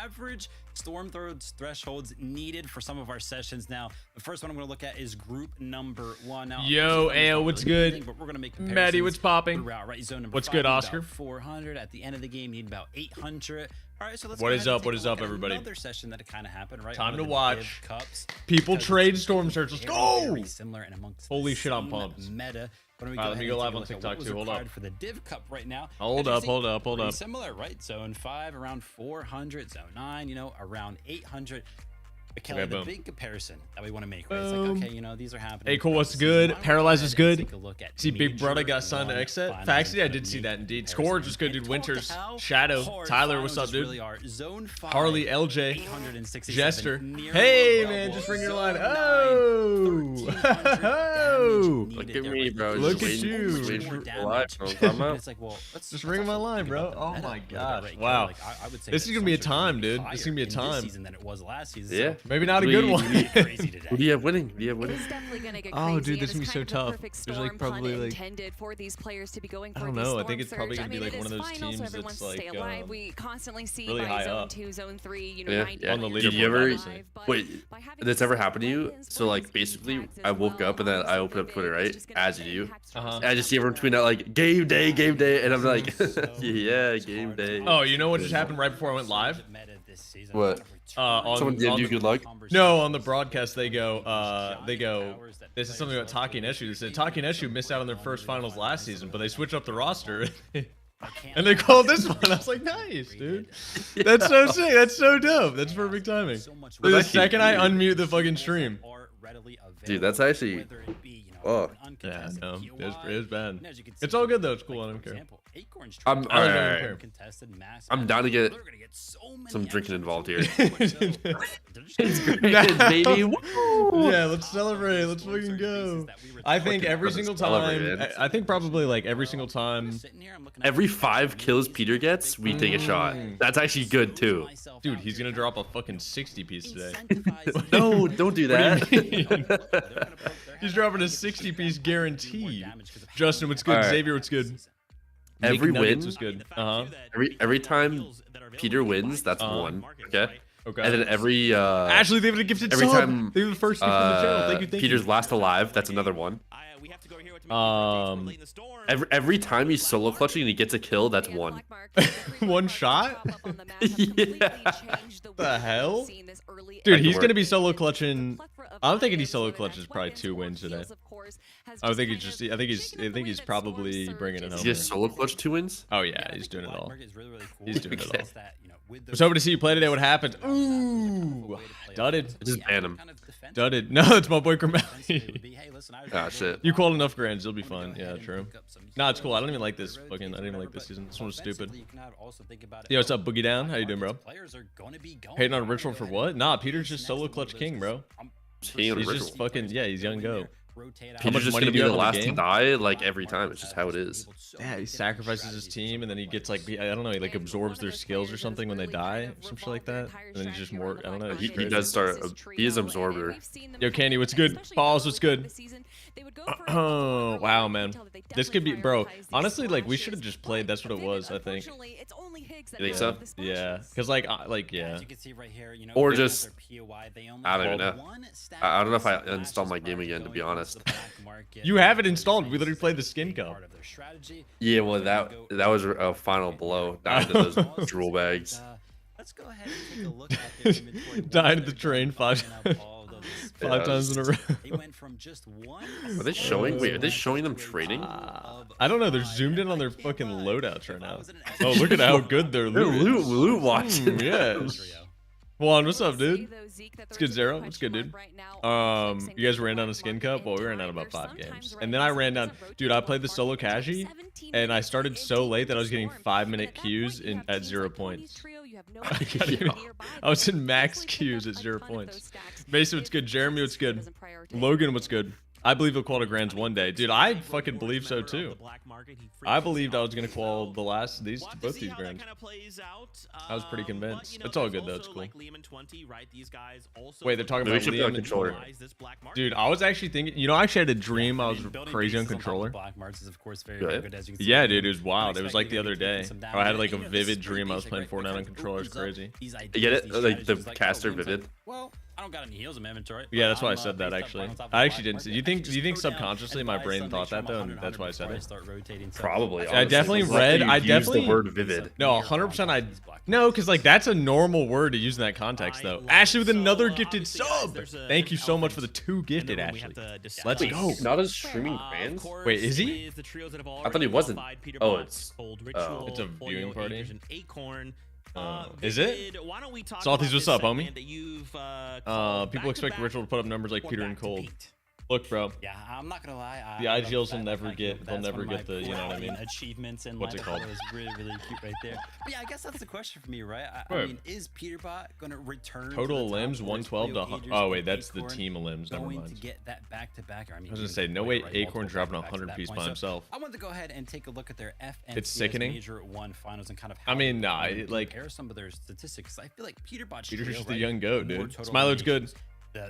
average storm thresholds needed for some of our sessions. Now, the first one I'm going to look at is group number 1. Now, yo, Ayo, what's good? But we're going to make Maddie, what's popping? Throughout, right? Zone number what's 5, good, Oscar? 400 at the end of the game, need about 800. All right, so let's what is up? What is up, everybody? Another session that kind of happened, right? Time to watch. People trade storm search. Let's go! Holy shit, I'm pumped. Meta. Let me go live on TikTok too. Hold up. For the Div Cup right now. Hold up. Similar, right? Zone 5 around 400. Zone 9, you know, around 800. But Kelly, okay, the big comparison that we want to make, right? It's like, okay, you know, these are happening. Hey, cool, what's good? Paralyze is good. See, Big Brother got signed to Exit. Faxity, I did see that indeed. Scourge was good, dude. Winters, Shadow, Tyler, what's up, dude? Harley, LJ, Jester. Hey, man, just ring your line. Oh, look at me, bro. Look at you. It's like, well, let's just ring my line, bro. Oh my gosh, wow. This is gonna be a time, dude. This is gonna be a time. Than it was last season. Yeah. Maybe not a good one. Who do you have winning? Oh, dude, this is gonna be so tough. There's like probably like I don't know. I think it's probably gonna be like one of those teams that's like really high up. Yeah. On the leaderboard. Did you ever wait? That's ever happened to you? So like basically, I woke up and then I opened up Twitter, right? As you do. And I just see everyone tweeting out like game day, and I'm like, yeah, game day. Oh, you know what just happened right before I went live? What? Someone gave you good luck? No, on the broadcast they go, this is something about Taki and Eshu. They said Taki and Eshu missed out on their first finals last season, but they switched up the roster. And they called this one. I was like, nice, dude. That's so sick. That's so dope. That's perfect timing. The second I unmute the fucking stream. Dude, that's actually... Oh. Yeah, no. It's bad. It's all good, though. It's cool. I don't care. I'm down to get some drinking involved here. It's great, baby. Yeah, let's celebrate. Let's fucking go. I think every single time. I think probably like every single time. Every 5 kills Peter gets, we take a shot. That's actually good too. Dude, he's gonna drop a fucking 60 piece today. No, don't do that. He's dropping a 60 piece guaranteed. Justin, what's good? Right. Xavier, what's good? Every win was good. Every time Peter wins, that's 1. Okay. Okay. And then every Ashley, they have a gifted every sub. time they were the first gift on the channel. Thank you. Peter's last alive, that's another 1. Every time he's solo clutching and he gets a kill, that's 1. One shot? Yeah. The hell? Dude, he's gonna be solo clutching. I'm thinking he solo clutches probably 2 wins today. I think he's probably bringing it home. He just solo clutch 2 wins? Oh yeah, he's doing it all. He's doing it all. I was hoping to see you play today. What happened? Ooh, dudded. Just ban him. Dudded. No, it's my boy Kermeli. Ah, shit. You called enough grands, you'll be fine. Yeah, true. Nah, it's cool. I don't even like this fucking. I didn't even like this season. This one was stupid. Yo, what's up, Boogie Down? How you doing, bro? Hating on Ritual for what? Nah, Peter's just solo clutch king, bro. He's just fucking he's young go. Peter's just gonna be the last to die like every time. It's just how it is. Yeah, he sacrifices his team and then he gets like I don't know, he like absorbs their skills or something when they die, some shit like that. And then he's just more I don't know. He does start. He is absorber. Yo, Candy, what's good? Balls, what's good? Oh wow, man, this could be, bro. Honestly, like we should have just played. That's what it was, I think. You think so? Yeah, because like yeah. Or just I don't even know. I don't know if I install my game again, to be honest. You have it installed. We literally played the skin cup. Yeah, well that was a final blow. Down to those drool bags. Let's go ahead and take a look at the inventory. Died at the train 5 times in a row. They went from just 1. Are they showing? Wait, are they showing them trading? I don't know. They're zoomed in on their fucking loadouts right now. Oh, look at how good they're loot watching. Yeah. Juan, what's up, dude? It's good, Zero. What's good, dude? You guys ran down a skin cup? Well, we ran down about 5 games. And then I ran down, dude, I played the solo Kashi, and I started so late that I was getting 5-minute queues at 0 points. I was in max queues at 0 points. Mason, what's good? Jeremy, what's good? Logan, what's good? I believe he'll qual to grands one day, dude. I fucking believe so too. I believed I was gonna qual the both these grands. I was pretty convinced. It's all good though. It's cool. Wait, they're talking about Liam and controller. Dude, I was actually thinking. You know, I actually had a dream I was crazy on controller. Yeah, dude, it was wild. It was like the other day. I had like a vivid dream I was playing Fortnite on controller. It's crazy. You get it? Like the caster vivid. Well, I don't got any heals in my inventory. Yeah, that's why I said that actually. I actually didn't. Do you think subconsciously my brain thought that though, and that's why I said it? Probably. I definitely read. I definitely the word vivid. No, 100%. No, because like that's a normal word to use in that context though. Ashley with another gifted sub. Thank you so much for the 2 gifted, Ashley. Let's go. Not as streaming fans. Wait, is he? I thought he wasn't. Oh, it's a viewing party. Is it? Salties, what's up, homie? People expect Ritual to put up numbers like Peter and Cold. Look, bro. Yeah, I'm not gonna lie. The IGLs will never get. They'll never get the. You know what I mean? Achievements and what's it called? Was really cute right there. But yeah, I guess that's the question for me, right? I mean, is Peterbot gonna return? Total limbs 112 to. Oh wait, that's the team of limbs. Never mind. To get that back to back. I mean, I was gonna say no way. Acorn dropping 100 piece by himself. I wanted to go ahead and take a look at their FNCS It's sickening. Major 1 finals and kind of. I mean, nah, like compare some of their statistics. I feel like Peterbot. Peter's just a young goat, dude. Smiler's good.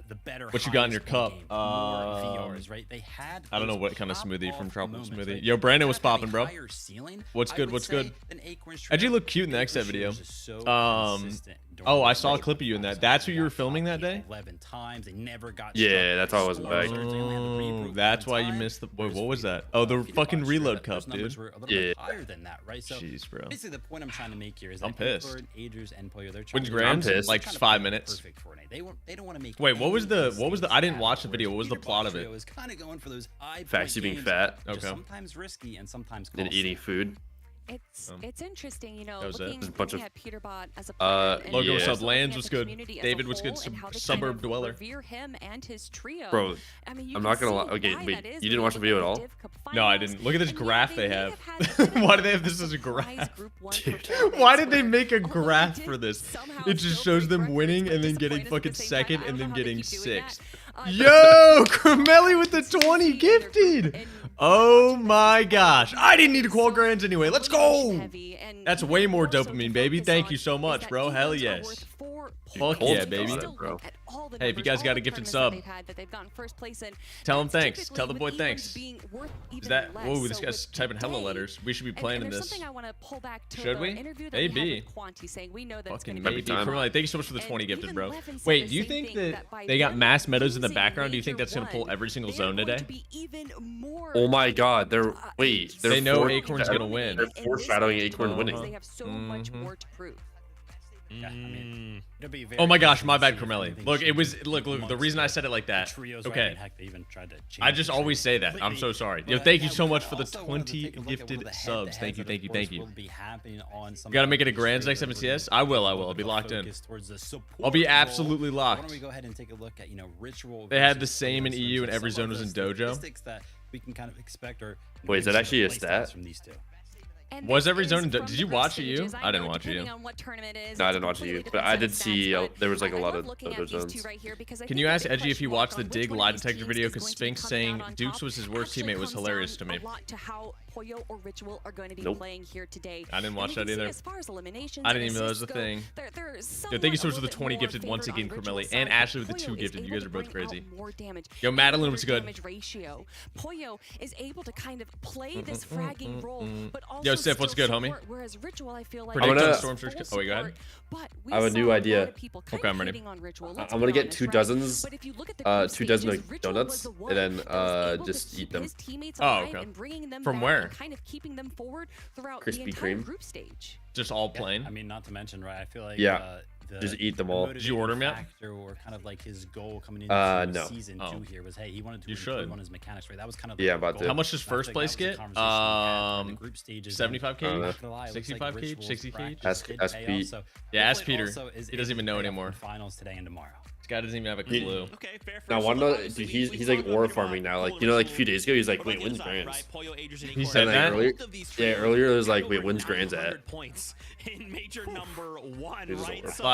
The better. What you got in your cup? VRs, right? They had. I don't know what kind of smoothie from Tropical Smoothie. Yo, Brandon was popping, bro. What's good? What's good? How'd you look cute in the X video? Oh, I saw a clip of you in that. That's what you were filming that day? 11 times. They never got. Yeah, that's why I wasn't back. Oh, that's why you missed the. Wait, what was that? Oh, the fucking reload cup, dude. Yeah. Higher than that, right? So, jeez, bro. Basically, the point I'm trying to make here is I'm pissed. When's grand? Like 5 minutes. They don't want to make. Wait, what was the? I didn't watch the video. What was the plot of it? Was kind of going for those facts, you being fat. Okay. Sometimes risky and sometimes. And eating food. It's interesting, you know, looking at Peterbot as a Logo, what's up? Lands, what's good? David, what's good? Suburb dweller. Revere him and his trio. Bro, I mean, I'm not gonna lie. Okay, wait, you didn't watch the video at all? No, I didn't. Look at this graph they have. Why do they have this as a graph? Dude, why did they make a graph for this? It just shows them winning and then getting fucking second and then getting 6th. Yo, Carmelli with the 20 gifted. Oh my gosh. I didn't need to qual grands anyway. Let's go. That's way more dopamine, baby. Thank you so much, bro. Hell yes. Fuck yeah, baby. Bro. Hey, if you guys got a gifted sub, tell him thanks. Tell the boy thanks. Is that? Whoa, this guy's typing hella letters. We should be playing in this. Should we? Maybe. Fucking maybe. Thank you so much for the 20 gifted, bro. Wait, do you think that they got Mass Meadows in the background? Do you think that's gonna pull every single zone today? Oh my God, they know Acorn's gonna win. They're foreshadowing Acorn winning. They have so much more to prove. Yeah, I mean, oh my gosh, my bad, Carmelli. Look, it was look. The reason I said it like that. Okay. I just always say that. I'm so sorry. Yo, thank you so much for the 20 gifted subs. Thank you, thank you, thank you. You gotta make it a grands next MCS. I will. I'll be locked in. I'll be absolutely locked. They had the same in EU and every zone was in Dojo. Wait, is that actually a stat? Was every zone? Did you watch it? You? I didn't watch it. You. No, I didn't watch it. You, but I did see there was like a lot of other zones. Can you ask Edgy if he watched the Dig lie detector video? Because Sphinx saying Dukes was his worst teammate was hilarious to me. Nope. I didn't watch that either. I didn't even know that was a thing. Yo, thank you so much for the 20 gifted once again, Carmelli, and Ashley with the 2 gifted. You guys are both crazy. Yo, Madeline was good. Poyo is able to kind of play this fragging role, but also Yo, Sif, what's good, homie? Whereas Ritual, I feel like Predict on Storm Surge. Oh, wait, go ahead. I have a new idea. Okay, I'm ready. I'm gonna get 2 dozens, 2 dozen of donuts, and then just eat them. Oh, okay. From where? Krispy Kreme. Just all plain. I mean, not to mention, right? I feel like just eat them all. Did you order them yet? Or kind of like his goal coming into no. season 2 here was, hey, he wanted to improve on his mechanics, right? That was kind of about to. How much does first place get? 75k, 65k, 60k. Ask Pete. Yeah, ask Peter. He doesn't even know anymore. Finals today and tomorrow. This guy doesn't even have a clue. Okay, fair. Now, one dude, he's like aura farming now. Like, you know, like a few days ago, he's like, wait, when's grands? He said that? Earlier it was like, wait, when's grands at? Points in major number 1, right? Like,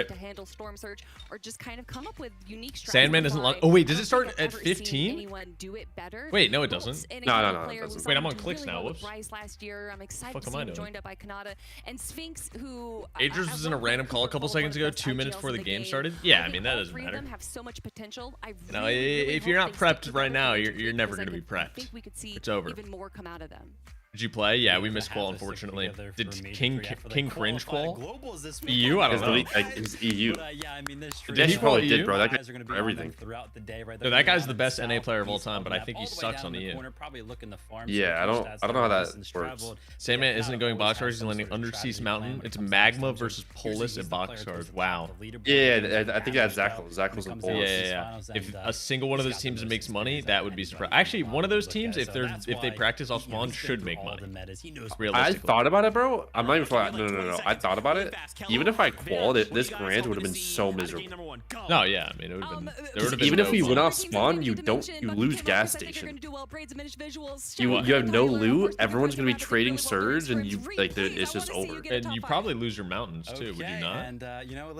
right. to handle Storm Surge or just kind of come up with unique strategies. Sandman doesn't long. Oh wait, does it start at 15? Wait, no, it doesn't. No, it doesn't. Wait, I'm on clicks now. Whoops. Last year. I'm excited What to am see I him doing? joined up by Kanata and Sphinx, who Adrius was in a random call a couple seconds ago, 2 minutes before the game started. Yeah, I mean that doesn't matter. Have so much potential. You know, if you're not prepped right now, you're never gonna be prepped. I think we could see It's over. even more come out of them. Did you play? Yeah, we missed qual, unfortunately. Did King Cringe qual? EU? I don't know. It's EU. Yeah, I mean, Yeah, he probably did, bro. That guys are going to be everything. throughout the day, right? No, that guy's the best NA player of all time, but I think he sucks on EU. Yeah, I don't know how that works. Sandman isn't going boxcars. He's landing undersea mountain. It's Magma versus Polis at boxcars. Wow. Yeah, I think that's Zackles. Zackles and Polis. Yeah. If a single one of those teams makes money, that would be surprising. Actually, one of those teams, if they practice off spawn, should make money. I thought about it, bro. I'm not even. No. I thought about it. Even if I qualled it, this grand would have been so miserable. No, yeah. I mean, it would have been. Even if we went off spawn, you lose gas station. You have no loot. Everyone's gonna be trading surge, and it's just over. And you probably lose your mountains too. Would you not? And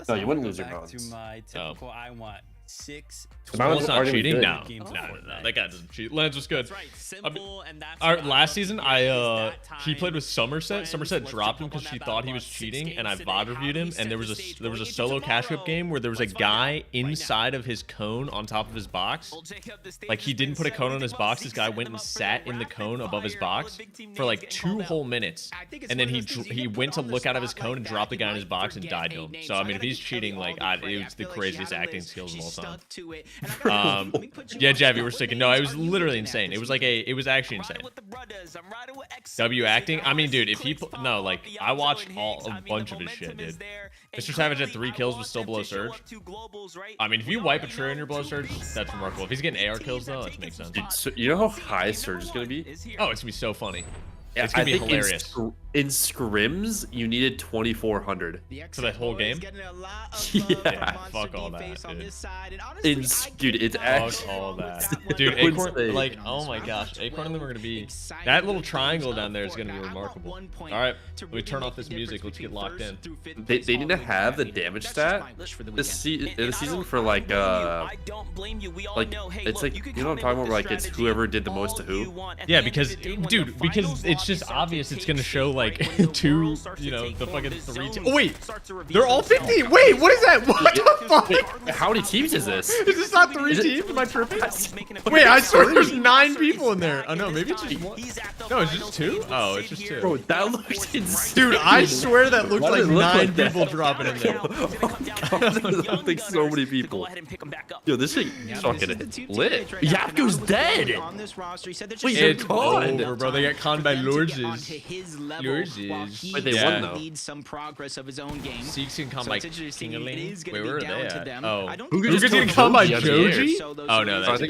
no, you wouldn't lose your mountains. To my typical, I want 6. Well, not cheating? No. That guy doesn't cheat. Lens was good. Simple, and that's our last season, he played with Somerset. Somerset dropped him because she thought he was cheating, and I VOD reviewed him. And there was a solo cash whip game where there was a guy inside of his cone on top of his box. Like he didn't put a cone on his box. This guy went and sat in the cone above his box for like 2 whole minutes, and then he went to look out of his cone and dropped the guy in his box and died to him. So I mean, if he's cheating, like it was the craziest acting skills of all time. Yeah, Javi, we're sticking. No, it was literally insane. It was actually insane. W acting. I mean, dude, if he I watched a bunch of his shit, dude. Mr. Savage had 3 kills was still below surge. I mean, if you wipe a tree on your below surge, that's remarkable. If he's getting AR kills though, that makes sense. Dude, so you know how high surge is gonna be? Oh, it's gonna be so funny. Yeah, it's gonna be hilarious. In scrims, you needed 2,400 for that whole game. Yeah, fuck all that, dude. Dude, it's actually fuck all that, dude. Acorn, like, oh my gosh, Acorn and them are gonna be. That little triangle down there is gonna be remarkable. All right, we turn off this music. Let's get locked in. They need to have the damage stat this season for like it's like, you know what I'm talking about? Like it's whoever did the most to who. Yeah, because dude, because it's just obvious it's gonna show like 2, the fucking 3. Oh wait, they're all 50. Wait, what is that? What the fuck? Wait, how many teams is this? Is this not 3 teams? Am I tripping? Wait, I swear there's 9 people in there. Oh no, maybe it's just 1. No, it's just 2. Oh, it's just 2. Bro, that looks insane. Dude, I swear that looks like 9 people dropping in there. I think so many people. Yo, this thing fucking lit. Yapko's dead. Wait, it's over, bro. They got conned by Lords. Wait, they won though. Seeks can come by Kingaling. Where were they at? Oh, who could getting caught by Joji? Oh no, that's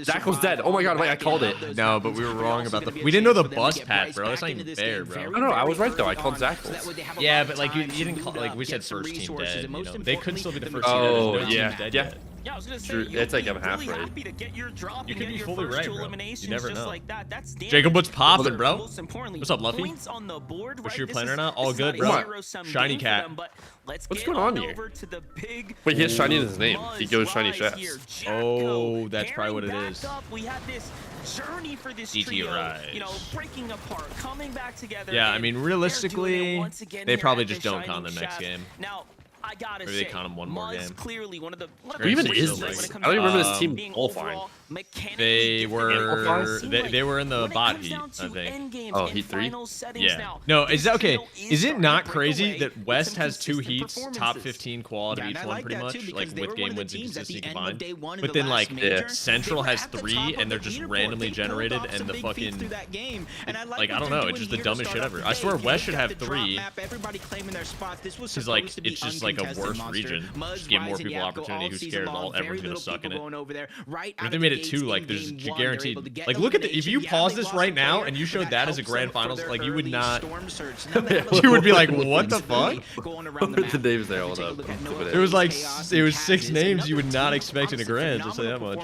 Zackle's dead. Oh my god, wait, I called it. No, but we were wrong about the. We didn't know the bus path, bro. That's not even fair, bro. No, I was right though. I called Zackles. Yeah, but like you didn't call, like we said first team dead. You know, they could still be the first team. Oh yeah, yeah. True. It's like I'm half right. You could be fully right, bro. You never know. Jacob, what's poppin', bro? What's up, Luffy? What's your plan right now? All good, bro. Shiny cat. What's going on here? Wait, he has shiny in his name. He goes shiny chefs. Oh, that's probably what it is. DT Rise. Breaking apart, coming back together. Yeah, I mean, realistically, they probably just don't con them next game. Now, I gotta maybe they con them one more game. Clearly one of the who even is this? I don't even remember this team qualifying. They were they were in the bot heat, I think. Oh, heat 3? Yeah. No, is that okay? Is it not crazy that West has 2 heats, top 15 quality of each one, pretty much, like with game wins and consistency combined? But then like Central has 3, and they're just randomly generated, and the fucking like I don't know, it's just the dumbest shit ever. I swear West should have 3. Because like it's just like a worse region. Just give more people opportunity who's scared everyone's gonna suck in it. If they made it 2, like there's guaranteed. Like look at if you pause this right now and you showed that as a grand finals, like you would not. You would be like, what the fuck? The names there, hold up. It was like 6 names you would not expect in a grand. I'll say that much.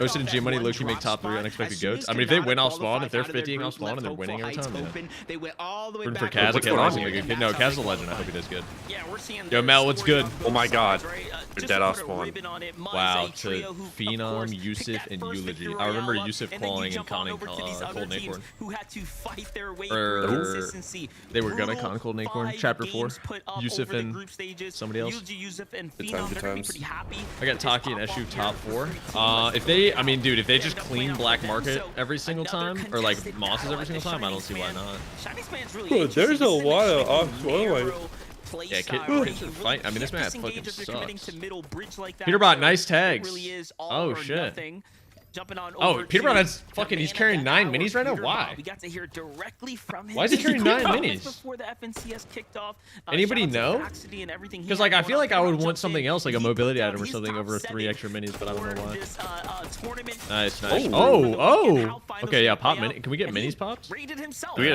Ocean and G Money low-key make top 3 unexpected goats. I mean, if they win off spawn, if they're 50ing off spawn and they're winning every time, yeah. Rooting for Kaz. Okay, no, Kaz is a legend. I hope he is good. Yeah, we're seeing Yo, Mel, what's good? Oh my God. Right? You're dead off spawn. Wow, to Phenom, Yusuf, and Eulogy. I remember Yusuf calling and conning Cold Acorn. Who had to fight their way Or through consistency. they were gonna con Cold Acorn. Chapter 4. Yusuf and somebody else. Good times. I got Taki and Eshu top 4. If they, I mean, dude, if they just clean Black Market every single time, or like Mosses every single time, I don't see why not. Bro, there's a lot of off-spoiler. Yeah, kids are fight. I mean, this map fucking sucks. Peterbot, nice tags. Oh shit. Oh, Peterbot has fucking. He's carrying 9 minis right now. Why? We got to hear directly from him. Why is he carrying 9 minis? Before the FNCS kicked off. Anybody know? Because like I feel like I would want something else, like a mobility item or something, over 3 extra minis, but I don't know why. Nice, nice. Oh. Okay, yeah, pop mini. Can we get minis popped? Do we get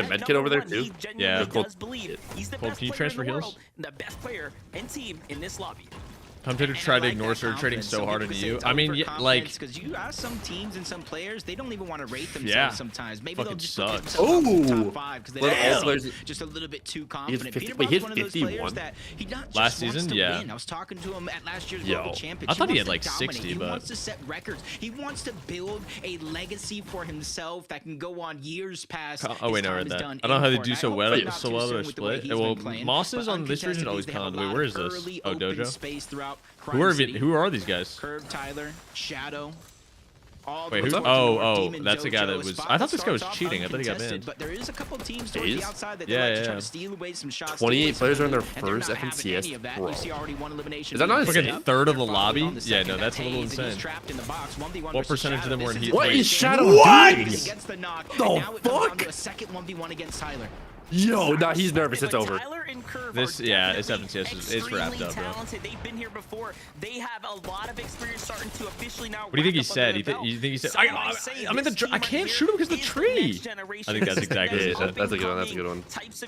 a med kit over there too? Yeah. Cool. Cold, can you transfer heals? The best player and team in this lobby. Hunter tried to ignore surge trading so hard into you. I mean, yeah, like, because you ask some teams and some players, they don't even want to rate themselves sometimes. Maybe they'll just sucks. top 5 because they're just a little bit too confident. Wait, he had 51 last season. Yeah. I was talking to him at last year's World Championship. I thought he had like 60, he but wants to set records. He wants to build a legacy for himself that can go on years past. Oh wait, no, I read that. I don't know how they do so well at split. Well, Mosses on this region always con. Wait, where is this? Oh, Dojo. Who are these guys? Curve, Tyler, Shadow. Wait, who? Oh, that's the guy that was. I thought this guy was cheating. I thought he got banned. But there is a couple teams towards the outside that try to steal away some shots. 28 players are in their first FNCS. Bro. Is that not insane? Like a third of the lobby? Yeah, no, that's a little insane. What percentage of them were in heat? What is Shadow doing? The fuck? A second 1v1 against Tyler. Yo, nah, he's nervous. It's over. This, yeah, it's FNCS. It's wrapped up, bro. They've been here before. They have a lot of experience starting to officially now. What do you think he said? You think he said? I'm in the. I can't shoot him because of the tree. I think that's exactly what he said. That's a good one. That's a good one.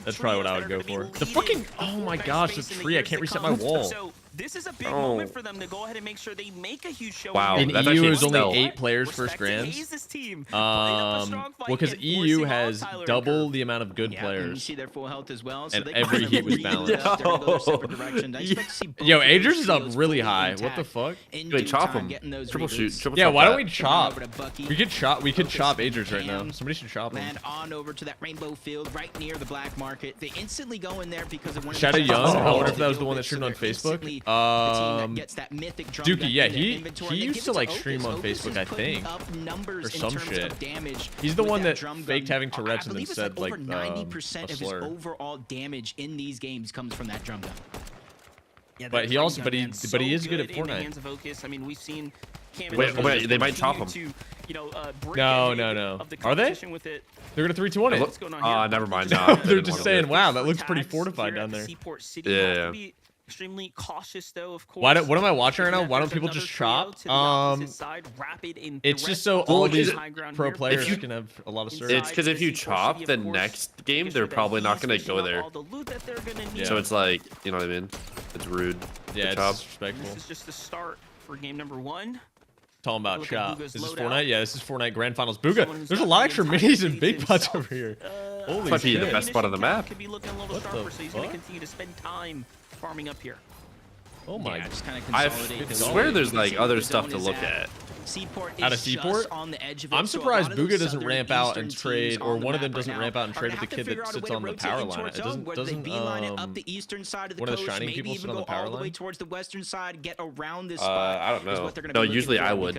That's probably what I would go for. The fucking. Oh my gosh, the tree! I can't reset my wall. This is a big moment for them to go ahead and make sure they make a huge show. Wow, in EU is only 8 players first grands. Well, because EU has double the amount of good players. See their full health as well, and every heat was balanced. Yo, Agers is up really high. What the fuck? Wait, chop him. Triple shoot. Yeah, why don't we chop? We could chop. We could chop Agers right now. Somebody should chop him. And on over to that rainbow field right near the black market. They instantly go in there because of one. Shadow Young. I wonder if that was the one that streamed on Facebook. Dookie, yeah, he used to like stream on Facebook, I think, or some shit. He's the one that faked having Tourette's and then said like 90% of his overall damage in these games comes from that drum gun. Yeah, but he also, but he is good at Fortnite. I mean, we've seen. Wait, they might chop him. No. Are they? They're gonna 3-2-1 it. Never mind. They're just saying, wow, that looks pretty fortified down there. Yeah. Extremely cautious though, of course. What am I watching right now? Why don't people just chop? It's just so all these pro players can have a lot of service. It's because if you chop, the next game they're probably not gonna go there. Yeah. So it's like, you know what I mean? It's rude. Yeah, it's disrespectful. This is just the start for game number 1. Talking about chop. Is this Fortnite? Yeah, this is Fortnite Grand Finals. Booga, there's a lot of extra minis and big pots over here. Holy might be shit. the best spot on the map. What the fuck? Farming up here. Oh my! I swear there's like other stuff to look at. Out of Seaport? I'm surprised Booga doesn't ramp out and trade, or one of them doesn't ramp out and trade with the kid that sits on the power line. It doesn't one of the shining people sit on the power line? I don't know. No, usually I would.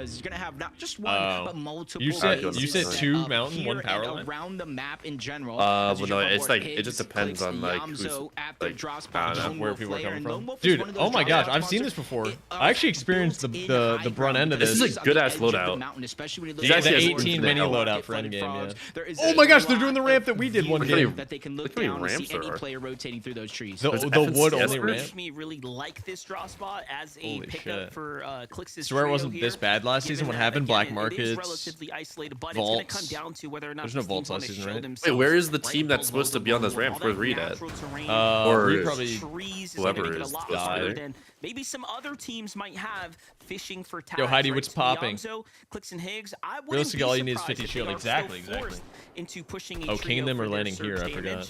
You said 2 mountain, 1 power line? Around the map in general. Well, no, it's like it just depends on like who's like I don't know where people are coming from. Dude, oh my gosh, I've seen this before. I actually experienced the brunt end of this. This is a good ass loadout. Yeah, the 18 mini loadout for endgame, yeah. Oh my gosh, they're doing the ramp that we did one game. That they can look down and see any player rotating through those trees. The wood only ramp. Me really like this draw spot as a pickup for Clix's. Swear it wasn't this bad last season. What happened? Black markets, vaults. There's no vaults last season, right? Wait, where is the team that's supposed to be on this ramp? Where's Reed at? Or Reed probably whoever is died. Maybe some other teams might have fishing for tags. Yo, Heidi, what's popping? Clicks and Higgs. Realistically, all you need is 50 shield. Exactly. Into pushing oh, King and them are landing here. I forgot.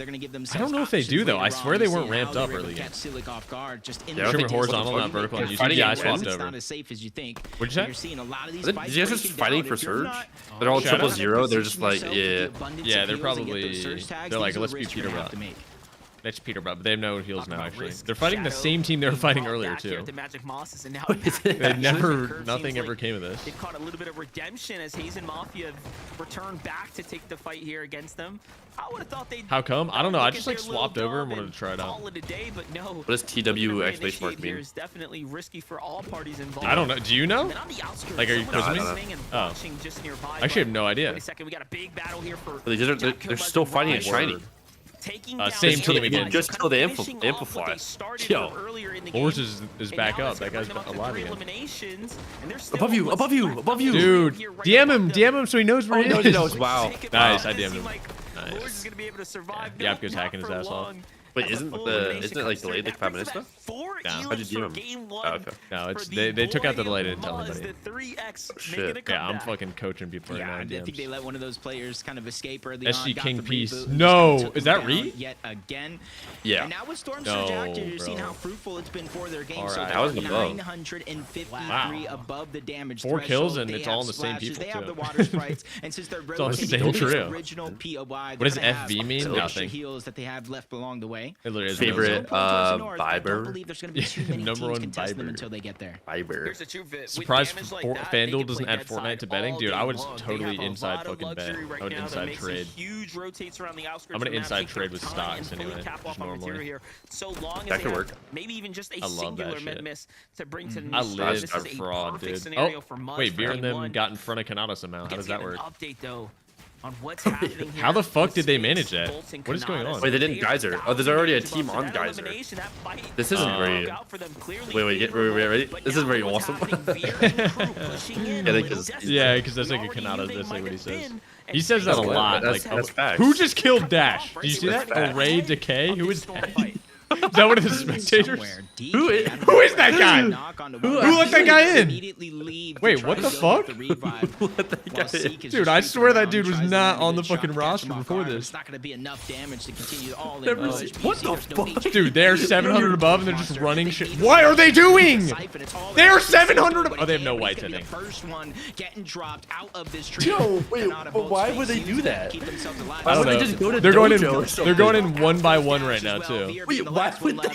they're gonna give themselves. I don't know if they do though. I swear they weren't ramped up early. Yeah, horizontal, not vertical. And I swapped over. Not as safe as you think. What'd you say? You're seeing a lot of these These fights guys just fighting for Surge. They're all Shadow? 0-0. They're just like, yeah. Yeah, they're probably. They're like, let's be Peter Bot. That's Peter, but they have no heals now. Actually, they're fighting the same team they were fighting earlier too. Nothing ever came of this. They've caught a little bit of redemption as Hazen Mafia returned back to take the fight here against them. I would have thought they'd. How come? I don't know. I just like swapped over and wanted to try it out. But no. What does TW exclamation mark mean? Is definitely risky for all parties involved. I don't know. Do you know? Like, are you quizzing me? Oh. I actually have no idea. Wait a second, we got a big battle here for. They're still fighting at Shiny. Same team again. Just till they amplify. Yo, Lors is back up. That guy's alive again. Above you, above you, above you. Dude, DM him so he knows where he is. He knows. Wow. Nice, I DM'd him. Nice. Yeah, Yapko's hacking his ass off. Wait, isn't it like delayed like 5 minutes though? No. How'd you DM him? Oh, okay. No, it's they took out the delay, didn't tell anybody. Shit. Yeah, I'm fucking coaching people right now. I think they let one of those players kind of escape early SG on. King Peace. No, is that Reed? Yet again. Yeah. And now with Storm Surge active, you're seeing how fruitful it's been for their game. So that was above. 953 above the damage. 4 kills and it's all on the same people They have the too. water sprites, and since they're all the same trio. original POI, What does FV mean? Nothing. Heals that they have left along the way. It literally is Favorite Viber. Number one Viber. Until they get there. Viber. Surprised FanDuel doesn't add Fortnite to betting, dude. I would totally inside fucking bet. I would inside trade. I'm gonna inside trade with stocks anyway, just normally. That could work. Maybe even just a I love that singular shit. miss to bring to I Niche. live This a is a fraud, perfect dude. scenario for Oh, Muzz wait, for Beer and game them one. got in front of Kanata somehow. How does that work? Update though on what's happening here. How the fuck did they With manage that? Bolts and What is going Kanatas. on? Wait, they didn't Geyser. Oh, there's already a team on That Geyser. elimination, that fight, This isn't very. Wait, get ready. This is very awesome. Yeah, because that's like a Kanata. That's like what he says. He says that a lot. That's Like, facts. who just killed Dash? Do you see that? Array Decay? Who is that? Is that one of the spectators? Who is that guy? Who let that guy in? Wait, what the fuck? Dude, I swear that dude was not on the fucking roster before this. Not going to be enough damage to continue all What the fuck? Dude, they're 700 above and they're just running shit. What are they doing? They're 700 Oh, they have no whites, I think. First one getting dropped out of this Yo, wait, but why would they do that? I don't know. They're going in 1 by 1 right now too. Wait, why would they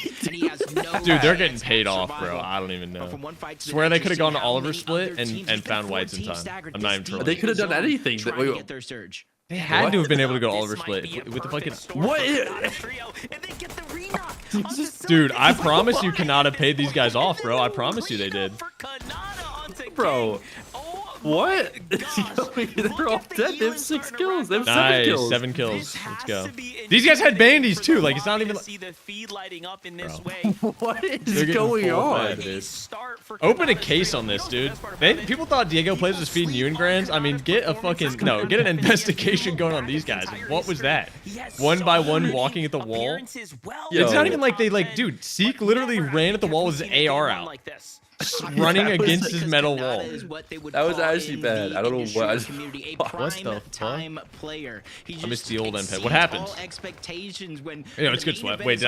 Dude, they're getting paid off, bro. I don't even know. Swear they could have gone to Oliver split and found whites in time. I'm not even trolling. They could have done anything. They had to have been able to go to Oliver split with the fucking. What? Dude, I promise you Kanata paid these guys off, bro. I promise you they did. Bro. What? They're all dead. They have 6 kills. They have 7 kills. Nice, 7 kills. Let's go. These guys had bandies too. Like it's not even. See the feed lighting up in this way. What is going on? Open a case on this, dude. People thought Diego plays with speed in Ewan Grands. I mean, get an investigation going on these guys. What was that? 1 by 1 walking at the wall. It's not even like dude. Seek literally ran at the wall with his AR out. Running against his metal wall. That was actually bad. I don't know what. What the fuck? I missed the old MP. What happened? Yeah, it's good sweat. Wait, wait,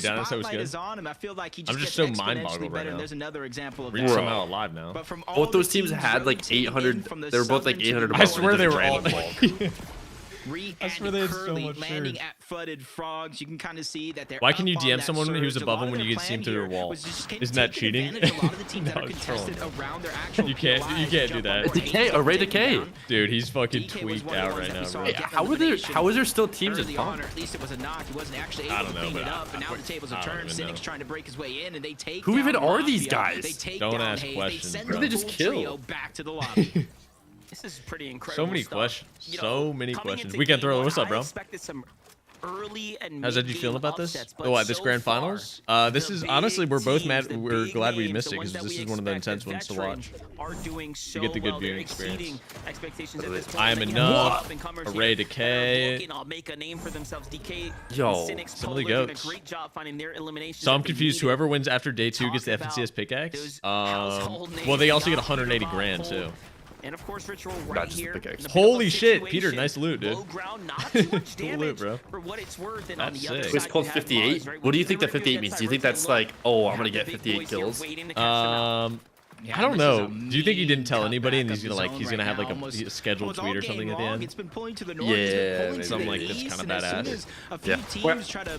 Dennis, that was good. I'm just so mind-boggled right now. Reed's somehow alive now. Both those teams had like 800. They were both like 800. I swear they were all. I swear they had so much landing at flooded frogs. You can kind of see that they're. Why can you DM someone who's above them when you can see him through their wall? Isn't that cheating? No, you can't do that. Decay, Array Decay. Dude, he's fucking tweaked out right now, bro. How is there still teams in pump? At least it was a knock. He wasn't actually I able don't to know, clean it but up, and now the tables are turned. Cynic's trying to break his way in, and they take. Who even are these Mafia. guys? Don't ask questions, bro. They just kill. Back to the lobby. This is pretty incredible. So many stuff. questions. You know, So many coming questions. into Weekend game Thrower, one, what's up, bro? I expected some early and How's that you mid-game feeling about this? upsets, but Oh, what, this so grand far, finals? This the is honestly, we're big both teams, mad. the We're big glad we names, missed the it ones because that this we is one of the expect, intense ones to watch. Are doing so get the good well. They're viewing experience. exceeding expectations at this point. I am They have enough. up-and-comers Array here Decay. that are looking to make a name for themselves. DK, Yo, Cynic's some of the doing a goats. great job finding their eliminations So I'm that they confused. needed. Whoever wins after day 2 gets the Talk FNCS about pickaxe. those household Well, they names also get not 180 being grand on too. hold. And of course, Ritual Not right just the here. pickaxe. in the middle of Holy the shit, Peter, situation. nice loot, dude. Low ground, not too much Cool damage loot, bro. for what it's worth. And on That's the other sick. side, It's called you have 58. Muzz, right? What do you With think the that 58 means? Do you think that's like, oh, I'm gonna get 58 kills? I don't know. Do you think he didn't tell anybody and he's gonna have like a scheduled tweet or something at the end? It's been pulling to the north. Yeah, maybe. Something like that's kind of badass. A few teams try to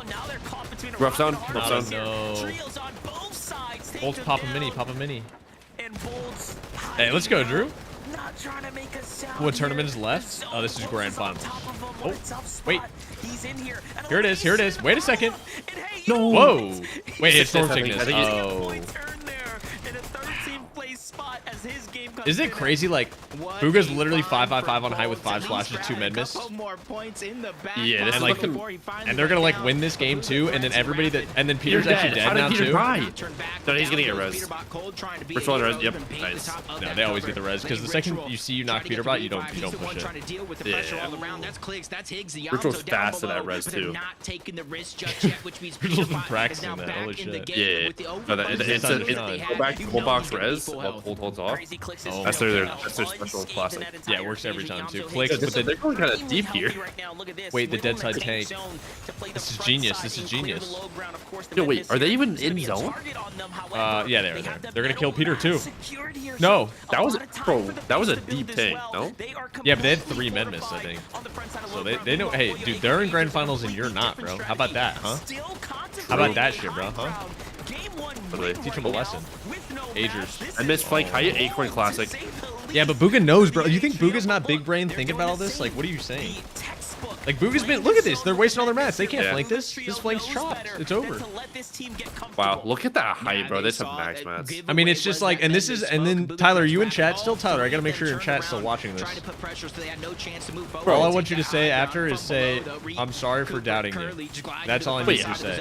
Oh, now they're caught between a Rough rock and zone, a hard rough place zone. here. No. Trios on both sides. take Bolt's them pop a down. mini, pop a mini. And Bolt's Hey, let's go, hiding Drew. out. Not trying to make a sound. What tournament is left? Oh, this is grand final. Oh, wait. Here it is. Here it is. Wait a second. No. Whoa. Wait, it's Storm I think Sickness. he's- Oh. Is it crazy? Like, Booga's literally 5-5-5 on height with 5 splashes, 2 med miss. Yeah, this is like, looking... and they're gonna like win this game too, and then everybody that, and then Peter's actually dead How now did Peter too. die? No, he's gonna get res. First one res. Yep. Nice. No, they always get the res because the second you knock Peter bot, you don't push it. Yeah. Ritual's fast to that res too. Ritual's been practicing that. Holy shit. Yeah. No, it's go back full box res. Holds off. Oh, That's their special classic. yeah, it works every time too. Clicks, but They're going kind of deep here. wait, the dead side tank. This is genius. This is genius. Yo, wait, are they even in zone? Yeah, they are there. They're gonna kill Peter too. No, That was that was a deep tank, no? yeah, but they had 3 med miss, I think. So they know. Hey, dude, they're in grand finals and you're not, bro. How about that, huh? How about that shit, bro? Huh? Teach them a lesson. Agers. I missed flank height, Acorn Classic. Yeah, but Booga knows, bro. You think Booga's not big brain thinking about all this? Like, what are you saying? Like, Booga's been... Look at this. They're wasting all their mats. They can't flank this. This flank's chopped. It's over. Wow, look at that height, bro. They have max mats. I mean, it's just like... And this is... And then, Tyler, are you in chat still? Tyler, I gotta make sure you're in chat still watching this. All I want you to say after is say, I'm sorry for doubting you. That's all I need you to say.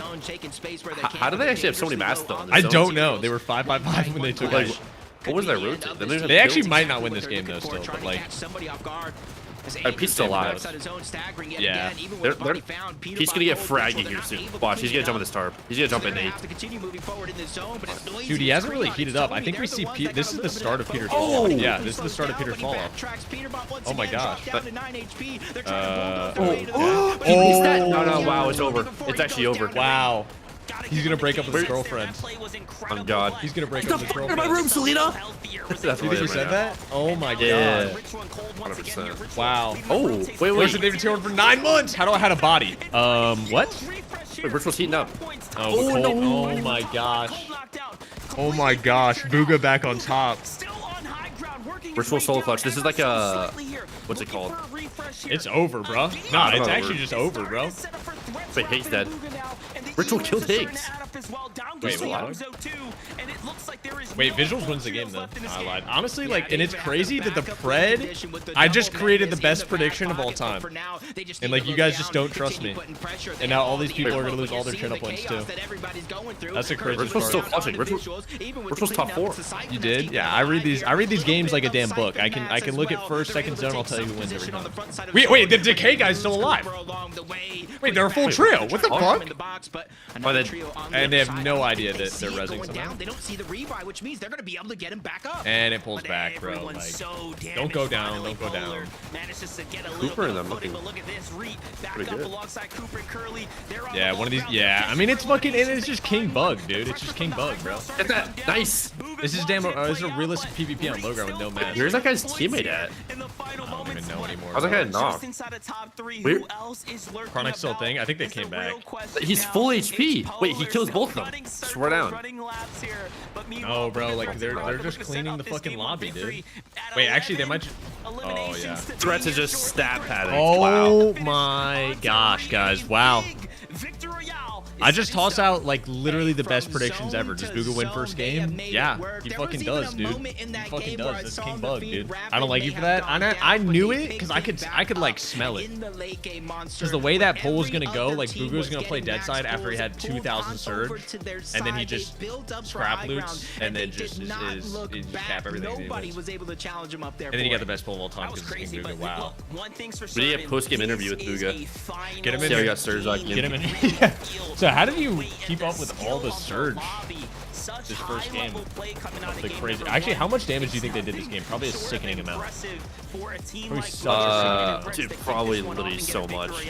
How do they actually have so many mats, though? I don't know. They were 5-5-5 when they took it. What was their rotate? They actually might not win this game, though, still. But, like... Pete's still alive. Yeah. Pete's gonna get fraggy here soon. Watch, he's gonna jump in this tarp. He's gonna jump in 8. Dude, he hasn't really heated up. I think we see Pete. This is the start of Peter's fall off. Yeah, this is the start of Peter's fall off. Oh my gosh. He missed that. No, wow, it's over. It's actually over. Wow. He's gonna break up with his girlfriend. Oh god. He's gonna break up with his In my girlfriend. room, Selena. You think he said that? Oh my Yeah. god. 100%. Wow. Oh, wait. Listen, David Taylor for 9 months. How do I had a body? What? Wait, Ritual's heating up. Oh, no. Oh my gosh. Oh my gosh. Booga back on top. Ritual solo clutch. This is like a... What's it called? It's over, bro. Nah, it's actually just over, bro. Wait, Higgs dead. Ritual killed Higgs. Wait, what? Wait, Visuals wins the game, though. No, I lied. Honestly, like, and it's crazy that the Pred, I just created the best prediction of all time. And, like, you guys just don't trust me. And now all these people are going to lose all their channel points, too. That's a crazy Ritual's still part. clutching. Ritual's top 4. You did? Yeah, I read these games like a damn book. I can look at first, second zone, I'll tell you who wins every time. Wait, the Decay guy's still alive. Wait, they're a full trio. What the fuck? And they have no idea that they're rezzing somehow. They don't see the rebuy, which means they're going to be able to get him back up. And it pulls back, bro. Like, don't go down, don't go down. Cooper and them looking pretty good. Yeah, one of these. Yeah, I mean, it's fucking, and it's just King Bug, dude. It's just King Bug, bro. Get that. Nice. This is damn. This is a realistic PvP on low ground with no mask. Where's that guy's teammate at? I don't even know anymore. How's that guy knocked? Weird. Chronic's still a thing. I think they came back. He's full HP. Wait, he kills both of them. Swear down. No, bro. Like they're just cleaning the fucking lobby, dude. Wait, actually, they might. Oh yeah. Threat to just stab padding. Oh my gosh, guys! Wow. I just toss out like literally the best predictions ever. Does Booga win first game? Yeah, he fucking does, dude. He fucking does. That's King Bug, dude. I don't like you for that. I knew it because I could like smell it. Because the way that poll was gonna go, like Booga was gonna play dead side after he had 2,000 surge, and then he just scrap loots and then just is cap everything. And then he got the best poll of all time because it's King Booga. Wow. We need a post-game interview with Booga. Get him in See how he here. got surge like Get him in here. Yeah. So how did you keep up with all the surge this first game? Like crazy. Actually, how much damage do you think they did this game? Probably a sickening amount. Probably such a sickening amount. Dude, probably literally so much.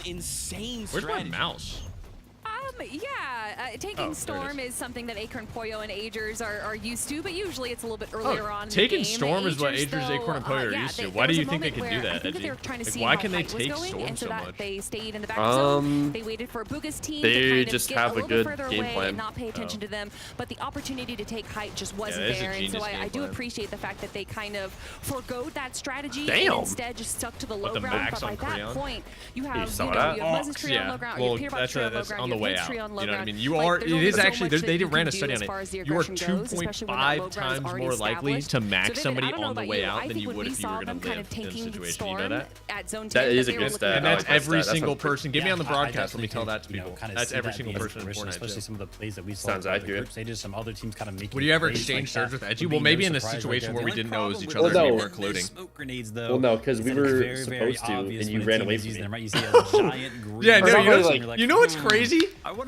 an insane Where's strategy. my mouse? Yeah, taking Storm is something that Acorn, Poyo, and Agers are used to, but usually it's a little bit earlier on in the game. Taking Storm is what Agers, Acorn, and Poyo are used to. Why do you think they can do that, Edgy? Why can they take Storm so much? They stayed in the back zone. They waited for Bugha's team to kind of just get have a a little good bit further game away plan. and not pay attention to them. But the opportunity to take height just wasn't there, and so I do appreciate the fact that they kind of forgoed that strategy and instead just stuck to the low ground. But by that point, you have Muz's trio on low ground, you have Peter Box trio on low ground, on the you way have out. Trio on low You know what I ground. mean? You are. It is actually. They ran a study on it. You are 2.5 times more likely to max somebody on the way out than you would if you were going to live in a situation. You know that? That is a good stat. And that's every single person. Get me on the broadcast. Let me tell that to people. That's every single person in Fortnite. Especially some of the plays that we saw. Sounds accurate. Some other teams kind of making. Would you ever exchange surge with Edgy? Well, maybe in a situation where we didn't know it was each other and we weren't colluding. Well, no, because we were supposed to, and you ran away from me. You see a giant green. Yeah, no, like, you know what's crazy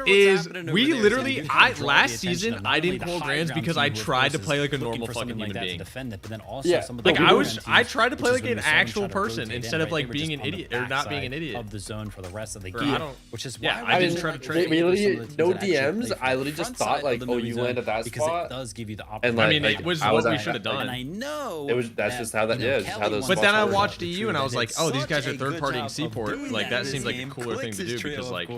is we literally last season I didn't call grands because I tried to play like a normal fucking human being. Yeah, like I tried to play like an actual person instead of like being an idiot or not being an idiot of the zone for the rest of the game. Which is why I didn't try to trade. We literally no DMs. I literally just thought like, oh, you landed that spot. It does give you the and I mean, it was what we should have done. And I know it was. That's just how that. Yeah, just how those. But then I watched EU and I was like, oh, these guys are third-partying Seaport. Like that seems like a cooler thing to do because like.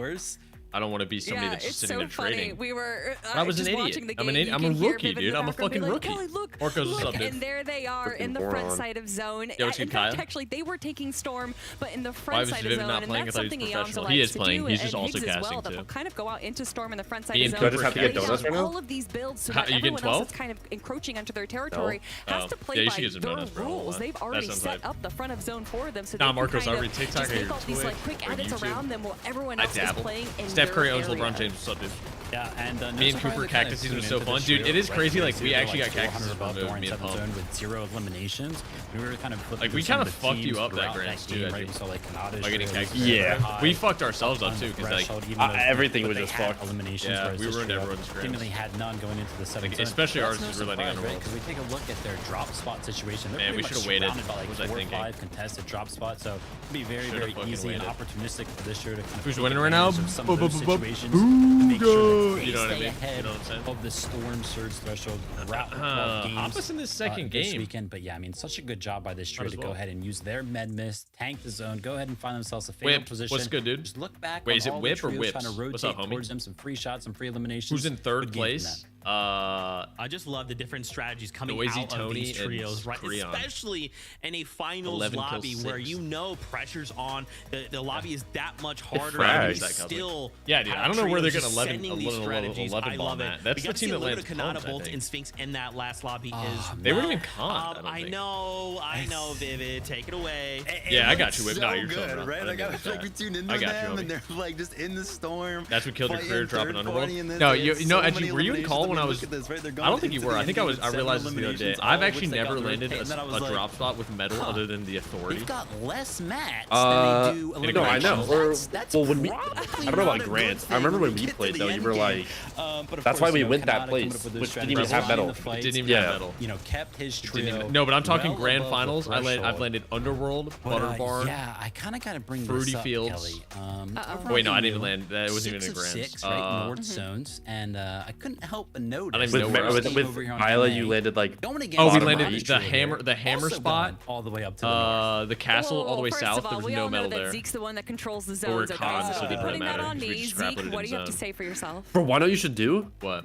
I don't want to be somebody that's just sitting there trading. We were. I was an idiot. I'm a rookie, dude. I'm a fucking rookie. Orcos, what's up, dude? And there they are in the front side of zone. Yo, what's good, Kyle? Actually, they were taking Storm, but in the front side of zone, not playing? and that's something Eonzo he is likes playing. to do. He's just also Higgs as casting well, too. They'll kind of go out into Storm in the front side Ian of Cooper zone. just have to get donuts right now? All of these builds, so that you getting everyone 12? else that's kind of encroaching onto their territory has to play yeah, you by should get some their donuts, bro. rules. They've already set up the front of zone for them, so they Nah, can Marcos, kind I read of TikTok just or make all these like Twitch quick or edits YouTube. around them while everyone I else is dabble. playing in Steph their Curry owns area. LeBron James. What's up, dude? Yeah, and me and Cooper cactus season was so fun, dude. It is crazy. Like we actually got cactus removed. Me and Pump with 0 eliminations. We were kind of like we kind of fucked you up that Grants too. Right? So like by getting cactus. Yeah, we fucked ourselves up too because like everything was just fucked. Yeah, we ruined everyone's Seemingly had none going into the seventh. Especially ours is really underworld. Because we take a look at their drop spot situation. Man, we should have waited. By like 4 or 5 contested drop spots, so it'd be very easy and opportunistic for this year to kind of. Who's winning right now? Situations. You know what I mean? You know what I'm saying? Of the Storm Surge threshold route games. Opus in this second This game. weekend, but yeah, I mean, such a good job by this trio to go ahead and use their med miss, tank the zone, go ahead and find themselves a favorable position. What's good, dude? Just look back. Wait, is it whip or whips? Trying to rotate What's up, homie? towards them, some free shots, some free eliminations. Who's in third place? I just love the different strategies coming out of these trios, right? Creon. Especially in a finals lobby where you know pressure's on. The lobby is that much harder. And still, yeah, dude. I don't know where they're getting 11 ball on that. That's the team that lands Kanata, Bolt, and Sphinx in that last lobby is. They weren't even caught. I know, Vivid. Take it away. Yeah, I got you, Whip. No, you're good, right? I got like we tuned into them, and they're like just in the storm. That's what killed your career, dropping Underworld. No, you know, were you in call when I was? I don't think you were. I think I was. I realized this the other day. I've actually never landed a drop spot with metal other than the Authority. They've got less mats than they do eliminations. No, I know. Well, when we, I probably don't know about Grant. I remember when we played though, you were like, that's why we went that place, which didn't even have metal. It didn't even have metal. You know, kept his trio. No, but I'm talking grand finals. I've landed Underworld, Butter Bar. Yeah, I kind of got to bring Fruity this up, Fields. Kelly. Wait, no, I didn't even land. That wasn't even a grand. 6 right north zones, and I couldn't help but notice. I don't even know with Isla, you landed like. Oh, we landed the hammer spot all the way up to the castle all the way south. There was no metal there. Zeke's the one that controls the zones. We're cons, so it didn't really putting that matter. on me, Zeke. What do you have to say for yourself? For one, you should do what?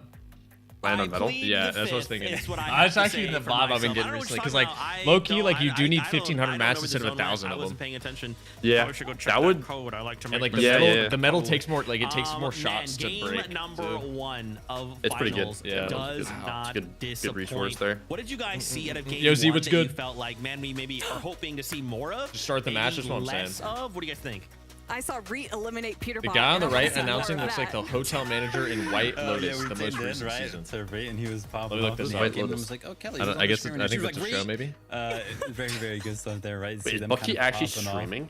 Land on metal. Yeah, that's what I was thinking. That's actually the vibe I've been getting recently. Because like low key, like you do need 1,500 mats instead of 1,000 of them. Paying attention. Yeah, that would. And like the metal takes more. Like it takes more shots to break. Game number 1 of it's pretty good. Yeah, does not good resource there. What did you guys see out of game Yo, Z, 1 what's that good? you felt like, man, we maybe are hoping to see more of? Just start the match. That's what I'm saying. What do you guys think? I saw Reet eliminate Peter. The guy on the right announcing looks like the hotel manager in White Lotus, the most recent season. And he was popping Look this White Lotus. was like, oh, Kelly. I guess I think that's a show, maybe. Very good stuff there, right? Wait, is Bucky actually streaming?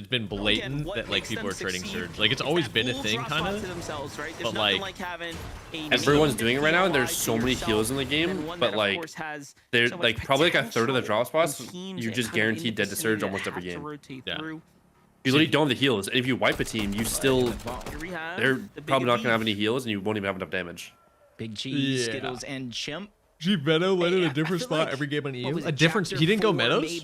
it's been blatant that like people are trading Surge. Like it's always been a thing, kind of. But like everyone's doing it right now, and there's so many heals in the game. But like there's like probably like a third of the drop spots, you just guaranteed dead to Surge almost every game. Yeah. You literally don't have the heals, and if you wipe a team, you still they're probably not gonna have any heals, and you won't even have enough damage. Big G, Skittles, and Chimp. G Meadow went in a different spot every game on EU. A different. He didn't go Meadows.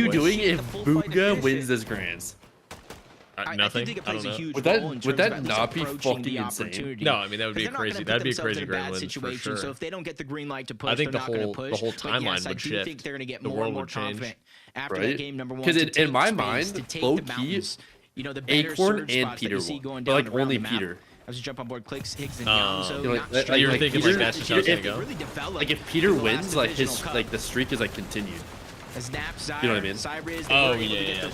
you doing if Booga wins this Grands? Nothing. I don't know. Would that not be fucking insane? No, I mean that would be crazy. That'd be a crazy grand win for sure. So if they don't get the green light to push, I think the whole timeline would shift. I think they're going to get the more world and more would change. confident after right? that game number 1. Because in my mind, low key, you know, the Acorn and Peter won, but like only Peter. As you jump on board, Clicks, Higgs, and Young. So you know, you're thinking Peter, like that's just how it's gonna go. Like if Peter wins, like the streak is like continued. You know what I mean? Oh yeah.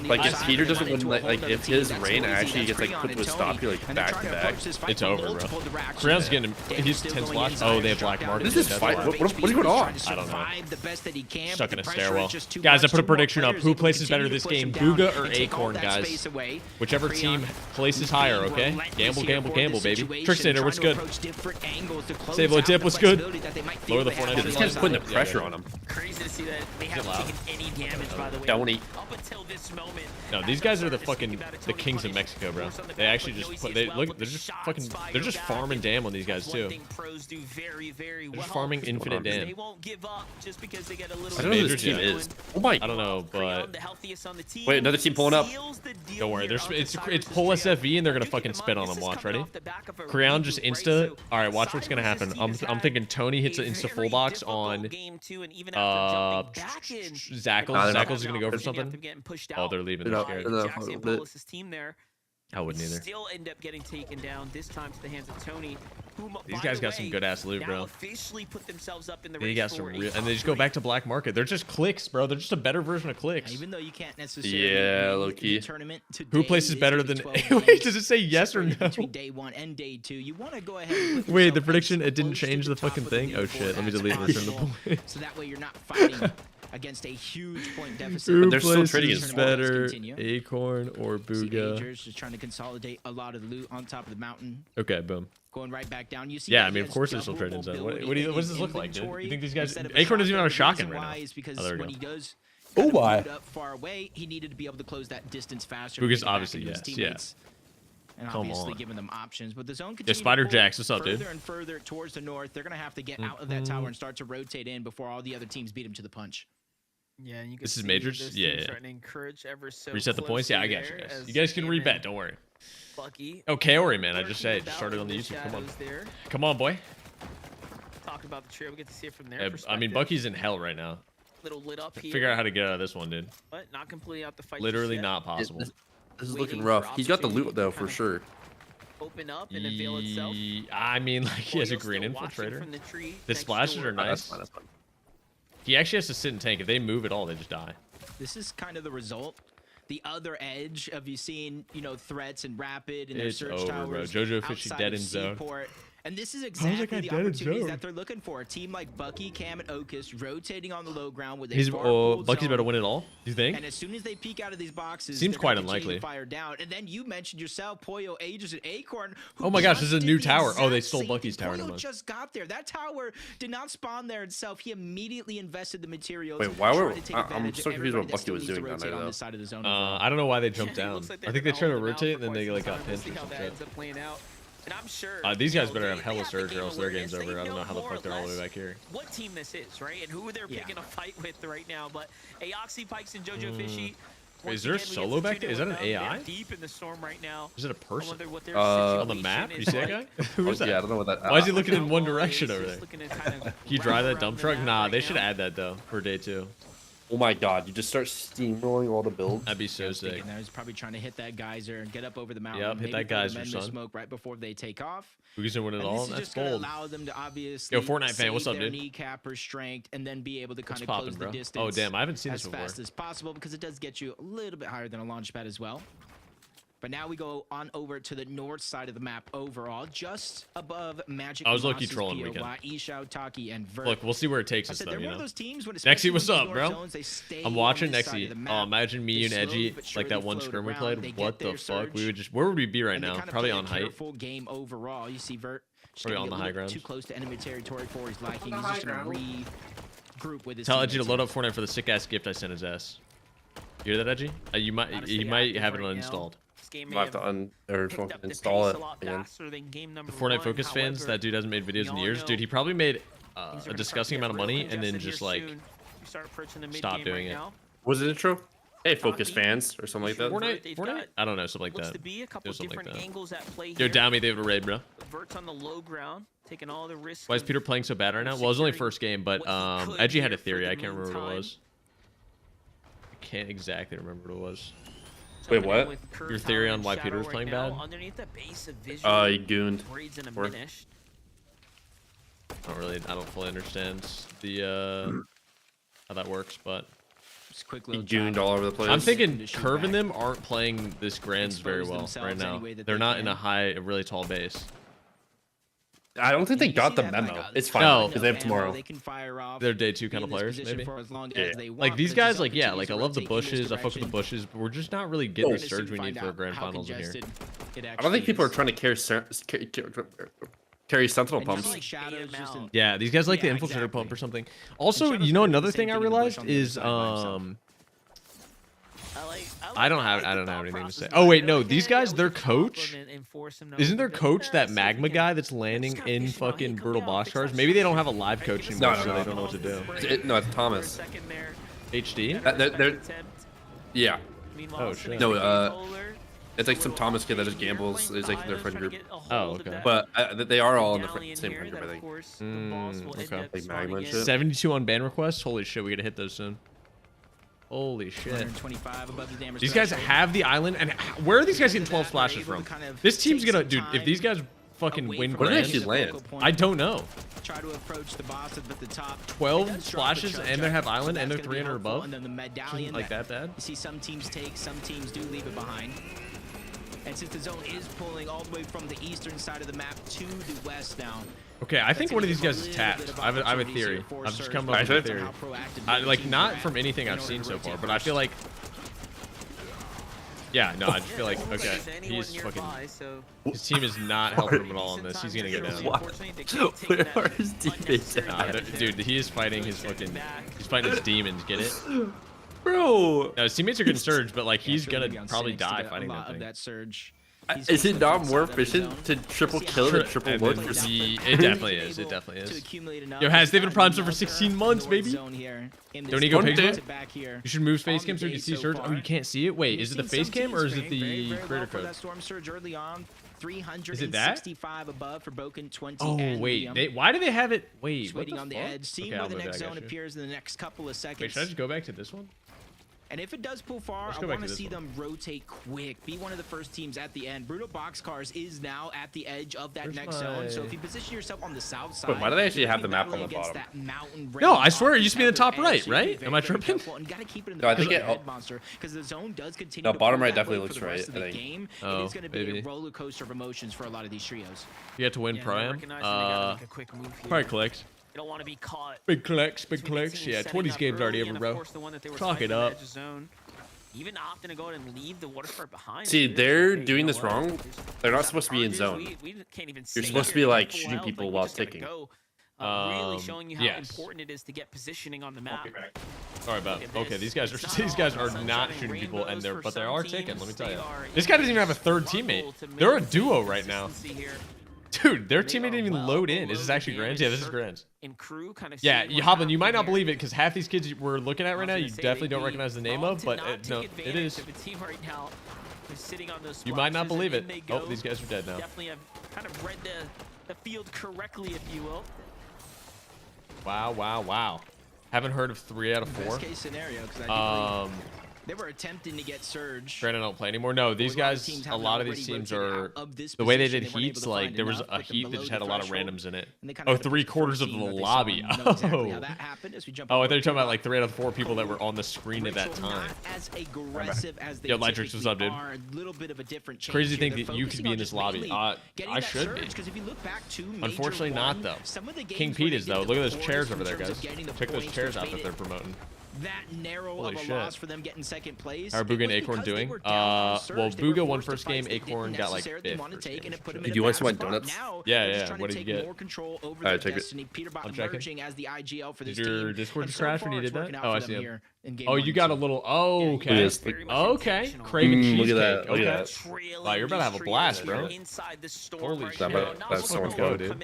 Like if Peter doesn't win, like if his reign actually gets like put to a stop here, like back to back, it's over, bro. Creon's getting he's 10 slots. Oh, they have black market. What is this fight? What is going on? I don't know. Stuck in a stairwell. Guys, I put a prediction up. Who places better this game, Booga or Acorn, guys? Whichever team places higher, okay? Gamble, gamble, gamble, baby. Trickstander, what's good? Save low dip, what's good? Lower the Fortnite. This guy's putting the pressure on him. crazy to see that they haven't taken any damage, by the way. Tony. Up until this moment. No, these guys are the fucking kings of Mexico, bro. They actually just put, they're just farming dam on these guys too. They're just farming infinite dam. They won't give up just because they get a little. I don't know who this team is. Oh my. I don't know, but wait, another team pulling up. Don't worry, it's pull SFV and they're gonna fucking spit on them. Watch, ready? Creon just insta. All right, watch what's gonna happen. I'm thinking Tony hits an insta full box on Zackles. Zackles is gonna go for something. Oh, they're leaving. They're scared. I wouldn't either. Still end up getting taken down, this time to the hands of Tony. These guys got some good ass loot, bro. Officially put themselves up in the they got some real, and they just go back to black market. They're just clicks, bro. They're just a better version of clicks. Even though you can't necessarily low key. Tournament who places better than? Wait, does it say yes or no? Between day 1 and day 2, you want to go ahead. Wait, the prediction it didn't change the fucking thing. Oh shit, let me delete and return the point. So that way you're not fighting against a huge point deficit. Who they're still trading places better, Acorn or Booga? Just trying to consolidate a lot of loot on top of the mountain. Okay, boom. Going right back down. You see, yeah, I mean, of course they're still trading zone. What does this look like, dude? You think these guys? Acorn doesn't even have a shotgun right now. Because oh, there we when go. he does oh my! Far away, he needed to be able to close that distance faster. Booga's obviously yes, yeah. And obviously giving them options, but the zone continues Spider Jacks, what's up, dude? Further and further towards the north, they're gonna have to get out of that tower and start to rotate in before all the other teams beat them to the punch. Yeah, and you can this is majors. Yeah. Reset the points. Yeah, I got you guys. You guys can rebet. Don't worry. Bucky. Oh, Kaori, man. I just just started on the YouTube. Come on. Come on, boy. Talk about the trio. We get to see it from there. I mean, Bucky's in hell right now. Little lit up here. Figure out how to get out of this one, dude. But not completely out the fight. Literally not possible. This is looking rough. He's got the loot though, for sure. Open up and avail itself. I mean, like he has a green infiltrator. The splashes are nice. That's fine. He actually has to sit and tank. If they move at all, they just die. This is kind of the result. The other edge of you seeing, threats and rapid and their search towers. Bro. Jojo Fishy dead in zone. And this is exactly the opportunities that they're looking for. A team like Bucky, Cam, and Okus rotating on the low ground with a Bucky's about to win it all, do you think? And as soon as they peek out of these boxes, seems quite unlikely. Fire down. And then you mentioned yourself, Pollo, Aegis, and Acorn. Oh my gosh, this is a new tower. Oh, they stole Bucky's tower. Pollo just got there. That tower did not spawn there itself. He immediately invested the materials. Wait, why were I'm so confused what Bucky was doing down there though. I don't know why they jumped down. I think they tried to rotate and then they like got pinched or some shit. And I'm sure these guys better have hella surge or else their game's over. I don't know how the fuck they're all the way back here. What team this is, right? And who they're picking a fight with right now. But Aoxy, Pikes, and Jojo Fishy. Wait, is there a solo back there? Is that an AI? Deep in the storm right now. Is it a person? On the map? You see that guy? Who is that? Yeah, I don't know what that. Why is he looking in one direction over there? Can you drive that dump truck? Nah, they should add that though for day 2. Oh my god, you just start steamrolling all the builds. That'd be so sick. He's probably trying to hit that geyser and get up over the mountain. Yep, hit that geyser, son. Smoke right before they take off. Who's gonna win it all? That's bold. Allow them to obviously yo, Fortnite fan, what's up, dude? Kneecap or strength, and then be able to kind of close the distance. Oh damn, I haven't seen this before. As fast as possible because it does get you a little bit higher than a launch pad as well. But now we go on over to the north side of the map overall, just above Magic. I was low-key trolling weekend. Ishao, Taki, and Vert. Look, we'll see where it takes us though, you know. Nexy, what's up, bro? I'm watching Nexy. Oh, imagine me and Edgy, like that one scrim we played. What the fuck? We would just, where would we be right now? Probably on height. Full game overall. You see Vert probably on the high ground. Too close to enemy territory for his liking. He's just gonna regroup with his. Tell Edgy to load up Fortnite for the sick ass gift I sent his ass. You hear that, Edgy? You might have it uninstalled. I'll have to install it again. The Fortnite Focus fans, that dude hasn't made videos in years. Dude, he probably made a disgusting amount of money and then just like stopped doing it. Was it intro? Hey, Focus fans or something like that. Fortnite? I don't know, something like that. Something like that. Yo, Dowmy, they have a raid, bro. Why is Peter playing so bad right now? Well, it was only first game, but Edgy had a theory. I can't remember what it was. I can't exactly remember what it was. Wait, what? Your theory on why Peter was playing bad? He gooned. I don't fully understand the how that works, but he gooned all over the place. I'm thinking Curve and them aren't playing this Grands very well right now. They're not in a really tall base. I don't think they got the memo. It's fine because they have tomorrow. They're day 2 kind of players, maybe. Yeah. Like these guys, like I love the bushes. I fuck with the bushes, but we're just not really getting the surge we need for a grand finals in here. I don't think people are trying to carry sentinel pumps. Yeah, these guys like the infiltrator pump or something. Also, you know, another thing I realized is I don't have anything to say. Oh wait, no, these guys, their coach, isn't their coach that magma guy that's landing in fucking brutal boxcars? Maybe they don't have a live coach anymore, so they don't know what to do. No, it's Thomas. HD? Yeah. Oh shit. No, it's like some Thomas kid that just gambles. It's like their friend group. Oh, okay. But they are all in the same friend group, I think. Okay. Like magma and shit. 72 on ban requests. Holy shit, we gotta hit those soon. Holy shit. These guys have the island, and where are these guys getting 12 splashes from? This team's gonna, dude, if these guys fucking win where do they actually land? I don't know. Try to approach the boss at the top. 12 splashes, and they have island, and they're 300 above. And then the medallion like that bad? You see some teams take, some teams do leave it behind. And since the zone is pulling all the way from the eastern side of the map to the west now. Okay, I think one of these guys is tapped. I have a theory. I've just come up with a theory. Like, not from anything I've seen so far, but I feel like... Yeah, no, I just feel like, okay, he's fucking... His team is not helping him at all on this. He's gonna get down. Where are his teammates at? Dude, he is fighting his fucking... He's fighting his demons, get it? Bro! No, his teammates are getting surge, but like, he's gonna probably die fighting that thing. Is it not more efficient to triple kill than triple look? It definitely is. It definitely is. Yo, has they been a prime for 16 months, baby? Don't you go pixel? You should move face cam so you can see surge. Oh, you can't see it? Wait, is it the face cam or is it the creator code? Is it that? Oh, wait. Why do they have it? Wait, what the fuck? Okay, I'll go back. Wait, should I just go back to this one? And if it does pull far, I want to see them rotate quick. Be one of the first teams at the end. Brutal Boxcars is now at the edge of that next zone. So if you position yourself on the south side, but why do they actually have the map on the bottom? No, I swear it used to be in the top right, right? Am I tripping? No, I think because the zone does continue. No, bottom right definitely looks right. I think. Oh, it is going to be a roller coaster of emotions for a lot of these trios. You have to win prime. Probably clicked. You don't want to be caught. Big clicks, big clicks. Yeah, 20s games already over, bro. Chalk it up. Even opting to go ahead and leave the water cart behind. See, they're doing this wrong. They're not supposed to be in zone. You're supposed to be like shooting people while ticking. Really showing you how important it is to get positioning on the map. Sorry about. Okay, these guys are not shooting people, and but they are ticking. Let me tell you, this guy doesn't even have a third teammate. They're a duo right now. Dude, their teammate didn't even load in. Is this actually Grands? Yeah, this is Grands. Yeah, Hoblin, you might not believe it because half these kids we're looking at right now, you definitely don't recognize the name of, but no, it is. You might not believe it. Oh, these guys are dead now. Definitely have kind of read the field correctly, if you will. Wow, wow, wow. Haven't heard of 3 out of 4. Best case scenario, because they were attempting to get surge. Brandon don't play anymore. No, these guys, a lot of these teams are the way they did heats. Like there was a heat that just had a lot of randoms in it. Oh, 3/4 of the lobby. Oh, I thought you were talking about like 3 out of 4 people that were on the screen at that time. Yo, Lightrix, what's up, dude? Crazy thing that you could be in this lobby. I should be. Unfortunately, not though. King Pete is though. Look at those chairs over there, guys. Check those chairs out that they're promoting. That narrow of a loss for them getting second place. How are Booga and Acorn doing? Well, Booga won first game. Acorn got like 5th. Did you want some donuts? Yeah. What did you get? Alright, take it. I'm checking. Did your Discord just crash when you did that? Oh, I see him. Oh, you got a little. Oh, okay. Okay. Craven cheesecake. Okay. Wow, you're about to have a blast, bro. Holy shit. That's so much fun, dude.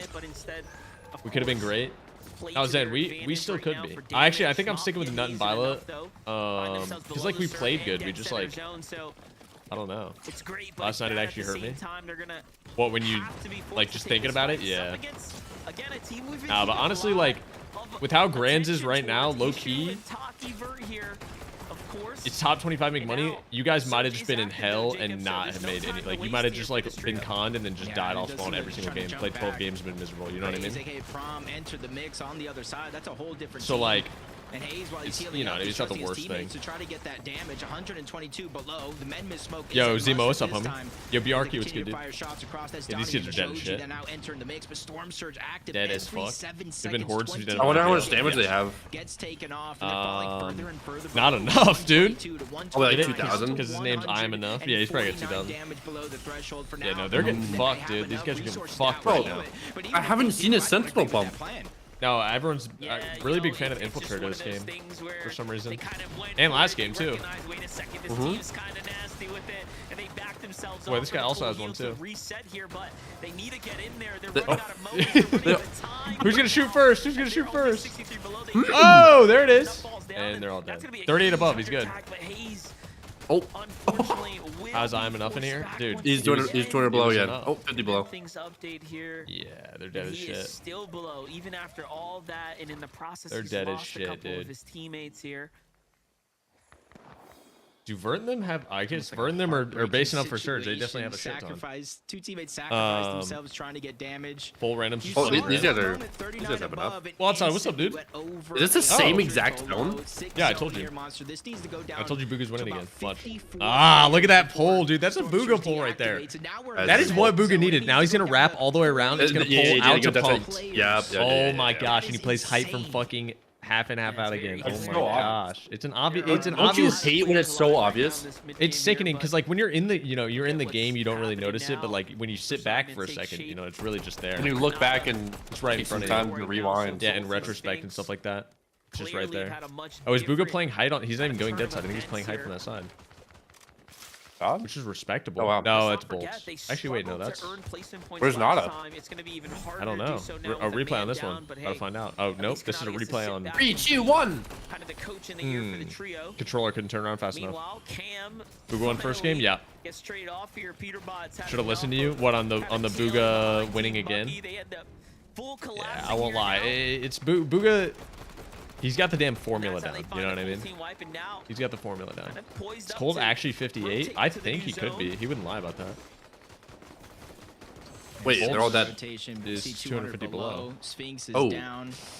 We could have been great. I was in. We still could be. I think I'm sticking with Nut and Violet. Because like we played good. We just like, I don't know. Last night it actually hurt me. What, when you like just thinking about it? Yeah. Nah, but honestly, like with how Grands is right now, low key, it's top 25 make money. You guys might have just been in hell and not have made any. Like you might have just like been conned and then just died off spawn every single game. Played 12 games, been miserable. You know what I mean? So like, And Hayes, while he's it's, healing you know, up, it's not the worst thing. To try to get that damage. 122 below. The men miss smoke. Yo, Zemo, what's up, homie? Yo, BRQ, what's good, dude? Yeah, these kids are dead as shit. Now entering the mix, but Storm Surge active. Dead as fuck. They've been hordes since I wonder how much damage they have. Gets taken off, and they're falling further and further. Not enough, dude. Probably like 2,000. Because his name's I Am Enough. Yeah, he's probably got 2,000. Yeah, no, they're getting fucked, dude. These guys are getting fucked right now. I haven't seen a Sentinel bump. No, everyone's really big fan of Infiltrator this game for some reason, and last game too. Wait, this guy also has one too. Who's gonna shoot first? Who's gonna shoot first? Oh, there it is. And they're all dead. 38 above. He's good. Oh. How's I Am Enough in here? Dude, He's 200 below again. Oh, 50 below. Yeah, they're dead as shit. Still below, even after all that, and in the process, they're dead as shit, dude. Of his teammates here. Do Vert and them have? I guess Vert and them are basing up for Surge. They definitely have a shit ton. Two teammates sacrifice themselves trying to get damage. Full random. Oh, these guys have enough. Well, outside, what's up, dude? Is this the same exact zone? Yeah, I told you. I told you Booga's winning again. Watch. Ah, look at that pull, dude. That's a Booga pull right there. That is what Booga needed. Now he's gonna wrap all the way around. He's gonna pull out to pump. Oh my gosh, and he plays hype from fucking half and half out again. Oh my gosh, it's an obvious. Don't you hate when it's so obvious? It's sickening because like when you're in the, you're in the game, you don't really notice it, but like when you sit back for a second, it's really just there. When you look back and it's right in front of you. To rewind. Yeah, in retrospect and stuff like that. It's just right there. Oh, is Booga playing height on? He's not even going dead side. I think he's playing height from that side. Which is respectable. Oh, wow. No, that's bolts. Actually, wait, no, that's. Where's Nada? I don't know. A replay on this one. Gotta find out. Oh, nope. This is a replay on. 3, 2, 1. Controller couldn't turn around fast enough. Booga won first game? Yeah. Should have listened to you. What, on the Booga winning again? Yeah, I won't lie. It's Booga. He's got the damn formula down, you know what I mean? He's got the formula down. Is Cold actually 58? I think he could be. He wouldn't lie about that. Wait, they're all dead. Is 250 below. Oh,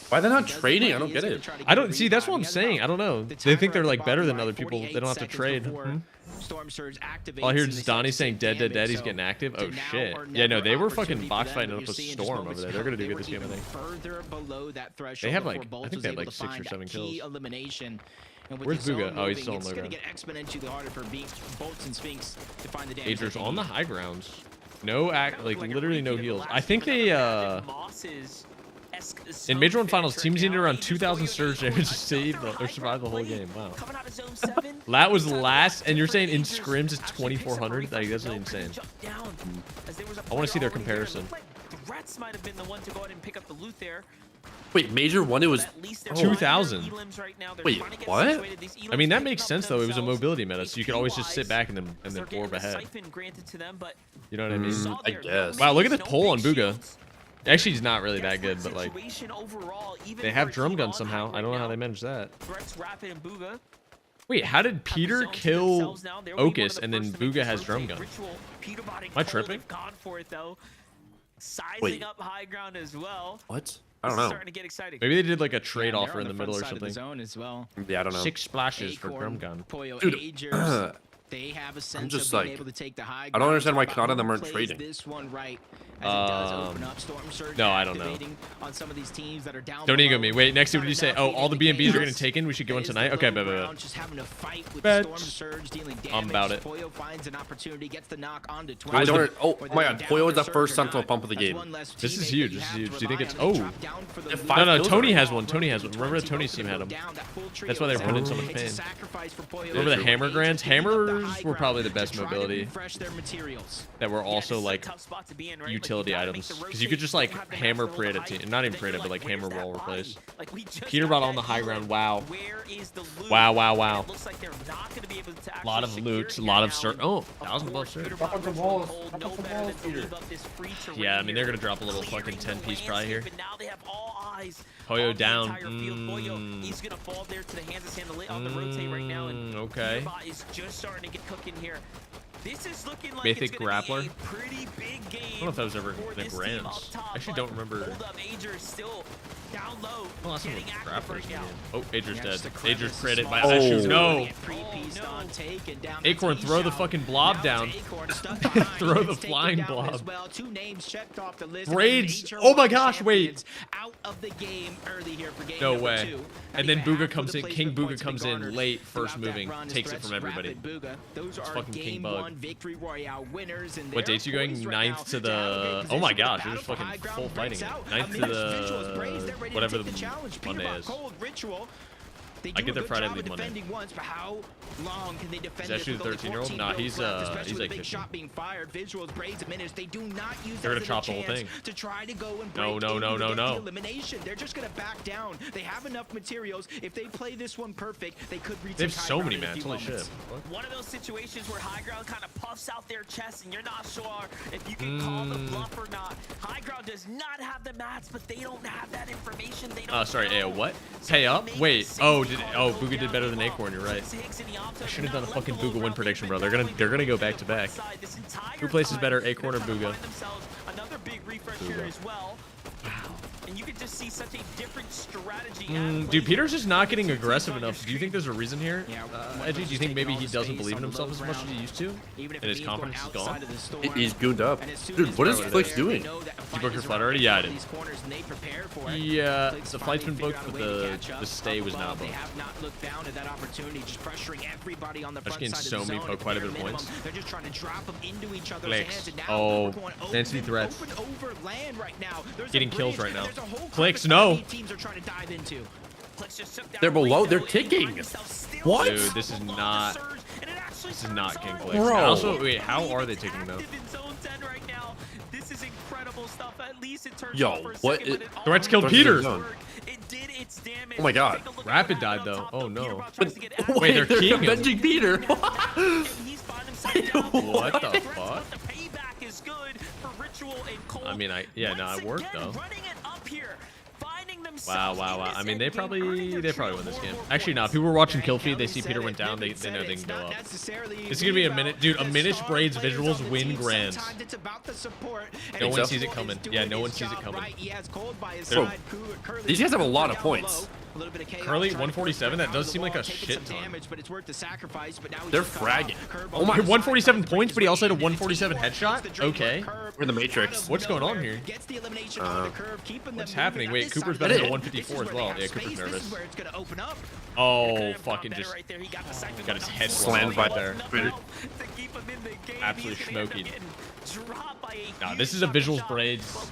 why are they not trading? I don't get it. I don't see. That's what I'm saying. I don't know. They think they're like better than other people. They don't have to trade. All I hear is Donnie saying dead. He's getting active. Oh shit. Yeah, no, they were fucking box fighting up a Storm over there. They're gonna do good this game, I think. They have like, I think they have like 6 or 7 kills. Where's Booga? Oh, he's still on low ground. Adrian's on the high grounds. No like literally no heals. I think they in Major 1 Finals, teams needed around 2,000 surge damage to save or survive the whole game. Wow. That was last, and you're saying in scrims it's 2,400? Like, that's insane. I want to see their comparison. Wait, Major 1, it was 2,000. Wait, what? I mean, that makes sense though. It was a mobility meta, so you could always just sit back and then orb ahead. You know what I mean? I guess. Wow, look at this pull on Booga. Actually, he's not really that good, but like they have drum guns somehow. I don't know how they managed that. Wait, how did Peter kill Ocus and then Booga has drum gun? Am I tripping? Wait. What? I don't know. Maybe they did like a trade offer in the middle or something. Yeah, I don't know. 6 splashes for drum gun. Dude, I'm just like, I don't understand why Kanata and them aren't trading. No, I don't know. Don't ego me. Wait, next, what did you say? Oh, all the BNBs are getting taken. We should go in tonight. Okay, bet. I'm about it. I don't. Oh my God, Poyo is the first Sentinel pump of the game. This is huge. This is huge. Do you think it's? Oh, no. Tony has one. Tony has one. Remember, Tony's team had him. That's why they were in so much pain. Remember the Hammer Grands? Hammers were probably the best mobility. That were also like utility items, because you could just like hammer Parade team, not even Parade, but like hammer wall replace. Peter brought on the high ground. Wow. Wow. A lot of loot, a lot of cert. Oh, 1,000 bucks. Yeah, I mean they're gonna drop a little fucking 10-piece probably here. Poyo down. He's gonna fall there to the hands of Sandalite on the rotate right now, and okay. Is just starting to get cooking here. This is looking like Mythic it's gonna Grappler. be a pretty big game. I don't know if that was ever in the grands. I actually don't remember. Hold up, Ager is still down low. Oh, that's getting active right now. Oh, Ager's dead. Ager's credit by Oh. Ashu. No. No. Acorn, throw the fucking blob down. Throw the flying blob. Braids. Oh my gosh, wait. Out of the game early here for game No number way. 2. And then Booga comes in. King Booga comes in late, first moving, takes it from everybody. Those are fucking King game Bug. 1 victory royale winners. And What dates you going? 9th to the. Oh my gosh, you're just fucking full fighting. 9th to the. Whatever the Monday is. I get there Friday, leave Monday. Once, but how long can they defend Is that this the 13-year-old? Nah, he's like big 15. shot being fired. Visuals, Braids, Minutes, they do not use They're gonna that chop as a the whole chance thing. to try to go and No, break no, in no, to no, get no. the elimination. They're just gonna back down. They have enough materials. If they play this one perfect, they could reach. They have so many mats. Holy shit. One of those situations where high ground kind of puffs out their chest and you're not sure if you can call the bluff or not. High ground does not have the mats, but they don't have that information. They don't Oh, sorry. know. What? Pay up? Wait. Oh, Booga did better than Acorn. You're right. I should have done a fucking Booga win prediction, bro. They're gonna go back to back. Who places better, Acorn or Booga? Another big refresh here as well. And you can just see such a different strategy. Dude, Peter's just not getting aggressive enough. Do you think there's a reason here? Edgy, do you think maybe he doesn't believe in himself as much as he used to? And his confidence is gone? He's gooned up. Dude, what is Flicks doing? You booked your flight already? Yeah, I did. Yeah, the flight's been booked, but the stay was not booked. I'm just getting so many quite a bit of points. They're just trying to drop them into each other's Clicks. hands. And now Oh, we're going open, density threats. open over land right now. There's a Getting kills bridge, right now. there's a whole Clicks, carpet no. that teams are trying to dive into. They're below. They're ticking. What? Dude, this is not King Clicks. Bro. Also, wait, how are they taking them out? This is incredible stuff. At least it turns Yo, out for a what second, is- but it Threats all killed worked. Peter. It did its damage. Oh my God. Take a look at Rapid what died, happened though. on top, Oh, though. no. Peter tries to get out. Wait, they're keying him. avenging Peter. And he's found himself down. What the Threats, fuck? but the payback is good for Ritual and Cole. I mean, no, it worked though. Running it up here, finding Wow, themselves wow, in wow. this I mean, they endgame, probably earning their win this trail game. more Actually, no. points. People were watching kill feed. They see Peter went down. They know they can go up. This is gonna be a minute, dude. A minute's Braids visuals win grands. No one sees it coming. Yeah, no one sees it coming. Bro, these guys have a lot of points. Curly 147. That does seem like a shit ton. They're fragging. Oh my. 147 points, but he also had a 147 headshot. Okay. We're in the Matrix. What's going on here? What's happening? Wait, Cooper's better than 154 as well. Yeah, Cooper's nervous. Oh, fucking just got his head Slammed by there. Absolutely smoking. Nah, this is a visuals Braids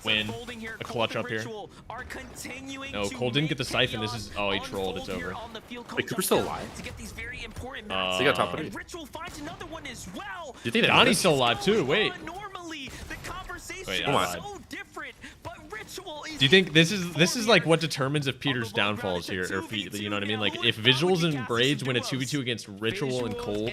win. A clutch up here. No, Cole didn't get the siphon. This is he trolled. It's over. Wait, Cooper's still alive? They got top 3. Do You think Donnie's still alive too? Wait. Wait, come on. Do you think this is like what determines if Peter's downfall is here, or if he, you know what I mean? Like if Visuals and Braids win a 2v2 against Ritual and Cole,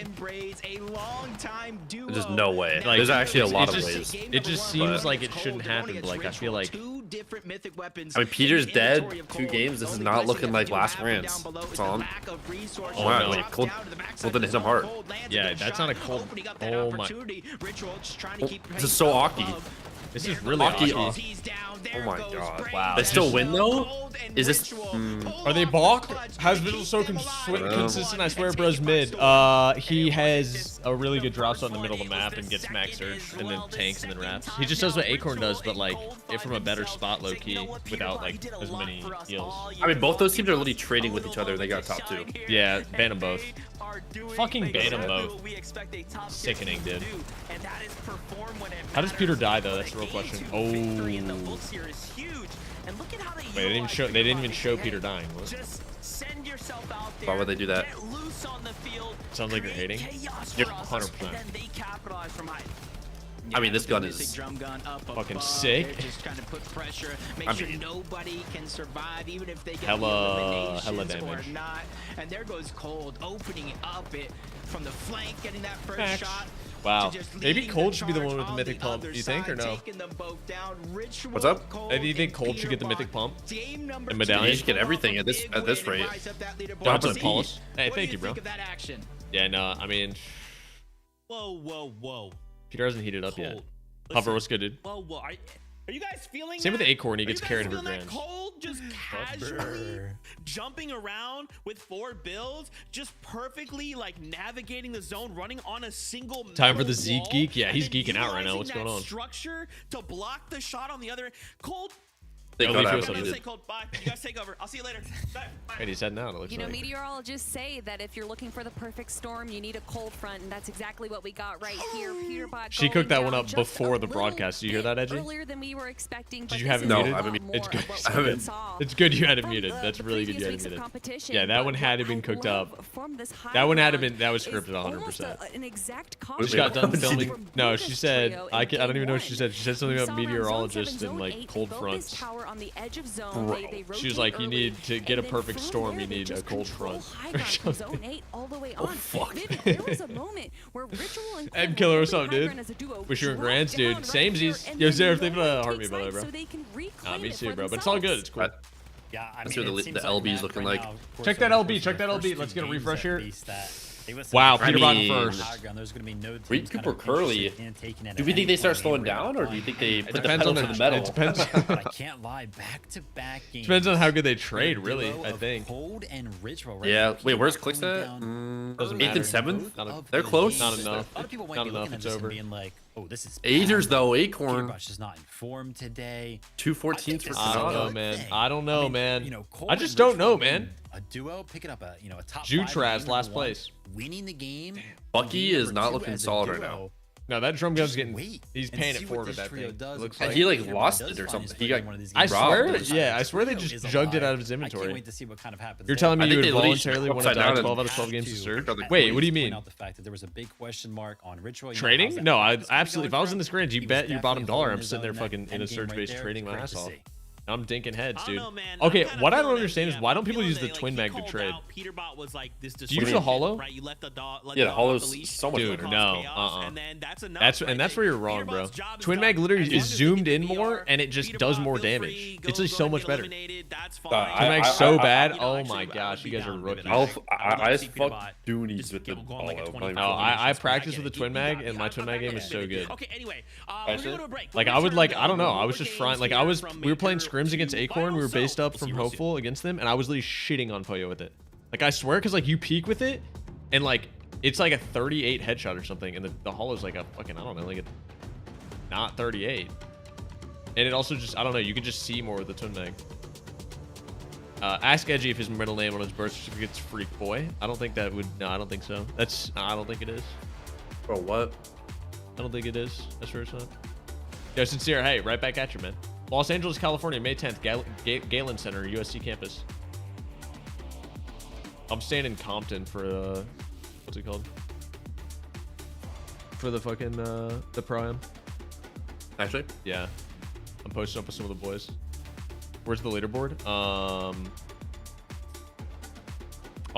There's no way. Like, There's actually a lot of just, ways. It just seems like it shouldn't happen, but like I feel like I mean, Peter's dead. 2 games. This is not looking like last grands. That's all. Oh, Wow, no. like, Cole didn't hit him hard. Yeah, that's not a Cole. Oh my. This is so Aki. This is really Aki. Aki. Oh my god. Wow. They still win though? Is this? Are they balk? How's Visual so consistent? I swear, bro's mid. He has a really good drop shot in the middle of the map and gets max surge and then tanks and then wraps. He just does what Acorn does, but like it from a better spot, low key, without like as many heals. I mean, both those teams are literally trading with each other. They got top 2. Yeah, ban them both. Fucking ban them both. Sickening, dude. How does Peter die though? That's the real question. Oh. Wait, they didn't even show Peter dying. What? Why would they do that? Sounds like you're hating. You're 100%. I mean, this gun is fucking sick. I mean, nobody can survive, even if they get hella damage. And there goes Cold, opening up it from the flank, getting that first shot. Wow. Maybe Cold should be the one with the mythic pump. Do you think or no? What's up? Do you think Cold should get the mythic pump? And You medallion? should get everything at this rate. Don't put Pulse. Hey, thank you, bro. Yeah, no, I mean, Whoa. Peter hasn't heated up yet. Listen, Puffer, what's good, dude? Whoa. Are you guys feeling Same that? with the Acorn, he gets Are you carried guys over feeling that grand. Cold just casually jumping around with 4 builds, just perfectly like navigating the zone, running on a single time for the metal Zeke wall, geek. Yeah, he's and then geeking out right now. utilizing What's going that on? Structure to block the shot on the other. Cold. They Yo, got Lee, out what's of up, it. dude? Say Cold. Bye. You guys take over. I'll see you later. Bye. Wait, he's heading out, it looks You know, like. meteorologists say that if you're looking for the perfect storm, you need a cold front, and that's exactly what we got right here. Peterbot She cooked that one going up down before just the a broadcast. Did you hear little that, Edgy? bit earlier than we were expecting. Did you have it No, muted? I haven't. It's good. I haven't. It's good you had it muted. That's really good you had it muted. Yeah, that one had to been cooked up. That one had to been, that was scripted 100%. An exact Just got done filming. No, she said, I don't even know what she said. She said something about meteorologists and like cold fronts. She was like, you need to get a perfect storm, you need a cold front. Oh, fuck. There was a moment where Ritual and M Killer, what's up, dude? Wish you were in Grands, dude. Samesies. Yo, Zareth, leave a heart me, brother, bro. Nah, me too, bro. But it's all good. It's cool. Yeah, I Let's mean, see what the LB's looking like. Check that LB. Check that LB. Let's get a refresh here. Wow, Peter bottom first. Reed Cooper Curly. Do we think they start slowing down, or do you think they put the pedal to the metal? It depends. But I can't lie. Back-to-back games. Depends on how good they trade, really. I think. Cold and Ritual right Yeah. now. Wait, where's Clicks at? Doesn't 8th matter. and 7th? Not They're close. Not enough. A lot of people might Not be enough. looking at It's this and over. being like, "Oh, this is Agers though, Acorn. Peter is not informed today." 214s for I don't know, Sonata. man. I don't know, man. You know, Cole I and just don't Ritual know, being man. A duo picking up a top Jutraz, 5 last #1, place. winning the game. Bucky Game is not number 2 looking as a solid right duo. now. No, that drum gun's Just getting. wait He's and paying see it what forward. this That trio thing. does. Looks If And like. he like Peter lost does it or find something. his He foot got in one of these I games, swear, robbed. yeah, I swear they Trio just is jugged it alive. out of his I can't inventory. wait to see what kind of happens. You're there. telling me I you think would they literally voluntarily want to upside die down 12 out of and 12 games to have surge? to- Wait, what do you Point mean? out the fact that there was a big question mark on Ritual. You know, Trading? how's that No, market I absolutely. If I was in going this for range, him? you He bet was your bottom definitely dollar holding I'm his sitting there own in fucking that in a endgame surge right base there. trading my Great ass to off. see. I'm dinking heads, I dude. don't know, man. Okay, I'm kinda what I don't feeling understand is yeah, why I'm don't people feeling use the that, like, twin he mag to called trade? out Peterbot was like this Do you use the distraction, hollow? right? You let the dog, Yeah, the dog hollow's off the leash, so much Dude, better. no, chaos, and then that's enough. That's right? and that's where you're wrong, bro. Peterbot's job is Twin done. mag literally As long is as they zoomed get in the more, VR, and it just Peterbot, does more feel damage. free, It's go like so and much get better. eliminated, that's I- fine. Twin mag's I- so I- bad. You know, Oh actually, my I would gosh, be you guys are down with rookies. it. I would like to see fuck Peterbot Doonies just with the going like a hollow. 25 No, I eliminations, practice but with the get it. twin mag, You and got my it. twin mag game is so good. Okay, anyway, we're Actually? gonna go to a break. Like We'll I would return like with I don't know. more I was just frying. games Like I here was. from We were playing Major scrims against to Acorn. We were Final. based up So, from we'll see you real Hopeful against them, and I was literally shitting on Poyo with it. Like I swear, because like you peek with it, and like it's like a 38 headshot or something, and the hollow's like a fucking I don't know, like a not 38. And it also just I don't know. You can just see more with the twin mag. Ask Edgy if his middle name on his birth certificate's Freak Boy. I don't think that would. No, I don't think so. That's. I don't think it is. Bro, what? I don't think it is. That's where it's not. Yo, Sincere. Hey, right back at you, man. Los Angeles, California, May 10th, Galen Center, USC campus. I'm staying in Compton for what's it called? For the fucking the Pro-Am. Actually? Yeah. I'm posting up with some of the boys. Where's the leaderboard? On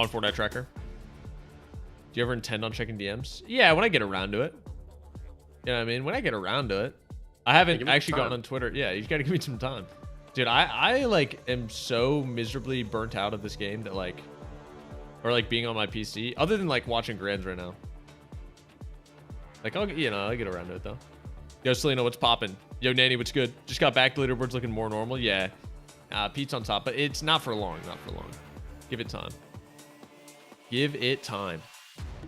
Fortnite Tracker. Do you ever intend on checking DMs? Yeah, when I get around to it. You know what I mean? When I get around to it. I haven't actually gotten on Twitter. Yeah, you gotta give me some time. Dude, I like am so miserably burnt out of this game that like, or like being on my PC, other than like watching Grands right now. Like, I'll get around to it though. Yo, Selena, what's poppin'? Yo, Nanny, what's good? Just got back. The leaderboard's looking more normal. Yeah. Pete's on top, but it's not for long. Not for long. Give it time. Give it time.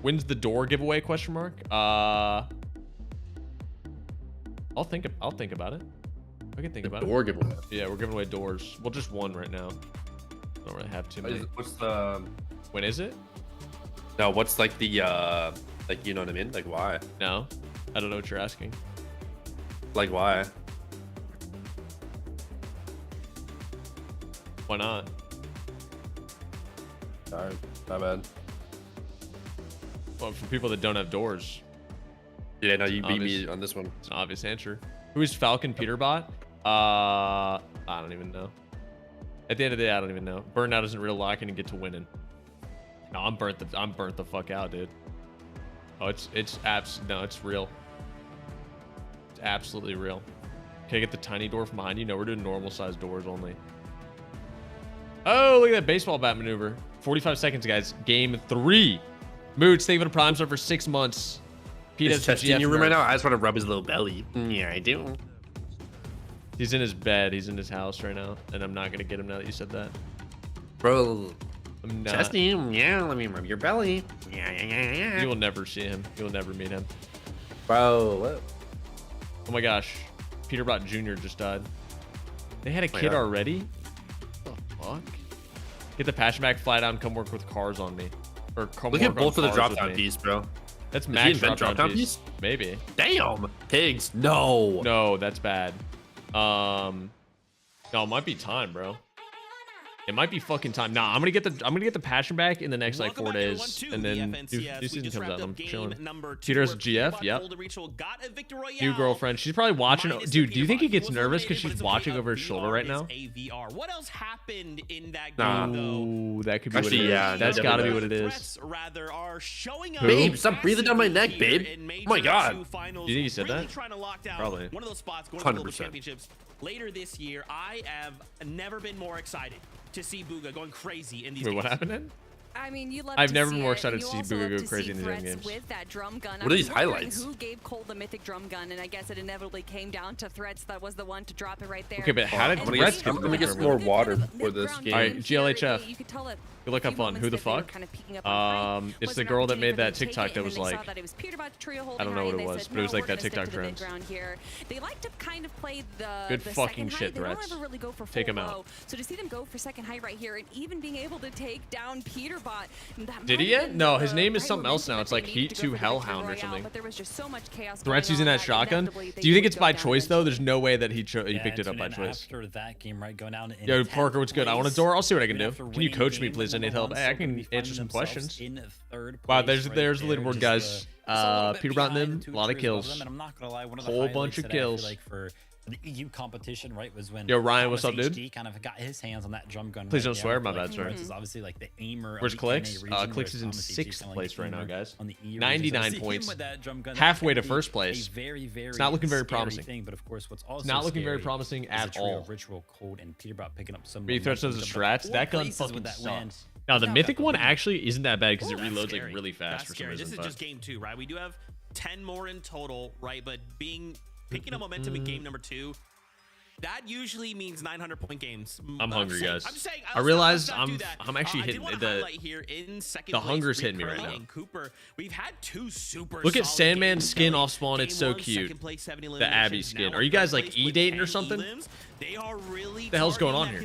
When's the door giveaway? Question mark. I'll think about it. I can think about it. Door giveaway. Yeah, we're giving away doors. Well, just one right now. I don't really have too many. What's the? When is it? No, what's like the like you know what I mean? Like why? No, I don't know what you're asking. Like why? Why not? Sorry, my bad. Well, for people that don't have doors. Yeah, no, you beat me on this one. It's an obvious answer. Who is Falcon Peterbot? I don't even know. At the end of the day, I don't even know. Burnout isn't real lock and get to winning. No, I'm burnt the fuck out, dude. Oh, it's real. It's absolutely real. Can I get the tiny door from behind you? No, we're doing normal sized doors only. Oh, look at that baseball bat maneuver. 45 seconds, guys. Game 3. Moods, thank you for the prime sub for 6 months. Pete is Chesty in your room right now? I just want to rub his little belly. Yeah, I do. He's in his bed. He's in his house right now, and I'm not gonna get him now that you said that. Bro, I'm not. Chesty, yeah, let me rub your belly. Yeah. You will never see him. You will never meet him. Bro, what? Oh my gosh, Peterbot Jr. just died. They had a kid already? What the fuck? Get the passion back, fly down, come work with cars on me. Or come Look work at both of the cars drop with down me. piece, bro. That's Did max he invent drop down piece. piece? Maybe. Damn. Pigs. No. No, that's bad. No, it might be time, bro. It might be fucking time. Nah, I'm gonna get the passion back in the next like 4 days, and then new season comes out. I'm chilling. Peter's GF, yep. New girlfriend. She's probably watching. Dude, do you think he gets nervous because she's watching over his shoulder right now? What else happened in that game, though? That could be actually, what it is. Yeah, that's gotta be what it is. Babe, stop breathing down my neck, babe. Oh my god. Do you think he said that? Probably. One of those spots going to the championships later this year. I have never been more excited to see Bugha going crazy in these games. What happened then? I mean, you love I've to never see been more it, excited and to you see also Bugha love go to crazy see in these threats games. with that drum gun. What are these highlights? Who gave Cole the mythic drum gun? And I guess it inevitably came down to threats. That was the one to drop it right there. Okay, but how did threats I'm gonna get some more water for this game. All right, GLHF. Good look up on who the fuck? It's the girl that made that TikTok that was like, I don't know what it was, but it was like that TikTok trend. They like to kind of play the good fucking shit threats. They don't ever really go for take them low. out. So to see them go for second height right here, and even being able to take down Peterbot. Did he yet? No, his name is something else now. It's like Heat 2 Hellhound or something. But there was just so much chaos. Threats using that shotgun. Do you think it's by choice though? There's no way that he picked it up by choice. After that game, right, going down. Yo, Parker, what's good? I want a door. I'll see what I can do. Can you coach me, please? I need help. Hey, I can answer some questions. Wow, there's the leaderboard, guys. Peterbot and them, a lot of kills. Whole bunch of kills. The EU competition, right, was when Yo, Ryan, what's up, dude? HD kind of got his hands on that drum gun. Please don't swear, my bad, sir. Is obviously like the aimer. Where's Clicks? Clicks is in 6th place right now, guys. 99 points, halfway to first place. It's not looking very promising. But of course, what's also not looking very promising at all. Ritual Code and Peterbot picking up some. Threats as a strats. That gun fucking sucks. Now the mythic one actually isn't that bad because it reloads like really fast for some reason. This is just game 2, right? We do have 10 more in total, right? But picking up momentum in game number 2. That usually means 900-point games. I'm hungry, guys. I'm just saying, I realize I'm actually hitting the hunger's hitting me right now. Cooper, we've had 2 super. Look at Sandman's skin off spawn. It's so cute. The Abby skin. Are you guys like E-dating or something? They are really the hell's going on here?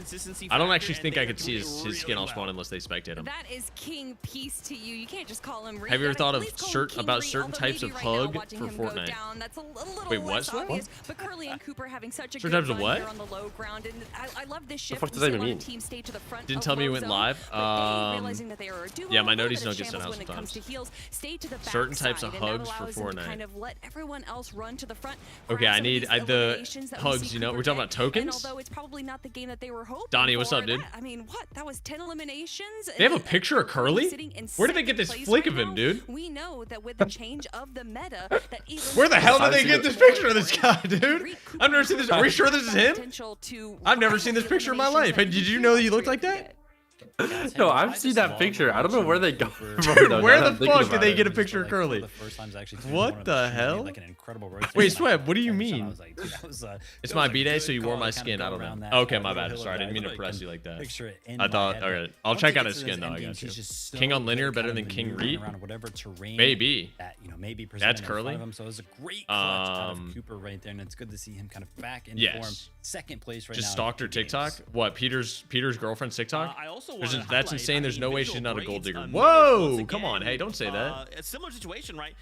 I don't actually think I could see his skin off spawn unless they spectate him. That is king piece to you. You can't just call him. Have you ever thought of certain types of hug for Fortnite? Wait, what? But Curly and Cooper having such a certain types of what? On the low ground, and I love this shift. What the fuck does that even mean? Didn't tell me you went live. Yeah, my noties don't get sent out sometimes. Certain types of hugs for Fortnite. Okay, I need the hugs. You know, we're talking about tokens. Although it's probably not the game that they were hoping. Donnie, what's up, dude? I mean, what? That was 10 eliminations. They have a picture of Curly? Where did they get this flick of him, dude? We know that with the change of the meta, that where the hell did they get this picture of this guy, dude? I've never seen this. Are we sure this is him? I've never seen this picture in my life. Hey, did you know that you looked like that? No, I've seen that picture. I don't know where they go. Dude, where the fuck did they get a picture of Curly? What the hell? Wait, Sweb, what do you mean? It's my B-Day, so you wore my skin. I don't know. Okay, my bad. Sorry, I didn't mean to press you like that. I thought, okay. I'll check out his skin, though. I got you. King on linear better than King Reed? Maybe. That's Curly? So it was a great clutch out of Cooper right there, and it's good to see him kind of back in form. Second place right now. Just stalked her TikTok? What, Peter's girlfriend's TikTok? That's insane. There's no way she's not a gold digger. Whoa! Come on. Hey, don't say that. A similar situation, right?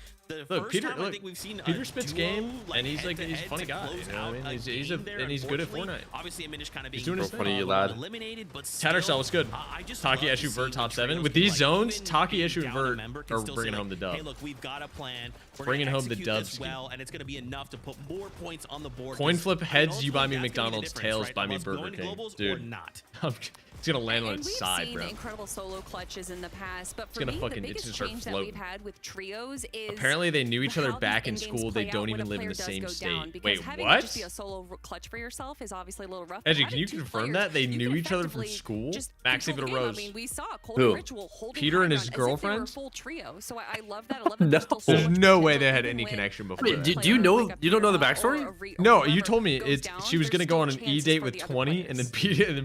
Look, Peter spits game, and he's like he's a funny guy. You know what I mean? He's good at Fortnite. Obviously, Minish kind of being he's doing his thing. Funny, lad. Tattercell, what's good? Taki, Eshu, Vert, top 7. With these zones, Taki, Eshu, and Vert are bringing home the dub. Hey, look, we've got a plan. Bringing home the dubs. Well, and it's going to be enough to put more points on the board. Coin flip heads, you buy me McDonald's. Tails, buy me Burger King, dude. It's gonna land on its side. die, bro. Incredible solo clutches in the past, but for me, the biggest change that we've had with trios is apparently they knew each other back in school. They don't even live in the same state. Wait, what? Just be a solo clutch for yourself is obviously a little rough. Edgy, can you confirm that they knew each other from school? Maxi Vita Rose. I mean, we saw Who? Peter and his girlfriend. Full trio. So I love that. I love that. No. There's no way they had any connection before. Wait, do you know? You don't know the backstory? No, you told me she was gonna go on an E-date with 20, and then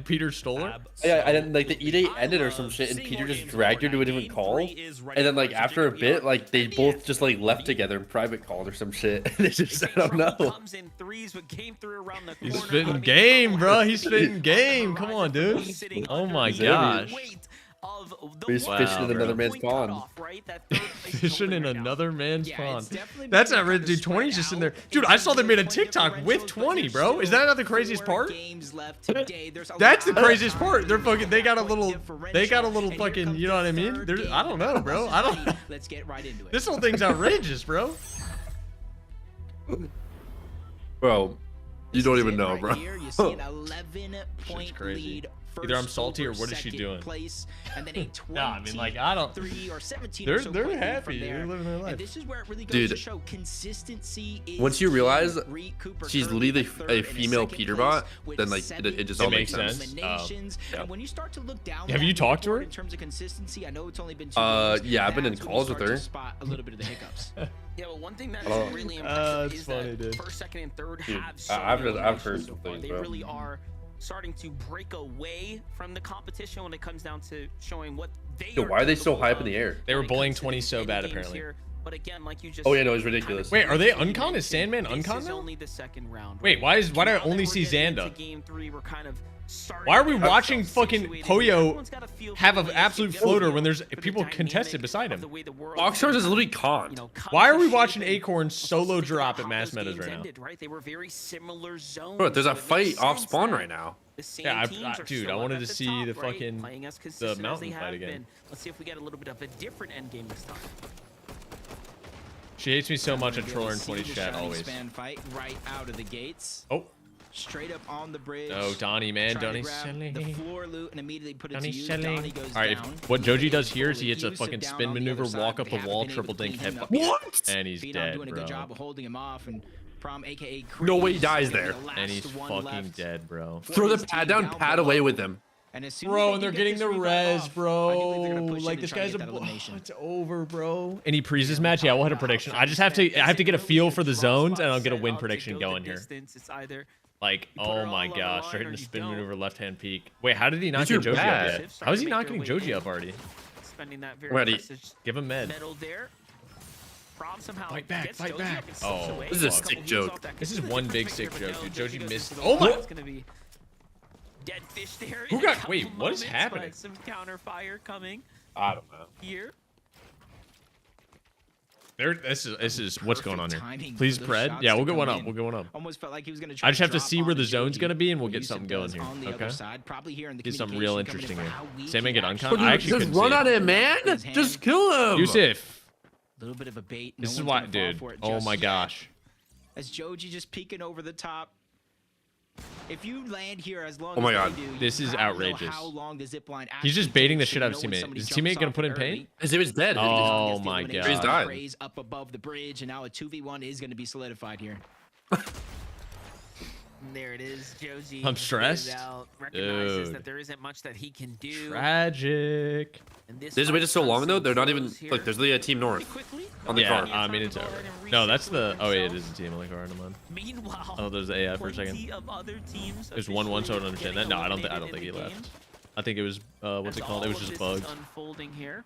Peter stole her. Yeah, and then like the E-date ended or some shit, and Peter just dragged her to a different call, and then like after a bit, like they both just like left together in private calls or some shit. They just, I don't know. He's spitting game, bro. He's spitting game. Come on, dude. Oh my gosh. He's fishing in another man's pond. Fishing in another man's pond. That's not really, dude. 20's just in there. Dude, I saw they made a TikTok with 20, bro. Is that not the craziest part? That's the craziest part. They're fucking. They got a little fucking. You know what I mean? I don't know, bro. I don't. Let's get right into it. This whole thing's outrageous, bro. Bro, you don't even know, bro. You see an 11-point lead. Either I'm salty or what is she doing? Place, and then a 20, nah, I mean, like, I don't. 3 or 17 they're or so happy. They're living their life. And this is where it really goes Dude, to show consistency. Is once you realize she's literally a a female Peter bot, then like it just all makes sense. Yeah. And when you start to look down, have you talked to her? In terms of consistency, I know it's only been 2 years. Yeah, I've been in calls with her. Spot a little bit of the hiccups. Yeah, well, one thing that's really impressive is that first, second, and third have I've heard some things, they bro. really are starting to break away from the competition when it comes down to showing what they Yo, why are they so high up in the air? They were bullying 20 so bad, apparently. But again, like you just oh yeah, no, it's ridiculous. Wait, are they uncon? Is Sandman uncon now? Only the second round. Wait, why do I only see Xanda? Game 3, we're kind of why are we watching fucking Poyo have an absolute floater when there's people contested beside him? Boxcars is literally con. Why are we watching Acorn solo drop at mass metas right now? They were very similar zones. Bro, there's a fight off spawn right now. Yeah, dude, I wanted to see the fucking the mountain fight again. Let's see if we get a little bit of a different end game this time. She hates me so much at Troller and 20 chat always. Fight right out of the gates. Oh. Straight up on the bridge. Oh, Donnie, man. Donnie's selling. The floor loot and immediately put it to use. Donnie goes all right, down. what Joji does here is he hits a fucking spin maneuver, walk up the wall, triple dink, headbutt. What? And he's dead, doing a good bro. job of holding him off, and Prom, aka no way he dies there. And he's fucking dead, bro. Throw the pad down, pad away with him. Bro, and they're getting the res, bro. Like this guy's it's over, bro. Any pre's match? Yeah, we'll hit a prediction. I have to get a feel for the zones, and I'll get a win prediction going here. Like, oh my gosh, they're hitting the spin maneuver, left hand peek. Wait, how did he not get Joji up yet? How is he not getting Joji up already? Ready? Give him med. Fight back, fight back. Oh, this is a sick joke. This is one big sick joke, dude. Joji missed. Oh my. Dead fish there. Who got? Wait, what is happening? Some counter fire coming. I don't know. Here. This is what's going on here. Please pred. Yeah, we'll get one up. We'll get one up. Almost felt like he was gonna I just have to see where the zone's gonna be, and we'll get something going here. Okay. Probably here in the get something real interesting here. Sandman get uncon. I actually just run at him, man. Just kill him. Yusuf. A little bit of a bait. This is why, dude. Oh my gosh. As Joji just peeking over the top. If you land here as long oh my as God. they do, this is outrageous. How long the zip line he's just baiting the shit out of his teammate. Is his teammate gonna put in pain? His teammate's dead. Oh my God. He's died. Up above the bridge, and now a 2v1 is going to be solidified here. There it is, Joji. I'm stressed. Recognizes that there isn't much that he can do. Tragic. This waited so long though. They're not even like. There's literally a team north on the car. I mean it's over. No, that's the. Oh yeah, it is a team on the car. Meanwhile, oh, there's the AI for a second. There's 1-1, so I don't understand that. No, I don't think he left. I think it was what's it called? It was just bugged. Unfolding here.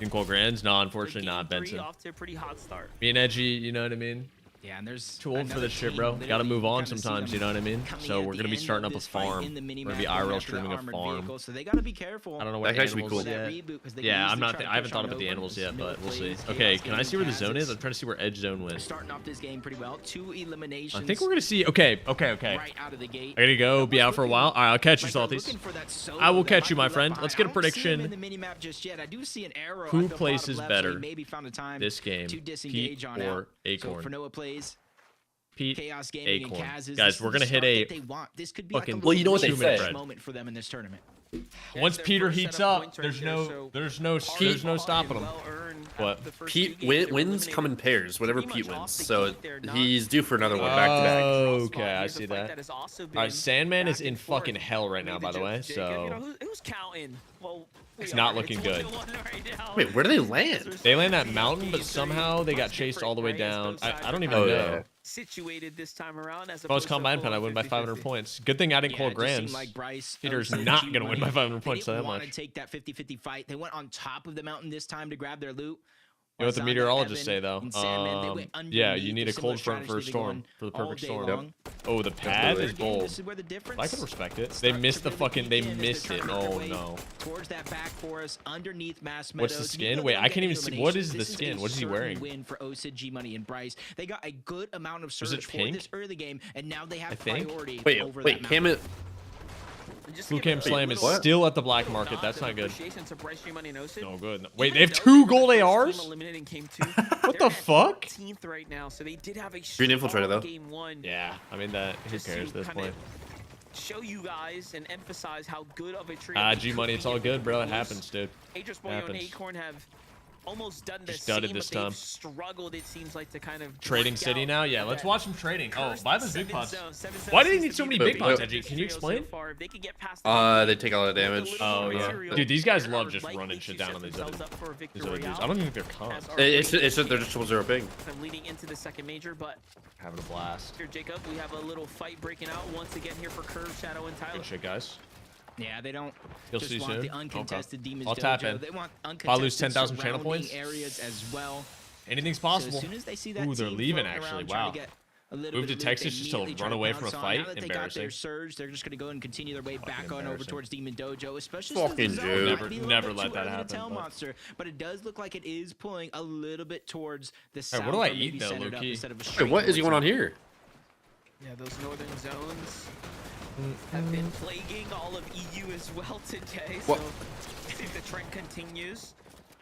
In Cole Grands? No, unfortunately not, Benson. Off to a pretty hot start. Me and Edgy, you know what I mean? Yeah, and there's too old for this shit, bro. Gotta move on sometimes, you know what I mean? So we're gonna be starting up a farm. We're gonna be IRL streaming a farm. So they gotta be careful. I don't know what animals yet. Yeah, I haven't thought about the animals yet, but we'll see. Okay, can I see where the zone is? I'm trying to see where Edge zone went. Starting off this game pretty well. 2 eliminations. I think we're gonna see. Okay. Right out of the gate. I gotta go. Be out for a while. All right, I'll catch you, Salties. I will catch you, my friend. Let's get a prediction. Who places better this game, Pete or Acorn? Pete, Chaos Gaming Acorn. and Kaz Guys, we're gonna hit a this could be fucking like a well, you know what they 2-minute said. moment for them in this tournament. Once Peter heats up, there's no stopping him. What? Pete wins come in pairs whenever Pete wins, so he's due for another one back to back. Okay, I see that. All right, Sandman is in fucking hell right now, by the way. So who's counting? Well, it's not looking good. Wait, where do they land? They land that mountain, but somehow they got chased all the way down. I don't even know. Yeah. Situated this time around. As if I was combined pen, I win by 500 points. Good thing I didn't call Grands. Peter's not gonna win by 500 points that much. To take that 50-50 fight. They went on top of the mountain this time to grab their loot. You know what the meteorologists say though? Yeah, you need a cold front for a storm, for the perfect storm. Yep. Oh, the pad is bold. I can respect it. They missed the fucking. They missed it. Oh no. Towards that back forest underneath Mass Meadows. What's the skin? Wait, I can't even see. What is the skin? What is he wearing? Win for OSID, G Money, and Bryce. They got a good amount of surge for this early game, and now they have priority. Wait, Cam it. Blue Cam Slam is still at the black market. That's not good. No good. Wait, they have 2 gold ARs? What the fuck? Green Infiltrator though. Yeah, I mean that. Who cares at this point? Show you guys and emphasize how good of a trio. G Money, it's all good, bro. It happens, dude. Aegis Boyo and Acorn have almost done the same, but this time. Struggled, it seems like, to kind of trading city now. Yeah, let's watch them trading. Oh, buy those big pots. Why do they need so many big pots, Edgy? Can you explain? They take a lot of damage. Oh yeah, dude, these guys love just running shit down on these other dudes. I don't think they're cons. It's they're just 0 ping. Leading into the second major, but having a blast. Here, Jacob, we have a little fight breaking out once again here for Curve, Shadow, and Tyler. Good shit, guys. Yeah, they don't You'll just see want soon. the uncontested Demons I'll tap in. They want if I lose 10,000 channel points, areas as well. Anything's possible. So as soon as they see that they're leaving actually. Wow. Move to Texas just to run away from a fight. Embarrassing. They got their surge. They're just going to go and continue their way back on over towards Demon Dojo, especially fucking never let that happen. Monster, but it does look like it is pulling a little bit towards the south. What do I eat though, Loki? Wait, what is going on here? Yeah, those northern zones have been plaguing all of EU as well today. So I think the trend continues.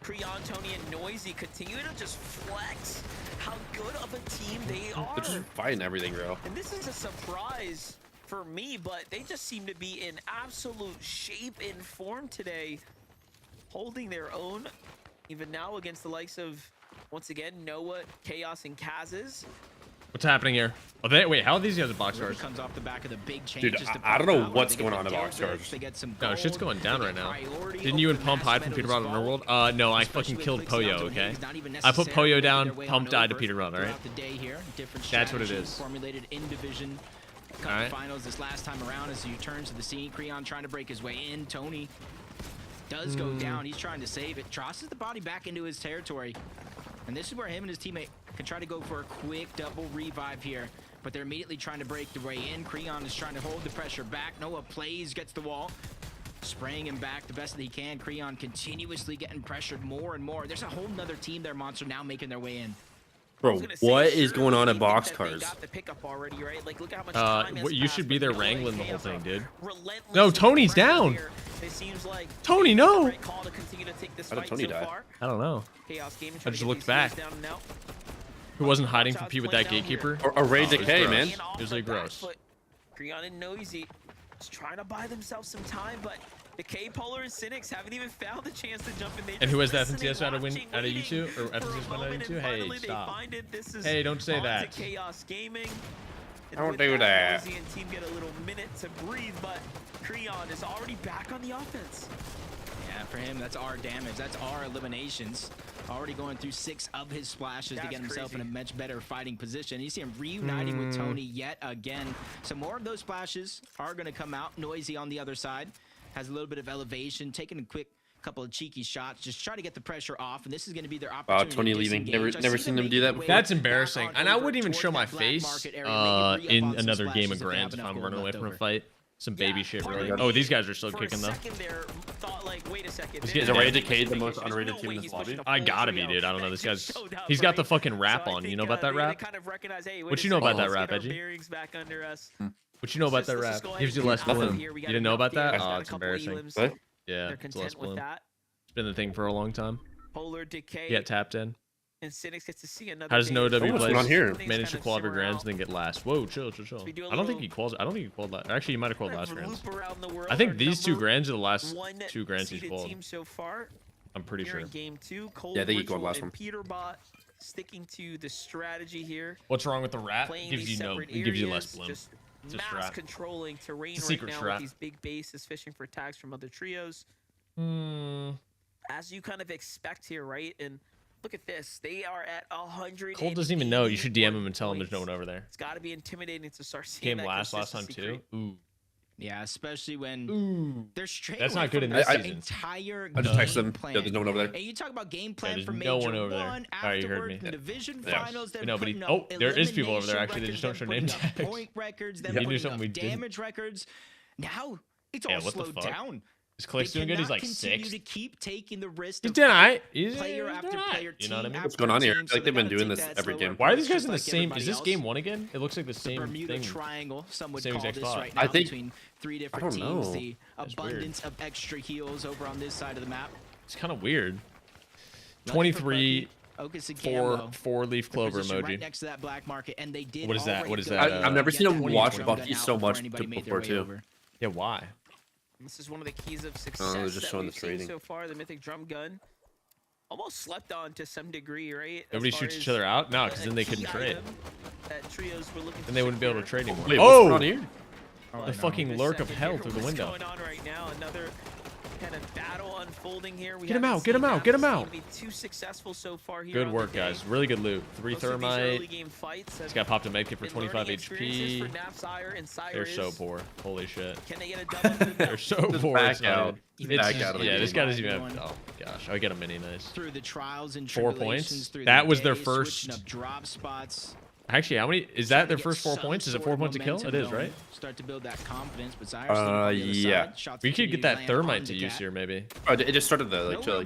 Creon, Tony, and Noisy continue to just flex how good of a team they are. They're just fighting everything, bro. And this is a surprise for me, but they just seem to be in absolute shape and form today, holding their own, even now against the likes of, once again, Noah, Chaos, and Kaz's. What's happening here? Oh, wait, how are these guys at boxcars? Comes off the back of the big dude, I don't know what's going on in boxcars. No, shit's going down right now. Didn't you and Pump hide from Peter Rod in Underworld? No, I fucking killed Poyo, okay? I put Poyo down, Pump died to Peter Rod, alright? That's what it is. Formulated in division finals this last time around as he returns to the scene. Creon trying to break his way in. Tony does go down. He's trying to save it. Tosses the body back into his territory. And this is where him and his teammate can try to go for a quick double revive here, but they're immediately trying to break the way in. Creon is trying to hold the pressure back. Noah plays, gets the wall, spraying him back the best that he can. Creon continuously getting pressured more and more. There's a whole nother team there, Monster, now making their way in. Bro, what is going on at boxcars? You should be there wrangling the whole thing, dude. No, Tony's down. Tony, no. How did Tony die? I don't know. I just looked back. Who wasn't hiding from Pete with that gatekeeper? Or Ray Decay, man. It was like gross. Creon and Noisy just trying to buy themselves some time, but the K-Polar and Cynics haven't even found the chance to jump in. And who has the FNCS out of you two? Or FNCS win out of you two? Hey, stop. Hey, don't say that. Chaos Gaming. Don't do that. Noisy and team get a little minute to breathe, but Creon is already back on the offense. Yeah, for him, that's our damage. That's our eliminations. Already going through 6 of his splashes to get himself in a much better fighting position. You see him reuniting with Tony yet again. So more of those splashes are going to come out. Noisy on the other side has a little bit of elevation, taking a quick couple of cheeky shots, just try to get the pressure off, and this is going to be their opportunity. Tony leaving. Never seen them do that before. That's embarrassing. And I wouldn't even show my face in another game of Grands if I'm running away from a fight. Some baby shit, really. Oh, these guys are still kicking, though. Is Ray Decay the most underrated team in this lobby? I gotta be, dude. I don't know. This guy's... He's got the fucking rap on. You know about that rap? What you know about that rap, Edgy? What you know about that rap? Gives you less bloom. You didn't know about that? Oh, it's embarrassing. What? Yeah, it's less bloom. It's been the thing for a long time. Polar Decay. Get tapped in. And Cynics gets to see another. How does No W What's going on here? manage to qualify grands and then get last? Whoa, chill. I don't think he quals. I don't think he qualled last. Actually, he might have qualled last grands. I think these 2 grands are the last 2 grands he's qualled. So far. I'm pretty sure. In game 2, yeah, I think he qualled last one. Peterbot sticking to the strategy here. What's wrong with the rat? Gives you less bloom. Just mass controlling terrain right now with these big bases, fishing for tags from other trios. As you kind of expect here, right? And look at this. They are at 100. Cole doesn't even know. You should DM him and tell him there's no one over there. It's got to be intimidating to start seeing Came last time too. Ooh. Yeah, especially when they're straight. That's not good in this season. I just text them. Yeah, there's no one over there. And you talk about game plan for no one over there. All right, you heard me. The division finals. No, but there is people over there. Actually, they just don't show name tags. Point records. Then you do something we didn't. Damage records. Now it's all slowed down. Is Clay's doing good? He's like 6. To keep taking the risk. He's doing alright. Player after player, you know what I mean? What's going on here? I feel like they've been doing this every game. Why are these guys in the same? Is this game 1 again? It looks like the same Bermuda thing. Triangle. Some would same call exact this spot. right now I think. between 3 different teams. The abundance of extra heals over on this side of the map. It's kind of weird. 23. 4-leaf clover emoji. Right next to that black market, and they did. What is that? What is that? I've never seen him watch Bucky so much before too. Yeah, why? This is one of the keys of success just showing the trading so far. The mythic drum gun, almost slept on to some degree, right? Nobody shoots each other out? No, because then they couldn't trade. That trios were looking. And they wouldn't be able to trade anymore. Wait, what's going on here? The fucking lurk of hell through the window. What's going on right now? Another kind of battle unfolding here. Get him out! Get him out! Get him out! Too successful so far here. Good work, guys. Really good loot. 3 thermite. This guy popped a medkit for 25 HP. They're so poor. Holy shit. Can they get a double? They're so poor. Back out. Yeah, this guy doesn't even have. Oh gosh, I get a mini nice. Through the trials and 4 points. That was their first drop spots. Actually, how many is that? Their first 4 points? Is it 4 points a kill? It is, right? Start to build that confidence, but yeah. We could get that thermite to use here, maybe. Oh, it just started the like. Yeah,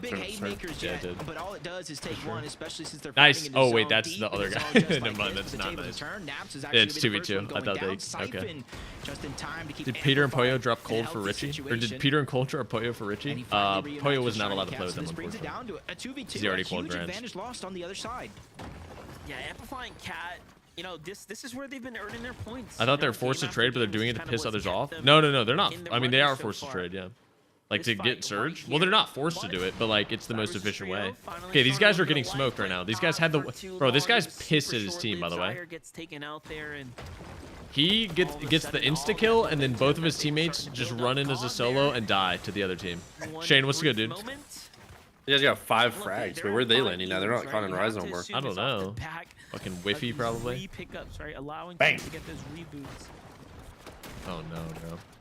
it did. But all it does is take one, especially since they're nice. Oh wait, that's the other guy. Never mind, that's not nice. It's 2v2. I thought they. Okay. Did Peter and Poyo drop cold for Richie? Or did Peter and Cole drop Poyo for Richie? Poyo was not allowed to play with them, unfortunately. He's already called Grants. Yeah, amplifying Cat. You know, this is where they've been earning their points. I thought they're forced to trade, but they're doing it to piss others off. No, they're not. I mean, they are forced to trade, yeah. Like to get Surge. Well, they're not forced to do it, but like it's the most efficient way. Okay, these guys are getting smoked right now. These guys had the. Bro, this guy's pissed at his team, by the way. He gets the insta kill, and then both of his teammates just run in as a solo and die to the other team. Shane, what's good, dude? You guys got 5 frags, but where are they landing now? They're not caught in Rise no more. I don't know. Fucking whiffy, probably. Bang! Oh no.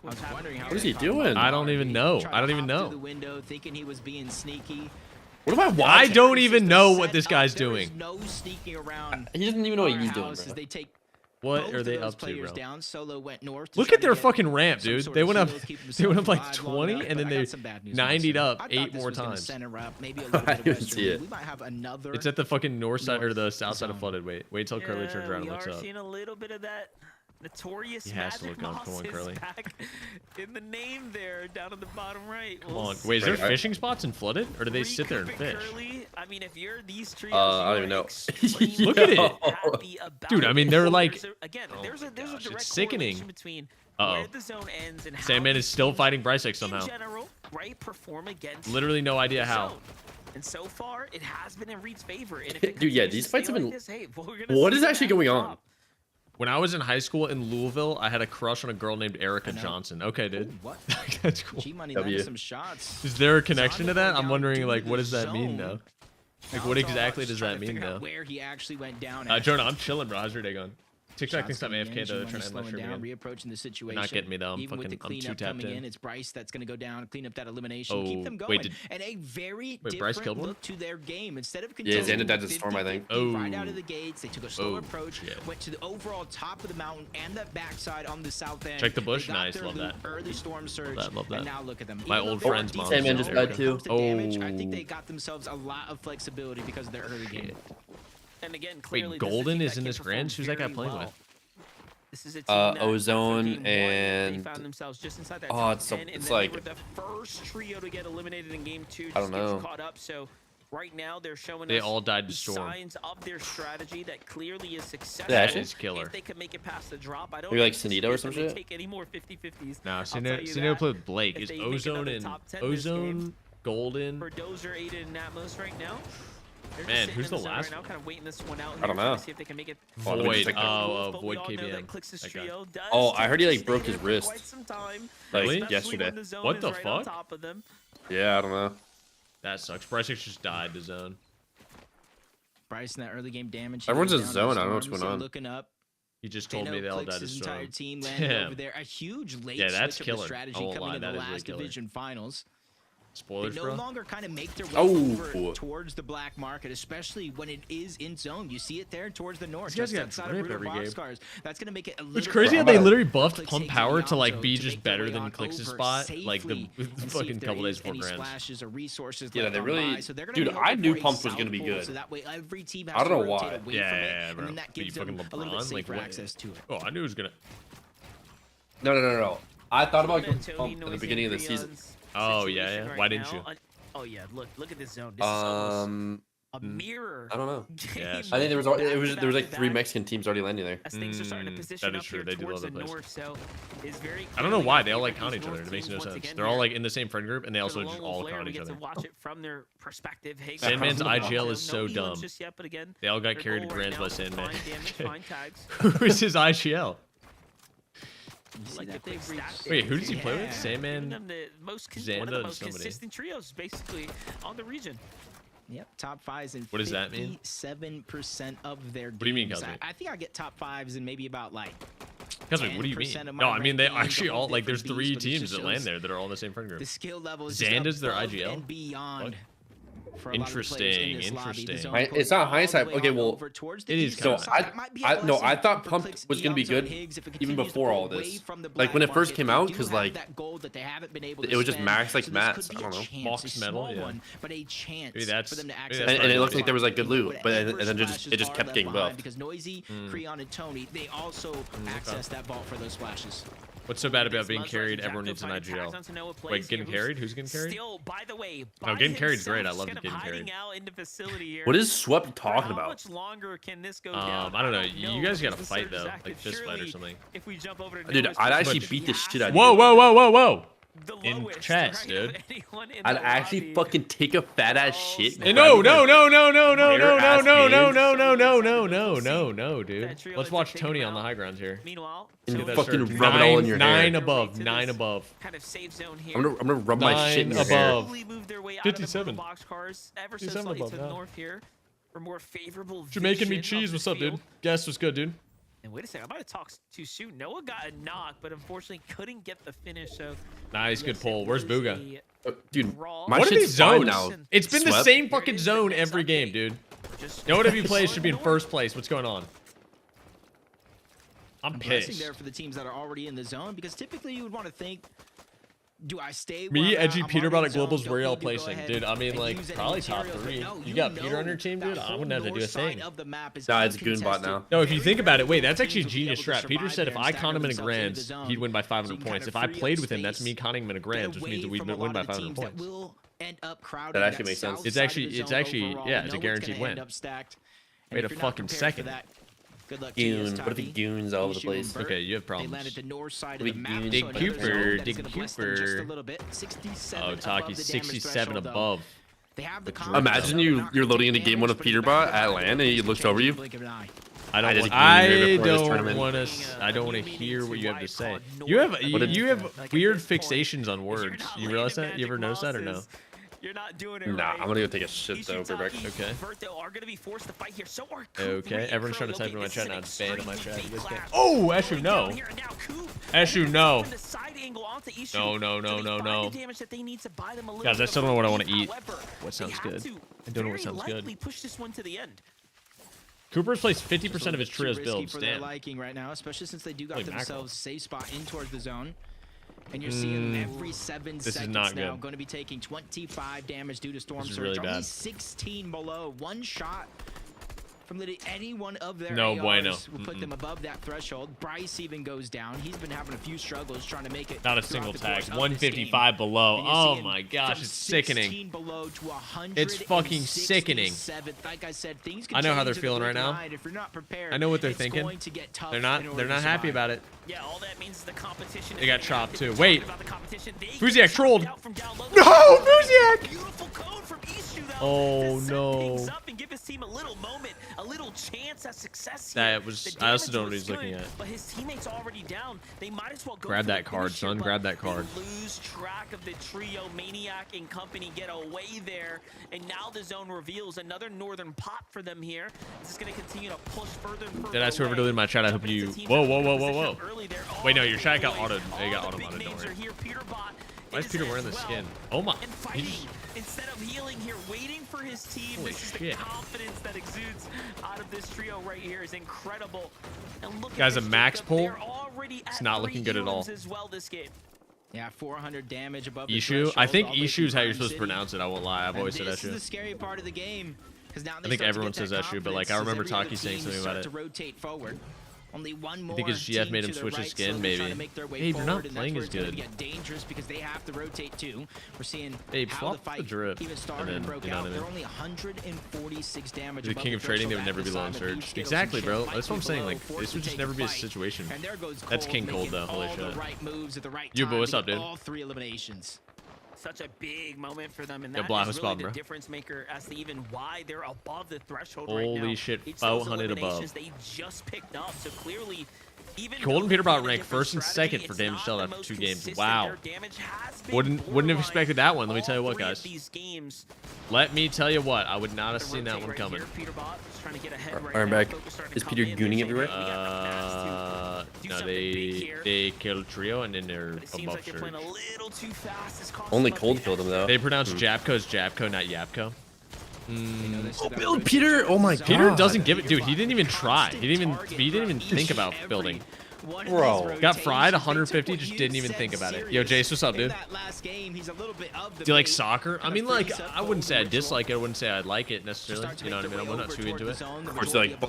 What is he doing? I don't even know. I don't even know. What am I watching? I don't even know what this guy's doing. He doesn't even know what he's doing, bro. What are they up to, bro? Down, Solo went north Look at their fucking ramp, dude. They went up like 20, and then they 90'd up 8 more times. I didn't see it. It's at the fucking north side or the south side of flooded. Wait till Curly turns around and looks up. Seeing a little bit of that notorious he has to look up. Come on, Curly. In the name there, down at the bottom right. Come on. Wait, is there fishing spots in flooded, or do they sit there and fish? I mean, if you're these trios, I don't even know. Look at it, dude. I mean, they're like, again, there's a direct sickening. Between where the zone ends and Sandman is still fighting Brycex somehow. In general, right, perform against literally no idea how. And so far, it has been in Reed's favor. And dude, yeah, these fights have been. What is actually going on? When I was in high school in Louisville, I had a crush on a girl named Erica Johnson. Okay, dude. What? That's cool. Some shots. Is there a connection to that? I'm wondering, like, what does that mean, though? Like, what exactly does that mean, though? Where he actually went down. Jonah, I'm chilling, bro. How's your day going? TikTok thinks I'm AFK though, trying to end my stream again. Reapproaching the situation. Not getting me though. I'm Even fucking. with the I'm too tapped in. It's Bryce that's gonna go down, clean up that elimination, keep them going. And a very different look to their game. Instead of Xander died to Storm, I think. Right out of the gates, they took a slow approach, went to the overall top of the mountain and the backside on the south end. Check the bush, nice, love that. Early storm surge. Love that. And now look at them. My old friend's mom. Sandman just died too. I think they got themselves a lot of flexibility because of their early game. And again, clearly, wait, Golden is in this grand? Who's that guy playing with? This is a team Ozone and they found themselves just inside that it's like they were the first trio to get eliminated in game 2. I don't know. Caught up, so Right now, they're showing they us all died to Storm. signs of their strategy that clearly is successful. That is killer. If they can make it past the drop, I don't maybe like Sunito or some shit. take any more 50-50s. No, Sunito played with Blake. Is Ozone Golden? For Dozer, Aiden, and Atmos right now. Man, who's the last one? Kind of waiting this one out. I don't know. See if they can make it. Void. Void KBM. Oh, I heard he like broke his wrist. Really? Like yesterday. What the fuck? Yeah, I don't know. That sucks. Bryce just died to zone. Bryce in that early game damage. Everyone's in zone. I don't know what's going on. Looking up. He just told me they all died to Storm. Entire team landed over there. A huge late that's switch killer. Of the strategy coming in the last division finals. Spoilers, they no bro. longer kind of make their way over towards the black market, especially when it is in zone. You see it there towards the north. These guys got drip every game. That's gonna make it a little. It's crazy how they literally buffed pump power to like be just better than Clix's spot, like the fucking couple days before grands. Yeah, they really. Dude, I knew pump was gonna be good. I don't know why. Yeah, bro. But you fucking LeBron, like what? Oh, I knew it was gonna. No. I thought about pump at the beginning of the season. Oh yeah. Why didn't you? Oh yeah, look at this zone. This is almost a mirror. I don't know. Yes. I think there was like 3 Mexican teams already landing there. As things are starting to position that is true. They do love that place. North, so I don't know why they all like count each other. It makes no sense. They're all like in the same friend group, and they also just all count each other. Watch it from their perspective. Hey, Sandman's IGL is so dumb. They all got carried to grands by Sandman. Who is his IGL? Wait, who does he play with? Sandman, Xanda, one of the most somebody. consistent trios, basically, on the region. Yep, top 5s in what does that mean? 57% of their games. What do you mean, Cosby? I think I get top 5s in maybe about like. Cosby, what do you mean? No, I mean they actually all like. There's 3 teams that land there that are all in the same friend group. The skill level is Xanda's their IGL. And beyond. Interesting. It's not hindsight. Okay, well, it is. So I thought Pump was gonna be good even before all this. Like when it first came out, because like it was just max like mats. I don't know. Box metal, yeah. Maybe that's. And it looked like there was like good loot, but and then it just kept getting buffed. Because Noisy, Creon, and Tony, they also access that vault for those flashes. What's so bad about being carried? Everyone needs an IGL. Wait, getting carried? Who's getting carried? No, getting carried is great. I love getting carried. What is Swept talking about? How much longer can this go down? I don't know. You guys gotta fight though, like fist fight or something. If we jump over to Dude, I'd actually beat the shit out of you. Whoa! In chest, dude. I'd actually fucking take a fat ass shit. No, dude. Let's watch Tony on the high ground here. Meanwhile, and fucking rub it all in your hair. 9 above. Kind of safe zone here. I'm gonna rub my shit in your hair. 57. 57 above now. North here for more favorable. Jamaican meat cheese. What's up, dude? Guess what's good, dude? And wait a second, I might have talked too soon. Noah got a knock, but unfortunately couldn't get the finish. So nice, good pull. Where's Booga? Dude, what are these zones now? It's been the same fucking zone every game, dude. No one of you plays should be in first place. What's going on? I'm pissed. There for the teams that are already in the zone, because typically you would want to think, do I stay? Me, Edgy, Peter brought at Globals. Where y'all placing, dude? I mean, like probably top 3. You got Peter on your team, dude. I wouldn't have to do a thing. Nah, it's Goonbot now. No, if you think about it, wait, that's actually a genius strat. Peter said if I con him in a grands, he'd win by 500 points. If I played with him, that's me conning him in a grands, which means that we'd win by 500 points. That actually makes sense. It's actually, yeah, it's a guaranteed win. Wait a fucking second. Good luck Goon. What if he goons all over the place? Okay, you have problems. They landed the north side of the map. Dig Cooper. Oh, Taki, 67 above. Imagine you're loading into game 1 of Peterbot at land and he looks over you. I don't want to hear what you have to say. You have weird fixations on words. You realize that? You ever notice that or no? You're not doing it Nah, I'm gonna go take a shit though, Burbeck. Okay. Are gonna be forced to fight here. So are okay, everyone's trying to type in my chat now. It's banned in my chat. You guys can't. Oh, Eshu, no. Eshu, no. No. Guys, I still don't know what I want to eat. What sounds good? I don't know what sounds good. Push this one to the end. Cooper's placed 50% of his trio's builds. Damn. Liking right now, especially since they do got themselves safe spot in towards the zone. And you're seeing every 7 seconds now going to be taking 25 damage due to Storm Surge. Really only 16 below. One shot from literally any one of their no ARs bueno. will put them above that threshold. Bryce even goes down. He's been having a few struggles trying to make it. Not a single tag. 155 below. Oh my gosh, it's sickening. It's fucking sickening. Like I said, things I know how they're feeling right now. If you're not prepared, I know what they're thinking. They're not happy about it. Yeah, all that means is the competition. They got chopped too. Wait. Fuziak trolled. No, Fuziak. Beautiful code from Ishu, though, oh no. up and give his team a little moment, a little chance at success here. That was. I also don't know what he's looking at. But his teammates already down. They might as well go grab that card, son. Grab that card. Lose track of the trio. Maniac and company get away there, and now the zone reveals another northern pop for them here. This is going to continue to push further and further. Did I whoever deleted my chat? I hope you. Whoa, whoa, whoa, whoa, whoa. Wait, no, your chat got auto. They got auto-modded. Don't worry. Why is Peter wearing the skin? Oh my. Instead of healing here, waiting for his team. Holy this is shit. the confidence that exudes out of this trio right here is incredible. And look Guys, at a max pull. It's not looking good at all. As well this game. Yeah, 400 damage above Ishu. I think Ishu is how you're supposed to pronounce it. I won't lie. I've always said This Eshu. is the scary part of the game. Now I think everyone says Eshu, but like I remember Taki saying something about it. To rotate forward. Only one more. I think his GF made him switch his skin, maybe. Hey, you're not playing as good. Get dangerous because they have to rotate too. We're seeing Babe, how the swap fight the drip. even started and broke you know out. what I mean? They're only 146 damage. The king of trading, they would never be low on surge. Exactly, bro. That's what I'm saying. Like this would just never be a situation. That's King Cold though. Holy shit. You, but what's up, dude? All 3 eliminations. Such a big moment for them, and Yeah, that Blah, is what's really poppin', the bro? difference maker as to even why they're above the threshold right now. Holy shit, It's those 400 above. eliminations they just picked up, so clearly even Cold and though Peterbot they're ranked different first and strategy, second for it's damage not dealt the after most 2 games. consistent. Wow. Their damage has been Wouldn't have borderline expected that one. Let me tell you what, all 3 of guys. these games. Let me tell you what. I would not have seen that Rotate one right coming. here. Peterbot is trying to get ahead right Iron now. back. Focus starting to Is come Peter in. gooning They're everywhere? saying, "We got the pass to do No, something big they here." killed trio and then they're But it seems above like they're surge. playing a little too fast. It's costing Only them a Cold big killed him though. They pronounce Japko as Japko, not Yapko. Oh, build Peter! Oh my god. Peter doesn't give it, dude. He didn't even try. He didn't even think about building. Bro. Got fried 150, just didn't even think about it. Yo, Jace, what's up, dude? Do you like soccer? I mean, like, I wouldn't say I dislike it. I wouldn't say I like it necessarily. You know what I mean? I'm not too into it. Of course, like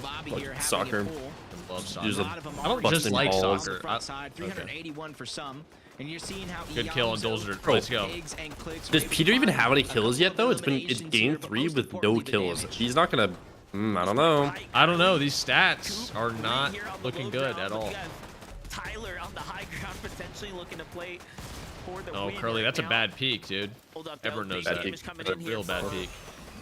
soccer. I love soccer. Usually I don't just busting like balls. soccer. 381 for some. And you're seeing how Good kill on Dolzer. Bro. Let's go. Does Peter even have any kills yet though? It's game 3 with no kills. He's not gonna. I don't know. I don't know. These stats are not looking good at all. Tyler on the high ground potentially looking to play for the Oh, win Curly, right that's a now. bad peak, dude. Hold up, Everyone though. knows Big that. damage coming That's a in here real bad for peak.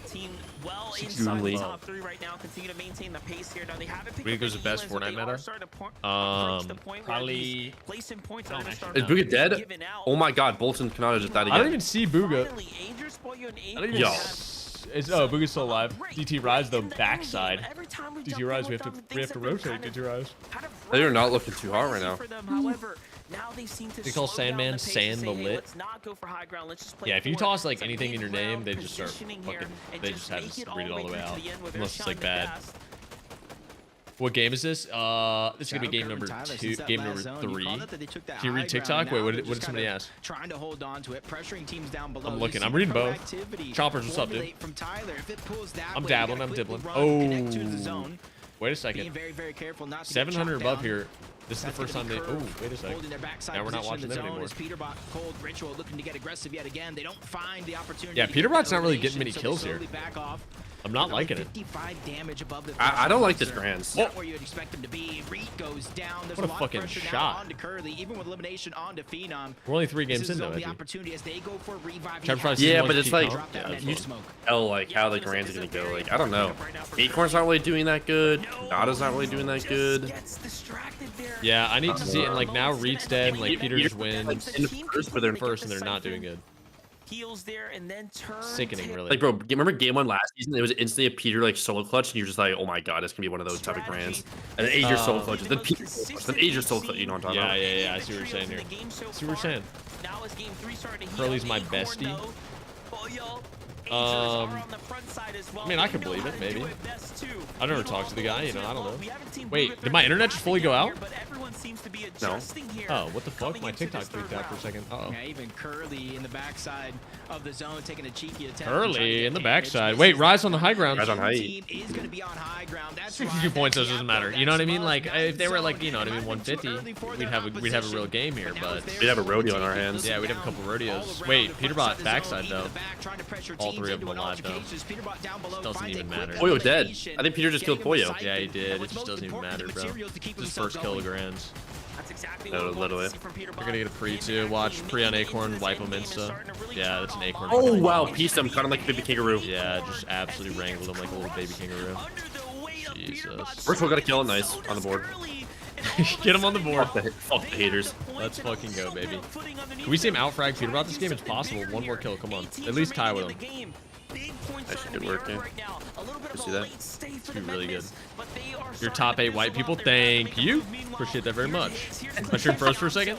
Team well 6 inside the lead. top 3 right now. Continue to maintain the pace here. Now they haven't picked Think up goes any the best wins, but Fortnite they are meta? starting to approach the point where probably- these placing points are starting Is to Booga dead? given out. Oh my god, Bolton Kanata just died I don't again. even see Booga. Finally, Angers bought you an I don't even Yo. It's, oh, Booga's still alive. DT Rise, though, In the backside. endgame, every time we DT jump Rise, in we with have them, to things have been rotate kind DT Rise. They are not looking too hot right now. for them. However, now they seem to They call slow down Sandman the pace Sand and say, the "Hey, Lit." let's not go for high ground. Let's just play Yeah, if you forward." toss like Some anything in your name, mid-ground they just start positioning fucking. here and They just have make to it read it all the way through to out. the end where they're Unless it's like shining bad. fast. What game is this? This is gonna be game number 2, game number 3. Can you read TikTok? Wait, what did somebody ask? Trying to hold on to it, pressuring teams down below. I'm looking. I'm reading both. Choppers, what's up, dude? From Tyler. If it pulls that I'm way, dabbling, you I'm gotta quickly dibbling. run, connect to the Oh. zone, Wait a being second. very, very careful not to get 700 chopped above down. here. This is the That's first time gonna they. be Oh, Curve wait a second. holding their backside Now we're not position watching in the them zone anymore. as Peterbot, Cold, Ritual looking to get aggressive yet again. They don't find the opportunity. Yeah, to get Peterbot's that not really getting elimination, many so they kills here. slowly back off. I'm not They're only liking it. 55 damage above the I don't like this threshold, Grands. sir. Not where you'd expect them to be. Reed goes down. There's What a lot fucking of pressure shot. now onto Curly, even with elimination onto Phenom. We're only 3 This games is in though. the I think. opportunity as they go for a revive. Trevor Fry's Yeah, season but one it's peak like- comp? Drop that Yeah, net that's new cool. smoke. Tell like how the Grands are gonna go. Like I don't know. Acorn's not really doing that good. Nada's not really doing that good. Yeah, I need to see it. And like now Reed's dead, and like Peter just wins. In the first, but they're First, and they're not doing good. Heals there and then turns. Sickening, really. like, bro. Remember game 1 last season? It was instantly a Peter like solo clutch, and you're just like, oh my god, it's gonna be one of those type of Grands. And then Ager solo clutches, then Peter solo clutch, then Ager solo clutch. You know what I'm talking Yeah, about? yeah, yeah. I see what you're saying here. See what you're saying. Now is game 3 starting to heat Curly's up. my Acorn, bestie. though. Boyo I mean, I can believe it, maybe. I've never talked to the guy, you know, I don't know. Wait, did my internet just fully go out? No. Oh, what the fuck? My TikTok tweaked out for a second. Uh-oh. Yeah, even Curly in the backside of the zone taking a cheeky attempt. Curly in the backside. Wait, Rise on the high ground. Rise on high. Is going to be on high ground. That's 62 points, so it doesn't matter. You know what I mean? Like, if they were like, you know what I mean, 150, we'd have a real game here, but we'd have a rodeo on our hands. Yeah, we'd have a couple rodeos. Wait, Peterbot backside though. All three of them alive though. It doesn't even matter. Pollo dead. I think Peter just killed Pollo. Yeah, he did. It just doesn't even matter, bro. His first kill of the grands. No, literally. We're gonna get a pre too. Watch pre on Acorn, wipe him insta. Yeah, that's an Acorn. Oh wow, pieced him, caught him like a baby kangaroo. Yeah, just absolutely wrangled him like a little baby kangaroo. Jesus. Ritual got a kill, nice on the board. Get him on the board. Fuck the haters. Let's fucking go, baby. Can we see him outfrag Peterbot this game? It's possible. One more kill, come on. At least tie with him. Actually good work, yeah. You see that? It's really good. Your top 8 white people, thank you. Appreciate that very much. My stream froze for a second.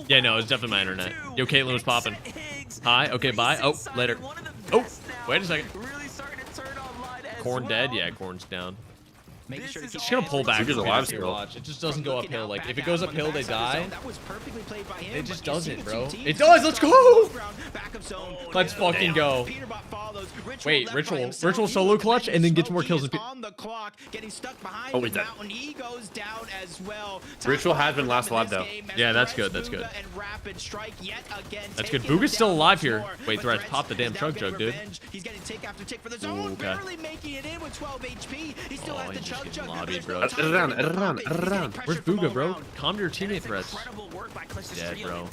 Yeah, no, it's definitely my internet. Yo, Caitlyn was popping. Hi, okay, bye. Oh, later. Oh, wait a second. Corn dead? Yeah, Corn's down. It's gonna pull back. Watch. It just doesn't go uphill. Like if it goes uphill, they die. It just doesn't, bro. It does. Let's go. Let's fucking go. Wait, Ritual solo clutch and then gets more kills. Oh, wait, that. Ritual has been last alive though. Yeah, that's good. That's good. That's good. Boogie's still alive here. Wait, Threats, pop the damn chug jug, dude. Ooh, okay. Oh, he's just getting lobbied, bro. Around. Where's Booga, bro? Calm your teammate Threats. Dead, bro.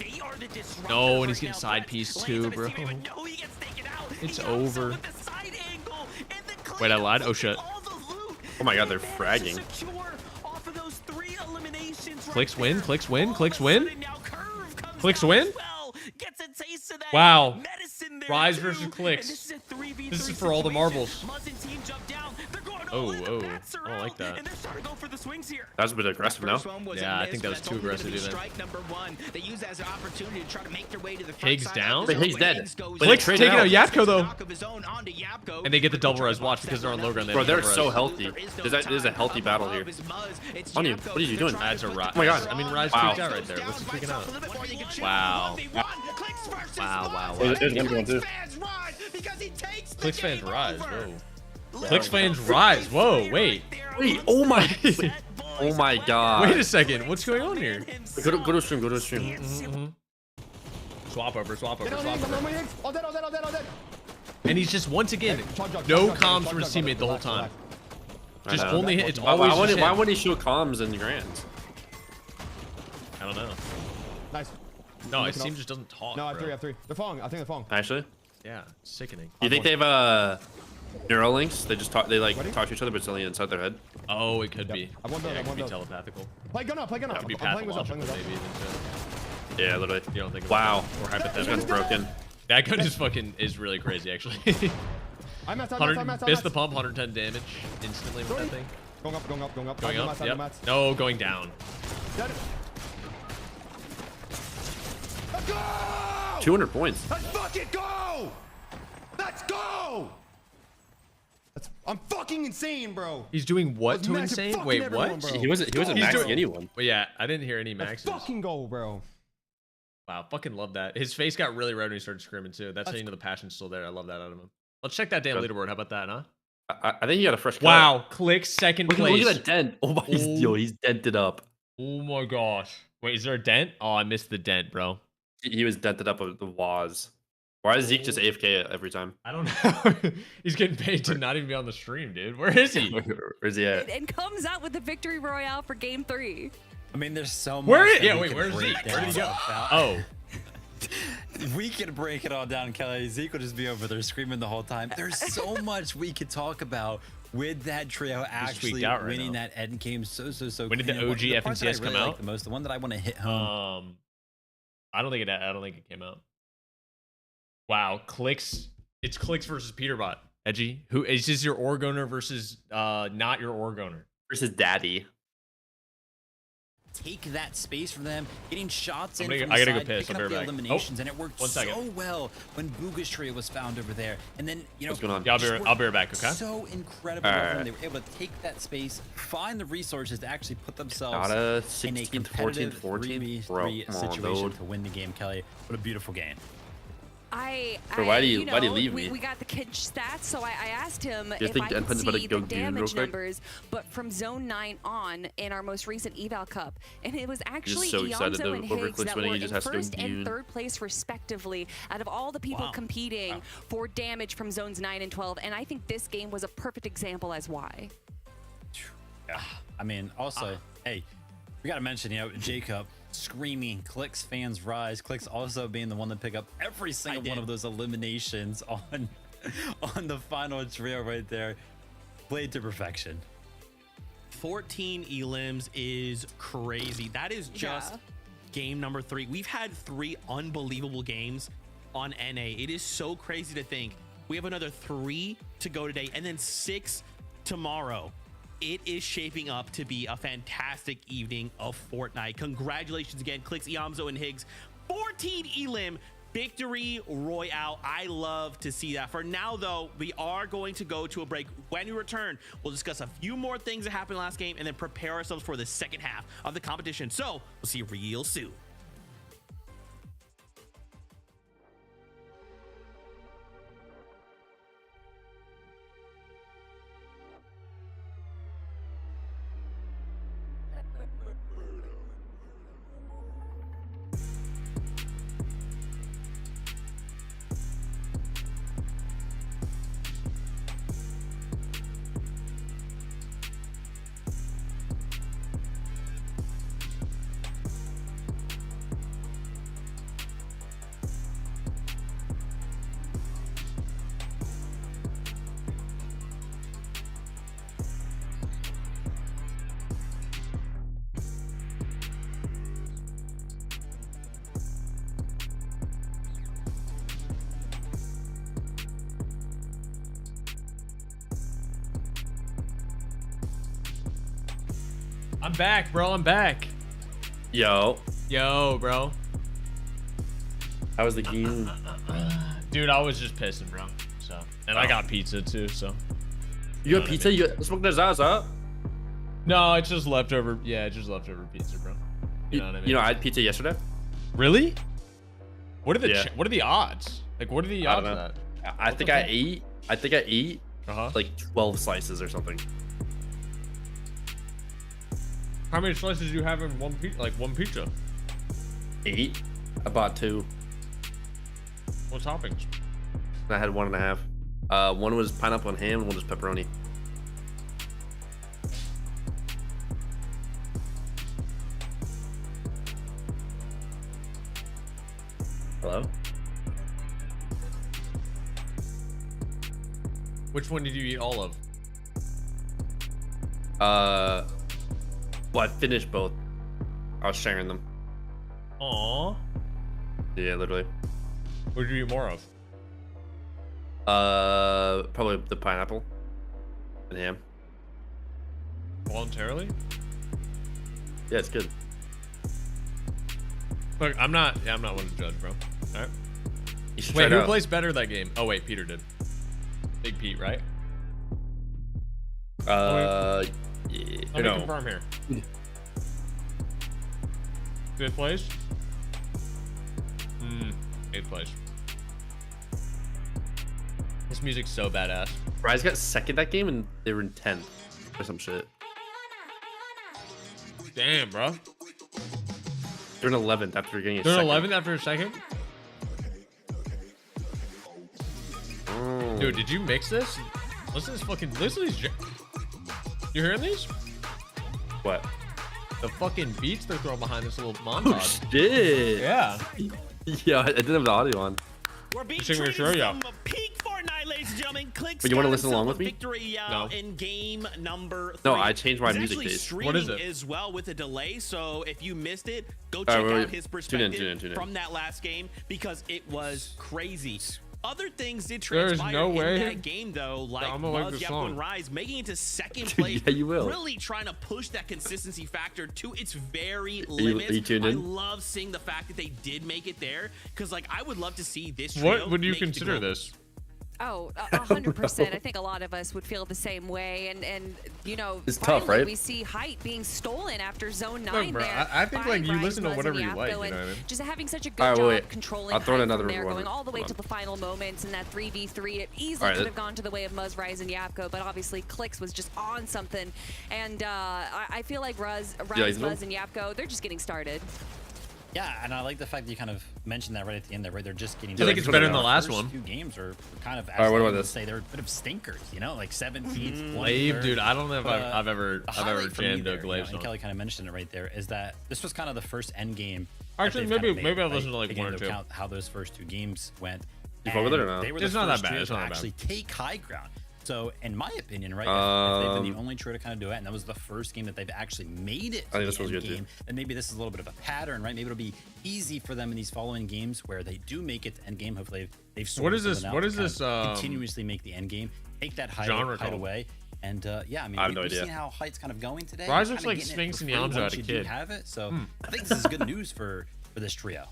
No, and he's getting side piece too, bro. It's over. Wait, I lied? Oh, shit. Oh my god, they're fragging. Clicks win, clicks win, clicks win. Clicks win? Wow. Rise versus Clicks. This is for all the marbles. Oh, I don't like that. That was a bit aggressive now. Yeah, I think that was too aggressive even. Higgs down? But Higgs dead. Clicks taking out Yapko though. And they get the double res. Watch because they're on low ground. Bro, they're so healthy. There's a healthy battle here. Onion, what are you doing? That's a Rise. Oh my god. I mean, Rise freaked out right there. What's he freaking out? Wow. Wow. There's one going too. Clicks fans rise. Whoa. Clicks fans rise. Whoa, wait. Oh my. Oh my god. Wait a second. What's going on here? Go to a stream. Swap over. And he's just once again no comms from his teammate the whole time. Just only it's always. Why wouldn't he show comms in the grands? I don't know. Nice. No, his team just doesn't talk. No, I have three. They're falling. I think they're falling. Actually? Yeah, sickening. You think they have Neurolinks? They just talk. They like talk to each other, but it's only inside their head. Oh, it could be. I it could be telepathical. Play gun up. It could be pathological, maybe even too. Yeah, literally. You don't think? Wow. Or hypothetical. This gun's broken. That gun is really crazy, actually. Missed the pump, 110 damage instantly with that thing. Going up. Going up. Yep. No, going down. Let's go! 200 points. Let's fucking go! Let's go! I'm fucking insane, bro. He's doing what to insane? Wait, what? He wasn't maxing anyone. Well, yeah, I didn't hear any maxes. Let's fucking go, bro. Wow, fucking love that. His face got really red when he started screaming too. That's how you know the passion's still there. I love that out of him. Let's check that damn leaderboard. How about that, huh? I think he got a fresh cut. Wow, Clicks second place. Look at that dent. Oh my, he's dented up. Oh my gosh. Wait, is there a dent? Oh, I missed the dent, bro. He was dented up with the Waz. Why is Zeke just AFK every time? I don't know. He's getting paid to not even be on the stream, dude. Where is he? Where's he at? And comes out with the victory royale for game 3. I mean, there's so much. Where's Zeke? Where did he go? Oh. We could break it all down, Kelly. Zeke will just be over there screaming the whole time. There's so much we could talk about with that trio actually winning that end game. So. When did the OG FNCS come out? The most, the one that I want to hit home. I don't think it came out. Wow, Clicks. It's Clicks versus Peterbot. Edgy. Who is this? Your org owner versus not your org owner versus Daddy. take that space from them, getting shots in I from gotta the go side, piss. picking up the eliminations, and it worked so well when Booga's trio was found over there. And then, you know, what's going on? Yeah, I'll be right back, okay? So incredible when they were able to take that space, find the resources to actually put themselves in a competitive 3v3 situation to win the game, Kelly. What a beautiful game. Why do you leave me? We got the kid stats, so I asked him if think I could Denpun's about to see go the Dune real damage quick? numbers, but from Zone 9 on in our most recent Eval Cup, and it was actually so excited Ionzo and to Higgs that when were he just in has to go first and Dune. third place respectively out of all the people competing for damage from Zones 9 and 12, and I think this game was a perfect example as why. Yeah. I mean, also, hey, we got to mention, you know, Jacob screaming, Clix fans rise. Clix also being the one to pick up every single one of those eliminations on the final trio right there. Played to perfection. 14 elims is crazy. That is just game number 3. We've had 3 unbelievable games on NA. It is so crazy to think we have another 3 to go today and then 6 tomorrow. It is shaping up to be a fantastic evening of Fortnite. Congratulations again, Clix, Ionzo, and Higgs. 14 elim victory royale. I love to see that. For now, though, we are going to go to a break. When we return, we'll discuss a few more things that happened last game and then prepare ourselves for the second half of the competition. So we'll see you real soon. I'm back, bro. I'm back. Yo, bro. how was the game? Dude, I was just pissing, bro. So, and I got pizza too. So, You got pizza? You smoked his ass up? no, it's just leftover. Yeah, it's just leftover pizza, bro. You know what I mean? You know, I had pizza yesterday. Really? What are the what are the odds? Like, what are the odds of that? I think I ate like 12 slices or something. How many slices do you have in one pizza? Like one pizza? 8. I bought 2. What toppings? I had 1.5. One was pineapple and ham, and one was pepperoni. Hello? Which one did you eat all of? Well, I finished both. I was sharing them. Aww. Yeah, literally. What did you eat more of? Probably the pineapple and ham. Voluntarily? Yeah, it's good. Look, I'm not one to judge, bro. All right. You Wait, who plays better that game? Oh wait, Peter did. Big Pete, right? Yeah. Let me confirm here. 5th place? 8th place. This music's so badass. Rise got second that game, and they were in 10th or some shit. Damn, bro. They're in 11th after getting a They're in second. 11th after a second? Dude, did you mix this? Listen to this fucking... Listen to these... You hearing these? What? The fucking beats they're throwing behind this little montage. Oh, shit. Yeah. Yeah, I didn't have the audio on. We're being Sing treated sure, yeah. some peak Fortnite, ladies and gentlemen. Click. But you want to listen along with me? Victory No. in game number 3. No, I changed my He's music actually taste. streaming What is it? as well with a delay, so if you missed it, go check wait, out wait. his Tune perspective in. from that last game because it was crazy. Other things did transpire in that game, though, like Muzz, Yapko, and Rise making it to second place. Yeah, you will. Really trying to push that consistency factor to its very limits. I love seeing the fact that they did make it there, because like I would love to see this trio. What would you consider this? Oh, 100%. I think a lot of us would feel the same way, and you know, it's tough, right? We see height being stolen after zone 9. Look, bro, there. I think like you listen to whatever you like, you know what I mean? Just having such a good job controlling I'll throw in another there, one. going all the way to the final moments in that 3v3. It easily could have gone to the way of Muzz, Rise, and Yapko, but obviously Clix was just on something, and I feel like Rise, Muzz, and Yapko, they're just getting started. Yeah, and I like the fact that you kind of mentioned that right at the end there, right? They're just getting. I think it's better than the last one. 2 games are kind of. All right, what about this? Say they're a bit of stinkers, you know, like 17th. Glaive, dude. I don't know if I've ever jammed a Glaive song. Kelly kind of mentioned it right there. Is that this was kind of the first end game? Actually, maybe I've listened to like 1 or 2. How those first 2 games went. You fuck with it or not? It's not that bad. It's not that bad. Actually, take high ground. So, in my opinion, right, if they've been the only trio to kind of do it, and that was the first game that they've actually made it to the end game, then maybe this is a little bit of a pattern, right? Maybe it'll be easy for them in these following games where they do make it to end game. Hopefully, they've sorted What is this? Continuously make the end game, take that height away, and yeah, I mean, we've seen how height's kind of going today. Rise looks like Sphinx and Yamcha as a kid. Have it, so I think this is good news for this trio.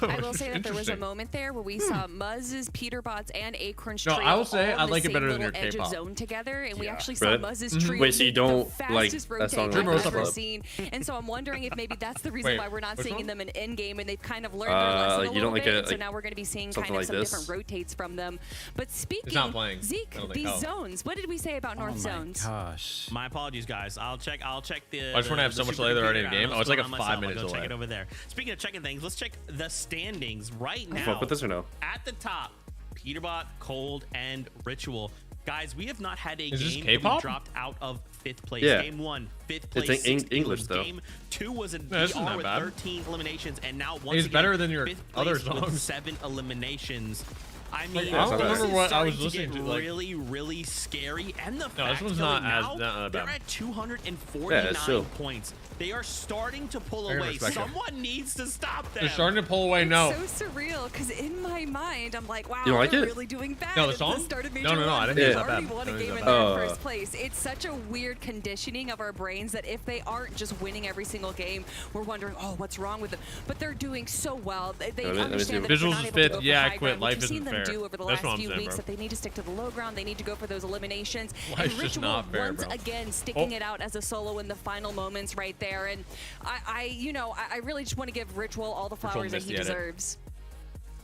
I will say that there was a moment there where we saw Muzz's, Peterbots, and Acorn's trio. I will say I like it better than your edge K-pop. of zone together, and we actually saw Muzz's trio. Wait, so you don't like that song? I've ever seen, and so I'm wondering if maybe that's the reason why we're not seeing them in end game, and they've kind of learned their lesson a little bit. So now we're going to be seeing kind of some different rotates from them. But speaking, Zeke, these zones. What did we say about North zones? Gosh, my apologies, guys. I'll check the. I just want to have so much later already in game. Oh, it's like a 5 minutes away. Check it over there. Speaking of checking things, let's check the standings right now. Fuck with this or no? At the top, Peterbot, Cold, and Ritual. Guys, we have not had a game that we dropped out of 5th place. Yeah. Game 1, 5th place. It's English though. Game 2 was a BR with 13 eliminations, and now once it's again, better than your 5th other place songs. with 7 eliminations. I mean, I don't remember what I was listening to. Like, really scary, and the this one's not bad. They're at 249 points. They are starting to pull away. Someone needs to stop them. They're starting to pull away. No. It's so surreal because in my mind, I'm like, wow, you like they're really doing bad. No, the song? No, I didn't hear that bad. Won a game in first place. It's such a weird conditioning of our brains that if they aren't just winning every single game, we're wondering, oh, what's wrong with them? But they're doing so well. They understand that Visuals is 5th. Yeah, I quit. Life isn't fair. Do over the last few weeks that they need to stick to the low ground. They need to go for those eliminations. Life's and Ritual once again sticking it out as a solo in the final moments right there. And I really just want to give Ritual all the flowers that he deserves.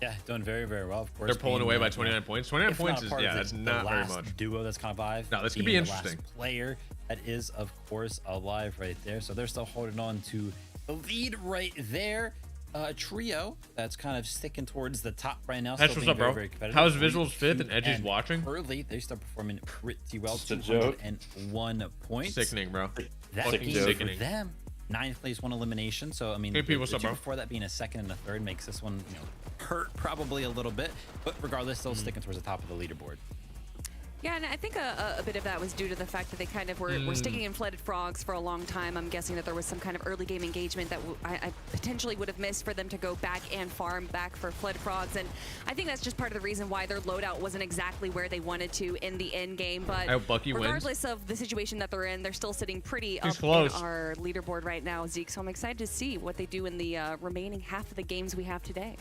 Yeah, doing very, very well. Of course, they're pulling away by 29 points. 29 points is that's not very much. Duo that's kind of alive. No, this could be interesting. The last player that is, of course, alive right there. So they're still holding on to the lead right there. Trio that's kind of sticking towards the top right now. That's what's up, bro. How's Visuals 5th and Edgy's watching? Early, they start performing pretty well. 201 points. Sickening, bro. That's sickening for them. 9th place, 1 elimination. So I mean, hey, what's up, bro? Before that being a 2nd and a 3rd makes this one hurt probably a little bit, but regardless, still sticking towards the top of the leaderboard. Yeah, and I think a bit of that was due to the fact that they kind of were sticking in Flooded Frogs for a long time. I'm guessing that there was some kind of early game engagement that I potentially would have missed for them to go back and farm back for Flooded Frogs. And I think that's just part of the reason why their loadout wasn't exactly where they wanted to in the end game. But regardless of the situation that they're in, they're still sitting pretty up in our leaderboard right now, Zeke. So I'm excited to see what they do in the remaining half of the games we have today.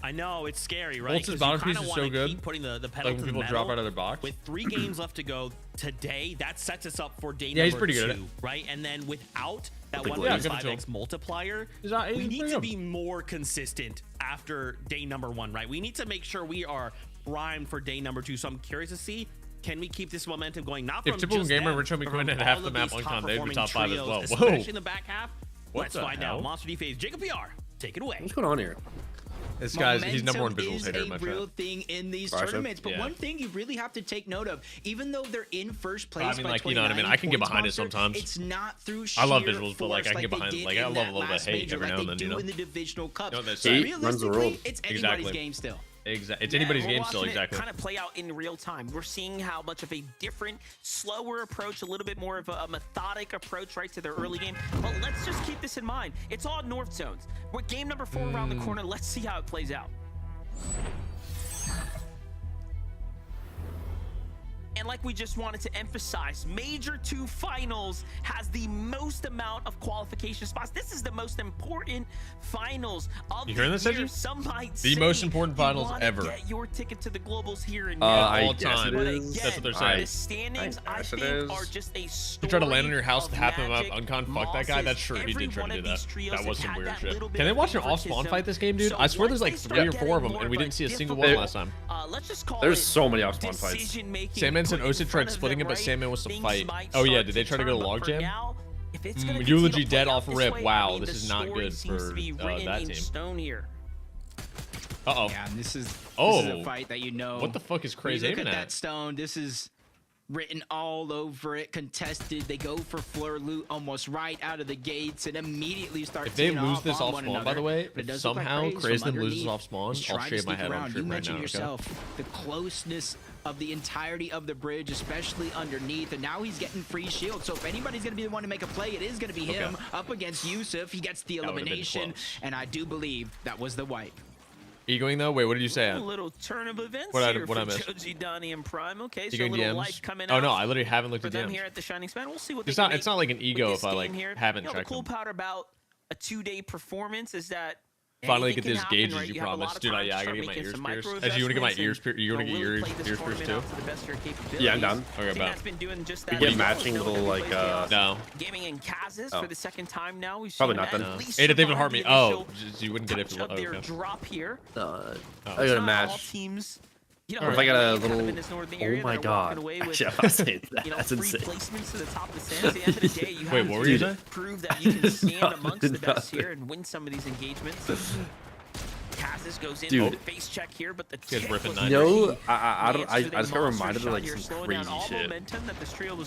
I know, it's scary, right? Boltz's bottom piece is so good. Keep putting the pedal to the people metal. drop out of their box. With 3 games left to go today, that sets us up for day he's number pretty 2, good at it. right? And then without that 1.5x multiplier, we need to be more consistent after day number 1, right? We need to make sure we are primed for day number 2. So I'm curious to see, can we keep this momentum going? Not from typical just gamer, them, we're trying to go in at half the map on con, they'd be top 5 as well. Whoa. Especially in the back half. Let's find out. Monster D phase, Jacob PR, take it away. What's going on here? This guy's, he's number 1 visuals hater in my chat. Real thing in these tournaments, but one thing you really have to take note of, even though they're in first place, I mean, like, you know what I mean? I can get behind it sometimes. It's not through sheer I love visuals, but like I can get behind it. Like I love a little bit of hate every now and then, you know. In the divisional cups, realistically, it's anybody's game still. Exactly. It's anybody's game still, exactly. Kind of play out in real time. We're seeing how much of a different, slower approach, a little bit more of a methodic approach, right, to their early game. But let's just keep this in mind. It's all North zones. We're game number 4 around the corner. Let's see how it plays out. And like we just wanted to emphasize, Major 2 Finals has the most amount of qualification spots. This is the most important finals of you hearing this, year. Some might the most important finals ever. Get your ticket to the globals here and all time. Again, that's what they're saying. The standings, I think, are just a story. You try to land on your house to happen up uncon. Fuck that guy. That's true. He did try to do that. That was some weird shit. Can they watch an off spawn fight this game, dude? I swear there's like 3 or 4 of them, and we didn't see a single one last time. There's so many off spawn fights. Sandman said Osid tried splitting it, but Sandman wants to fight. Oh yeah, did they try to go to logjam? Eulogy dead off rip. Wow, this is not good for that team. Uh-oh. Yeah, and this is a fight that you know. What the fuck is Crazy aiming at? That stone, this is written all over it, contested. They go for Fleur Loot almost right out of the gates and immediately start. If they lose this off spawn, by the way, if somehow Crazy loses off spawn, I'll shave my head on stream right now. Yourself, the closeness of the entirety of the bridge, especially underneath, and now he's getting free shield. So if anybody's going to be the one to make a play, it is going to be him up against Yusuf. He gets the elimination, and I do believe that was the wipe. Egoing though? Wait, what did you say? A little turn of events here for Joji, Donnie, and Prime. Okay, so a little light coming out. Oh no, I literally haven't looked at them DMs. Here at the Shining Span. We'll see what it's not. It's not like an ego if I like haven't checked. The cool part about a 2-day performance is that finally get this gauge as you promised. Dude, yeah, I gotta get my ears pierced. As you wanna get my ears pierced? You wanna get your ears pierced too? Yeah, I'm done. Okay, bad. We get matching little like no. Gaming and Kaz's for the second time now. We've probably not then. Hey, did they even harm me? Oh, you wouldn't get it for their drop here. I got a match. Teams. Or if I got a little, oh my god! Actually, I'm not saying that. That's insane. Wait, what were you saying? Prove that you can stand amongst the best here and win some of these engagements. Kazis goes in with face check here, but the tip was no, I just got reminded of like some crazy shit.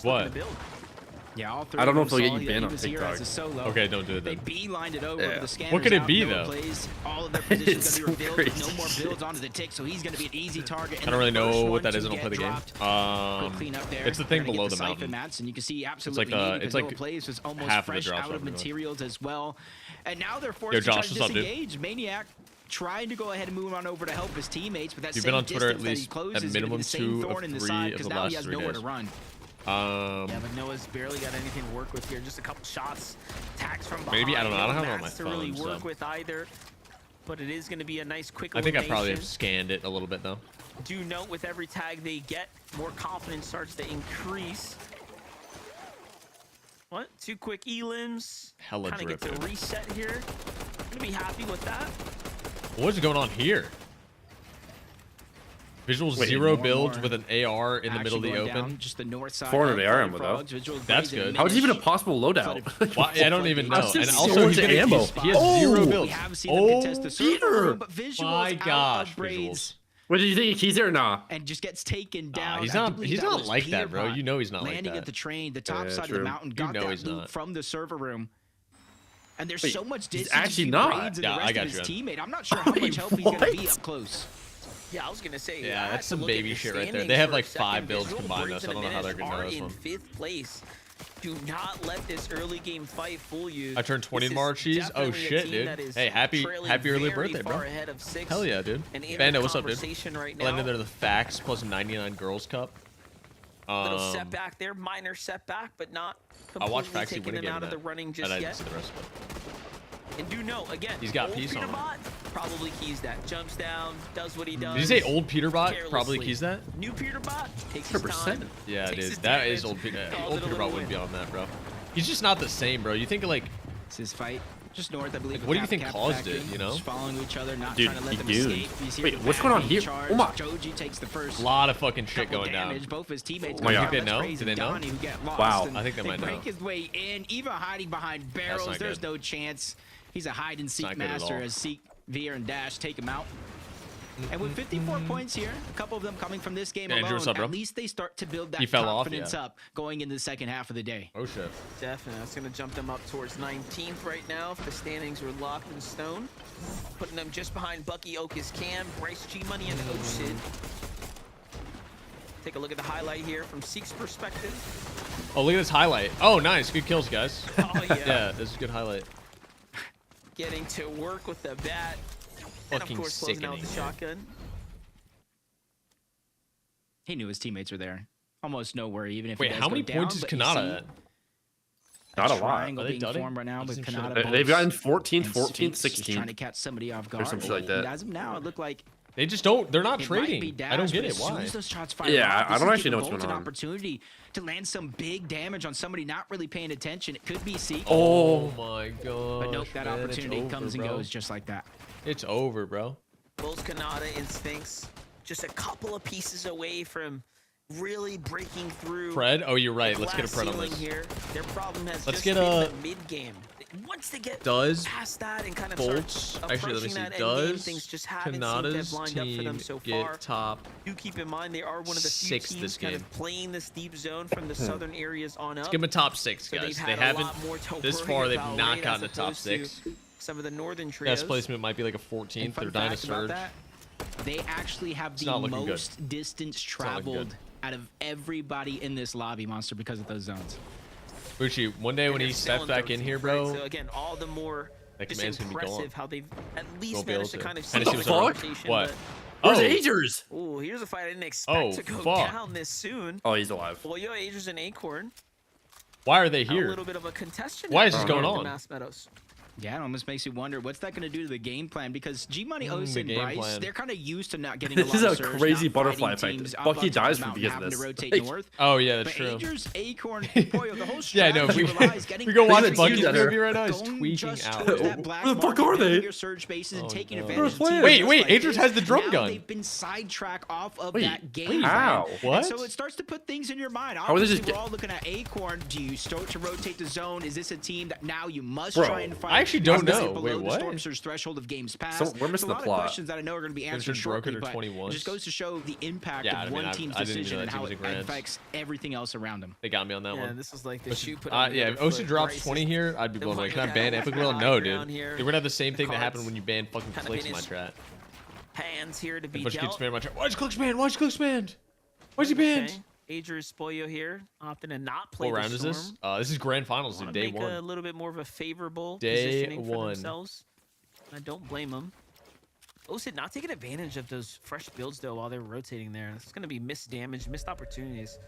What? Yeah, all I don't know if they'll get you banned on TikTok. Okay, don't do it then. They beelined it over to the scanners. What could it be though? All of their positions gonna be revealed. No more builds onto the tick, so he's gonna be an easy target. I don't really know what that is. I don't play the game. It's the thing below the mountain. And you can see absolutely it's like plays was almost half fresh of the drops out of materials as well. And now they're forced Yo, to try Josh, to disengage. Maniac trying to go ahead and move on over to help his teammates, but that you've been on Twitter at least at minimum 2 of 3 of the last 3 days. Yeah, but Noah's barely got anything to work with here. Just a couple shots, tags from behind. Maybe I don't know. I don't have it on my phone. To really work with either, but it is going to be a nice quick. I think I probably have scanned it a little bit though. Do note with every tag they get, more confidence starts to increase. What? 2 quick elims. Hella kind of get to reset here. Gonna be happy with that. What's going on here? Visual 0 builds with an AR in the middle of the open. Just the north side. 400 AR ammo though. That's good. How is it even a possible loadout? Well, I don't even know. And also, so ammo. He has 0 builds. Peter! My gosh, visuals. What did you think? He's there or not? And just gets taken down. He's not like that, bro. You know he's not like that. Landing at the train, the top side of the mountain, got that loot from the server room. And there's so much distance. He's actually not. Yeah, I got you. Teammate. I'm not sure how much help he's gonna be up close. Yeah, I was gonna say. Yeah, that's some baby shit right there. They have like 5 builds combined though, so I don't know how they're gonna know this one. In 5th place. Do not let this early game fight fool you. I turned 20 tomorrow, cheese. Oh shit, dude. Hey, happy early birthday, bro. Hell yeah, dude. Bando, what's up, dude? Right I'll end there the facts plus 99 Girls Cup. Little setback there, minor setback, but not completely taking him out of the running just yet. See the rest of it. And do know again, he's got peace on him. Probably keys that, jumps down, does what he does. Did you say old Peterbot probably keys that? New Peterbot takes his time. Yeah, dude, that is old Peterbot. Old Peterbot wouldn't be on that, bro. He's just not the same, bro. You think like it's his fight. Just north, I believe. Like, what do you think caused it? You know, just following each other, not trying to let them escape. Wait, what's going on here? Oh my! Joji takes the first. A lot of fucking shit going down. Both his teammates. Oh my God. Do they know? Do they know? Wow, I think they might know. Break his way in, even hiding behind barrels. There's no chance. He's a hide and seek master as Seek, Veer, and Dash take him out. And with 54 points here, a couple of them coming from this game alone, at least they start to build that confidence up going into the second half of the day. Oh shit. Definitely. That's going to jump them up towards 19th right now if the standings are locked in stone. Putting them just behind Bucky, Okus, Cam, Bryce, G-Money, and Osid. Take a look at the highlight here from Seek's perspective. Oh, look at this highlight. Oh, nice. Good kills, guys. Oh, yeah. Yeah, this is a good highlight. Getting to work with the bat. And of course, closing out the shotgun. He knew his teammates were there. almost nowhere. Even if wait, how many points is Kanata at? Not a lot. Are they formed right now with Kanata? They've gotten 14, 14, 16. Trying to catch somebody off guard. Or some shit like that. As of now, it looked like they just don't. They're not trading. I don't get it. Why? Yeah, I don't actually know what's going on. An opportunity to land some big damage on somebody not really paying attention. It could be Seek. Oh my god. But nope, that opportunity comes and goes just like that. It's over, bro. Bulls Kanata Instincts just a couple of pieces away from really breaking through. Fred? Oh, you're right. Let's get a Fred on this. Here. Their problem has Let's just get been the mid game. Once they get past that and kind of Bolts. Actually, let me see. Does things just Kanata's lined up for them so far. Top? Do keep in mind they are one of the few teams kind of playing this deep zone from the southern areas on up. Let's give them a top 6, guys. They haven't this far. They've not gotten a top 6. Some of the northern trios. Best placement might be like a 14th. They're dying to surge. They actually have the most distance traveled out of everybody in this lobby, Monster, because of those zones. Bucci, one day when he steps back in here, bro. So again, all the more just impressive how they've at least managed to kind of see the conversation. What? Where's Agers? Oh, here's a fight I didn't expect to go down this soon. Oh, he's alive. Well, yo, Agers and Acorn. Why are they here? A little bit of a contestant. Why is this going on? Mass Meadows. Yeah, it almost makes you wonder what's that going to do to the game plan, because G Money, Osa, and Bryce, they're kind of used to not getting a lot of surge. This is a crazy butterfly effect. Bucky dies from because of this. Rotate north. Oh yeah, that's true. Agers, Acorn, Pollo, the whole yeah, no, we go watch Bucky's movie right now. He's tweaking out. Where the fuck are they? Surge bases and taking advantage. Wait, Agers has the drum gun. They've been sidetracked off of that game. How? What? So it starts to put things in your mind. How are they just? We're all looking at Acorn. Do you start to rotate the zone? Is this a team that now you must try and fight? I actually don't know. Wait, what? Storm Surge threshold of games past. So we're missing the plot. Questions that I know are going to be answered shortly, but it just goes to show the impact of one team's decision and how it affects everything else around them. They got me on that one. Yeah, this is like the shoe put yeah, if Osa drops 20 here, I'd be blown away. Can I ban Epic Will? No, dude. We're gonna have the same thing that happened when you ban fucking clicks in my chat. Hands here to be dealt. Keeps spamming my chat. Why's clicks banned? Why's clicks banned? Why's he banned? Agers Spoyo here, opting to not play. What round is this? This is grand finals, dude. Day 1. A little bit more of a favorable day positioning 1 for themselves. I don't blame them. Osid not taking advantage of those fresh builds though while they're rotating there. It's going to be missed damage, missed opportunities.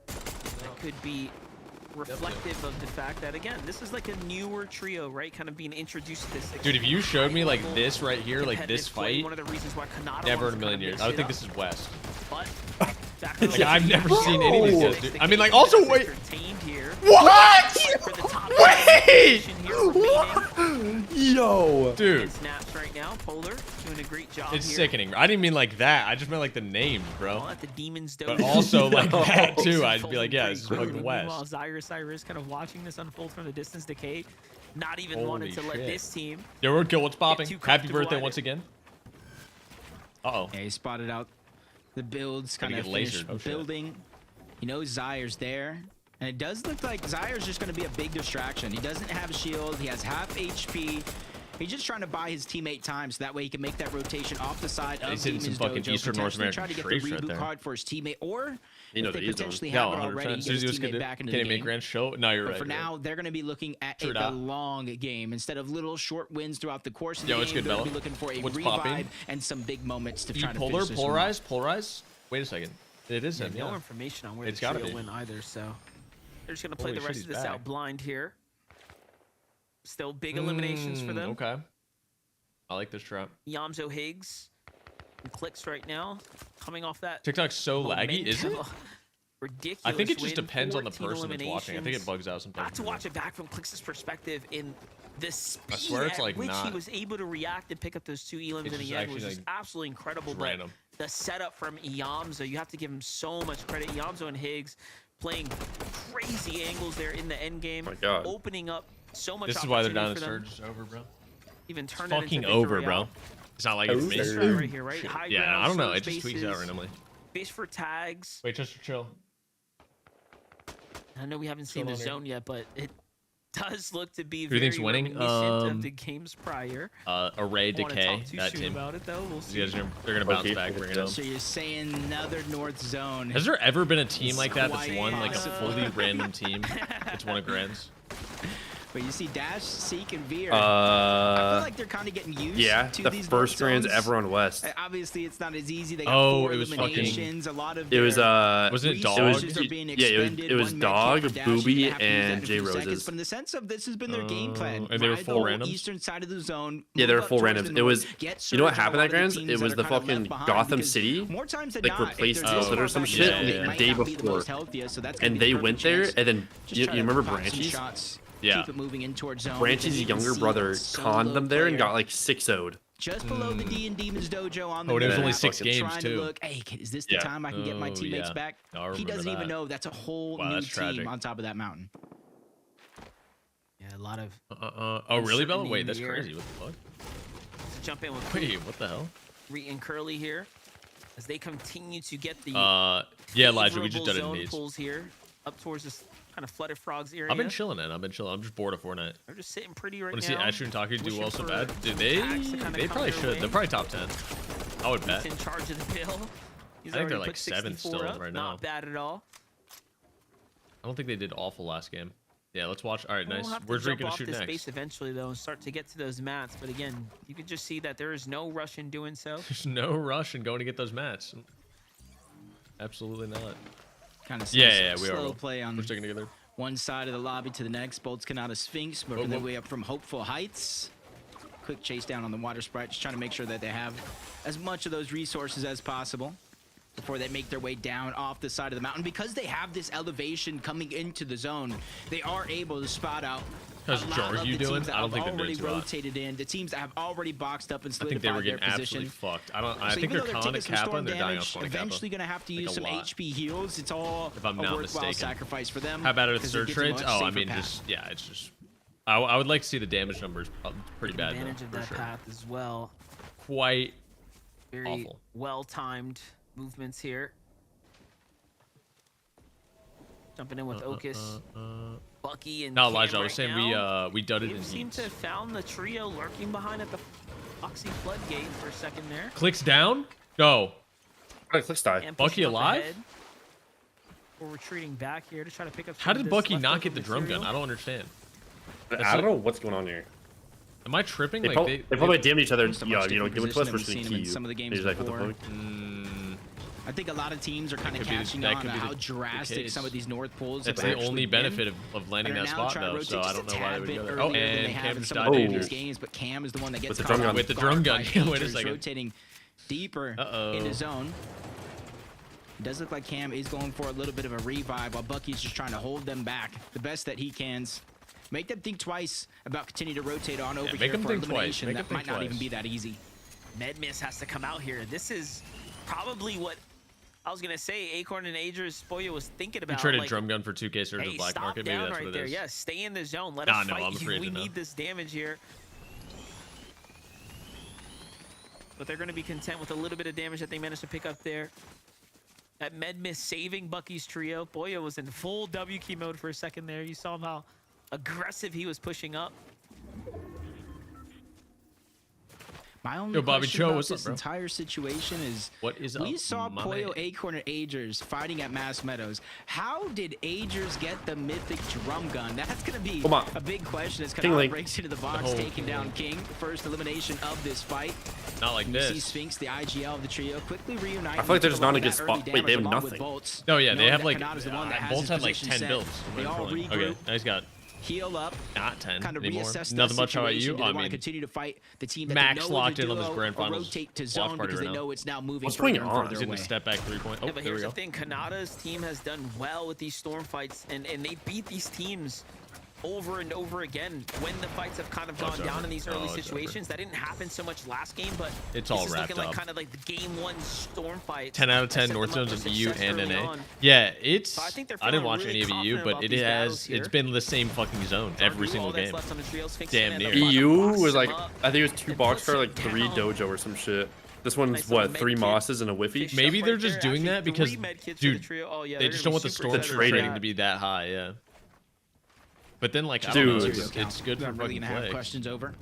That could be reflective of the fact that again, this is like a newer trio, right? Kind of being introduced to this. Dude, if you showed me like this right here, like this fight, one of the reasons why Kanata never in a million years. I would think this is West. But like, I've never seen any of these guys, dude. I mean, like, also wait. What? Wait! Yo, dude. Snaps right now. Polar doing a great job. It's sickening. I didn't mean like that. I just meant like the names, bro. The demons but also like that too. I'd be like, yeah, this is fucking West. While Cyrus kind of watching this unfold from the distance, Decay, not even wanting to let this team. Yo, roadkill, what's popping? Happy birthday once again. Yeah, he spotted out the builds, kind of finished building. You know, Zyr's there. And it does look like Zyr's just going to be a big distraction. He doesn't have a shield. He has half HP. He's just trying to buy his teammate time so that way he can make that rotation off the side of Demon's some fucking Dojo. Eastern North American try to get the reboot card for his teammate, or if they potentially have it already, get his teammate back into the game. Can he make grand show? No, you're right. But for now, they're going to be looking at the long game instead of little short wins throughout the course of the game. They're going to be looking for a revive and some big moments to try to finish this one. Polarize? Wait a second. It is him, no information on where the trio win either, so they're just going to play the rest of this out blind here. Still big eliminations for them. Okay. I like this trap. Yamzo Higgs and clicks right now. Coming off that. TikTok's so laggy, is it? Ridiculous. I think it just depends on the person that's watching. I think it bugs out sometimes. Not to watch it back from Clix's perspective in the speed I swear it's like at which he was able to react and pick up those 2 elims in the end was just absolutely incredible. But the setup from Yamzo, you have to give him so much credit. Yamzo and Higgs playing crazy angles there in the end game, opening up so much. This is why they're down to surge. It's over, bro. Even turn it's fucking over, bro. It's not like it's me. Right here, right? Yeah, I don't know. It just tweaks out randomly. Base for tags. Wait, just chill. I know we haven't seen the zone yet, but it does look to be very reminiscent of the games prior. Array Decay. That team. About it, though. We'll see. They're gonna bounce back. Bring it up. So you're saying another North Zone? Has there ever been a team like that that's won like a fully random team? It's won a Grands. But you see Dash, Seek, and Veer. I feel like they're kind of getting used to these first strands ever on West. Obviously, it's not as easy. They got 4 eliminations. A lot of wasn't it Dog? It was Dog, Booby, and J Roses. But in the sense of this has been their game plan. And they were full randoms? Eastern side of the zone. Yeah, they were full randoms. It was, you know what happened at Grands? It was the fucking Gotham City, like replaced Tilted or some shit the day before. And they went there, and then, you remember Branchies? Yeah. Keep it moving in towards zone. Branchie's younger brother conned them there and got like 6-0'd. Just below the D and Demons dojo on the it was only 6 games too. Look, hey, is this the time I can get my teammates back? He doesn't even know that's a whole new team on top of that mountain. Yeah, a lot of. Oh really, Bella? Wait, that's crazy. What the fuck? Let's jump in with. Wait, what the hell? Reet and Curly here, as they continue to get the. Yeah, Elijah, we just did it in these. Pulls here up towards this kind of flooded frogs area. I've been chilling, man. I'm just bored of Fortnite. They're just sitting pretty right now. Want to see Asher and Taki do well so bad? Dude, they probably should. They're probably top 10. I would bet. He's in charge of the bill. I think they're like 7th still right now. Not bad at all. I don't think they did awful last game. Yeah, let's watch. All right, nice. We'll Where's Rick gonna shoot next? Space eventually though, and start to get to those mats. But again, you can just see that there is no rush in doing so. There's no rush in going to get those mats. Absolutely not. Kind of slow play on. We're sticking together. One side of the lobby to the next. Bolts come out of Sphinx, working their way up from Hopeful Heights. Quick chase down on the water sprite, just trying to make sure that they have as much of those resources as possible before they make their way down off the side of the mountain. Because they have this elevation coming into the zone, they are able to spot out How's Georgie doing? I don't think they're doing rotated in. The teams that have already boxed up and solidified I think they were getting absolutely fucked. I think they're calling it Kappa and they're dying off Kappa. Eventually going to have to use some HP heals. It's all if I'm a not worthwhile mistaken. Sacrifice for them. How about it with surge trades? Oh, I mean, just it's just. I would like to see the damage numbers pretty bad. Advantage of that path as well. Quite very awful. Well-timed movements here. Jumping in with Ocus, Bucky, and no, Elijah. Cam I was saying we dudded in. Seem to have found the trio lurking behind at the Foxy Floodgate for a second there. Clicks down. Go. Clicks die. Bucky alive? We're retreating back here to try to pick up. How did Bucky not get the drum gun? I don't understand. I don't know what's going on here. Am I tripping? They probably damned each other. Yeah, you know, give it to us versus the key. Some of the games before. I think a lot of teams are kind of catching on how drastic some of these North Poles have actually been. That's the only benefit of landing that spot, though, so I don't know why they would go there. Oh, and Cam just died these games, but Cam is the one that gets with the drum gun. Wait a second. Rotating deeper into zone. It does look like Cam is going for a little bit of a revive while Bucky's just trying to hold them back the best that he can. Make them think twice about continuing to rotate on over here for elimination. That might not even be that easy. Medmiss has to come out here. This is probably what I was gonna say. Acorn and Ager's Spoya was thinking about. You traded drum gun for 2K surge of black market. Maybe that's what it is. Yeah, stay in the zone. Let us fight you. We need this damage here. But they're gonna be content with a little bit of damage that they managed to pick up there. That Medmiss saving Bucky's trio. Boya was in full W key mode for a second there. You saw him how aggressive he was pushing up. My only question about this entire situation is, we saw Poyo, Acorn, and Agers fighting at Mass Meadows. How did Agers get the mythic drum gun? That's going to be a big question as Kanata breaks into the box, taking down King. First elimination of this fight. Not like this. You see Sphinx, the IGL of the trio, quickly reuniting. I feel like they're just not in a good spot. Wait, they have nothing. No, yeah, they have like, Bolts have like 10 builds. They all regroup. Okay, nice got. Heal up, not 10 kind of anymore. Reassess Nothing much. How about you? I mean, continue to fight the team that Max they know locked in on this grand finals. Rotate to zone because they know it's now moving. What's going on? He's getting a step back 3-point. Oh, yeah, but here's the thing: Kanata's team has done well with these storm fights, and they beat these teams over and over again when the fights have kind of gone down in these early situations. That didn't happen so much last game, but it's all wrapped looking up. Like kind of like the game one storm fight. 10 out of 10 North Zones of EU and NA. Yeah, it's. So I didn't watch any of EU, but it has. It's been the same fucking zone every single game. Damn near. EU was like, I think it was 2 box for like 3 dojo or some shit. This one's what, 3 mosses and a whiffy? Maybe they're just doing that because, dude, they just don't want the storm trading to be that high. Yeah. But then, like, I don't know, it's good for fucking play. Have questions over.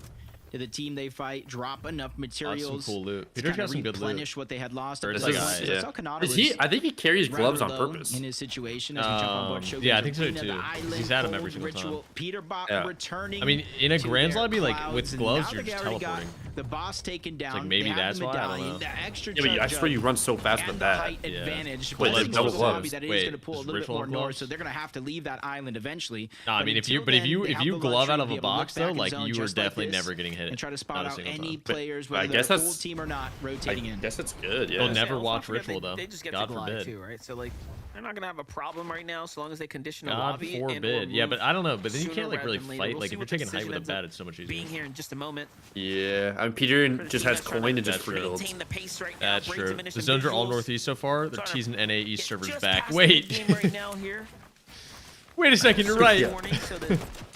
to the team they fight, drop enough materials. Some cool loot. Peter's got some good loot. Replenish what they had lost. I think he carries gloves on purpose. In his situation, as we jump on board, yeah, I think so too. He's had him every single time. Peter returning. I mean, in a Grand Lobby, like with gloves, you're just teleporting. The boss taken down. Like maybe that's why. I don't know. Yeah, but I swear you run so fast with that. Advantage. Wait, like double gloves. That is going to pull a little bit more north, so they're going to have to leave that island eventually. No, I mean, if you glove out of a box though, like you are definitely never getting hit. And try to spot out any players, whether they're full team or not, rotating in. I guess that's good. Yeah. They'll never watch Ritual though. They just get God to forbid. too, right? So like, they're not gonna have a problem right now, so long as they condition a God lobby. forbid. Yeah, but I don't know. But then you can't like really fight. Like if you're taking height with a bat, it's so much easier. Being here in just a moment. Yeah, I mean Peter just has coin and just rebuilds. That's true. The zones are all northeast so far. They're teasing NA East servers back. Wait. Wait a second. You're right.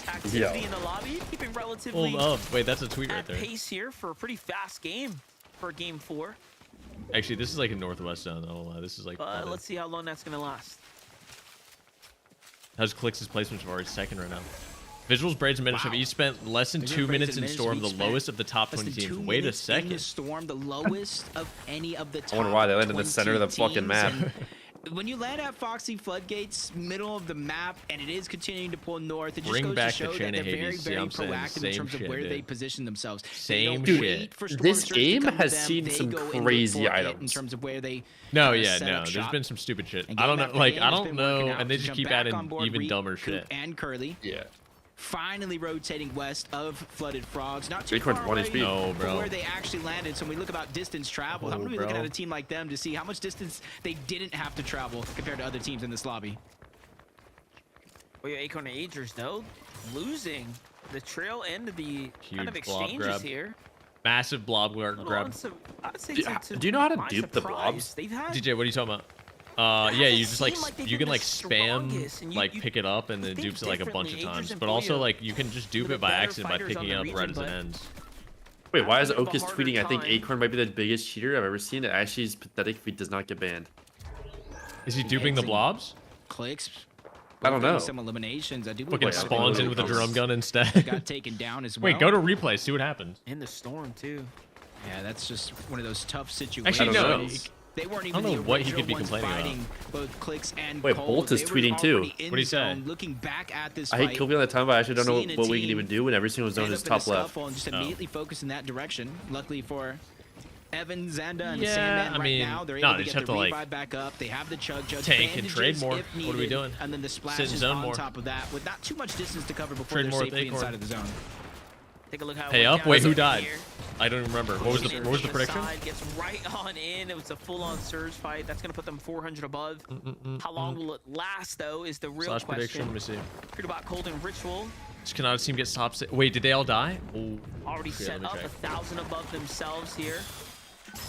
Activity in the lobby, keeping relatively hold up. Wait, that's a tweet right there. Pace here for a pretty fast game for game 4. Actually, this is like a northwest zone. Oh, this is like. Let's see how long that's gonna last. How's Clix's placement so far? He's second right now. Visuals, Braids, and Minish have each spent less than 2 minutes in Storm, the lowest of the top 20 teams. Wait a second. Storm, the lowest of any of the top. I wonder why they landed in the center of the fucking map. When you land at Foxy Floodgates, middle of the map, and it is continuing to pull north, it just Bring goes back to show the that they're very, Hades. very I'm saying proactive in terms shit, of where dude. they position themselves. Same shit. This game has seen some crazy items. In terms of where they no, there's been some stupid shit. I don't know, like I don't know, and they just keep adding even dumber shit. And Curly. Yeah. Finally rotating west of Flooded Frogs. Not too Acorn's far one away HP. from where they actually landed. So when we look about distance travel, I'm going to be looking at a team like them to see how much distance they didn't have to travel compared to other teams in this lobby. Well, your Acorn Agers, though, losing the trail end of the huge kind of exchanges here. Massive blob grab. Do you know how to dupe the blobs? DJ, what are you talking about? Yeah, you just like you can like spam like pick it up and then dupes it like a bunch of times, but also like you can just dupe it by accident by picking it up right as it ends. Wait, why is Okus tweeting? I think Acorn might be the biggest cheater I've ever seen. It actually is pathetic if he does not get banned. Is he duping the blobs? Clicks. I don't know. Some eliminations. I do. Fucking spawns in with a drum gun instead. Got taken down as well. Wait, go to replay, see what happens. In the storm too. Yeah, that's just one of those tough situations. Actually, no. They weren't even I don't know what he could be complaining about. Both Clicks and wait, Cold. Bolt is tweeting too. What do you say? Looking back at this I hate Kobe on the time, but I actually don't know what we can even do when every single zone is top left. And just immediately focus in that direction. Luckily for Evan, Zanda, and Sandman right now, they're able to get the revive back up. They have the chug tank and trade more. What are we doing? And then the splash is on top of that with not too much distance to cover before they're safely inside of the zone. Take a look how pay up. Wait, who died? I don't remember. What was the prediction? Gets right on in. It was a full-on surge fight. That's gonna put them 400 above. How long will it last though? Is the real question. Prediction. Let me see. Heard about Cold and Ritual. Just cannot team get stopped. Wait, did they all die? Ooh. Already set up 1,000 above themselves here.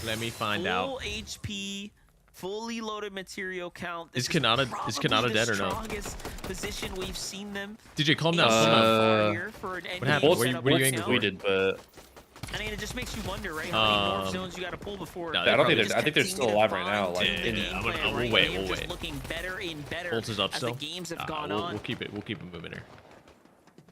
Let me find out. Full HP. Fully loaded material count. Is Kanata dead or no? Strongest position we've seen them. DJ, calm down. What happened? What are you angry? Tweeted, but I mean, it just makes you wonder, right? How many north zones you got to pull before? No, I think they're still alive right now. Like, we'll wait. Just looking better and better. Bolt is up as still. the games have gone on. We'll keep it moving here.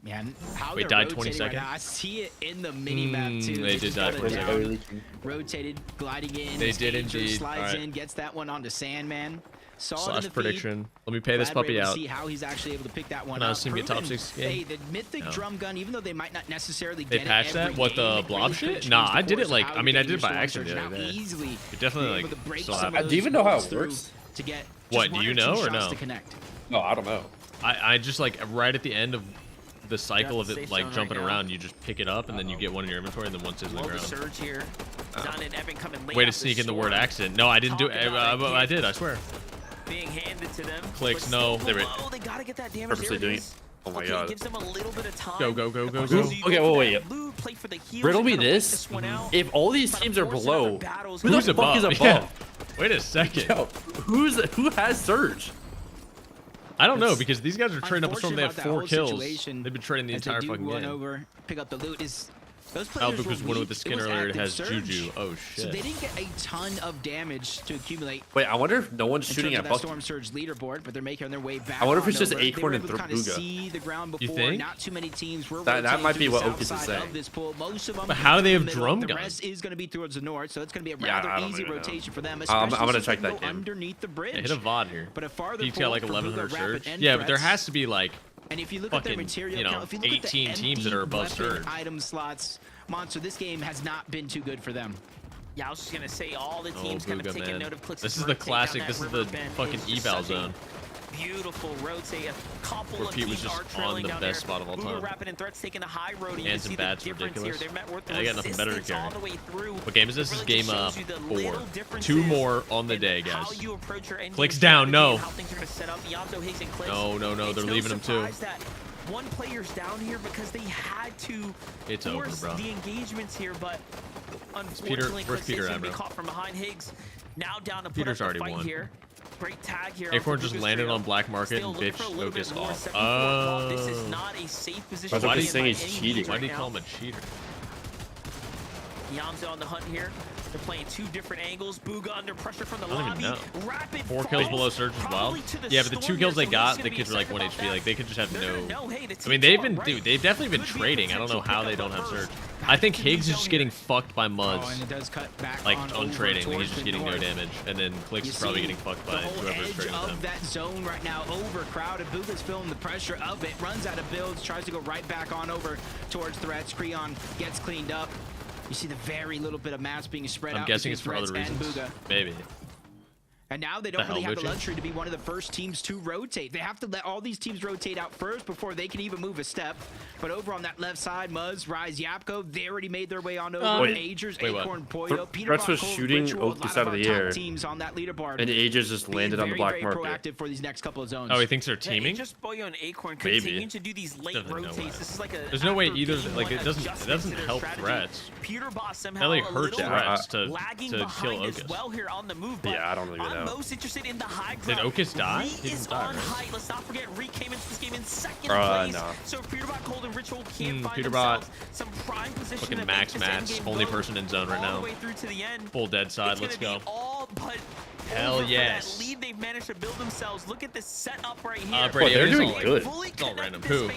Man, how wait, died 20 seconds. Right, I see it in the mini map too. They did die 20 seconds. Rotated, gliding in. They did indeed. Slides in, gets that one onto Sandman. Slash prediction. Let me pay this puppy out. See how he's actually able to pick that one up. up. See me a top 6 game. Hey, the mythic drum gun, even though they might not necessarily they get patched that. What the blob shit? Nah, I did it like I mean I did it by accident the other day. It definitely like still happened. Do you even know how it works? To get what? Do you know or no? No, I don't know. I just like right at the end of the cycle of it like jumping around, you just pick it up and then you get one in your inventory and then one sits in the ground. Surge here. Way to sneak in the word accident. No, I didn't do it. I did, I swear. Being handed to them. Clicks, no. They gotta get that damage. Purposely doing it. Oh my god. Gives them a little bit of time. Go. Okay, wait. Riddle me this. If all these teams are below, who the fuck is above? Yeah. Wait a second. Yo, who has Surge? I don't know because these guys are trading up a storm. They have 4 kills. They've been trading the entire fucking game. Over, pick up the loot is Those players because one with the skin earlier has surge. Juju. Oh shit. So they didn't get a ton of damage to accumulate. Wait, I wonder if no one's shooting at that Storm Surge leaderboard, but they're making their way back. I wonder if it's just over. Acorn and Booga. See the ground before. You think? Not too many teams were that might be what Okus is saying. Most of them but how do they have drum guns? The rest is going to be towards the north, so it's going to be a rather easy rotation for them. I'm going to check that game. Underneath the bridge. Hit a VOD here. But a farther He's got like 1100 surge. Yeah, threats. but there has to be like and if you look fucking, at their material you know, count, if you look 18 at the teams that are above surge. Item slots, Monster, this game has not been too good for them. Yeah, I was just gonna say all the teams kind of taking note of Clix. This is the classic. This is the fucking eval zone. Beautiful rotate. A couple where of Pete was teams just are on the best there. Spot of all time. Rapid and Threats taking a high road. And some bats ridiculous. Here. They got nothing better to carry. Through. What game is this? This is game 4. 2 more on the day, guys. Clix down. No. No. They're leaving them too. One player's down here because they had to force the engagements here, but unfortunately, where's Peter going to be caught from behind. Higgs now down to put Peter's up already the fight won. Here. Great tag here. Acorn just landed on black market and bitch Okus off. This is not a safe position. Why is he saying he's cheating? Why did he call him a cheater? Yamza on the hunt here. They're playing 2 different angles. Booga under pressure from the lobby. I don't even know. Rapid 4 kills below surge as well. Yeah, but the 2 kills they got, the kids were like 1 HP. Like they could just have no. I mean, they've definitely been trading. I don't know how they don't have surge. I think Higgs is just getting fucked by Muds. And it does cut back like on trading, like he's just getting no damage, and then Clix is probably getting fucked by whoever's trading with him. That zone right now, overcrowded. Booga's feeling the pressure of it. Runs out of builds, tries to go right back on over towards Threats. Creon gets cleaned up. You see the very little bit of mats being spread out. I'm guessing it's for other reasons. Maybe. And now they don't really have the luxury to be one of the first teams to rotate. They have to let all these teams rotate out first before they can even move a step. But over on that left side, Muzz, Rise, Yapko, they already made their way on over. Agers, Acorn, Poyo, Peter was shooting Okus out of the air. Teams on that leaderboard. And Agers just landed on the black market. Proactive for these next couple of zones. Oh, he thinks they're teaming? Just Poyo and Acorn continue to do these late rotates. This is like a There's no way either. Like it doesn't help Threats. Peter Boss somehow that like hurts Threats to kill Okus. Well here on the move. Yeah, I don't even know. I'm most interested in the high ground. Did Okus die? He is on height. Let's not forget, Reek came into this game in second place. No. So if Peterbot, Cold, and Ritual can't find Peterbot, some prime position. Fucking max mats, only person in zone right now. Full dead side. Let's go. Hell yes. That lead they've managed to build themselves. Look at this setup right here. They're doing good. It's all random. Who?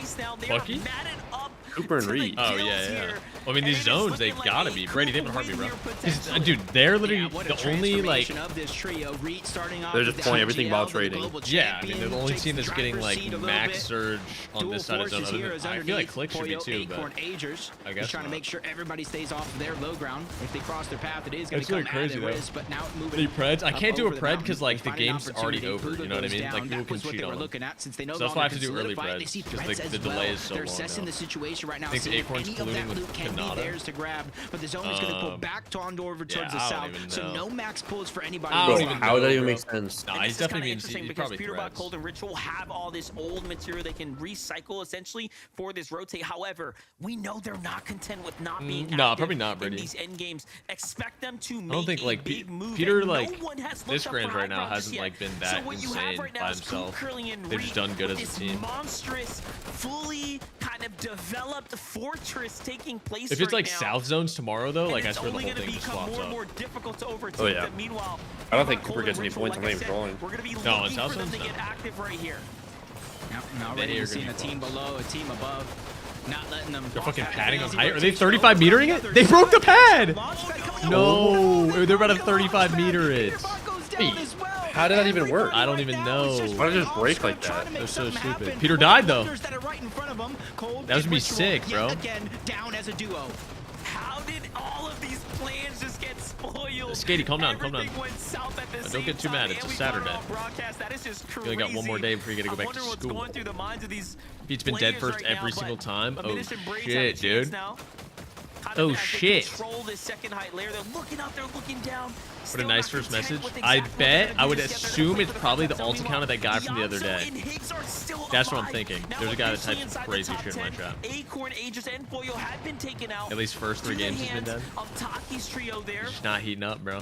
Bucky? Cooper and Reed. Oh, yeah. Well, I mean, these zones, they've got to be. Brady, they have a heartbeat, bro. Dude, they're literally the only, like... They're just playing everything while trading. Yeah, I mean, they're the only team that's getting, like, max surge on this side of zone. I feel like Click should be, too, but... I guess trying to make sure everybody stays off of their low ground. If they cross their path, it is going to come at their risk, but now moving... Preds? I can't do a pred because, like, the game's already over, you know what I mean? Like, people can cheat on them. So that's why I have to do early preds, because the delay is so long now. Right now, I think Acorn's colluding with Kanata. Theirs to grab, but the zone is going to pull back to over towards the south. So no max pulls for anybody. How would that even make sense? Nah, he's definitely interesting because Peterbot, Cold, and Ritual have all this old material they can recycle essentially for this rotate. However, we know they're not content with not being probably not, in these end games. Expect them to make I don't think like Peter like this grand right now hasn't like been that insane by himself. They've just done good as a team. Monstrous, fully kind of developed fortress taking place. If it's like South Zones tomorrow though, like I swear the whole thing just swaps up. Oh yeah. Meanwhile, I don't think Cooper gets any points. I'm not even trolling. We're gonna be no, looking South for them Zones, to get active right here. Now already seeing a team below, a team above. Not letting them. They're fucking padding on height. Are they 35 metering it? They broke the pad! No! They're about to 35 meter it. How did that even work? I don't even know. Why did it just break like that? They're so stupid. Peter died though. That was be sick, bro. Down as a duo. How did all of these plans just get spoiled? Skatey, calm down, calm down. Don't get too mad. It's a Saturday. You only got one more day before you gotta go back to school. Pete's been dead first every single time. Oh shit, dude. Oh shit. What a nice first message. I bet, I would assume it's probably the alt account of that guy from the other day. That's what I'm thinking. There's a guy that types some crazy shit in my chat. At least first 3 games he's been dead. He's just not heating up, bro.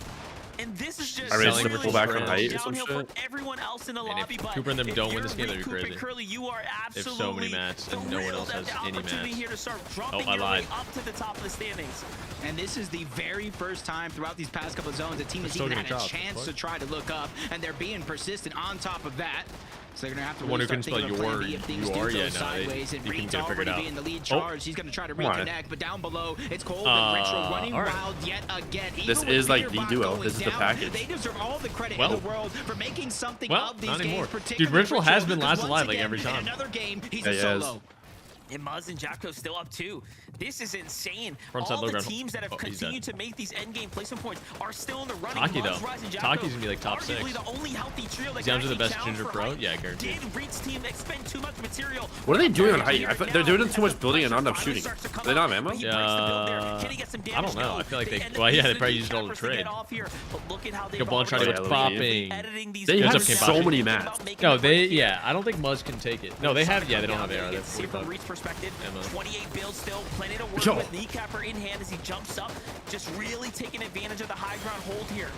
And this is just I raised really the pull back from height or some downhill for shit. everyone else in the And lobby. if But Cooper and them if don't win you're this game, that'd be Cooper crazy. Curly, you are They have absolutely so many mats and no one else has any mats. Here to start Oh, dropping I your lied. way up to the top of the standings. And this is the very first time throughout these past couple of zones the team has still even getting had a dropped. chance What? to try to look up, and they're being persistent on top of that. So they're gonna have to The one who really can start thinking spell of a plan B if things do you are, go yeah, no, sideways. And you can Reed's get it figured already out. being the lead Oh. charge. He's gonna try to Come on. reconnect, but down below it's Cold and Retro running all right. wild yet again. Even This with is like Peter the Bot duo. going This is the down, package. They deserve all the credit Well. in the world for making something Well, of these not games. anymore. Dude, particularly Ritual has been because last once alive, like, again, every time. Another game, he's Yeah, a he has. solo. And Muzz and Jacko still up too. This is insane. Frontside All low the ground. teams that have Oh, he's continued dead. to make these endgame placement points are still in the running. Taki, Muzz, though. Rise, and Jacko, Taki's gonna be like top arguably 6. the only healthy trio that Is can Yamcha the actually best challenge Ginger for Pro? height. Yeah, guaranteed. Did Reed's team expend too much material? What are they doing on Right height? here They're now, doing too much as the building and pressure not enough finally shooting. starts to come Do they not have up, ammo? but he breaks the build there. Can he get some I damage? don't know. No. I feel like they- end up well, yeah, they using probably the used it all to cappers to get trade. off here, but look at how they've Go ball and try to already get Yeah, popping. editing these They Good have stuff, so Kenpachi. many mats. No, they, yeah, I don't think Muzz can take it. No, they have, yeah, they don't have AR. They have See from 45. Reed's perspective, Ammo. 28 builds still, plenty to work Yo. with. Kneecapper in hand as he jumps up, just really taking advantage of the high ground hold here.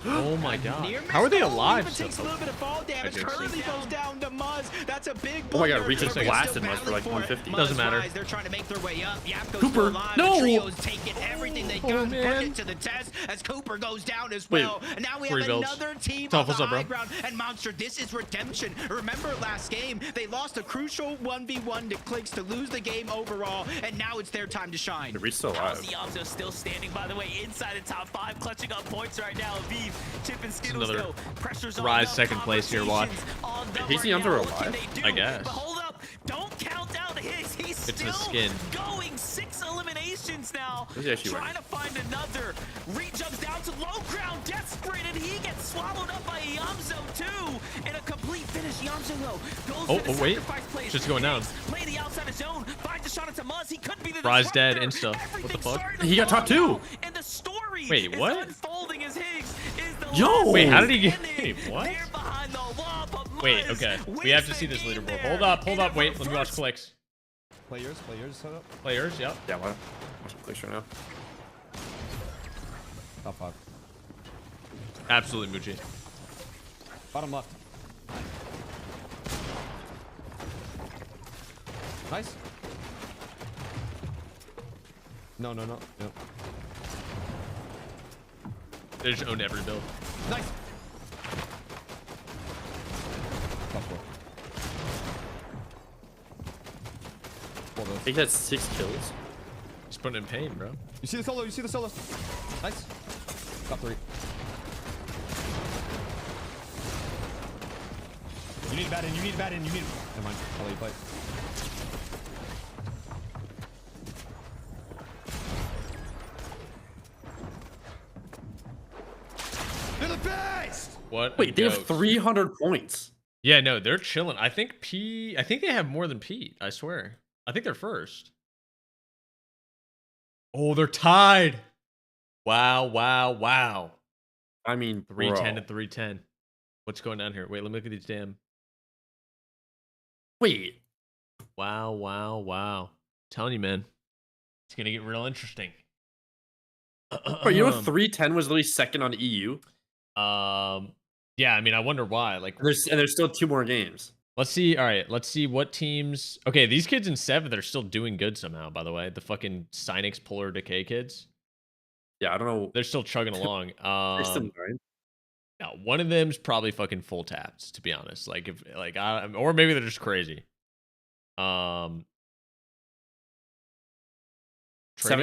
Oh my god. Near miss How are they goal, alive? Even takes a little bit of fall damage. think so. Curly goes down to Muzz. That's a big Oh my god, blunder. Reed just They're blasted still Muzz for like battling it. 150. Doesn't Muzz matter. Rise, they're trying to make their way up. Yapko's Cooper, still alive. no! The trio's taking everything they Oh, got, put man. it to the test as Cooper goes down as Wait, well. And now we three have builds. another team Tough, on what's the up, bro? high ground. And Monster, this is redemption. Remember last game, they lost a crucial 1v1 to Clicks to lose the game overall. And now it's their time to shine. Reed's still alive. Yamzo still standing, by the way, inside the top 5, clutching up points right now. Aviv, Chip and Skittles another though. Pressure's on Rise them, second place here, watch. conversations on them He's the right now. Yamzo What can alive? they do? I guess. But hold up, don't count out his. He's It's the still skin. going 6 eliminations now. Who's he actually Trying to find another. Reed jumps down to low ground, desperate, and he gets swallowed up by Yamzo too. And a complete finish. Yamzo though goes Oh, to the oh, wait. sacrifice place. Just going down. Play the outside of zone, finds a shot into Muzz. He could be the Rise dead, disruptor. insta. What the Everything's fuck? starting to He got fall top 2. now, and the story Wait, is what? unfolding as Higgs is the Yo! last Wait, how did he get- standing. wait, what? They're behind the wall, but Wait, Muzz okay. We wins have to the see this game leaderboard. there. Hold up, And wait. it Let me watch reverts. clicks. Players, set up. Players, yep. Yeah, why? Watching clicks right now. Top 5. Absolutely Muji. Bottom left. Nice. No. They just own every build. Nice. Top 4. I think that's 6 kills. He's putting in pain, bro. You see the solo? Nice. Top 3. You need a bat in. Never mind. I'll let you play. They're the best! What? a Wait, they have goat. 300 points. Yeah, no, they're chilling. I think they have more than Pete. I swear. I think they're first. Oh, they're tied. Wow. I mean, 310 bro. to 310. What's going on here? Wait, let me look at these damn. Wait. Wow. Telling you, man. It's gonna get real interesting. Bro, you know 310 was literally second on EU? Yeah, I mean, I wonder why. Like, There's still 2 more games. let's see. All right, let's see what teams. Okay, these kids in 7th are still doing good somehow. By the way, the fucking Cynix Polar Decay kids, Yeah, I don't know. they're still chugging along. They're still nine. Now, one of them's probably fucking full taps, to be honest. Like, if or maybe they're just crazy. 7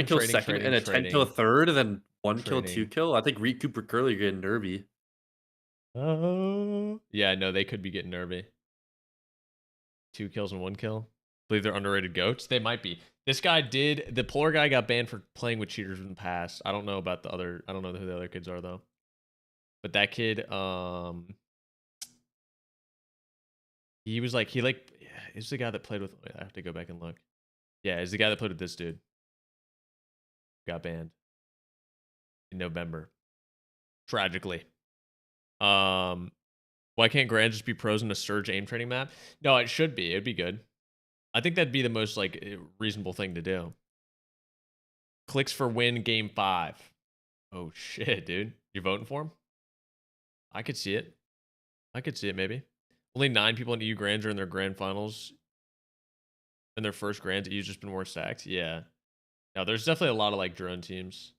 kills second and a 10 kill third, and then 1 kill, Trading. 2 kill. I think Reed, Cooper, Curly are getting nervy. Yeah, no, they could be getting nervy. 2 kills and 1 kill. Believe they're underrated goats. They might be. This guy the Polar guy got banned for playing with cheaters in the past. I don't know about the other. I don't know who the other kids are though. But that kid, he was like, is the guy that played with. Wait, I have to go back and look. Yeah, is the guy that played with this dude. Got banned in November. Tragically. Why can't Grand just be pros in a Surge aim training map? No, it should be. It'd be good. I think that'd be the most like reasonable thing to do. Clicks for win game 5. Oh shit, dude. You voting for him? I could see it. I could see it maybe. Only 9 people in EU Grands are in their grand finals. In their first Grands, EU's just been more stacked. Yeah. Now there's definitely a lot of like drone teams.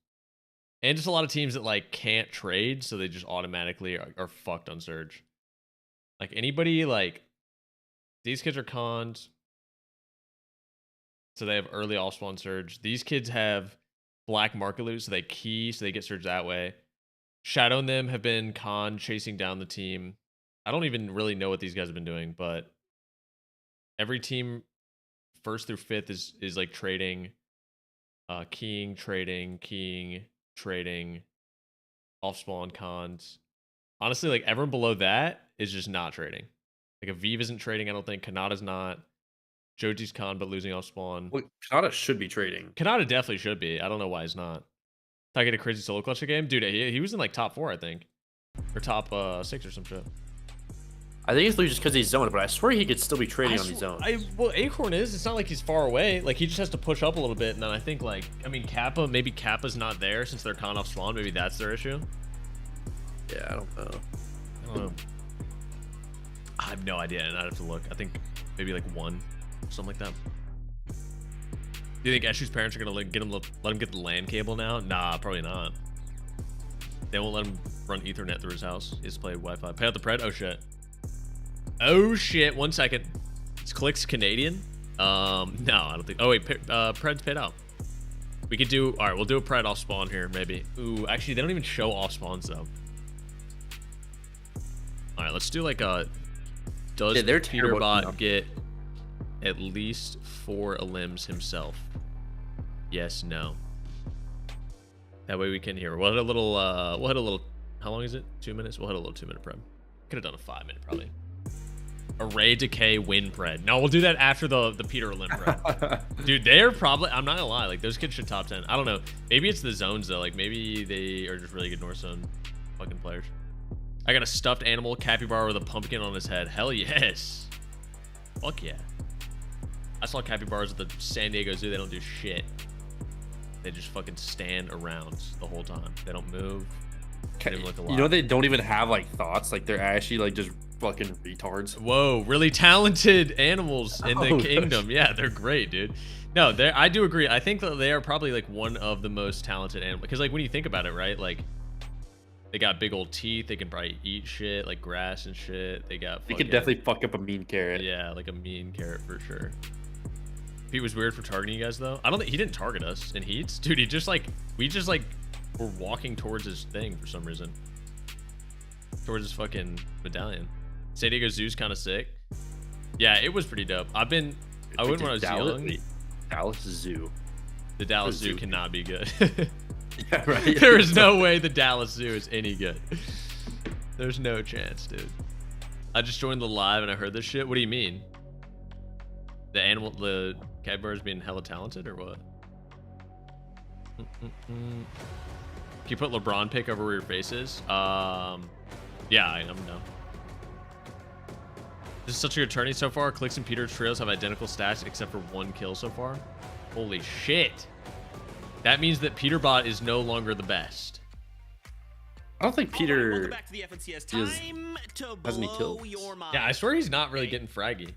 And just a lot of teams that like can't trade, so they just automatically are fucked on Surge. Like anybody like these kids are cons. So they have early off spawn Surge. These kids have black market loot, so they key, so they get Surge that way. Shadow and them have been con chasing down the team. I don't even really know what these guys have been doing, but every team 1st through 5th is like trading, keying, trading, off spawn cons. Honestly, like everyone below that is just not trading. Like Aviv isn't trading, I don't think. Kanata's not. Joji's con, but losing off spawn. Well, Kanata should be trading. Kanata definitely should be. I don't know why he's not. I get a crazy solo clutch game, dude. He was in like top 4, I think, or top 6 or some shit. I think it's just because he's zoned, but I swear he could still be trading on these zones. Well, Acorn is. It's not like he's far away. Like he just has to push up a little bit, and then I think like Kappa. Maybe Kappa's not there since they're con off spawn. Maybe that's their issue. Yeah, I don't know. I don't know. I have no idea, and I'd have to look. I think maybe like 1. Something like that. Do you think Eshu's parents are gonna let him get the LAN cable now? Nah, probably not. They won't let him run Ethernet through his house. He has to play Wi-Fi. Pay out the pred. Oh shit. Oh shit. 1 second. Is Clicks Canadian? No, I don't think. Oh wait, pred's paid out. We could do. All right, we'll do a pred off spawn here, maybe. Ooh, actually, they don't even show off spawns though. All right, let's do like a. Does Peterbot get at least 4 elims himself? Yes, no. That way we can hear. We'll hit a little how long is it? 2 minutes? We'll hit a little 2-minute pred. Could have done a 5-minute probably. Array Decay win pred. No, we'll do that after the Peter elim pred. Dude, they're probably, I'm not gonna lie, like those kids should top 10. I don't know. Maybe it's the zones though. Like maybe they are just really good North Zone fucking players. I got a stuffed animal capybara with a pumpkin on his head. Hell yes. Fuck yeah. I saw capybaras at the San Diego Zoo. They don't do shit. They just fucking stand around the whole time. They don't move. They don't look a lot. You know, they don't even have like thoughts. Like they're actually like just fucking retards. Whoa, really talented animals in the kingdom. Yeah, they're great, dude. No, I do agree. I think that they are probably like one of the most talented animals. Because like when you think about it, right? Like they got big old teeth. They can probably eat shit like grass and shit. They got. They could definitely fuck up a mean carrot. Yeah, like a mean carrot for sure. Pete was weird for targeting you guys though. I don't think he didn't target us in heats, dude. He just like we just like were walking towards his thing for some reason. Towards his fucking medallion. San Diego Zoo's kind of sick. Yeah, it was pretty dope. I went when I was young. Dallas Zoo. The Dallas Zoo cannot be good. Yeah, right. There is no way the Dallas Zoo is any good. There's no chance, dude. I just joined the live and I heard this shit. What do you mean? The capybaras being hella talented or what? Can you put LeBron pick over where your face is? Yeah, I'm no. This is such a good tourney so far. Clicks and Peter Trails have identical stats except for 1 kill so far. Holy shit. That means that Peterbot is no longer the best. I don't think Peter back to the FNCS. Time to blow your mind. Yeah, I swear he's not really getting fraggy.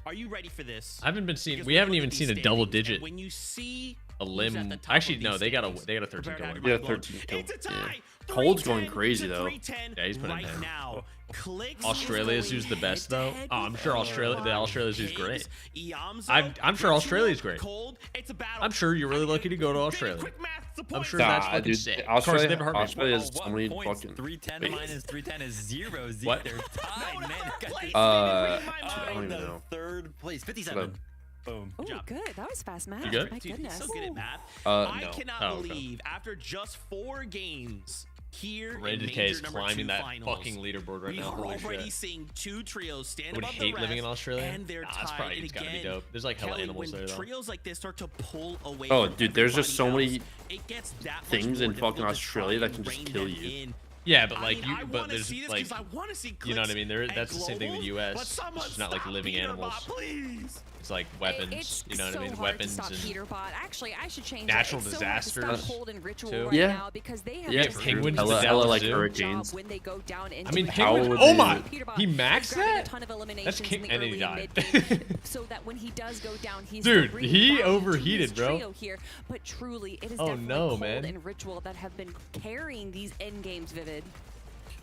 Are you ready for this? I haven't been seeing. We haven't even seen a double digit. When you see a limb. Actually, no, they got a 13 kill. Yeah, 13 kill. Yeah. Cold's going crazy though. Yeah, he's putting in. Australia Zoo's the best though. Oh, I'm sure Australia Zoo's great. I'm sure Australia's great. I'm sure you're really lucky to go to Australia. I'm sure that's fucking sick. Australia's so many fucking 310 minus 310 is 0. What? They're tied, man. I don't even know. 3rd place, 57. Boom. Oh, good. That was fast math. You good? My goodness. So good at math. I cannot believe after just 4 games here Ray Decay is climbing that fucking leaderboard right now. We're already seeing 2 trios stand above the rest. Would hate living in Australia. And they're that's probably it's gotta be dope. There's like hella animals there though. Trios like this start to pull away. Oh, dude, there's just so many things in fucking Australia that can just kill you. Yeah, but like I but there's see this like, I want to see you know what I mean? That's the same thing in the Global, U.S. It's just not like living animals. Please. It's like weapons, It's you know what so I mean? hard to Weapons stop and Peterbot. Actually, I should change natural it. It's disasters. So hard to stop Cold and Ritual too. right Yeah. now because they have Yeah, just penguins such in the hella Dallas like Zoo. hurricanes. when they go down into I mean, it. penguins. would Oh they- my! Peterbot He is maxed grabbing a that? ton of That's eliminations in king, the and then he early and died. mid-game, so that when he does go down, he's Dude, the he rebound to overheated, his bro. trio here. But truly, it is Oh, definitely no, Cold man. and Ritual that have been carrying these end games, Vivid.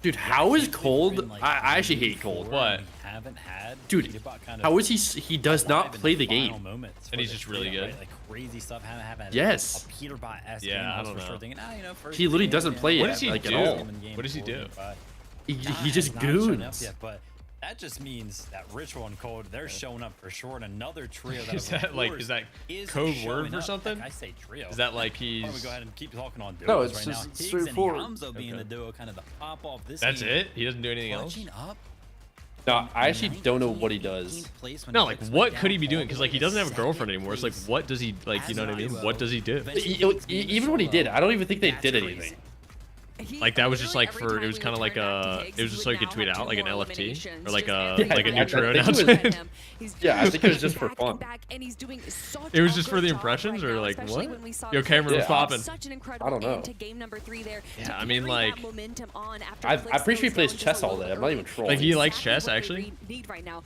Dude, how is Been, Cold? like, I actually hate Cold. What? We haven't had. Dude, Peterbot kind of how is he does not alive in play the final game. moments And for he's the just really trio, good. right? Like crazy stuff. Haven't had Yes. a Peterbot-esque Yeah, game. I was don't for sure know. thinking, you know, first He literally game, doesn't play What it, does he like, do? at all. What does he do? He Nah, just not showing up goons. yet, but that just means that Ritual and Cold, they're showing up for sure. And another trio that Is that like is that code word for something? Like I say trio. Is that like Why don't we he's? go ahead and keep talking on duos No, it's right just now? Higgs straightforward. and Hamzo being Okay. the duo, kind of the pop off this That's game. it? He doesn't do anything else. Clutching up. No, I actually don't know what he does. No, like what could he be doing? Because like he doesn't have a girlfriend anymore. It's like what does he like? You know what I mean? What does he do? Even when he did, I don't even think they did anything. Like that was just like for it was kind of like it was just so you could tweet out like an LFT or like a new true announcement. Yeah, I think it was just for fun. It was just for the impressions or like what? Yo, camera was popping. I don't know. Yeah, I mean like I'm pretty sure he plays chess all day. I'm not even trolling. like he likes chess actually.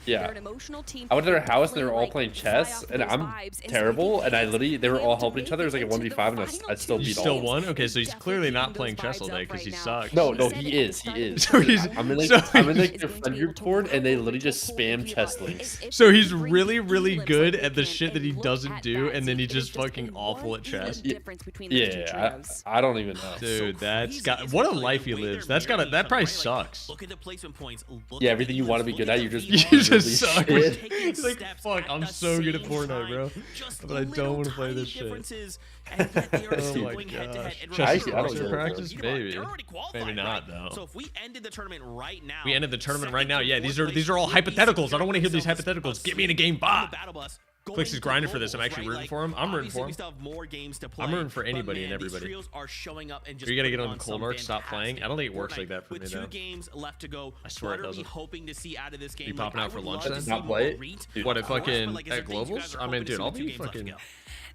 Yeah. I went to their house and they were all playing chess, and I'm terrible. And I literally, they were all helping each other. It was like a 1v5, and I still You beat still all of them. won? Okay, so he's clearly not playing chess all day because he sucks. No, he is. So he's I'm in like their friend group Discord, and they literally just spam chess links. so he's really good at the shit that he doesn't do, and then he's just fucking awful at chess. Yeah, I don't even know. Dude, that's got what a life he lives. That probably sucks. Look at the placement points. Yeah, everything you want to be good at, you just You just really suck. shit. He's like, fuck, I'm so good at Fortnite, bro. But I don't want to play this shit. Oh my gosh. Chess I don't roster know. practice? Maybe. Maybe not, though. So if we ended the tournament right now. We ended the tournament right now. Yeah, these are all hypotheticals. I don't want to hear these hypotheticals. Get me in a game bot. Clicks is grinding for this. I'm actually rooting for him. I'm rooting for him. I'm rooting for anybody and everybody. You gotta get on the cold mark, stop playing. I don't think it works like that for me With though. 2 games left to go, I swear it what are we doesn't. hoping to see out of this game? You popping out for lunch then? Not play it? What at fucking at globals? I mean, dude, I'll be fucking.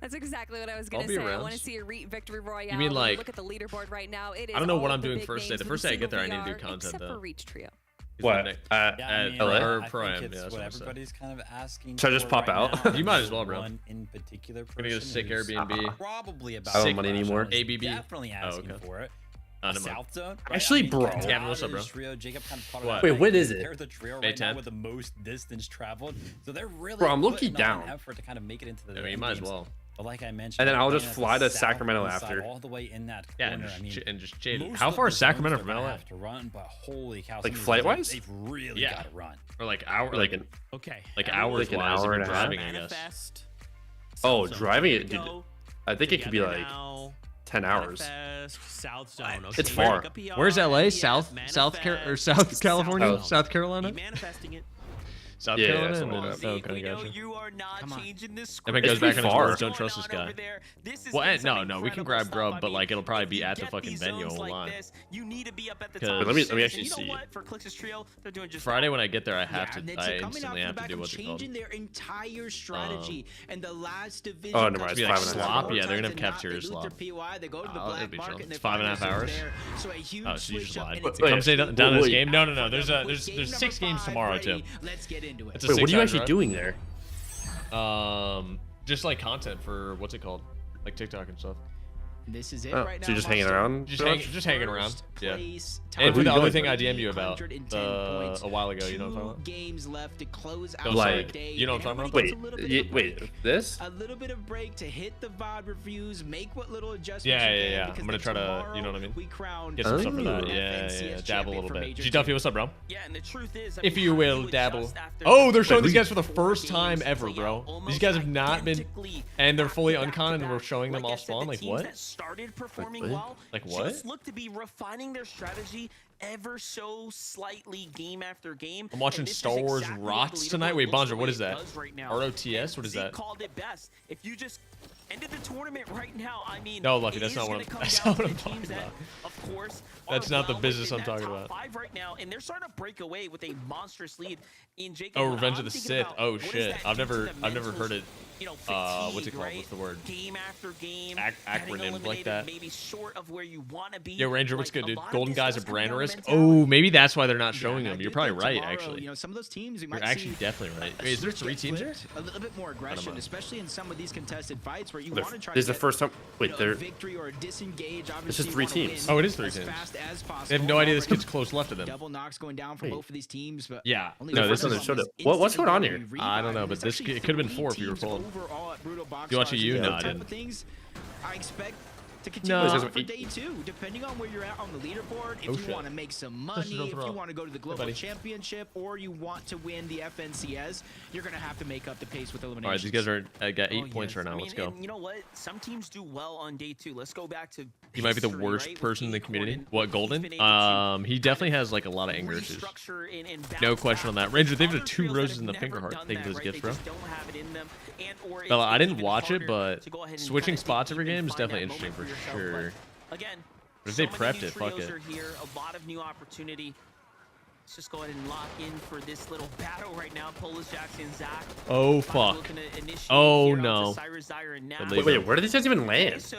That's exactly what I was gonna be say. I around. want to see a REIT victory royale. You mean like? Look at the leaderboard right now. It is I don't know all what of I'm the doing big first day. names The with first day I get there, I single need to do VR, content except though. for Reach Trio. What? Yeah, I mean, LA? Or I Prime, think yeah, it's that's what what I'm saying. everybody's kind of asking. Should I just for pop right out? now. You might as well, bro. One in particular Gonna get a person sick who's Airbnb. Probably about I don't Sick have money anymore. ABB. Definitely asking okay. for it. Never mind. South Zone. Right? Actually, I mean, bro. Gavin, what's up, bro? Trio, Jacob kind of caught it What? out. Wait, when is it? They're the trio May right now 10th. with the most distance traveled, so they're really Bro, I'm low-key putting on down. effort to kind of make it into the. I mean, you end might as games. well. But like I mentioned, And then I'll they're just playing fly at the to Sacramento south after. all the way in that Yeah, corner. and I mean, just jaded. most How of far the is Sacramento zones from they're gonna LA? have to run, but holy cow! Like some of these flight-wise? zones, They've really Yeah. got to run. Or like hour, Like like an Okay. like everyone hours Like an wise if hour you're and a half? driving, I guess. Manifest. Oh, South Zone, driving here it, we dude. go. I think it could be Together like now. 10 hours. Manifest, South Zone. It's Okay, far. make a PR, Where's LA? yes, South manifest. South California? South. South Carolina? Be manifesting it. South Yeah, Carolina? that's And what then, it was. oh, okay, gotcha. You are not Come on. changing this If script. it goes It's back pretty in his far. words, don't trust this guy. Well, no, we can grab grub, but like it'll probably be at the fucking venue online. You need to be up at the 'Cause- top. Let me And actually you know see. what? For Clix's Trio, they're doing just Friday when I get there, I have and to. then I coming out instantly from have the to back do of what's it called. changing their entire strategy and the last division. Oh, never mind, Be it's like 5.5 slop? hours. Yeah, they're gonna have cafeteria slop. POI, they go to the Oh, it'd black be market chill. and they It's 5.5 find hours. themselves there. So a huge Oh, so you just switch up lied. and But it's Wait, come say down this wait. game. No. There's Game 6 number games 5 tomorrow ready. too. Let's get into it. It's a Wait, what are you 6 actually hour doing there? drive. Just like content for what's it called, like TikTok and stuff. This is it Oh, right now. so you're just hanging Monster. around? Just hanging around. First Yeah. place, And for who the you other going thing for? I DM'd you about 310 points. a while ago, you know what I'm talking 2 about? games left to close out Don't Like- the day. you know what I'm talking Everybody about? gets a Wait, little bit of wait, break. this? A little bit of break to hit the VOD reviews, make what little adjustments Yeah, you yeah, can, yeah. because I'm gonna then try to, tomorrow you know what I mean? We crown Get some stuff for that. Oh. Yeah, FNCS dabble a champion little for bit. Major G Duffy, what's up, bro? Yeah, and the truth is, I If mean, you how will, do you dabble. adjust after Oh, they're showing Wait, these who- guys for the first time games ever, play bro. out These almost guys have not been, identically and they're fully back to uncon, and back. we're showing them Like all I said, spawn. the Like teams what? that started performing what? well Like what? just look to be refining their strategy ever so slightly game after game. I'm watching and this Star is Wars exactly ROTS the tonight. leaderboard Wait, looks Bonzer, the what way is it that? does right now. ROTS? What is Zeke that? called it best. If you just End of the tournament right now. I mean, no, Lucky, that's not what I'm talking about. Of course, that's not the business I'm talking about. 5 right now, and they're starting to break away with a monstrous lead in Jacob. Oh, Revenge of the Sith. Oh shit, I've never heard it. You know, fatigue, what's it called? Right? What's the word? Game after game, acronym like that. Maybe short of where you want to be. Yo, Ranger, what's good, dude? Golden Guy's a brand risk. Oh, maybe that's why they're not showing them. You're probably right, actually. You know, some of those teams, you're actually definitely right. Wait, is there 3 teams there? A little bit more aggression, especially in some of these contested fights where you want to try. This is the first time. Wait, there. Victory or disengage. This is 3 teams. Oh, it is 3 teams. They have no idea this kid's close left of them. Double knocks going down for both of these teams, but yeah. No, this doesn't show it. What's going on here? I don't know, but this it could have been 4 if you recall. You watch a U? No, I didn't. I expect to continue for day 2, depending on where you're at on the leaderboard. If you want to make some money, if you want to go to the global championship, or you want to win the FNCS, you're gonna have to make up the pace with elimination. All right, these guys are got 8 points right now. Let's go. And you know what? Some teams do well on day 2. Let's go back to. He might be the worst person in the community. What, Golden? He definitely has like a lot of anger issues. No question on that. Ranger, they've got 2 roses in the finger heart. Thank you for those gifts, bro. Bella, I didn't watch it, but switching spots every game is definitely interesting for sure. Again, but if they prepped it, fuck it. A lot of new opportunity. Let's just go ahead and lock in for this little battle right now. Polish Jackson and Zach. Oh fuck. Oh no. Wait, where did these guys even land?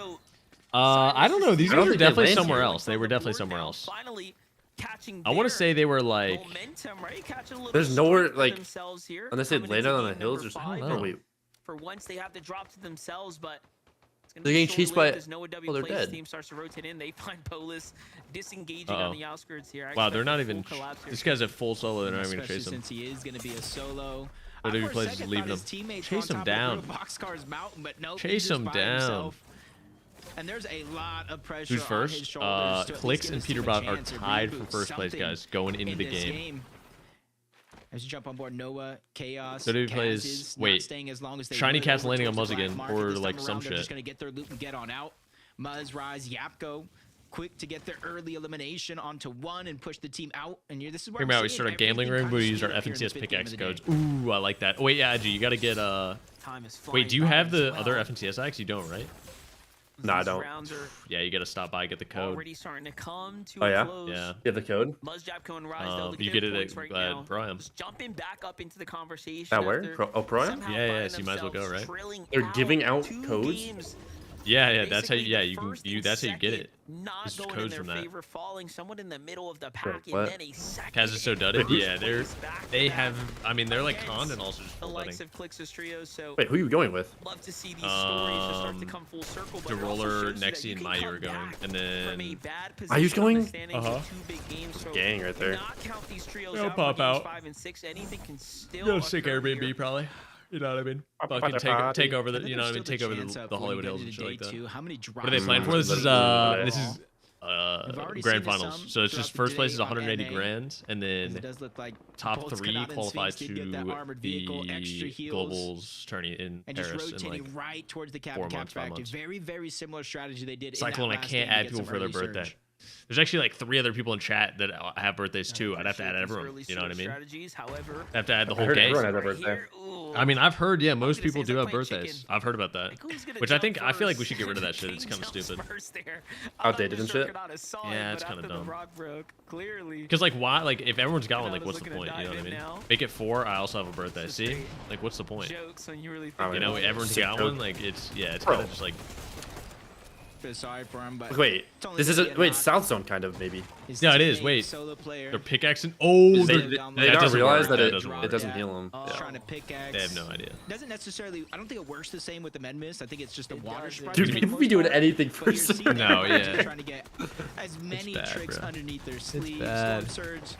I don't know. These guys were definitely somewhere else. They were definitely somewhere else. I want to say they were like. There's nowhere like unless they landed on the hills or something. Oh wait. For once, they have to drop to themselves, but they're getting chased by. Oh, they're dead. Team starts to rotate in. They find Polis disengaging on the outskirts here. Wow, they're not even. This guy's at full solo. They're not even gonna chase him. Since he is gonna be a solo. WWE plays just leaving him. Chase him down. Chase him down. And there's a lot of pressure. Who's first? Clicks and Peterbot are tied for first place, guys, going into the game. As you jump on board, Noah, Chaos, WWE plays. Wait, Shiny Cat's landing on Muzz again, or like some shit. They're just gonna get their loot and get on out. Muzz, Rise, Yapko, quick to get their early elimination onto 1 and push the team out. And this is where we start a gambling room. We use our FNCS pickaxe codes. Ooh, I like that. Oh wait, yeah, you gotta get Wait, do you have the other FNCS axe? You don't, right? No, I don't. Yeah, you gotta stop by, get the code. Already starting to come to a close. Yeah. You have the code? You get it at Brian. Just jumping back up into the conversation. At where? Brian? Yeah, so you might as well go, right? They're giving out codes? Yeah, that's how you that's how you get it. Not going in their favor, falling somewhat in the middle of the pack, and then a second. Kaz is so dudded. Yeah, they have. I mean, they're like Con and also just the likes of Clix's trio. So wait, who are you going with? Love to see these stories just start to come full circle. The roller, Nexi, and Mayu are going, and then Mayu's going. Gang right there. They'll pop out. 5 and 6. Anything can still. Go sick Airbnb probably. You know what I mean? Fucking take over the, you know what I mean? Take over the Hollywood Hills and shit like that. What are they playing for? This is grand finals. So it's just first place is 180 grand, and then top 3 qualify to the globals tourney in Paris in like right towards the 4 months, 5 months. Very, very similar strategy they did. Cyclone, I can't add people for their birthday. There's actually like 3 other people in chat that have birthdays too. I'd have to add everyone. You know what I mean? I have to add the whole gang. Everyone has a birthday. I mean, I've heard, yeah, most people do have birthdays. I've heard about that. Which I feel like we should get rid of that shit. It's kind of stupid. Outdated and shit. Yeah, it's kind of dumb. Because like, why? Like, if everyone's got one, like, what's the point? You know what I mean? Make it 4. I also have a birthday. See? Like, what's the point? You know, everyone's got one. Like, it's kind of just like. Sorry for him, but wait, this is South Zone kind of maybe. Yeah, it is. Wait, they're pickaxing. Oh, they don't realize that it doesn't heal them. Trying to pickaxe. They have no idea. Doesn't necessarily. I don't think it works the same with the med mist. I think it's just a water sprite. Dude, people be doing anything for No, yeah. Trying to get as many tricks underneath their sleeves. Storm surge.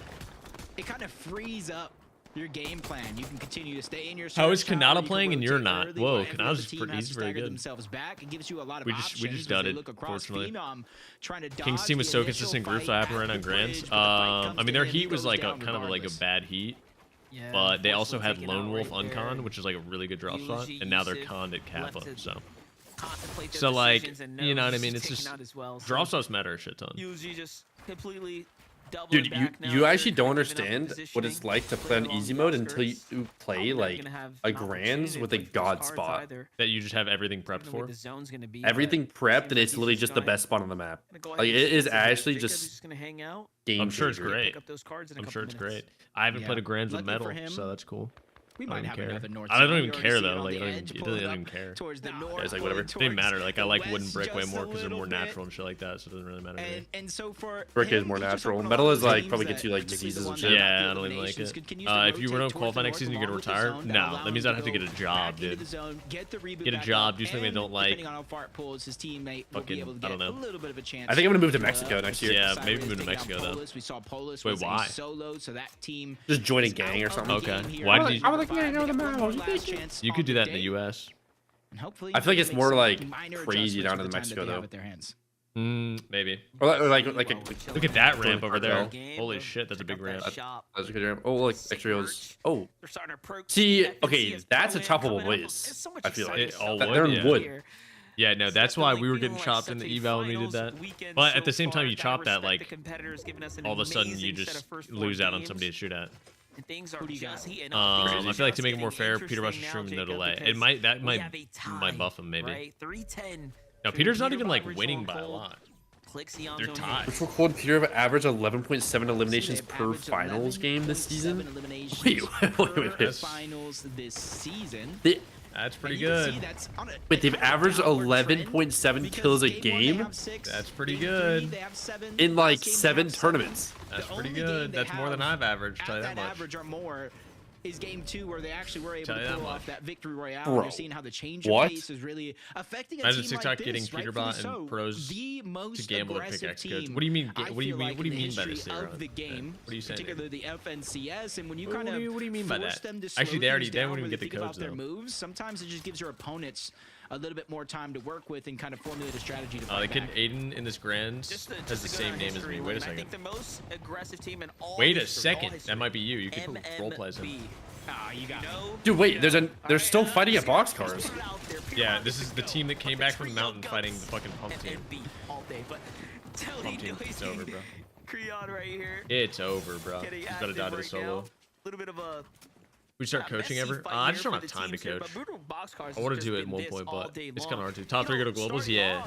It kind of frees up your game plan. You can continue to stay in your. How is Kanata playing and you're not? Whoa, Kanata's pretty good. It gives you a lot of we just done it, fortunately. King's team was so consistent groups, so I happen to run on Grands. I mean, their heat was like kind of like a bad heat. Yeah, but they also had Lone Wolf uncon, which is like a really good drop spot, and now they're conned at Kappa, so like, you know what I mean? It's just drop spots matter a shit ton. Usually just completely Dude, you actually don't understand what it's like to play on easy mode until you play like a Grands with a god spot. That you just have everything prepped for? Everything prepped, and it's literally just the best spot on the map. Like, it is actually just game I'm sure it's changer. great. I'm sure it's great. I haven't played a Grands with metal, so that's cool. We might have another north. I don't even care though. Like, it doesn't even care. Towards the north, Yeah, it's like whatever. It didn't matter. Like, I like wooden brick way more because they're more natural and shit like that. So it doesn't really matter. And so for brick is more natural. Metal is like probably gets you like diseases and shit. Yeah, I don't even like it. If you were to qualify next season, you're gonna retire. No, that means I'd have to get a job, dude. Get a job, do something I don't like. Fucking, I don't know. I think I'm gonna move to Mexico next year. Yeah, maybe move to Mexico though. Wait, why? Just join a gang or something. Okay. Why did you? I would like to go to Mexico. You could do that in the U.S. I feel like it's more like crazy down in Mexico though. Maybe. Or like Look at that ramp over there. Holy shit, that's a big ramp. That's a good ramp. Oh, like extra hills. Oh. See, okay, that's a choppable place. I feel like they're in wood. Yeah, no, that's why we were getting chopped in the eval when we did that. But at the same time, you chop that, like, all of a sudden you just lose out on somebody to shoot at. I feel like to make it more fair, Peter Bush is streaming no delay. That might buff him maybe. Now Peter's not even like winning by a lot. They're tied. Which record Peter have averaged 11.7 eliminations per finals game this season. Wait. Finals this season. That's pretty good. Wait, they've averaged 11.7 kills a game? That's pretty good. In like 7 tournaments. That's pretty good. That's more than I've averaged, tell you that much. Average or more is game 2 where they actually were able to pull off that victory royale. Bro. You're seeing how the change of pace is really affecting a Imagine team TikTok like getting this, Peterbot and pros to gamble at pickaxe codes. What do you mean? What do you mean by this? Of the game, what are you saying? Particularly the FNCS, and when you What do you mean by that? Actually, they wouldn't even get the codes their though. moves. Sometimes it just gives your opponents a little bit more time to work with and kind of formulate a strategy to the kid Aiden in this Grands has the same name as me. Wait a second. Wait a second. That might be you. You can put role plays in. You got Dude, wait, they're still fighting at boxcars. Yeah, this is the team that came back from the mountain fighting the fucking pump team. Pump team, it's over, bro. It's over, bro. He's gotta die to the solo. We start coaching ever? I just don't have time to coach. I want to do it at one point, but it's kind of hard to. Top 3 go to globals, yeah.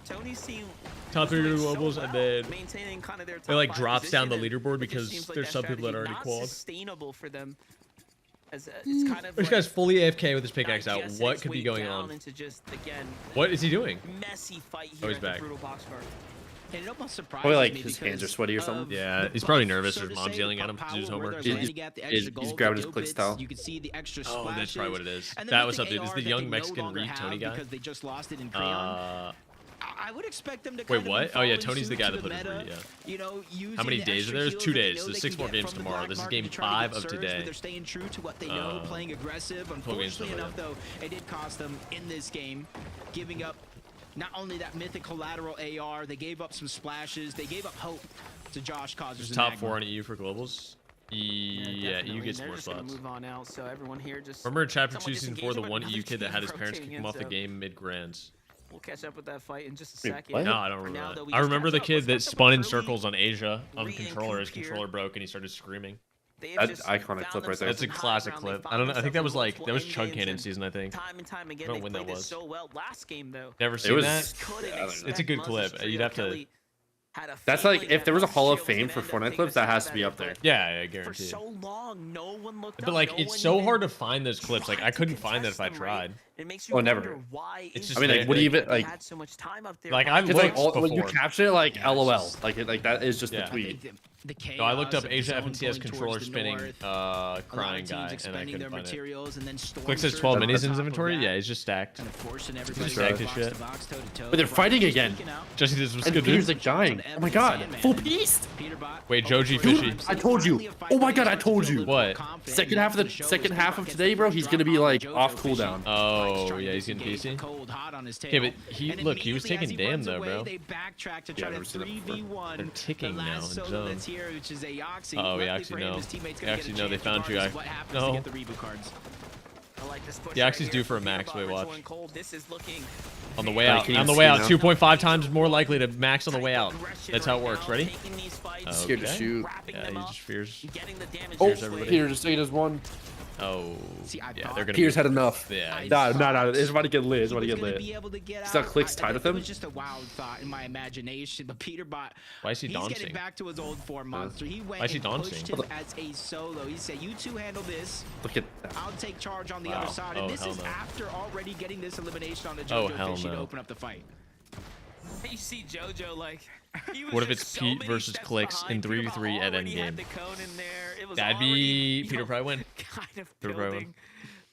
Top 3 go to globals, and then it like drops down the leaderboard because there's some people that already qualified. This guy's fully AFK with his pickaxe out. What could be going on? What is he doing? Oh, he's back. Probably like his hands are sweaty or something. Yeah, he's probably nervous. His mom's yelling at him to do his homework. He's grabbing his click style. Oh, that's probably what it is. That was something. This is the young Mexican Reed Tony guy. I would expect them to wait, what? Oh yeah, Tony's the guy that put in Reed, yeah. You know, how many days are there? There's 2 days. There's 6 more games tomorrow. This is game 5 of today. They're staying true to what they know, playing aggressive. Unfortunately enough, though, it did cost them in this game, giving up not only that mythic collateral AR, they gave up some splashes, they gave up hope to Josh Causers. Top 4 on EU for globals. Yeah, EU gets more slots. Remember in Chapter 2, Season 4, the one EU kid that had his parents kick him off the game mid-grands. We'll catch up with that fight in just a second. What? No, I don't remember that. I remember the kid that spun in circles on Asia on the controller. His controller broke and he started screaming. That's iconic clip right there. That's a classic clip. I don't know. I think that was like Chug Cannon season. I think. Time and time again, I don't know when that was. So well last game though. Never seen that. Yeah, it's a good clip. You'd have to. That's like if there was a Hall of Fame for Fortnite clips, that has to be up there. Yeah, I guarantee. For so long, no one looked up. But like, it's so hard to find those clips. Like, I couldn't find that if I tried. It makes you never. Why it's just. I mean, like, what do you even like? Had so much time up there. Like, I've it's looked like before. when you capture it, like LOL, like that is just the tweet. No, I looked up Asia FNCS controller spinning, crying guy, and I couldn't find it. Quick says 12 minis in his inventory. Yeah, he's just stacked. He's stacked his shit. But they're fighting again. Jesse, this was and good. Peter's like dying. Oh my god, full beast. Wait, Joji Fishy. Dude, I told you. Oh my god, I told you. What? Second half of today, bro. He's gonna be like off cooldown. Oh yeah, he's getting PC. Okay, but he was taking damn though, bro. They're ticking now in zone. Oh, Yaxi, no. Yaxi, no, they found you. No. The Yaxi's due for a max. Wait, watch. On the way out. On the way out. 2.5 times more likely to max on the way out. That's how it works. Ready? Scared to shoot. Yeah, he just fears. Oh, Peter just taking his one. Oh, yeah, they're gonna. Peter's had enough. Yeah. No. It's about to get lit. It's about to get lit. Still Clicks tied with him. It was just a wild thought in my imagination, but Peter bot. Why is he dancing? He's getting back to his old form monster. He went and pushed him as a solo. He said, "You two handle this. Look at that. I'll take charge on the other side." And this is after already getting this elimination on the JoJo Fishy to open up the fight. You see JoJo like. What if it's Pete versus Clicks in 3v3 at endgame? That'd be Peter probably win. Kind of building.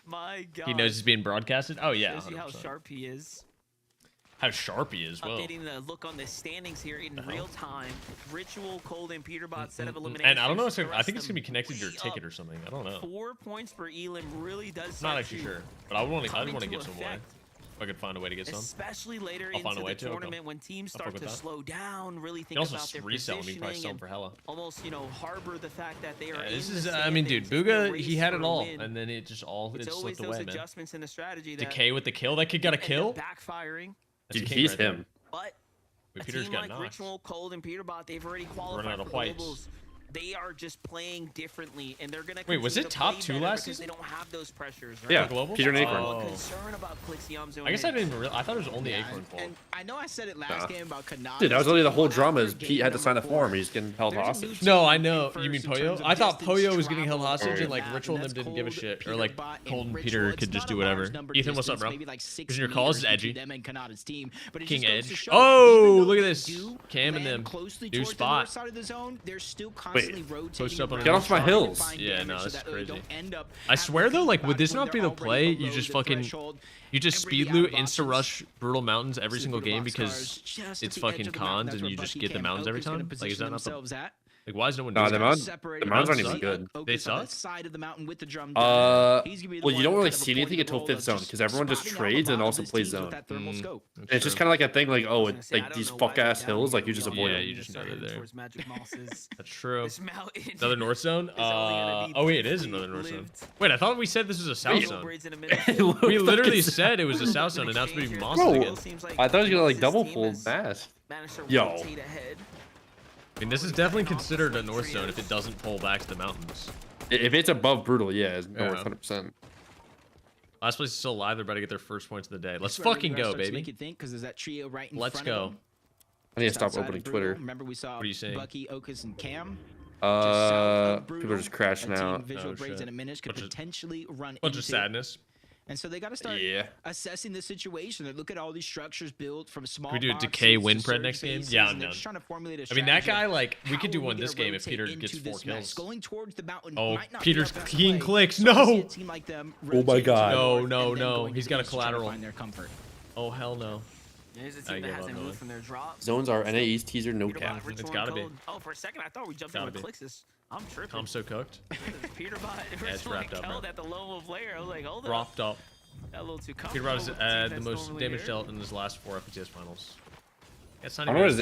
My God. He knows he's being broadcasted. Oh yeah. Shows you how sharp he is. How sharp he is. Well. Updating the look on the standings here in real time. Ritual, Cold, and Peterbot set of elimination. And I don't know. I think it's gonna be connected to your ticket or something. I don't know. 4 points per Elim really does. Not actually sure, but I want to get some more. If I could find a way to get some. Especially later into the tournament when teams start to slow down, really think about their positioning and for hella. Almost, harbor the fact that they are. This is, I mean, dude, Booga, he had it all, and then it just slipped away, man. Adjustments in the strategy. Decay with the kill. That kid got a kill. Backfiring. Dude, he's him. But Peter's got knocked. Ritual, Cold, and Peterbot, they've already qualified for globals. They are just playing differently, and they're gonna. Wait, was it top 2 last season? They don't have those pressures, right? Yeah, global. Peter and Acorn. I guess I didn't. I thought it was only Acorn fault. And I know I said it last game about Kanata. Dude, that was literally the whole drama. Is Pete had to sign the form. He's getting held hostage. No, I know. You mean Poyo? I thought Poyo was getting held hostage, and like Ritual and them didn't give a shit, or like Cold and Peter could just do whatever. Ethan, what's up, bro? Because your calls is edgy. King Edge. Oh, look at this. Cam and them. New spot. Wait, get off my hills. Yeah, no, this is crazy. I swear though, like, would this not be the play? You just speed loot, insta rush Brutal Mountains every single game because it's fucking cons and you just get the mountains every time? Like, is that not the... Like, why is no one doing that? The mountains aren't even good. They suck? Well, you don't really see anything until 5th zone because everyone just trades and also plays zone. It's just kind of like a thing like, oh, it's like these fuck-ass hills, like you just avoid them. Yeah, you just know they're there. That's true. Another north zone? Oh, wait, it is another north zone. Wait, I thought we said this was a south zone. We literally said it was a south zone and now it's moving mosses again. I thought it was going to like double full mass. Yo. I mean, this is definitely considered a north zone if it doesn't pull back to the mountains. If it's above Brutal, yeah, it's north 100%. Last place is still alive. They're about to get their first points of the day. Let's fucking go, baby. Let's go. I need to stop opening Twitter. Remember we saw what are you saying? Bucky, Okus, and Cam. People are just crashing out. Visual Braids and a Minish could potentially run bunch of sadness. And so they got to start assessing the situation. They look at all these structures built from small. Can we do a Decay Winpred next game? Yeah, I'm down. I mean, that guy, like, we could do one this game if Peter gets 4 kills. Oh, Peter's King Clicks. No! Oh my God. No. He's got a collateral. Oh, hell no. There's a team that hasn't moved from their drop. Zones are NA East teaser, no cap. It's gotta be. Oh, for a second I thought we jumped in with Clixus. I'm tripping. I'm so cooked. Peterbot it's wrapped up, held at the low of layer. I was like, hold up. Wrapped up. That a little too comfortable. Peterbot has the most damage dealt in his last 4 FPTS finals.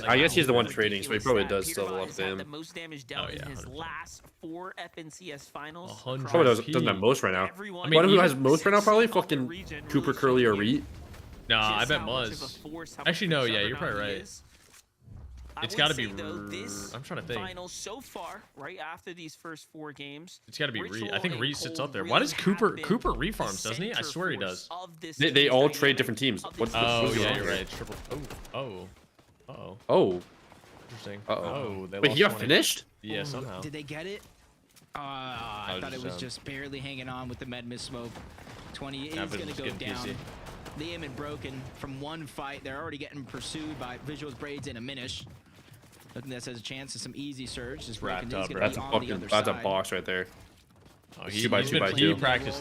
I guess he's the one trading, so he probably does still a lot of damage. The most damage dealt in his last 4 FNCS finals. Probably doesn't have most right now. I mean, who has most right now? Probably fucking Cooper, Curly, or Reet. No, I bet Muzz. Actually, no, yeah, you're probably right. It's got to be. I'm trying to think. Finals so far, right after these first 4 games. It's got to be Reet. I think Reet sits up there. Why does Cooper refarms, doesn't he? I swear he does. They all trade different teams. Oh yeah, you're right. Triple. Oh. Interesting. Wait, he got finished? Yeah, somehow. Did they get it? I thought it was just barely hanging on with the med miss smoke. 20 is gonna go down. Liam and Broken from one fight. They're already getting pursued by Visuals, Braids, and a Minish. Looking this has a chance of some easy surge. Just wrapped up. That's a box right there. Oh, he practiced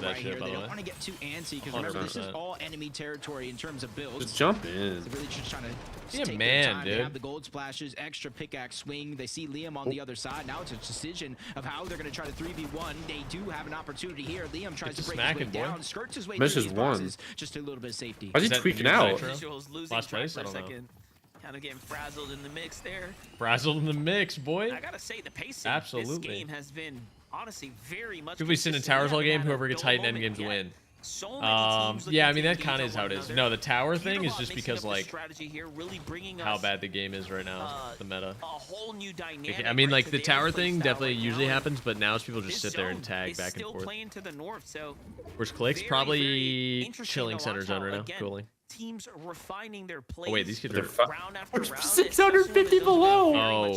that shit, by the way. They don't want to get too antsy because remember, this is all enemy territory in terms of builds. Just jump in. So really just trying to take their time. They have the gold splashes, extra pickaxe swing. They see Liam on the other side. Now it's a decision of how they're going to try to 3v1. They do have an opportunity here. Liam tries to break his way down, skirts his way misses through these one. boxes, just a little bit of safety. Why is he tweaking out? Last place? I don't know. Kind of getting frazzled in the mix there. Frazzled in the mix, boy. I gotta say, the pacing of this game has been honestly very much. Could we sit in towers all game? Whoever gets height in end games win. Yeah, I mean that kind of is how it is. No, the tower thing is just because like how bad the game is right now, the meta. I mean, like the tower thing definitely usually happens, but now people just sit there and tag back and forth. Where's Clicks? Probably chilling center zone right now, cooling. Teams refining their plays. Oh wait, these kids are 650 below. Oh,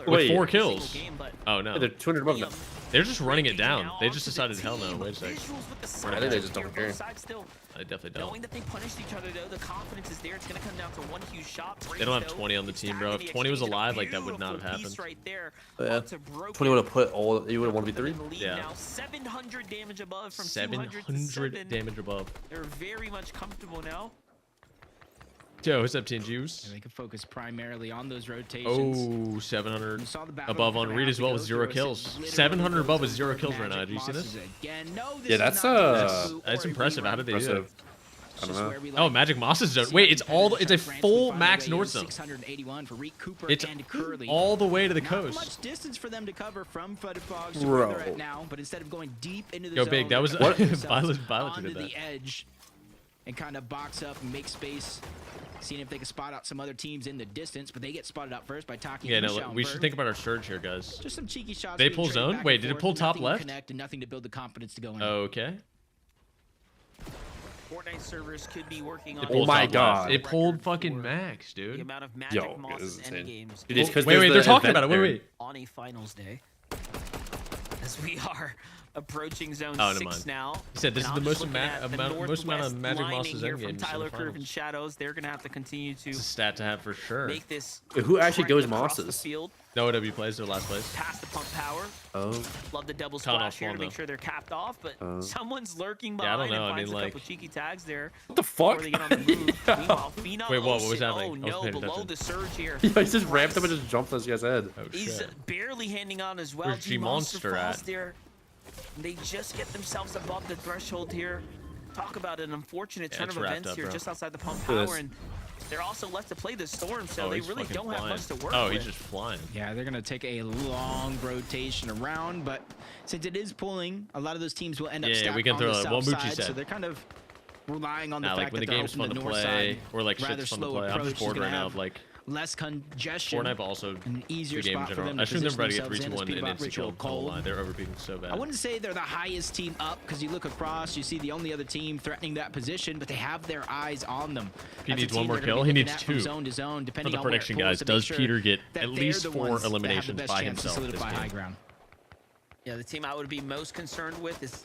with 4 kills. Oh no, they're 200 above them. They're just running it down. They just decided, hell no. Wait a second. I think they just don't care. I definitely don't. Knowing that they punished each other though, the confidence is there. It's gonna come down to one huge shot. They don't have 20 on the team, bro. If 20 was alive, like that would not have happened. Right there. Yeah. 20 would have put all. You would have 1v3. Yeah. 700 damage above from 700 damage above. They're very much comfortable now. Yo, what's up, Team Juice? They can focus primarily on those rotations. Oh, 700 above on Reed as well with 0 kills. 700 above with 0 kills right now. Did you see this? Yeah, that's impressive. How did they do that? I don't know. Oh, Magic Moss's zone. Wait, it's a full max north zone. It's all the way to the coast. Much distance for them to cover from Futterfogs to where they're at now, but instead of going deep into the Yo, zone, Big, that was Violet did that. The edge and kind of box up and make space. Seeing if they can spot out some other teams in the distance, but they get spotted out first by Taki. Yeah, no, we should think about our surge here, guys. Just some cheeky shots. They pull zone? Wait, did it pull top left? Connect and nothing to build the confidence to go in. Okay. Fortnite servers could be working on. Oh my god! It pulled fucking max, dude. The amount of Magic Moss's endgames. Wait, they're talking about it. Wait. On a finals day, as we are approaching zone 6 now. He said this is the most amount of Magic Moss's endgames from games. Tyler Curve and Shadows. They're gonna have to continue to. It's a stat to have for sure. Make this. Who actually goes Mosses? No OW plays their last place. Past the pump power. Oh. Love the double splash here to make sure they're capped off, but someone's lurking behind. Yeah, I don't know. And I mean, finds a like, couple cheeky tags there. What the fuck? They get on the move. Meanwhile, Phenom, wait, what was happening? Oh no, below the surge here. Yeah, he just ramped up and just jumped on this guy's head. Oh, He's barely handing on as well. Where's G-Monster at? There. They just get themselves above the threshold here. Talk about an unfortunate turn of events here just outside the pump power, and they're also left to play the storm, so they really don't have much to work with. Oh, he's just flying. Yeah, they're gonna take a long rotation around, but since it is pulling, a lot of those teams will end up we can throw on what the Moochie south side, said. so they're kind of relying on the fact like when that the game's fun to play, or like shit's fun to play. I'm just bored right now of like less congestion. Fortnite, but also an easier the game in spot for them general. to I assume they're position about to get themselves 3-2-1 and Ritual instant kill. They're overpeaking so bad. I wouldn't say they're the highest team up because you look across, you see the only other team threatening that position, but they have their eyes on them. He needs one more kill. He needs 2. Zone to zone, depending for the on prediction, guys, does Peter get at least 4 eliminations by himself this game? High ground. Yeah, the team I would be most concerned with is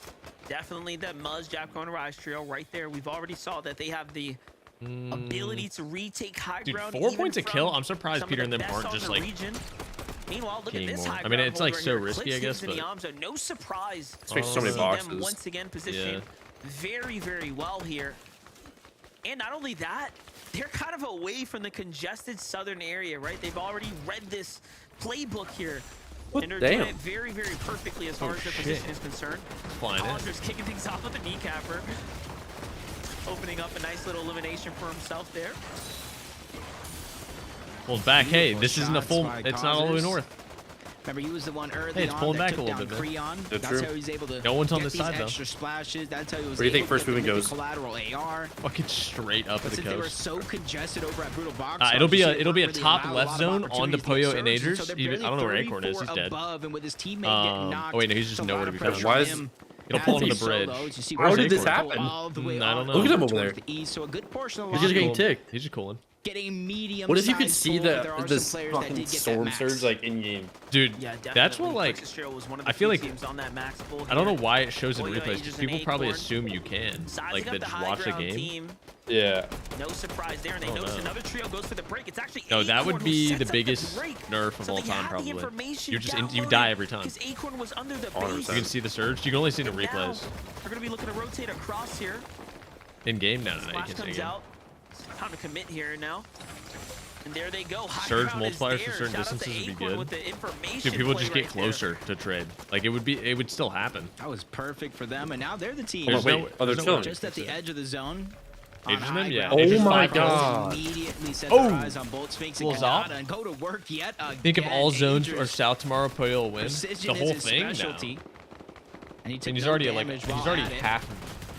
definitely that Muzz, Jab Corner Rise trio right there. We've already saw that they have the ability to retake high ground. 4 points a kill? I'm surprised Peter and them aren't just like Meanwhile, look at this high I mean, it's like right so here. risky, I guess, but no surprise. Makes so many boxes. Them once again positioning very, very well here. And not only that, they're kind of away from the congested southern area, right? They've already read this playbook here. And they're doing it very, very perfectly as far as their position is concerned. Hollinger's kicking things off with the kneecapper. Opening up a nice little elimination for himself there. Pulls back. Hey, this isn't a full. It's not all the way north. Remember, he was the one early hey, it's pulling back a little bit, Creon. That's how he's able to no one's on the side, though. Extra splashes. That's how he was Where do you think first movement goes? Collateral AR. Fucking straight up at the coast. They were so congested over at Brutal Box. It'll be a top left zone on the Poyo and Agers. Even I don't know where Acorn is. He's dead. And with his teammate oh wait, no, he's just nowhere to be found. Why is it'll pull him to the bridge? How did this happen? I don't know. Look at him over there. So a good portion of he's just getting ticked. He's just cooling. Getting medium. What if you could see this fucking storm surge like in game? Dude, that's what like I feel like I don't know why it shows in replays because people probably assume you can like they just watch the game. Yeah. No surprise there, and they notice another trio goes for the break. It's actually no, that would be the biggest nerf of all time probably. You die every time. Acorn was under the base. You can see the surge. You can only see the replays. We're gonna be looking to rotate across here. In game, no, you can't see it. Time to commit here now. And there they go. Surge multipliers for certain distances would be good. Dude, people just get closer to trade. Like it would still happen. That was perfect for them, and now they're the team. They're chilling. Just at the edge of the zone. Agent, yeah. Oh my god. Immediately set their eyes on Bolt Sphinx and Kanata and go to work yet again. Think if all zones are south tomorrow, Poyo will win. The whole thing now. And he's already like half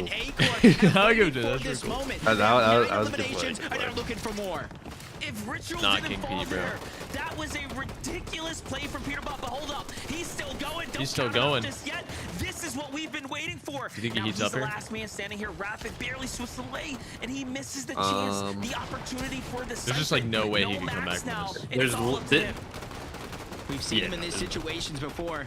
an Acorn. I'll give it to for this moment. That was a good Eliminations, play. and they're looking for more. If Ritual Not didn't King fall P, bro. there, that was a ridiculous play from Peter Buff. But hold up, he's still going. Don't He's still count it out going. just yet. This is what we've been waiting for. You think he now heats he's up the here? last man standing here. Rapid barely switched away, and he misses the chance, the opportunity for the. There's just like no way he can come back from this. There's We've seen him in these situations before.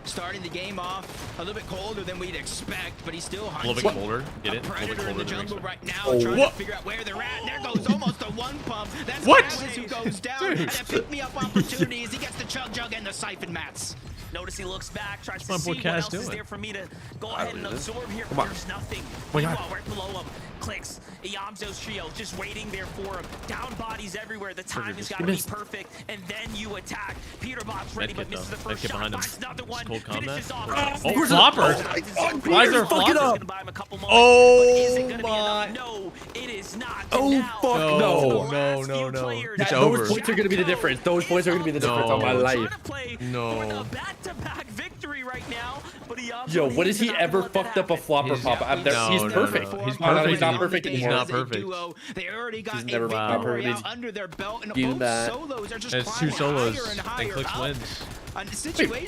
Starting the game off a little bit colder than we'd expect, but he's still hunting. A little bit colder. Get it? Predator in the jungle right now, Oh, trying to figure out where they're at. There goes almost a one pump. That's Travis who goes down. And a pick-me-up opportunities. He gets the chug and the siphon mats. Notice he looks back, tries to see what else is there for me to go ahead and absorb here. But there's nothing. Meanwhile, right below him, Clicks, Iamzo's trio just waiting there for him. Down bodies everywhere. The time has got to be perfect, and then you attack. Peterbot's ready, but misses the first shot. Finds another one. Finishes off. Oh, flopper! Why is there a flopper? Oh my! No, it is not. Oh fuck no! It's over. Those points are gonna be the difference. Those points are gonna be the difference on my life. No. Back-to-back victory right now, but Yo, what has he ever fucked up a flopper pop? He's perfect. He's perfect. He's not perfect He's anymore. not perfect. They already got He's never been perfect. under their belt, and Do both that. solos are just It's two climbing solos. higher and And higher Clicks up. wins.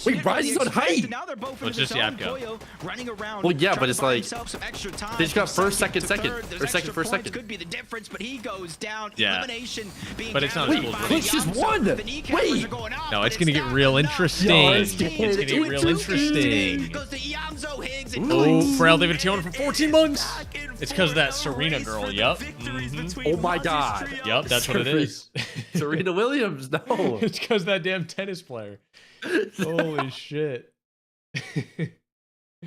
Wait, Rise is on height. Now they're both It's just Yapko running around. Well, yeah, but it's like they just got first, second, There's or second, first, second. Could be the difference, but he goes down. Yeah. Elimination being But it's not down as cool by as Clicks just won. Wait. No, it's gonna get real interesting. It's gonna get real interesting. Goes to Iamzo, Higgs, Oh, Frail David Tiona for 14 months. It's because of that Serena girl. Yup. Oh my god. Yup, that's what it is. Serena Williams. No. It's because that damn tennis player. Holy shit.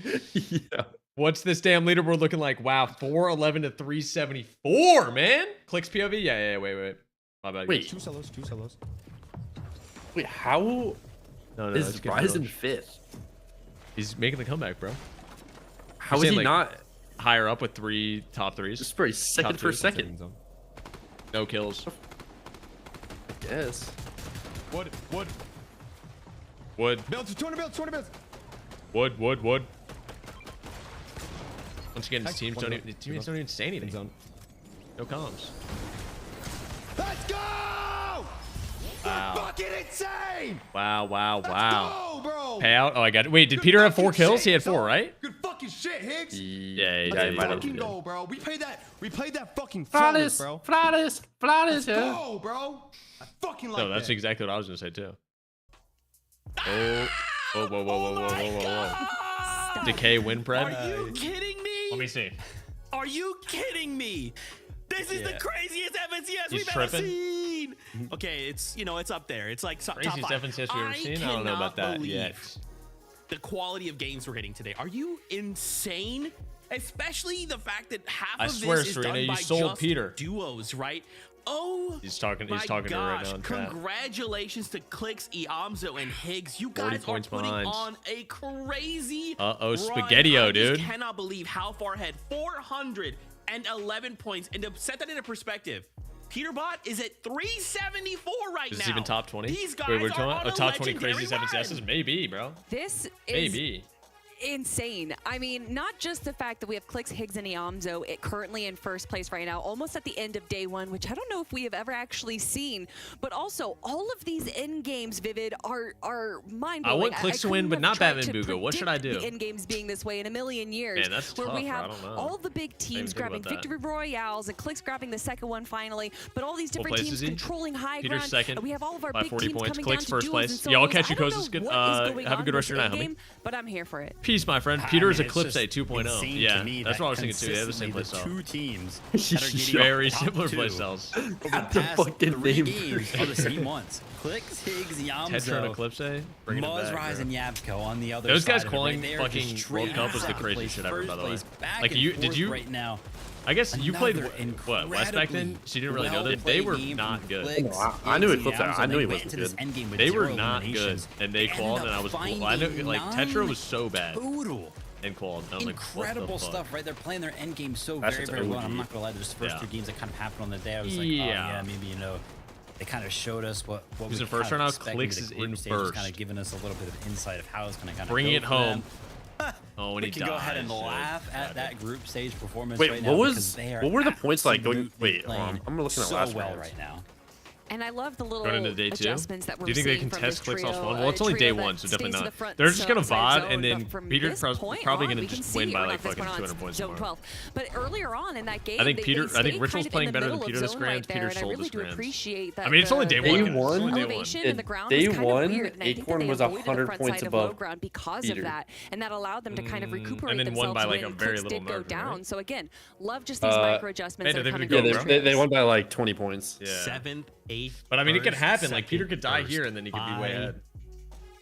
Yeah. What's this damn leaderboard looking like? Wow, 411 to 374, man. Clicks POV? Yeah, wait. My bad. Wait. Two solos. Wait, how No, is Rise in 5th? He's making the comeback, bro. How is he not higher up with 3 top 3s? just pretty second for second? No kills. I guess. Wood. Build 200 builds. Wood. Once again, his teammates don't even say anything. No comms. Let's go! Wow. We're fucking insane! Wow. Let's go, bro! Payout? Oh, I got it. Wait, did Peter have 4 kills? He had 4, right? Good fucking shit, Higgs. Yeah, Let's might fucking have. go, bro. We played that fucking flawless, bro. Flawless, Let's yeah. go, bro. I fucking like No, that's that. exactly what I was gonna say too. Oh, whoa. Decay win, Pred. Are you kidding me? Let me see. Are you kidding me? This is the craziest FNCS we've tripping? ever seen. Okay, it's up there. It's like top Craziest 5. FNCS we've ever seen? I don't know about that yet. The quality of games we're getting today. Are you insane? Especially the fact that half I of swear, this is Serena, done you by sold just Peter. duos, right? Oh, He's talking to her right now in chat. Congratulations to Clicks, Iamzo, and Higgs. You guys are points putting behind. on a crazy Spaghetti-o, dude. I just cannot believe how far ahead. 411 points. And to set that into perspective, Peterbot is at 374 right now. Is this even top 20? These guys Wait, we're are talking on about a top 20 legendary craziest run. FNCSs? Maybe, bro. This is Maybe. insane. I mean, not just the fact that we have Clicks, Higgs, and Iamzo currently in first place right now, almost at the end of day 1, which I don't know if we have ever actually seen, but also all of these end games, Vivid, are mind-blowing. I want Clicks to win, but not Batman Bugo. Bugo. What should I do? The end games being this way in a million years. Man, that's where tough, we have I don't know. all the big teams grabbing victory royales and Clicks grabbing the second one finally, but all these different teams controlling high Peter's ground. second And we have all of our by big 40 teams points. coming Clicks down first to place. duels and Y'all solos. catch your I don't coaches. know Good. what is going Have a on good rest of your this night, homie. endgame, but I'm here for it. Peace, my friend. Peter is Eclipse 2.0. Yeah, that's what I was thinking too. They have the same consistently playstyle. Two teams that are getting Very top similar 2 playstyles. over the Got the past fucking 3 name. games are the same ones. Clicks, Higgs, Tetra and Iamzo, Eclipse, bringing it Muzz, back, Rise, bro. and Yabko on the other Those side guys of it, calling right? They are fucking just World trading Cup was the second craziest place, shit ever, first by the way. place, back Like, and did forth you? right now? I guess you played Another what West back then, so you didn't really know them. They were game not from good. Clicks, I knew Higgs, Eclipse. Iamzo, I knew he they went wasn't into this good. endgame with They were 0 not good, eliminations. and they qualified, and I was I know like Tetra was so bad Total. and qualified. I was like, what the Incredible fuck? stuff, right? They're playing their end game so That's very, just very well. OG. I'm not gonna lie, there's the first Yeah. 2 games that kind of happened on the day. I was like, oh Yeah. yeah, maybe they kind of showed us what we Who's in kind first of right now? expect. Clicks Maybe is the group in stage was first. kind of giving us a little bit of insight of how it's gonna kind of Bringing go it for home. them. Oh, when We he can died. go ahead and shit. laugh at that group stage performance Wait, right what now was because they are what were the points like going? absolutely Wait, playing I'm looking at so last well round. right now. And I love the little going into day 2. adjustments that we're Do you think they can test clicks on spawn? Well, it's only day 1, so definitely not. They're just gonna VOD, and then Peter's probably gonna just win by like fucking 200 points tomorrow. But earlier on in that game, I think Ritual's playing better than Peter this grand. Peter sold this grand. I mean, it's only day 1. Day 1, Acorn was 100 points above because of that, and that allowed them to kind of recuperate and then won by like a very little go margin, down. right? So again, love just these micro adjustments. They won by like 20 points. Yeah. 7th, 8th. But I mean, it could happen. Like Peter could die here, and then he could be way ahead.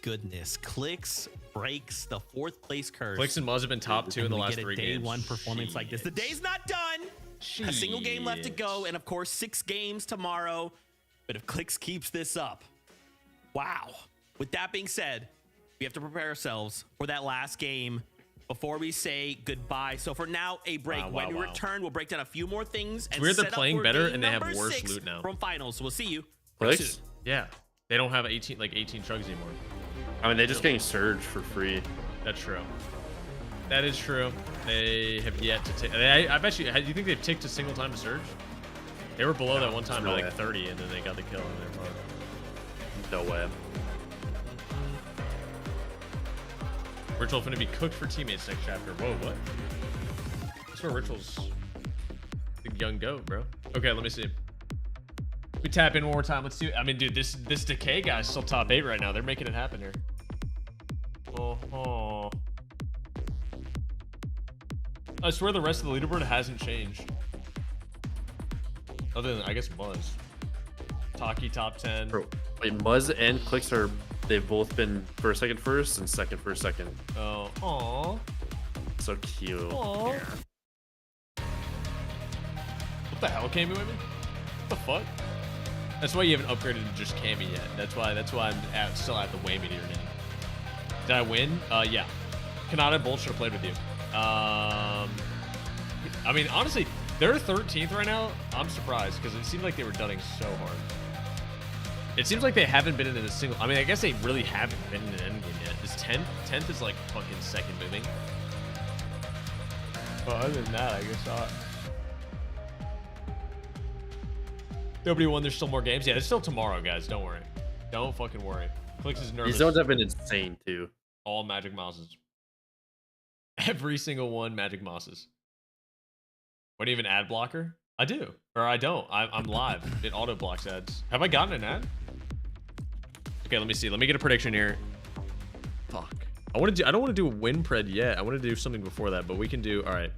Goodness, Clicks breaks the 4th place curse. Clicks and Muzz have been top 2 in the last 3 games. Day 1 performance like this. The day's not done. A single game left to go, and of course 6 games tomorrow. But if Clicks keeps this up, wow. With that being said, we have to prepare ourselves for that last game before we say goodbye. So for now, a break. When we return, we'll break down a few more things. And weird they're playing better and they have worse loot now. From finals. So we'll see you soon. Yeah. They don't have 18 chugs anymore. I mean, they're just getting Surge for free. That's true. That is true. They have yet to take. I bet you. Do you think they've ticked a single time to Surge? They were below that one time by like 30, and then they got the kill in their part. No way. Ritual finna be cooked for teammates next chapter. Whoa, what? That's where Ritual's the young goat, bro. Okay, let me see. We tap in one more time. Let's see. I mean, dude, this Decay guy's still top 8 right now. They're making it happen here. Oh. I swear the rest of the leaderboard hasn't changed. Other than, I guess, Muzz. Taki top 10. Bro, wait, Muzz and Clicks they've both been first, and second, second. Oh, aw. So cute. Aw. Yeah. What the hell, Cammy women? What the fuck? That's why you haven't upgraded to just Cammy yet. That's why I'm still at the way meteor now. Did I win? Yeah. Kanata and Bolt should have played with you. I mean, honestly, they're 13th right now. I'm surprised because it seemed like they were dunning so hard. It seems like they haven't been in a single. I mean, I guess they really haven't been in an endgame yet. Is 10th? 10th is like fucking second moving. Well, other than that, I guess not. Nobody won. There's still more games. Yeah, it's still tomorrow, guys. Don't worry. Don't fucking worry. Clicks is nervous. These zones have been insane too. All magic mosses. Every single one magic mosses. What, even ad blocker? I do, or I don't. I'm live. It auto blocks ads. Have I gotten an ad? Okay, let me see. Let me get a prediction here. Fuck. I don't want to do a win pred yet. I want to do something before that, but we can do. All right.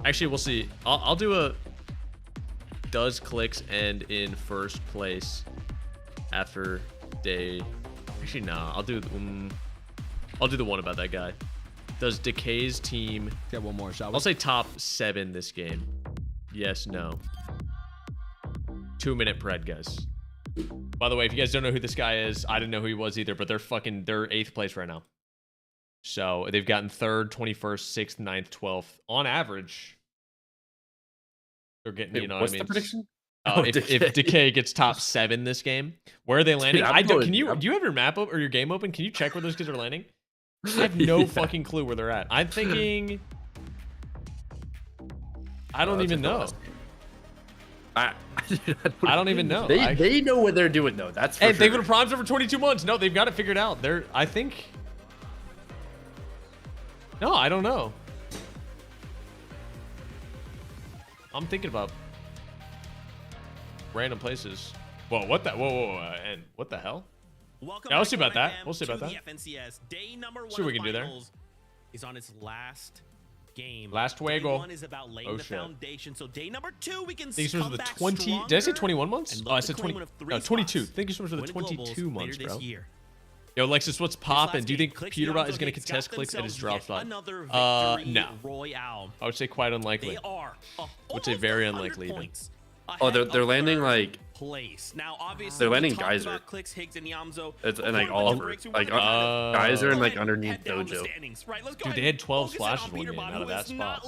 Actually, we'll see. I'll do a. Does Clicks end in first place after day? Actually, nah. I'll do the one about that guy. Does Decay's team get one more shot? I'll say top 7 this game. Yes, no. 2-minute pred, guys. By the way, if you guys don't know who this guy is, I didn't know who he was either, but they're 8th place right now. So they've gotten 3rd, 21st, 6th, 9th, 12th. On average, they're getting, you know what I mean? What's the prediction? If Decay gets top 7 this game, where are they landing? Dude, do you have your map up or your game open? Can you check where those kids are landing? I have no fucking clue where they're at. I'm thinking. I don't even know. I don't even know. They know what they're doing though. That's for sure. They've been primes over 22 months. No, they've got it figured out. I think. No, I don't know. I'm thinking about random places. Whoa, what the? Whoa, and what the hell? Welcome. Yeah, we'll see about that. We'll see about that. FNCS. Day number 1 see what we can do there. Is on its last game. Last Fuego. Day 1 is about laying the foundation. So day number 2, we can thank you so much for the 20. Did I say 21 months? Oh, I said 20. No, 22. Thank you so much for the 22 months, bro. Yo, Lexus, what's poppin'? Do you think Peterbot is going to contest Clicks at his drop spot? No. Royale. I would say quite unlikely. I would say very unlikely even. Oh, they're landing like place. Now, obviously, they're landing Geyser. Clicks, Higgs, and Yamzo. And like Oliver, like Geyser and like underneath Dojo. Right, dude, they had 12 splashes one game out of that spot.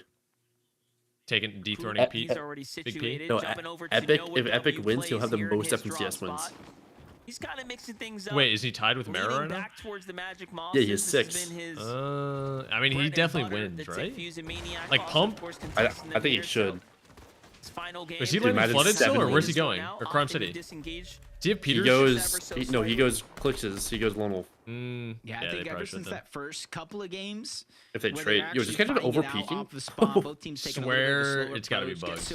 Taking dethroning Pete. He's already situated. No, Jumping over to Epic. know If what Epic W wins, he'll have the plays here in most his draw FNCS wins. spot. He's kind of mixing things up. Wait, is he tied with Mara Leaning right now? back towards the Magic Moss. Yeah, he has 6. I mean, he definitely wins, right? Like Pump? I think he should. Is he landing flooded still, or where's he going? Or Crime City? Does he have Peters? He goes Clixes. He goes Lone Wolf. Yeah, I think ever since that first couple of games, if they trade, yo, just catch him over peeking. Swear it's got to be bugs.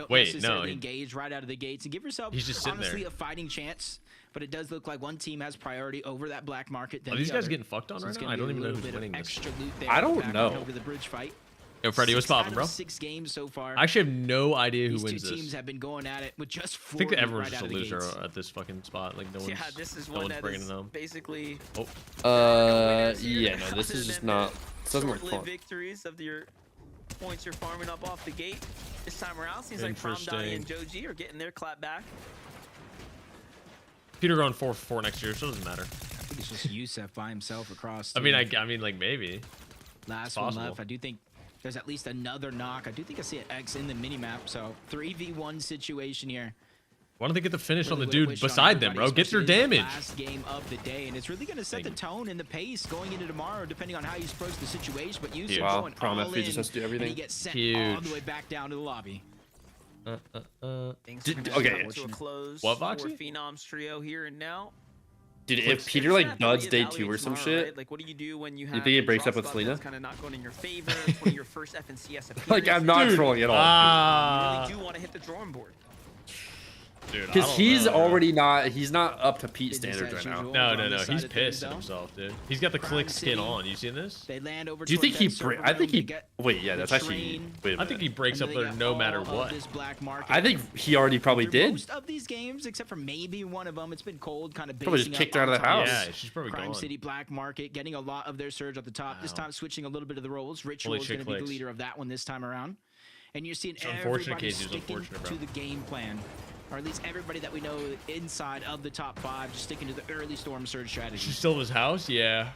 Wait, no. Engage right out of the gates and give yourself he's just sitting honestly there. A fighting chance. But it does look like one team has priority over that black market. Are these guys getting fucked on right now? I don't even know who's winning this. I don't know. Over the bridge fight. Yo, Freddy, what's poppin', bro? 6 games so far. I actually have no idea who wins These two teams this. have been going at it with just 4. I think that everyone's just a loser at this fucking spot. Like no one's. Yeah, this is one that bringing is it home. basically. Yeah, no, this is just not. short-lived victories of your points you're farming up off the gate. This time around, seems like Prom Donnie and Joji are getting their clap back. Peter going 4-4 next year, so it doesn't matter. I think it's just Yusef by himself across. I mean, like maybe. Last one left. I do think there's at least another knock. I do think I see an X in the minimap. So 3v1 situation here. Why don't they get the finish on the dude beside them, bro? Get your damage. Last game of the day, and it's really going to set the tone and the pace going into tomorrow, depending on how you approach the situation. But Yusef going all in, just has to do everything. And he gets sent all the way back down to the lobby. Okay. To a close what, Voxy? for Phenom's trio here and now. Dude, if Peter like duds day 2 or some shit, right? Like, what do you do when you have? You think it breaks up with Selena? Kind of not going in your favor. It's one of your first FNCS appearances. Like, I'm not trolling at all. You really do want to hit the drawing board. Because he's already not, he's not up to Pete standards right now. No. He's pissed at himself, dude. He's got the click skin on. You seen this? They land over. Do you think he? I think he. Wait, yeah, that's actually. Wait a minute. I think he breaks up there no matter what. I think he already probably did. Most of these games, except for maybe one of them, it's been cold, kind of. Probably just kicked her out of the house. Yeah, she's probably Crime gone. City Black Market getting a lot of their surge at the top. This time switching a little bit of the roles. Ritual is going to be the leader of that one this time around, and you're seeing everybody sticking to the game plan. Or at least everybody that we know inside of the top 5 just sticking to the early storm surge strategy. She's still in his house? Yeah.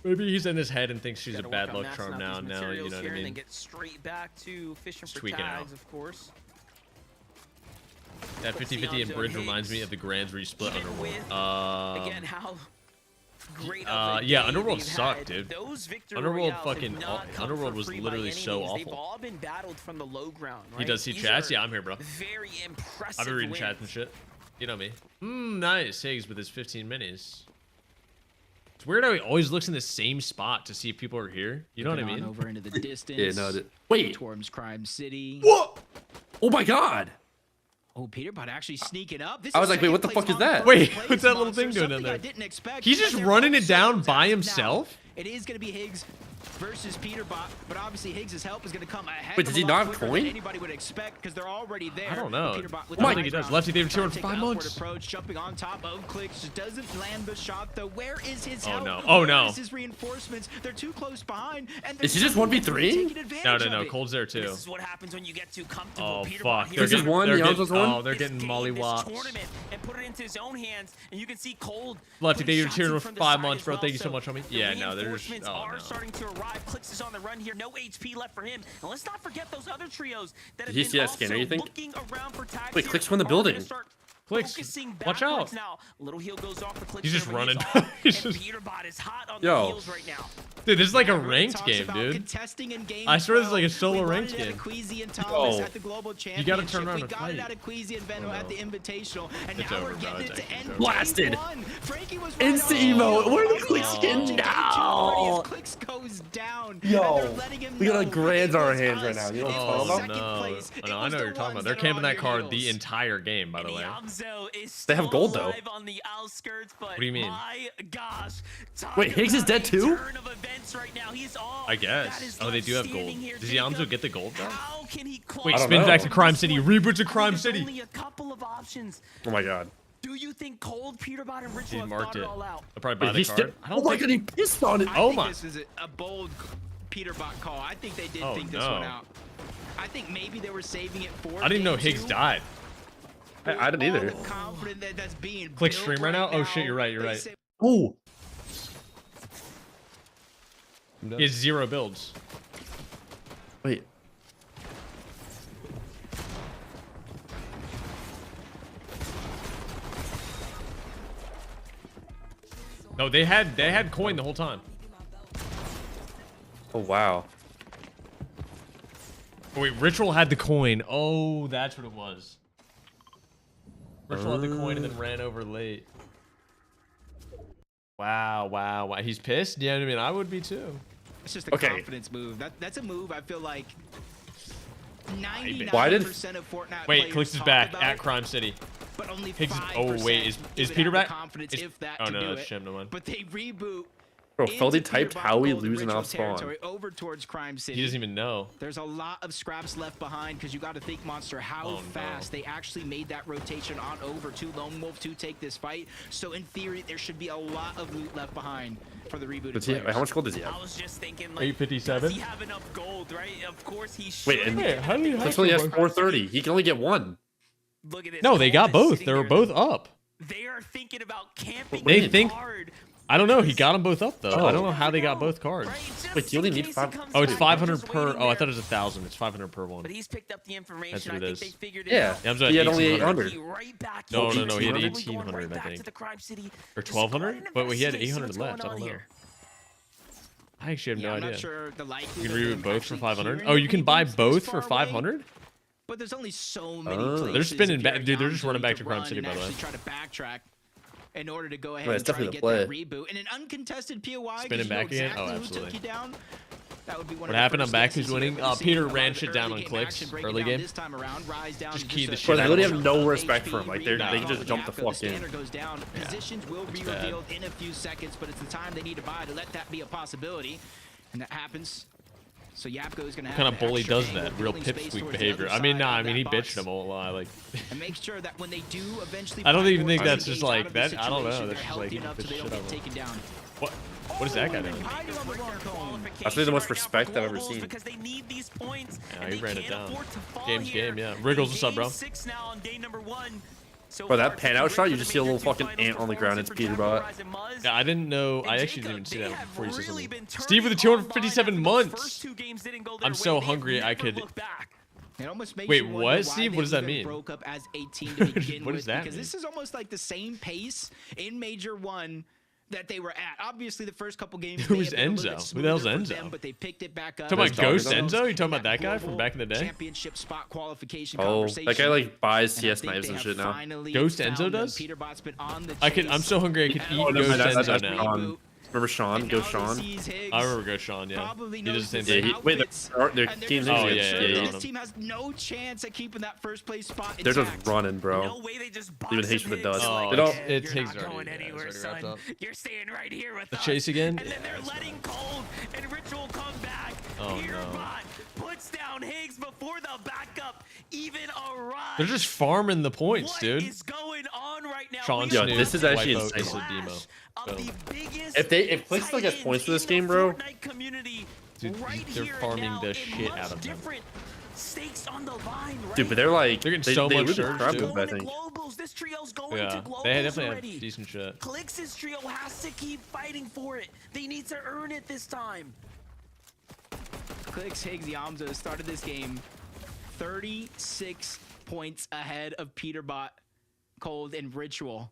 Maybe he's in his head and thinks she's a bad luck charm now, you know what I mean? And then get straight back to fishing for tags, of course. That 50-50 and bridge reminds me of the Grands where you split Underworld. Again, how great yeah, Underworld sucked, dude. Underworld Underworld was literally so awful. They've all been battled from the low ground, right? He does see chats? Yeah, I'm here, bro. Very impressive. I've been reading chats and shit. You know me. Nice. Higgs with his 15 minis. It's weird how he always looks in the same spot to see if people are here. You know what I mean? Over into the distance. Yeah, no. Wait. Towards Crime City. What? Oh my God. Oh, Peterbot actually sneaking up. I was like, wait, what the fuck is that? Wait, what's that little thing doing in there? He's just running it down by himself? It is going to be Higgs versus Peterbot, but obviously Higgs' help is going to come ahead. Wait, does he not have coin? Anybody would expect because they're already there. I don't know. I don't think he does. Lefty David 205 months. Approach, jumping on top of Clicks, just doesn't land the shot though. Where is his help? No. Oh no. Where is his reinforcements? They're too close behind. And is he just 1v3? No. Cold's there too. This is what happens when you get too comfortable. Oh fuck. This is one. They're getting mollywopped. And put it into his own hands, and you can see Cold. Lefty David 205 months, bro. Thank you so much, homie. Yeah, no, there's. Are starting to arrive. Clicks is on the run here. No HP left for him. And let's not forget those other trios that have been scanner, you think? looking around for tags. Wait, Clicks from the building. Clicks, watch out. Now. Little heel goes off for Clicks. He's just running. Peterbot is hot on the heels right now. Dude, this is like a ranked game, dude. I swear this is like a solo ranked game. Oh, you gotta turn around and fight. It's over, bro. It's blasted. Insta emo. Where are the Clicks getting now? Clicks goes down. Yo, we got a Grands on our hands right now. You know what I'm talking about? No, I know what you're talking about. They're camping that card the entire game, by the way. They have gold though. What do you mean? Wait, Higgs is dead too? I guess. Oh, they do have gold. Does Yamzo get the gold though? Wait, spins back to Crime City. Reboot to Crime City. Only a couple of options. Oh my God. Do you think Cold, Peterbot, and Ritual have marked got it all out? I'll probably buy the card. Oh my God, he pissed on it. Oh my. This is a bold Peterbot call. I think they did think this one out. I think maybe they were saving it for. I didn't know Higgs died. I didn't either. Click stream right now? Oh shit, you're right. Oh. He has 0 builds. Wait. No, they had coin the whole time. Oh wow. Oh, wait, Ritual had the coin. Oh, that's what it was. Ritual had the coin and then ran over late. Wow. He's pissed? Yeah, I mean, I would be too. It's just a confidence move. That's a move I feel like 99% of Fortnite Wait, Clicks is back at Crime City. But only Higgs, oh wait, is Peter back? If that no, that's Shim, no one. But they reboot Bro, Feldy typed how we lose an off spawn. Over towards Crime City. He doesn't even know. There's a lot of scraps left behind because you got to think, Monster, how fast they actually made that rotation on over to Lone Wolf to take this fight. So in theory, there should be a lot of loot left behind for the rebooted players. How much gold does he have? I was just thinking, like, 857. does he have enough gold, right? Of course he should. Wait, and Clix only has 430. He can only get one. Look at this. No, they got both. They were both up. They are thinking about camping. They think. Hard. I don't know. He got them both up though. I don't know how they got both cards. Wait, you only need 5. Oh, it's 500 per. Oh, I thought it was 1,000. It's 500 per one. But he's picked up the information. That's what it is. They figured it Yeah, out. he had only 800. No, he had 1,800, I think. Or 1,200? But he had 800 left. I don't know. I actually have no idea. Sure you can reboot both for 500. Oh, you can buy both for 500. But there's only so many places. They're spinning back, dude. They're just running back to Crime City, by the way. Try to backtrack in order to go ahead and try to get that reboot. And an uncontested POI. Spinning back again? Exactly Oh, absolutely. who took you down. That would be one what happened? I'm back. Who's winning? Peter ran shit down on Clix early game. Just key the shit. Bro, they literally have no respect for him. Like they can just jump the fuck in. Positions will be revealed in a few seconds, but it's the time they need to buy to let that be a possibility, and that happens. So Yapko is gonna have what kind of bully does that? Real pipsqueak behavior. I mean, nah. I mean, he bitched him. I won't lie. Like, and make sure that when they do eventually. I don't even think that's just like that. I don't know. That's just like he bitched shit out of him. What? What is that guy doing? That's really the most respect I've ever seen. Yeah, he ran it down. Game's game, yeah. Wriggles, what's up, bro? Bro, that pan out shot, you just see a little fucking ant on the ground. It's Peterbot. Yeah, I didn't know. I actually didn't even see that before you said something. Steve with the 257 months. I'm so hungry. I could. Wait, what, Steve? What does that mean? Broke up as a team to begin what does that mean? Because this is almost like the same pace in Major 1 that they were at. Obviously, the first couple games. Who's Enzo? Who the hell's Enzo? But they picked it back up. Talking about Ghost Enzo? You talking about that guy from back in the day? Championship spot qualification. Oh, that guy like buys CS knives and shit now. Ghost Enzo does? I'm so hungry I could eat Ghost Enzo now. Remember Sean? Go Sean. I remember Go Sean. Yeah. He does the same thing. Wait, their team's This team has no chance at keeping that first place spot. They're just running, bro. No way they just even hates for the dust. Oh, it takes already. Anywhere, son. You're staying right here with the us. chase again. And then they're letting Cold and Ritual come back. Oh no. Puts down Higgs before the backup even arrives. They're just farming the points, dude. What is going on right now? Sean Yo, this is actually insane. If Clix still gets points for this game, bro. Dude, they're farming the shit out of them. Stakes on the line, right? Dude, but they're like they're getting so much surge too. I think. This trio's going yeah, to globals they definitely already. have decent shit. Clix's trio has to keep fighting for it. They need to earn it this time. Clix, Higgs, Yamzo started this game 36 points ahead of Peterbot, Cold, and Ritual.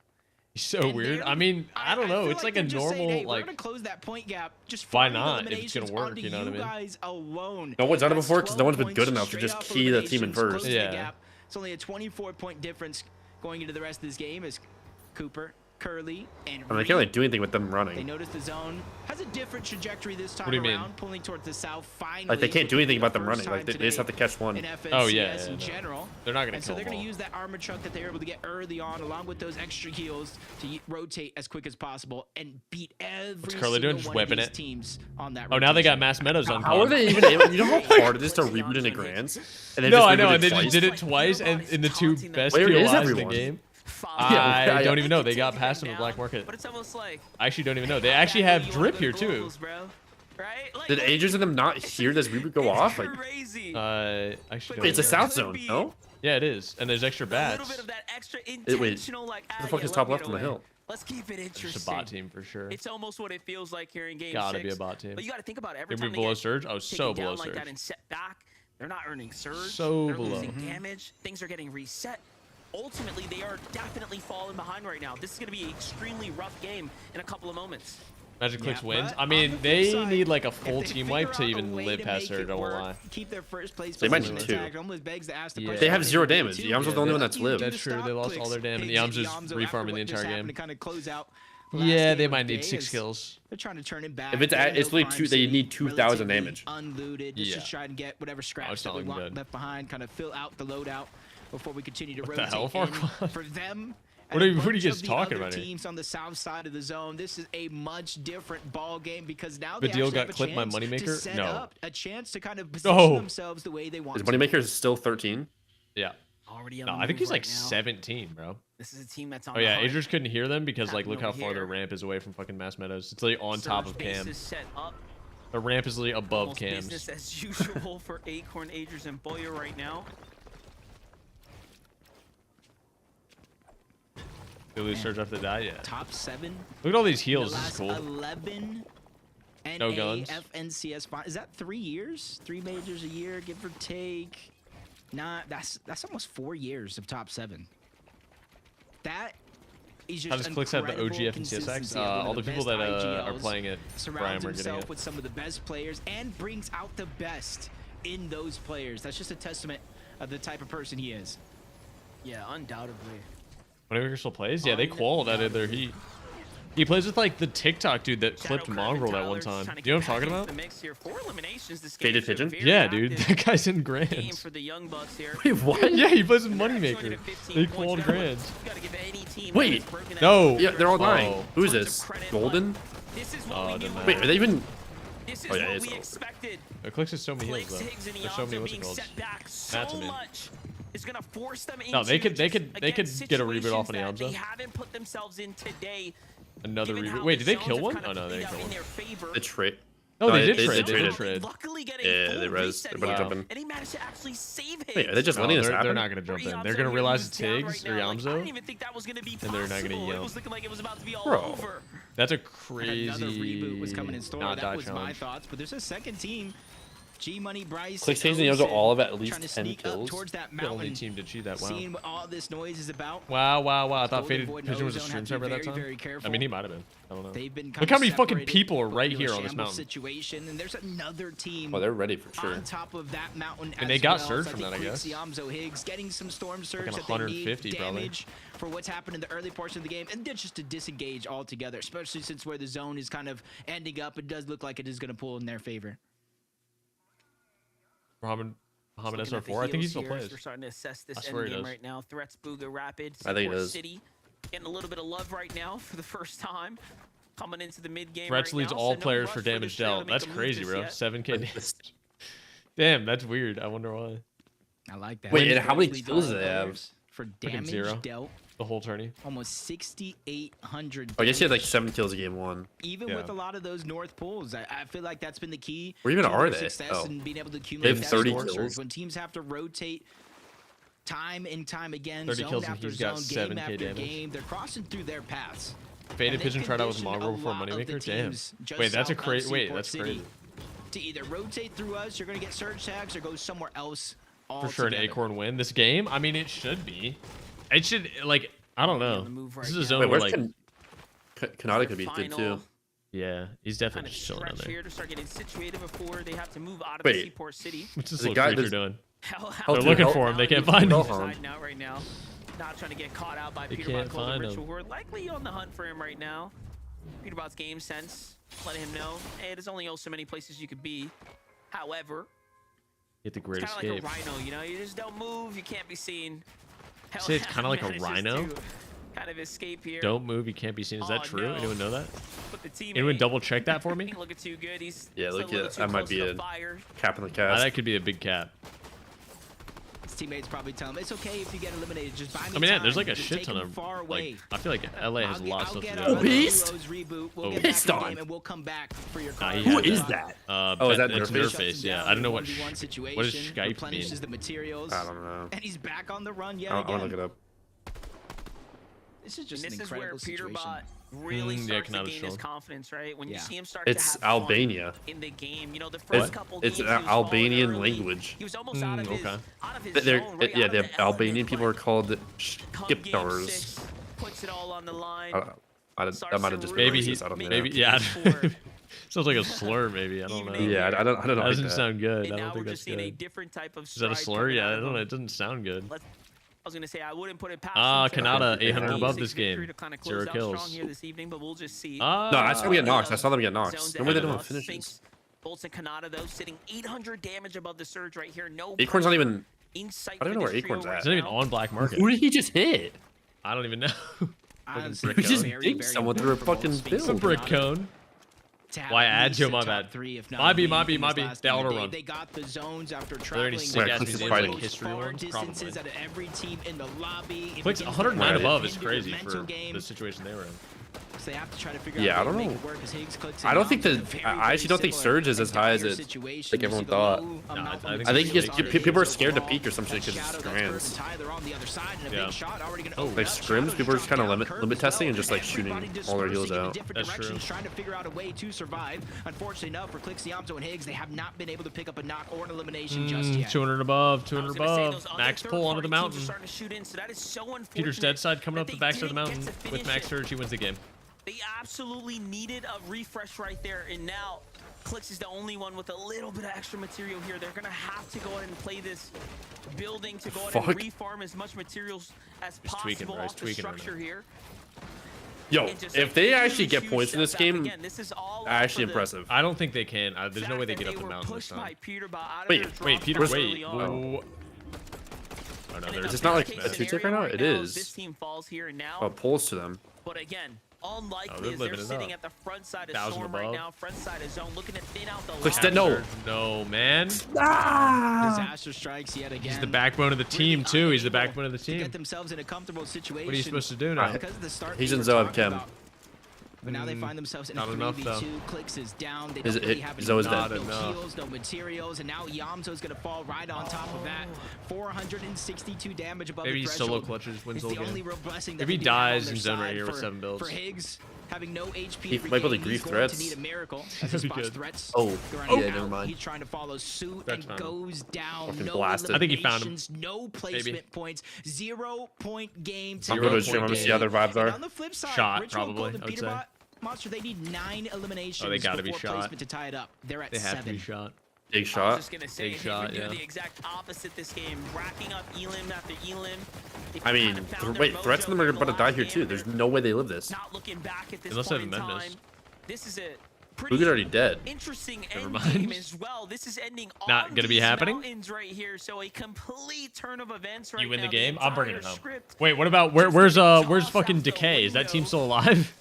So weird. I mean, I don't know. It's like a normal saying, hey, like. We're gonna close that point gap. Just why not? If it's gonna work, you know what I mean. Guys alone. No one's done it before because no one's been good enough to just key the team in first. Yeah. It's only a 24-point difference going into the rest of this game as Cooper, Curly, and I mean, I can't really do anything with them running. They notice the zone has a different trajectory this time around, pulling towards the south. Finally, like they can't do anything about them running. Like they just have to catch one. Oh yeah, in general. They're not gonna. So they're gonna use that armor truck that they're able to get early on, along with those extra heals, to rotate as quick as possible and beat every What's Curly doing? Just whipping it. Teams on that. Oh, now they got Mass Meadows on. How are they even able? You know how hard it is to reboot into Grands? No, I know, and they just did it twice, and in the two best POIs in the game. I don't even know. They got past him in the black market. But it's almost like I actually don't even know. They actually have drip here too. Did Agers and them not hear this reboot go off? Like, actually, it's a south zone, no? Yeah, it is, and there's extra bats. Wait, what the fuck is top left on the hill? Let's keep it interesting. It's a bot team for sure. It's almost what it feels like here in game 6. Gotta be a bot team. But you gotta think about every time they below surge. Oh, so below like surge. that and set back, they're not earning surge. So they're below. losing damage. Things are getting reset. Ultimately, they are definitely falling behind right now. This is going to be an extremely rough game in a couple of moments. Imagine Clix wins. I mean, they need like a full team wipe to even live past her, don't lie. Keep their first place. They might need 2. Yeah. They have 0 damage. Yamzo's the only one that's lived. That's true. They lost all their damage. Yamzo's refarming the entire game. Yeah, they might need 6 kills. They're trying to turn it back. If it's really 2, they need 2,000 damage. Unlooted. Just try and get whatever scraps that we want left behind. Kind of fill out the loadout before we continue to rotate. What the hell, for them. What are you guys talking about teams on the south side of the zone. This is a much different ball game because now the they deal actually got clipped by Moneymaker. Set no, up a chance to kind of position themselves the way they want. Is Moneymaker still 13? Yeah. Already no, I think he's like 17, bro. This is a team that's on. Oh yeah, Adrian couldn't hear them because like look how far their ramp is away from fucking Mass Meadows. It's like on top of Cam. The ramp is like above Cam's. Business as usual for Acorn, Adrian, and Boyer right now. They lose surge after that, yeah. Top 7. Look at all these heals. This is cool. 11 no guns. FNCS. Is that 3 years? 3 majors a year, give or take. Nah, that's almost 4 years of top 7. That is just. How does Clicks have the OG FNCSX? All the people that are playing it, surrounds himself with some of the best players and brings out the best in those players. That's just a testament of the type of person he is. Yeah, undoubtedly. Moneymaker still plays? Yeah, they qualled out of their heat. He plays with like the TikTok dude that clipped Mongrel that one time. You know what I'm talking about? Faded Pigeon? Yeah, dude. That guy's in Grands. Wait, what? Yeah, he plays with Moneymaker. They qualled Grands. Wait. No. Yeah, they're all dying. Who is this? Golden? Wait, are they even... Oh yeah, it is. Clicks is so many heals though. There's so many what's it called? That's a man. Is gonna force them no, they could get a reboot off on the Alonzo. They haven't put themselves in today. Another reboot. Wait, did they kill one? Oh no, they didn't kill one. They trade. No, they did trade. They did trade. Yeah, they res. They're about to jump in. And he managed to actually save him. Wait, are they just letting this happen? They're not gonna jump in. They're gonna realize it's Higgs or Yamzo, and they're not gonna yell. Bro, that's a crazy. Another reboot was coming in store. That was my thoughts, but there's a second team. G Money, Bryce, Clicks and Yamzo all have at least 10 kills. The only team to achieve that. Wow. Seeing what all this noise is about. Wow. I thought Faded Pigeon was a stream server at that time. I mean, he might have been. I don't know. Look how many fucking people are right here on this mountain. Situation, and there's another team. Oh, they're ready for sure. On top of that mountain, and they got surge from that, I guess. Yamzo Higgs getting some storm surge like that 150 they need probably. Damage for what's happened in the early portion of the game, and then just to disengage altogether, especially since where the zone is kind of ending up. It does look like it is going to pull in their favor. Muhammad SR4, I think he still plays. We're starting to assess this I swear he does. right now. Threats Booga Rapid. I think it is. City getting a little bit of love right now for the first time. Coming into the mid game. Threats leads all players for damage dealt. That's crazy, bro. 7k damage. Damn, that's weird. I wonder why. I like that. Wait, and how many kills do they have? For damage 0. dealt. The whole tourney. Almost 6,800. Oh, I guess he had like 7 kills in game 1. Even with a lot of those north pulls, I feel like that's been the key. Where even are they? Success and being able to accumulate they have 30 kills. kills. When teams have to rotate time and time again, 30 zone kills and after he's zone, got game 7k after damage. game, they're crossing through their paths. Faded Pigeon tried out with Mongrel before Moneymaker. Damn. Wait, that's a crazy. Wait, that's crazy. To either rotate through us, you're gonna get surge tags, or go somewhere else. For sure, an Acorn win this game. I mean, it should be. It should like. I don't know. This is a zone where like Kanata could be good too. Yeah, he's definitely chilling down there. Here to start getting situated before they have to move out of the Seaport City. What's this little creature doing? They're looking for him. They can't find him. Right now, not trying to get caught out by Peterbot and Ritual, who are likely on the hunt for him right now. Peterbot's game sense, letting him know, hey, there's only so many places you could be. However, get the great escape. Like a rhino, you know, you just don't move, you can't be seen. Say it's kind of like a rhino. Kind of escape here. Don't move, you can't be seen. Is that true? No. Anyone know that? Anyone double check that for me? Looking too good. Yeah, look at that. Might be a cap in the cast. That could be a big cap. His teammates probably tell him it's okay if you get eliminated. Just buy me I mean, time. there's like a just shit ton of like. I feel like LA has a lot of stuff to do. Oh, Beast. We'll get back in the game and we'll come back for your card. Who is that? Oh, is that Nerface? Yeah, I don't know what does Skype mean. The materials. I don't know. And he's back on the run yet again. I'll look it up. This is just an incredible situation. Really starts to gain his confidence, right? When you see him start it's to have Albania. Fun in the game, you know, the first couple it's games, an Albanian language. He was almost out of his zone, yeah, the Albanian people are called skiptars. Puts it all on the line. That might have just maybe yeah. Sounds like a slur, maybe. I don't know. Yeah, I don't know. That doesn't sound good. I don't think that's good. A different type of is that a slur? Yeah, I don't know. It doesn't sound good. I was gonna say I wouldn't put it past. Kanata 800 above this game. 0 kills. Here this evening, but we'll just see. No, I saw them get knocked. I saw them get knocked. Remember they don't have finishes. Bolts and Kanata though sitting 800 damage above the surge right here. No. Acorn's not even. Insight. I don't know where Acorn's at. It's not even on black market. Who did he just hit? I don't even know. You just dink someone through a fucking build. It's a brick cone. Why add you? My bad. Might be. They auto run. They got the zones after traveling history ones, probably. Every team in the lobby. Clicks 109 above is crazy for the situation they were in. So they have to try to figure yeah, out I don't know. I don't think that. I actually don't think Surge is as high as it like everyone thought. No, I think people are scared to peek or some shit because it's scrims. Yeah. Like scrims, people are just kind of limit testing and just like shooting all their heals out. That's true. Trying to figure out a way to survive. Unfortunately enough for Clix, Yamto, and Higgs, they have not been able to pick up a knock or an elimination just yet. 200 above, 200 above. Max pull onto the mountain. Peter's dead side coming up the backside of the mountain with Max Surge. He wins the game. They absolutely needed a refresh right there, and now Clix is the only one with a little bit of extra material here. They're gonna have to go ahead and play this building to go ahead and refarm as much materials as possible off the structure here. Yo, if they actually get points in this game, actually impressive. I don't think they can. There's no way they get up the mountain this time. Wait, Peter, wait. Oh, no, is this not like a 2-tick right now? It is. This team falls here and now. Oh, pulls to them. But again, unlikely as they're sitting at the front side of Storm right now, front side of zone, looking to thin out the line. No, man. Disaster strikes yet again. He's the backbone of the team, too. He's the backbone of the team. Get themselves in a comfortable situation. What are you supposed to do now? He's in Zoe Chem. But now they find themselves in a 3v2. Clix is down. They don't really have Zoe's no heals, no materials, and now Yamto's gonna fall right on top of that. 462 damage above Maybe the he solo clutches, wins the only real blessing. If he dies in zone right here with 7 builds. For Higgs, having no HP, he might be able to grief threats. Need a miracle as he spots threats. Yeah, never mind. He's trying to follow suit and goes down. Fucking no blasted. I think he found him. No placement points. 0-point game. I'm going to stream. I'm going to see how their vibes are. On the flip side, shot, probably, I would say. Monster, they need 9 eliminations they gotta be shot. placement to tie it up. They're at 7. They have to be shot. Big shot. I was just gonna say, big shot, yeah. The exact opposite this game, racking up elim after elim. I mean, wait, threats of them are about to die here too. There's no way they live this. Not looking back at this unless point they have in time. Mendes. This is a pretty Luga's already dead. Interesting Never end game as well. This is ending not gonna be happening right here. So a complete turn of events right now. You win the game. I'm bringing it home. Wait, what about where's fucking Decay? Is that team still alive?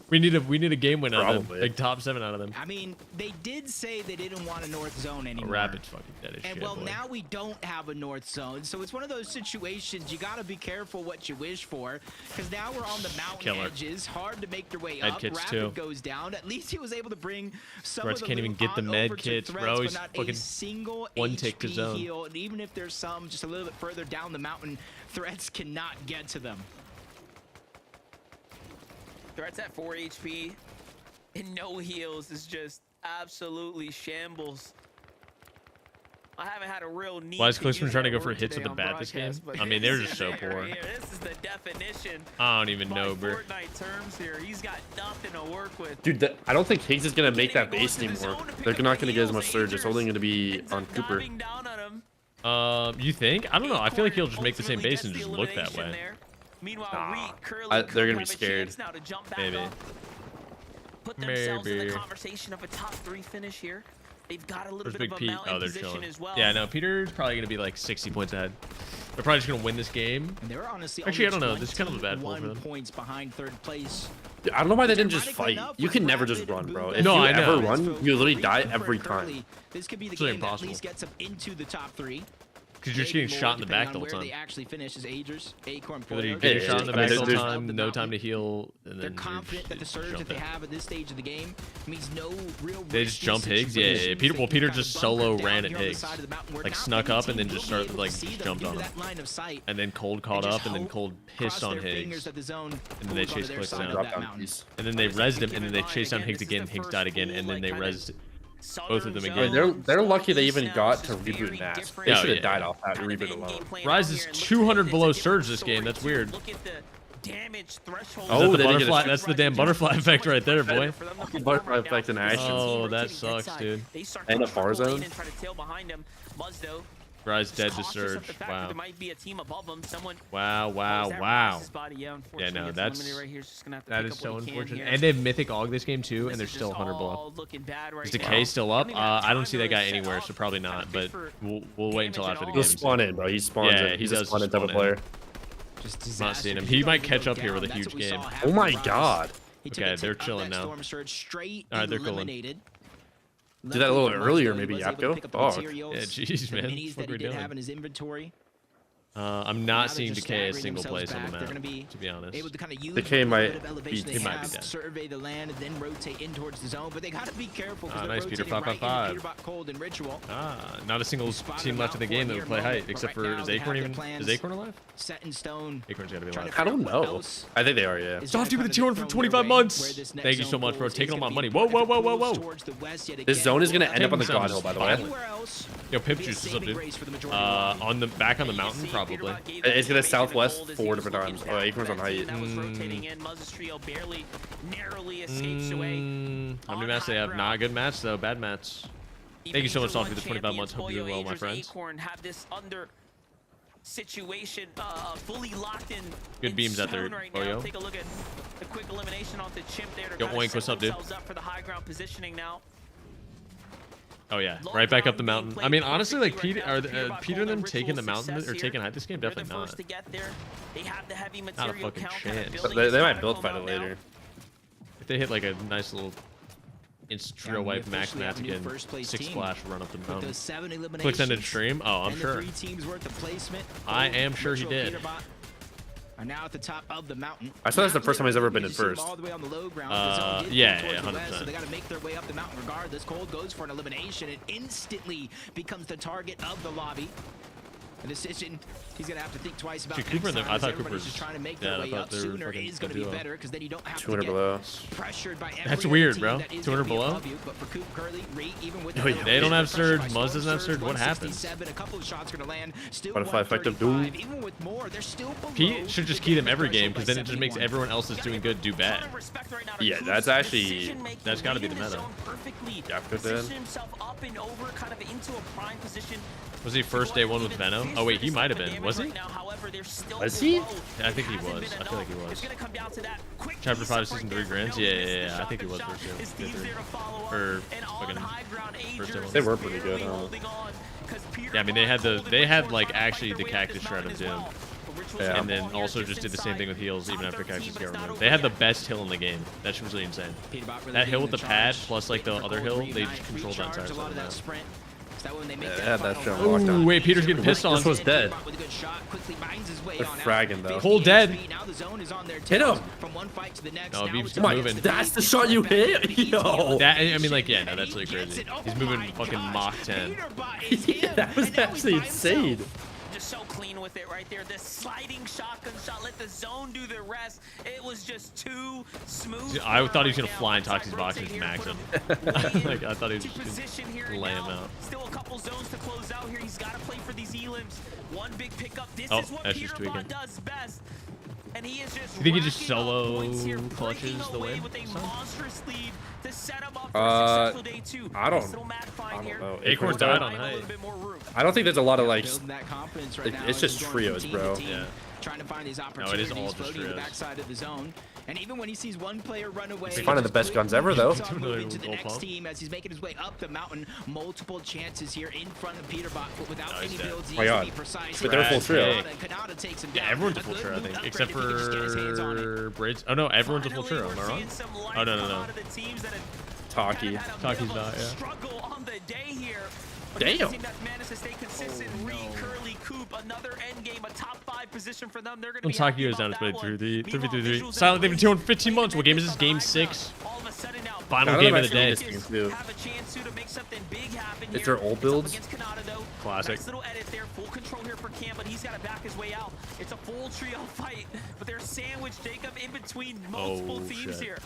We need a game win out of them. Like top 7 out of them. I mean, they did say they didn't want a north zone anymore. Rapid's fucking dead as shit. And well, now we don't have a north zone, so it's one of those situations you gotta be careful what you wish for, because now we're on the mountain edges, hard to make your way up. Rapid goes down. At least he was able to bring some of the can't even get the med kits, bro. He's fucking single one tick to zone. Heal, and even if there's some just a little bit further down the mountain, threats cannot get to them. Threats at 4 HP and no heals is just absolutely shambles. I haven't had a real need. Why is Clixman trying to go for hits with the bat this game? I mean, they're just so poor. This is the definition. I don't even know, bro. Fortnite terms here. He's got nothing to work with. Dude, I don't think Higgs is gonna make that base anymore. They're not gonna get as much surge. It's only gonna be on Cooper. You think? I don't know. I feel like he'll just make the same base and just look that way. Meanwhile, they're gonna be scared. Maybe. Put themselves in the conversation of a top 3 finish here. They've got a little bit of a mountain position as well. Yeah, no, Peter's probably gonna be like 60 points ahead. They're probably just gonna win this game. And they're honestly actually, I don't know. This is kind of a bad pull for them. Points behind 3rd place. Dude, I don't know why they didn't just fight. You can never just run, bro. If you ever run, you literally die every time. This could be the game that at least gets them into the top 3. Because you're just getting shot in the back the whole time. They actually finish as Agers, Acorn, you get shot in the back the whole time, no time to heal, and then they're confident that the surge that they have at this stage of the game means no real. They just jump Higgs, yeah. Peter just solo ran at Higgs, like snuck up and then just started like just jumped on him, and then Cold caught up and then Cold pissed on Higgs, and then they chased Clix down, and then they rezzed him, and then they chased down Higgs again. Higgs died again, and then they rezzed both of them again. They're lucky they even got to reboot Nats. They should have died off that reboot alone. Rise is 200 below surge this game. That's weird. Oh, the butterfly. That's the damn butterfly effect right there, boy. Butterfly effect in action. Oh, that sucks, dude. And a far zone. Rise dead to surge. Wow. Wow. Yeah, no, that is so unfortunate. And they have Mythic Aug this game too, and they're still 100 below. Is Decay still up? I don't see that guy anywhere, so probably not. But we'll wait until after the game. He'll spawn in, bro. He spawns in. He's a spawn in type of player. I'm not seeing him. He might catch up here with a huge game. Oh my god. Okay, they're chilling now. All right, they're cooling. Did that a little earlier, maybe Yapko? Oh, yeah, jeez, man. What are we doing? I'm not seeing Decay a single place on the map, to be honest. Decay might be dead. Survey the land, then rotate in towards the zone, but they gotta be careful because nice, Peter. 555. Cold and Ritual. Not a single team left in the game that would play height, except for is Acorn even? Is Acorn alive? Set in stone. Acorn's gotta be alive. I don't know. I think they are, yeah. Softy with the 200 for 25 months. Thank you so much, bro. Taking all my money. Whoa, whoa, whoa, whoa, whoa. This zone is gonna end up on the God Hill, by the way. Yo, Pimp Juice is up, dude. Back on the mountain, probably. It's gonna southwest 4 different times. Oh, Acorn's on height. How many mats they have? Not good mats, though. Bad mats. Thank you so much, Softy, for the 25 months. Hope you're doing well, my friends. Situation fully locked in. Good beams out there, Boyo. Take a look at the quick elimination off the chimp there. Yo, Oink, what's up, dude? Up for the high ground positioning now. Oh yeah, right back up the mountain. I mean, honestly, like Peter and them taking the mountain or taking height this game, definitely not. Not a fucking chance. They might build fight it later. If they hit like a nice little instant trio wipe max mats again, 6 splash run up the mountain. Clicks ended stream. Oh, I'm sure. I am sure he did. Are now at the top of the mountain. I saw that's the first time he's ever been in first. Yeah, 100%. So they got to make their way up the mountain regardless. Cold goes for an elimination and instantly becomes the target of the lobby. A decision he's gonna have to think twice about. Cooper in there. I thought Cooper was just trying to make their way up sooner is gonna be better because then you don't have 200 below. Pressured by every That's weird, team bro. that is 200 below. But for Coop, Curly, Ree, even with They don't have surge. Muzz doesn't have surge. What happens? A couple of shots gonna land. Still Butterfly effective dude. Even with more, they're still below. Pete should just key them every game because then it just makes everyone else that's doing good do bad. Yeah, that's actually that's got to be the meta. Yeah, then. Was he first day 1 with Venom? Oh wait, he might have been. Was he? Was he? Yeah, I think he was. I feel like he was. Chapter 5, Season 3 Grants? Yeah. I think he was first day. Or fucking first day 1. They were pretty good, huh? Yeah, I mean they had like actually the Cactus Shred of Doom. Yeah. And then also just did the same thing with heals even after Cactus got removed. They had the best hill in the game. That shit was really insane. That hill with the pad plus like the other hill, they controlled that entire side of the map. Yeah, that's showing Ooh, wait, Peter's getting pissed on. This was dead. They're fragging though. Cole dead. Hit him. No, Beeb's moving. That's the shot you hit? Yo. That, I mean, like, yeah, no, that's really crazy. He's moving fucking Mach 10. Yeah, that was actually insane. Just so clean with it right there. The sliding shotgun shot, let the zone do the rest. It was just too smooth. I thought he was gonna fly in Toxi's box and max him. Like, I thought he was just gonna lay him out. Still a couple zones to close out here. He's got to play for these elims. One big pickup. This is what Peter does best. And he is just you think he just solo clutches the win? I don't know. Acorn died on height. I don't think there's a lot of like. It's just trios, bro. Yeah. Trying to find these opportunities, no, it is all floating to the backside of the zone. And even when he sees one player run away, he's finding the best guns ever, though. Into the next team as he's making his way up the mountain. Multiple chances here in front of Peterbot, but without any builds, he has to be precise. But they're full trio. Yeah, everyone's a full trio, I think, except for Braids. Oh no, everyone's a full trio. Am I wrong? Oh no. Taki's not. Yeah. Damn. Another end game, a top 5 position for them. They're going to be Taki goes down to play 3v3. Silent, they've been 215 months. What game is this? Game 6. Final game of the day. It's their old builds. Classic. Nice little edit there, full control here for Cam, but he's got to back his way out. It's a full trio fight, but they're sandwiched, Jacob, in between multiple teams here.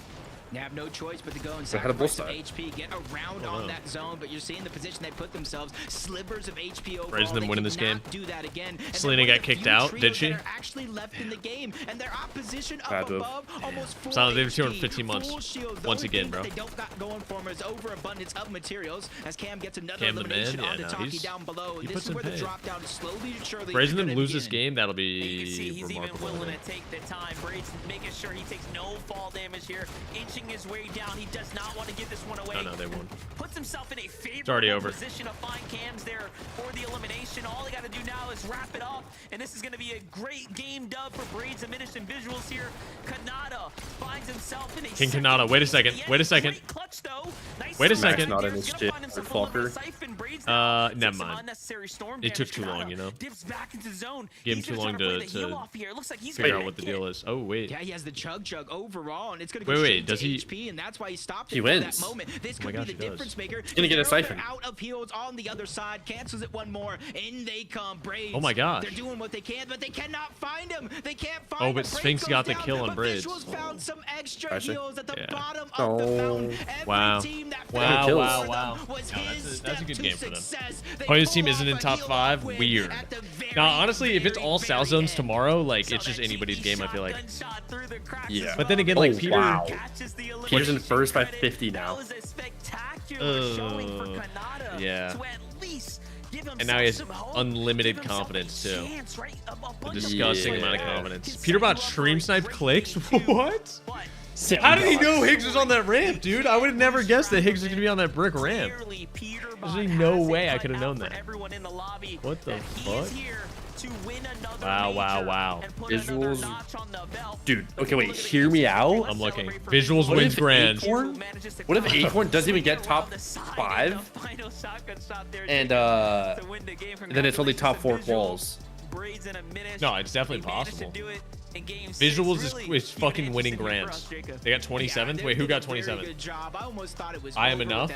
They have no choice but to go and sacrifice some HP, get around on that zone, but you're seeing the position they put themselves. Slivers of HP overall. Raising them winning this game. Do that again. Selena got kicked out, did she? Actually left in the game, and their opposition up above almost 4 Silent, they've 215 months. Once again, bro. They don't got going for them is overabundance of materials as Cam gets another elimination on the Taki down below. This is where the drop down is slowly but surely. Raising them lose this game, that'll be he's even willing to take the time. Braid's making sure he takes no fall damage here. inching his way down. He does not want to give this one away. No, they won. Puts himself in a favorable position to find cams there for the elimination. All he got to do now is wrap it up, and this is going to be a great game dub for Braids and Minish and Visuals here. Kanata finds himself in a King Kanata. Wait a second. Wait a second. Clutch, though. Nice. Wait a second. Not in his shit. Never mind. It took too long, you know. Dips back into zone. Gave him too long to figure out what the deal is. Oh wait. Yeah, he has the chug overall, and it's gonna go wait. Does he? HP, and that's why he stopped. He wins. That moment. This could be the difference maker. He's gonna get a siphon. Out of heals on the other side, cancels it one more. In they come, Braids. Oh my gosh. They're doing what they can, but they cannot find him. They can't find him. Oh, but Sphinx got the kill on Braids. Found some extra heals at the bottom of the mountain. Wow. Wow. That's a good game for them. Oh, his team isn't in top 5. Weird. Now, honestly, if it's all South Zones tomorrow, like it's just anybody's game. I feel like. Yeah. But then again, like Peter. Wow. Peter's in first by 50 now. Yeah. And now he has unlimited confidence too. A disgusting amount of confidence. Peterbot stream sniped clicks. What? How did he know Higgs was on that ramp, dude? I would have never guessed that Higgs was gonna be on that brick ramp. There's no way I could have known that. What the fuck? Wow. Visuals. Dude, okay, wait, hear me out. I'm looking. Visuals wins grand. What if Acorn doesn't even get top 5? And then it's only top 4 quals. No, it's definitely possible. Visuals is fucking winning grands. They got 27th. Wait, who got 27th? I am enough.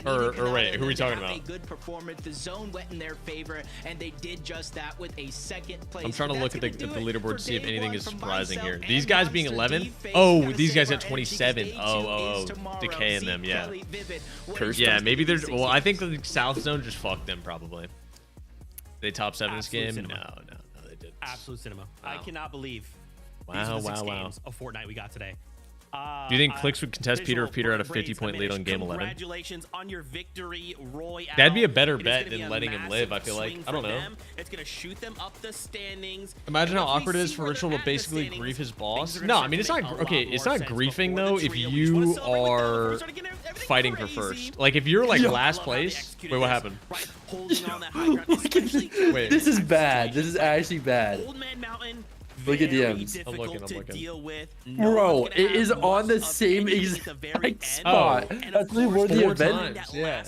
Or wait, who are we talking about? Good performance. The zone went in their favor, and they did just that with a second place. I'm trying to look at the leaderboard to see if anything is surprising here. These guys being 11th. Oh, these guys at 27. Oh, Decay in them. Yeah. Yeah, maybe there's. Well, I think the South Zone just fucked them probably. They top 7 this game. No, they did. Absolute cinema. Wow. I cannot believe. Wow. Games of Fortnite we got today. Do you think Clicks would contest Peter if Peter had a 50-point lead on game 11? Congratulations on your victory, Royale. That'd be a better bet than letting him live, I feel like. I don't know. It's going to shoot them up the standings. Imagine how awkward it is for Ritual to basically grief his boss. No, I mean, it's not... Okay, it's not griefing, though, if you are fighting for first. Like, if you're, like, last place... Wait, what happened? Wait. This is bad. This is actually bad. Look at DMs. I'm looking. Bro, it is on the same exact spot. That's where the event. Yeah.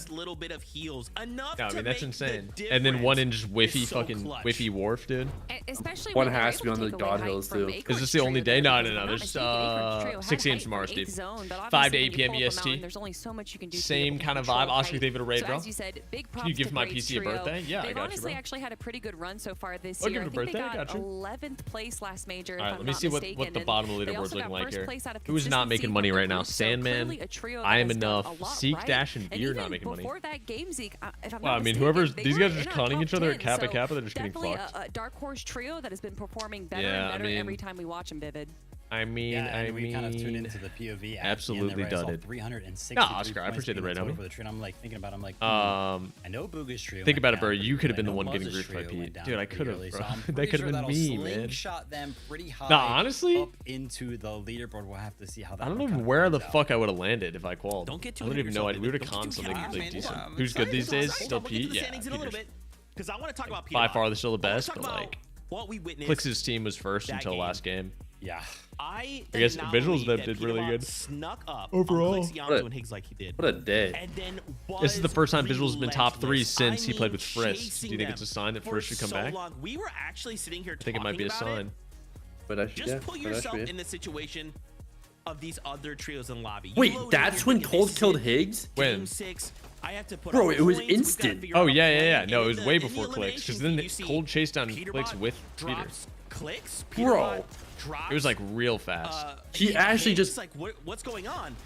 I mean, that's insane. And then one in just whiffy wharf, dude. Especially one has to be on the God Hills too. Is this the only day? No. There's 6 a.m. tomorrow, Steve. 5 to 8 p.m. EST. Same kind of vibe. Oscar David a raid, bro. Can you give my PC a birthday? Yeah, I got you, bro. They honestly actually had a pretty good run so far this year. I'll give it a birthday. I got 11th place last major. All right, let me see what the bottom of the leaderboard's looking like here. Who is not making money right now? Sandman, I Am Enough, Zeke, Dash, and Beer not making money. Well, I mean, whoever's these guys are just conning each other at Kappa Kappa. They're just getting fucked. A dark horse trio that has been performing better and better every time we watch them, Vivid. I mean, we kind of tuned into the POV. Absolutely dudded. 360. No, Oscar, I appreciate the raid, homie. I'm like thinking about. I'm like, I know Boogie's trio. Think about it, bro. You could have been the one getting griefed by Pete, dude. I could have, bro. That could have been me, man. Shot them pretty high. Nah, honestly, up into the leaderboard. We'll have to see how that. I don't know where the fuck I would have landed if I qualified. I don't even know. We would have conned something like decent. Who's good these days? Still Pete. Yeah. Because I want to talk about Pete. By far, they're still the best, but like, Clix's team was first until last game. Yeah. I guess Visuals that did really good snuck up overall. And Higgs like he did. What a day. And then this is the first time Visuals has been top 3 since he played with Frisk. Do you think it's a sign that Frisk should come back? We were actually sitting here. I think it might be a sign. But just put yourself in the situation of these other trios in lobby. Wait, that's when Cold killed Higgs? When? Bro, it was instant. Oh yeah. No, it was way before Clicks, because then Cold chased down Clicks with Peter. Bro, it was like real fast. He actually just like, what's going on?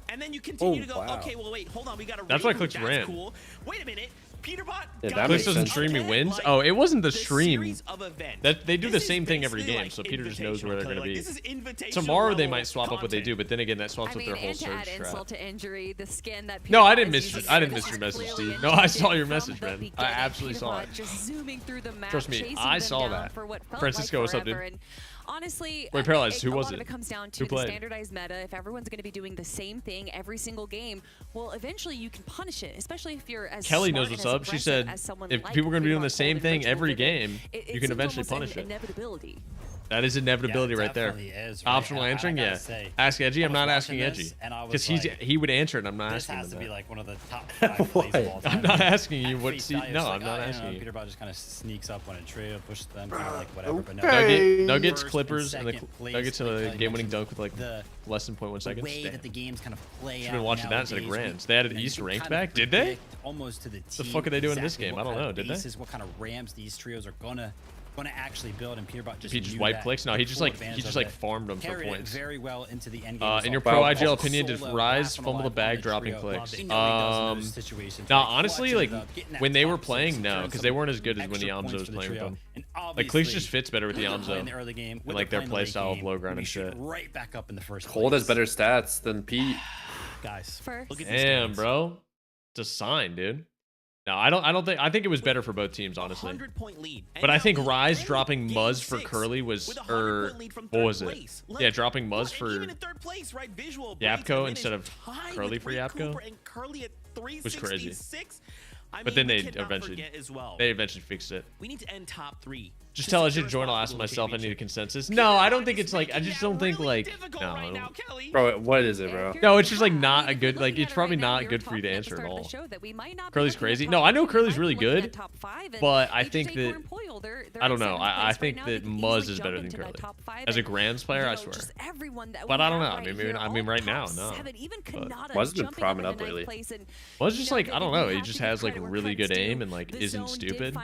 And then you continue to go, okay, well, wait, hold on, we got to. That's why Clicks ran. Cool. Wait a minute. Peterbot. Yeah, Clicks doesn't stream, he wins. Oh, it wasn't the stream. That they do the same thing every game, so Peter just knows where they're gonna be. Tomorrow they might swap up what they do, but then again, that swaps up their whole surge strat. No, I didn't miss your message, Steve. No, I saw your message, man. I absolutely saw it. Trust me, I saw that. Francisco, what's up, dude? honestly, wait, Paralyzed, who was a lot it? of it comes down to the standardized meta. If everyone's going to be doing the same thing every single game, well, eventually you can punish it, especially if you're as Kelly knows what's up. She said if people are going to be doing the same thing every game, you can eventually punish it. Inevitability. That is inevitability right there. Is, right? Optional answering, yeah. Say, ask Edgy. I'm not asking Edgy because he would answer it. I'm not asking him. This has to be like one of the top 5 plays of all time. I'm not asking you what. No, I'm not asking you. Peter Bot just kind of sneaks up on a trio, pushes them, kind of like whatever. But no. Nuggets, Clippers, and the Nuggets to the game-winning dunk with like less than 0.1 seconds. The way that the games kind of play Should have been watching that instead of Grands. They added East ranked back. Did they? Almost to the the fuck are they doing in this game? I don't know. Did they? What kind of ramps these trios are gonna actually build, and Peter Bot just he just wipe clicks. No, he just like farmed them for points. Very well into the end game. In your pro IGL opinion, did Rise fumble the bag dropping clicks? Now honestly, like when they were playing, no, because they weren't as good as when Yamzo was playing with them. Like clicks just fits better with Yamzo and like their play style of low ground and shit. Right back up in the first. Cold has better stats than Pete. Guys, damn, bro, it's a sign, dude. No, I think it was better for both teams, honestly. 100-point lead. But I think Rise dropping Muzz for Curly was, or what was it? Yeah, dropping Muzz for Yapko instead of Curly for Yapko was crazy. But then they eventually fixed it. We need to end top 3. Just tell us to join. I'll ask myself. I need a consensus. No, I don't think it's like. I just don't think like. No. Bro, what is it, bro? No, it's just like not a good. Like it's probably not good for you to answer at all. Curly's crazy. No, I know Curly's really good, but I think that I don't know. I think that Muzz is better than Curly as a Grands player. I swear. But I don't know. I mean, right now, no. Muzz has been priming up lately. Muzz just like I don't know. He just has like really good aim and like isn't stupid.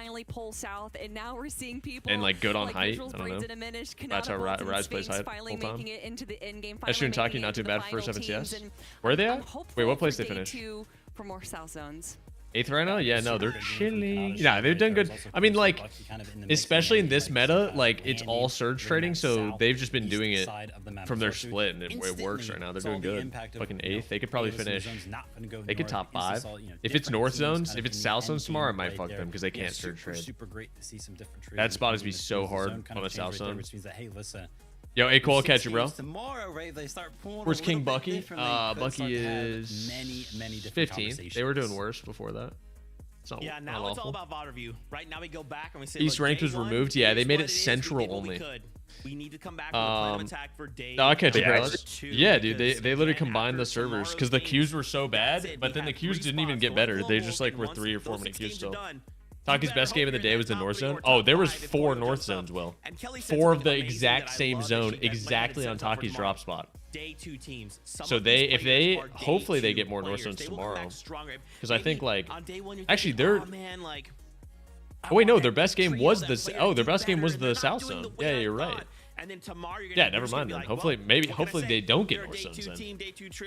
And like good on height. I don't know. That's how Rise plays height full time. Eshu and Taki not too bad for first 7 CS. Where are they at? Wait, what place they finish? 8th right now? Yeah, no, they're chilling. Yeah, they've done good. I mean, like, especially in this meta, like, it's all surge trading, so they've just been doing it from their split, and it works right now. They're doing good. Fucking 8th. They could probably finish. They could top 5. If it's North Zones, if it's South Zones tomorrow, I might fuck them because they can't surge trade. That spot is be so hard on a South Zone. Yo, A Cole, catch you, bro. Where's King Bucky? Bucky is 15th. They were doing worse before that. Yeah, now it's all about VOD review. Right now we go back and we say East ranked was removed. Yeah, they made it central only. We need to come back with a plan of attack for days. I'll catch you, guys. Yeah, dude, they literally combined the servers because the queues were so bad, but then the queues didn't even get better. They just like were 3 or 4 minute queues still. Taki's best game of the day was the North Zone. Oh, there was 4 North Zones, Will. 4 of the exact same zone, exactly on Taki's drop spot. So hopefully they get more North Zones tomorrow. Because I think like, actually they're, oh wait, no, their best game was the South Zone. Yeah, you're right. And then tomorrow you're yeah, never mind then. Hopefully, hopefully they don't get North Zones then.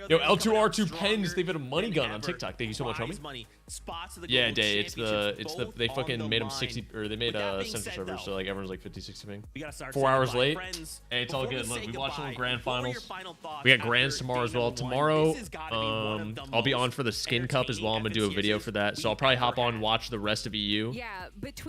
Yo, L2R2 Pens, they've had a money gun on TikTok. Thank you so much, homie. Yeah, Day, they fucking made them 60, or they made a central server, so like everyone's like 50, 60 ping. 4 hours late. Hey, it's all good. Look, we watched the grand finals. We got Grands tomorrow as well. Tomorrow, I'll be on for the Skin Cup as well. I'm gonna do a video for that, so I'll probably hop on, watch the rest of EU,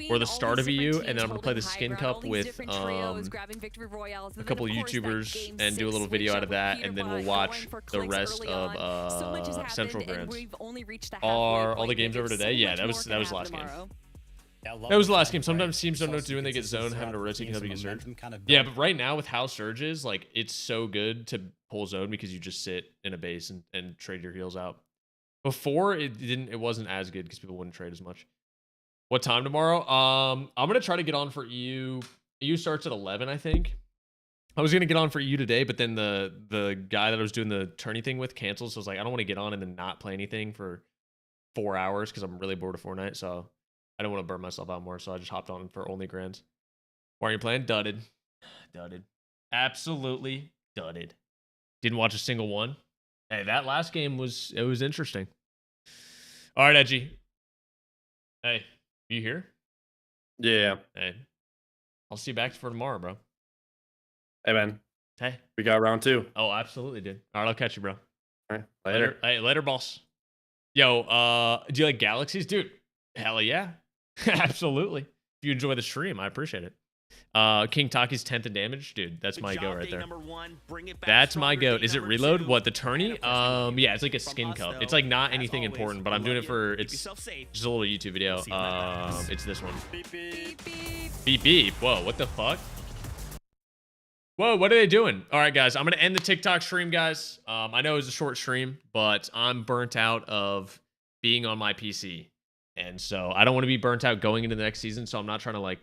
or the start of EU, and then I'm gonna play the Skin Cup with a couple of YouTubers and do a little video out of that, and then we'll watch the rest of Central Grands. Are all the games over today? Yeah, that was the last game. That was the last game. Sometimes teams don't know what to do when they get zoned, having to rotate can help you get surge. Yeah, but right now with how surge is, like, it's so good to pull zone because you just sit in a base and trade your heals out. Before it wasn't as good because people wouldn't trade as much. What time tomorrow? I'm gonna try to get on for EU. EU starts at 11, I think. I was gonna get on for EU today, but then the guy that I was doing the tourney thing with canceled, so I was like, I don't want to get on and then not play anything for 4 hours because I'm really bored of Fortnite, so I don't want to burn myself out more, so I just hopped on for only Grands. Why are you playing? Dudded. Absolutely dudded. Didn't watch a single one. Hey, that last game was interesting. All right, Edgy. Hey, you here? Yeah. Hey, I'll see you back for tomorrow, bro. Hey, man. Hey. We got round 2. Oh, absolutely, dude. All right, I'll catch you, bro. All right, later. Hey, later, boss. Yo, do you like Galaxies? Dude, hell yeah. Absolutely. If you enjoy the stream, I appreciate it. King Taki's 10th in damage, dude. That's my goat right there. That's my goat. Is it reload? What, the tourney? Yeah, it's like a skin cup. It's like not anything important, but I'm doing it for it's just a little YouTube video. It's this one. Beep beep. Whoa, what the fuck? Whoa, what are they doing? All right, guys, I'm gonna end the TikTok stream, guys. I know it was a short stream, but I'm burnt out of being on my PC, and so I don't want to be burnt out going into the next season. So I'm not trying to like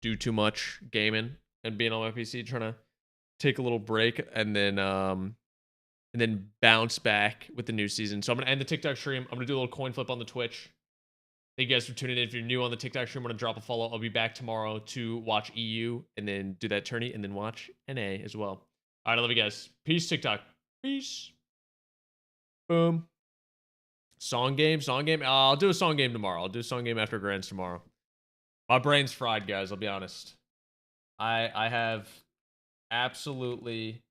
do too much gaming and being on my PC, trying to take a little break and then bounce back with the new season. So I'm gonna end the TikTok stream. I'm gonna do a little coin flip on the Twitch. Thank you guys for tuning in. If you're new on the TikTok stream, I'm gonna drop a follow. I'll be back tomorrow to watch EU and then do that tourney and then watch NA as well. All right, I love you guys. Peace, TikTok. Peace. Boom. Song game. I'll do a song game tomorrow. I'll do a song game after Grands tomorrow. My brain's fried, guys. I'll be honest. I have absolutely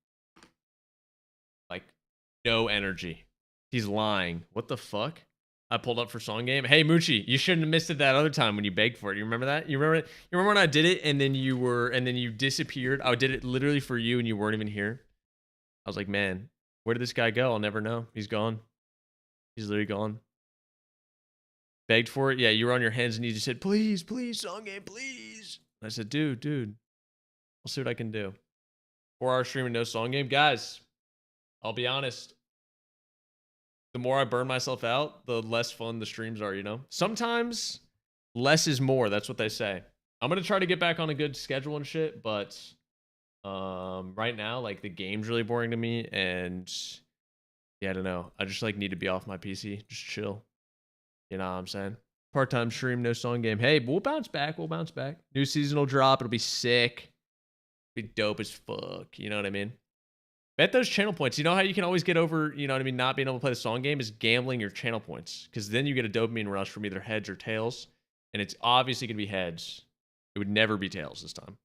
like no energy. He's lying. What the fuck? I pulled up for song game. Hey Moochie, you shouldn't have missed it that other time when you begged for it. You remember that? You remember when I did it and then you disappeared? I did it literally for you and you weren't even here. I was like, man, where did this guy go? I'll never know. He's gone. He's literally gone. Begged for it. Yeah, you were on your hands and you just said, please, song game, please. And I said, dude, I'll see what I can do. 4-hour stream and no song game. Guys, I'll be honest. The more I burn myself out, the less fun the streams are, you know? Sometimes less is more. That's what they say. I'm going to try to get back on a good schedule and shit, but right now, like, the game's really boring to me, and yeah, I don't know. I just, like, need to be off my PC. Just chill. You know what I'm saying? Part-time stream, no song game. Hey, we'll bounce back. New season will drop. It'll be sick. It'll be dope as fuck. You know what I mean? Bet those channel points. You know how you can always get over, you know what I mean, not being able to play the song game is gambling your channel points. Because then you get a dopamine rush from either heads or tails. And it's obviously going to be heads. It would never be tails this time.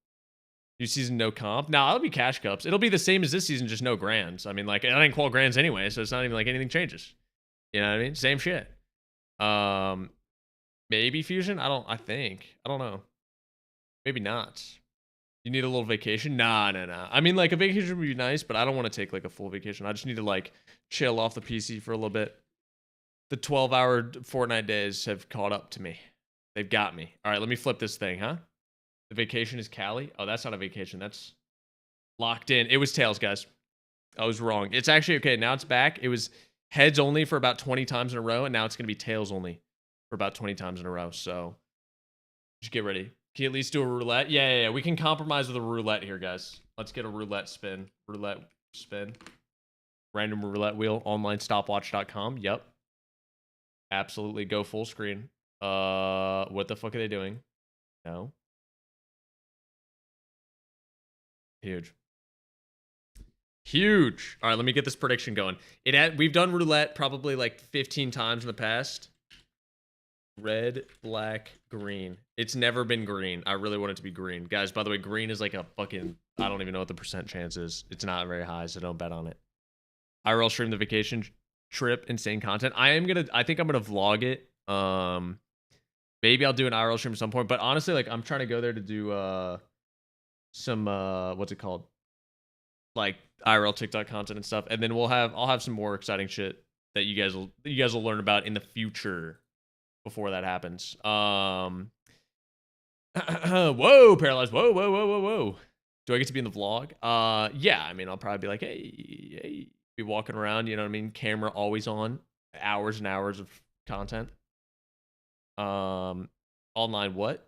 New season, no comp. Nah, it'll be cash cups. It'll be the same as this season, just no grands. I mean, like, I didn't call grands anyway, so it's not even like anything changes. You know what I mean? Same shit. Maybe fusion? I don't know. Maybe not. You need a little vacation? Nah. I mean, like, a vacation would be nice, but I don't want to take, like, a full vacation. I just need to, like, chill off the PC for a little bit. The 12-hour Fortnite days have caught up to me. They've got me. All right, let me flip this thing, huh? The vacation is Cali? Oh, that's not a vacation. That's locked in. It was tails, guys. I was wrong. It's actually, okay, now it's back. It was heads only for about 20 times in a row, and now it's going to be tails only for about 20 times in a row. So just get ready. Can you at least do a roulette? Yeah. We can compromise with a roulette here, guys. Let's get a roulette spin. Roulette spin. Random roulette wheel. OnlineStopwatch.com. Yep. Absolutely. Go full screen. What the fuck are they doing? No. Huge. All right, let me get this prediction going. We've done roulette probably like 15 times in the past. Red, black, green. It's never been green. I really want it to be green. Guys, by the way, green is like a fucking, I don't even know what the percent chance is. It's not very high, so don't bet on it. IRL stream the vacation trip, insane content. I think I'm gonna vlog it. Maybe I'll do an IRL stream at some point, but honestly, like, I'm trying to go there to do some what's it called? Like IRL TikTok content and stuff, and then I'll have some more exciting shit that you guys will learn about in the future before that happens. Whoa, paralyzed. Whoa. Do I get to be in the vlog? Yeah, I mean, I'll probably be like, hey, be walking around, you know what I mean? Camera always on, hours and hours of content. Online what?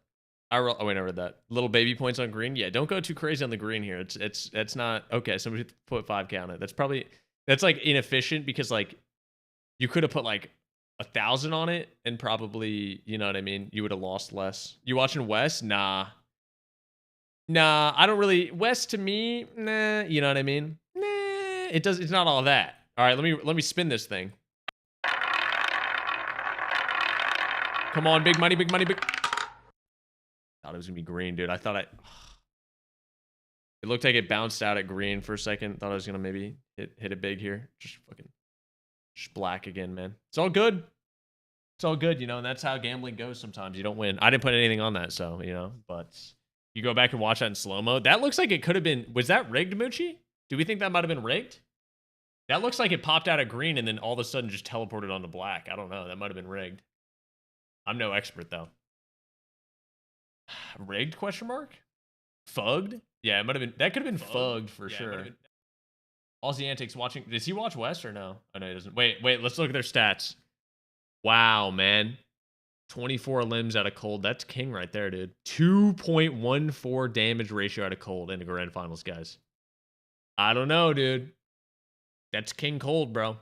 Oh wait, I read that. Little baby points on green. Yeah, don't go too crazy on the green here. It's not okay. Somebody put 5K on it. That's like inefficient because like you could have put like 1,000 on it and probably, you know what I mean, you would have lost less. You watching West? Nah, I don't really. West to me, nah, you know what I mean? Nah, it's not all that. All right, let me spin this thing. Come on, big money. Thought it was gonna be green, dude. It looked like it bounced out at green for a second. Thought I was gonna maybe hit it big here. Just black again, man. It's all good, you know, and that's how gambling goes sometimes. You don't win. I didn't put anything on that, so, you know, but You go back and watch that in slow-mo. That looks like it could have been... Was that rigged, Moochie? Do we think that might have been rigged? That looks like it popped out of green and then all of a sudden just teleported onto black. I don't know. That might have been rigged. I'm no expert, though. Rigged, question mark? Fugged? Yeah, it might have been... That could have been fugged for sure. Aussie Antics watching... Does he watch West or no? Oh, no, he doesn't. Wait. Let's look at their stats. Wow, man. 24 limbs out of cold. That's king right there, dude. 2.14 damage ratio out of cold in the grand finals, guys. I don't know, dude. That's king cold, bro.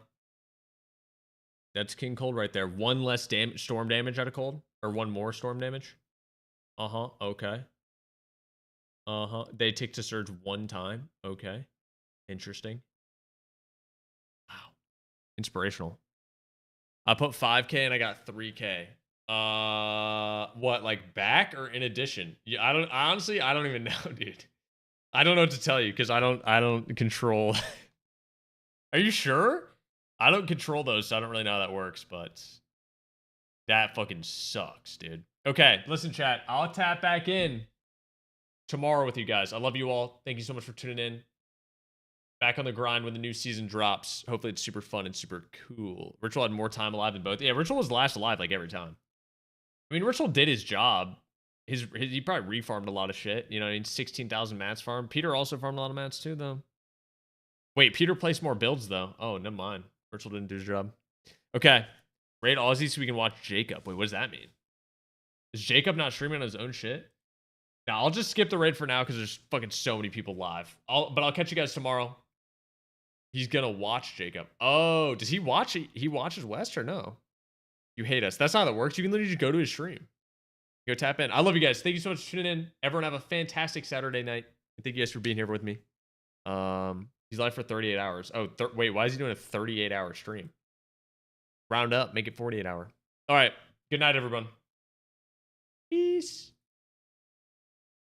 That's king cold right there. One less storm damage out of cold, or one more storm damage. Okay. They tick to surge one time. Okay. Interesting. Wow. Inspirational. I put 5K and I got 3K. What, like back or in addition? Yeah, honestly, I don't even know, dude. I don't know what to tell you because I don't control. Are you sure? I don't control those, so I don't really know how that works, but that fucking sucks, dude. Okay, listen, chat. I'll tap back in tomorrow with you guys. I love you all. Thank you so much for tuning in. Back on the grind when the new season drops. Hopefully it's super fun and super cool. Ritual had more time alive than both. Yeah, Ritual was last alive like every time. I mean, Ritual did his job. He probably refarmed a lot of shit. You know what I mean? 16,000 mats farm. Peter also farmed a lot of mats too, though. Wait, Peter placed more builds, though. Oh, never mind. Ritual didn't do his job. Okay. Raid Aussie so we can watch Jacob. Wait, what does that mean? Is Jacob not streaming on his own shit? Now, I'll just skip the raid for now because there's fucking so many people live. But I'll catch you guys tomorrow. He's gonna watch Jacob. Oh, does he watch it? He watches West or no? You hate us. That's not how that works. You can literally just go to his stream. Go tap in. I love you guys. Thank you so much for tuning in. Everyone have a fantastic Saturday night. And thank you guys for being here with me. He's live for 38 hours. Oh, wait, why is he doing a 38-hour stream? Round up, make it 48 hour. All right. Good night, everyone. Peace.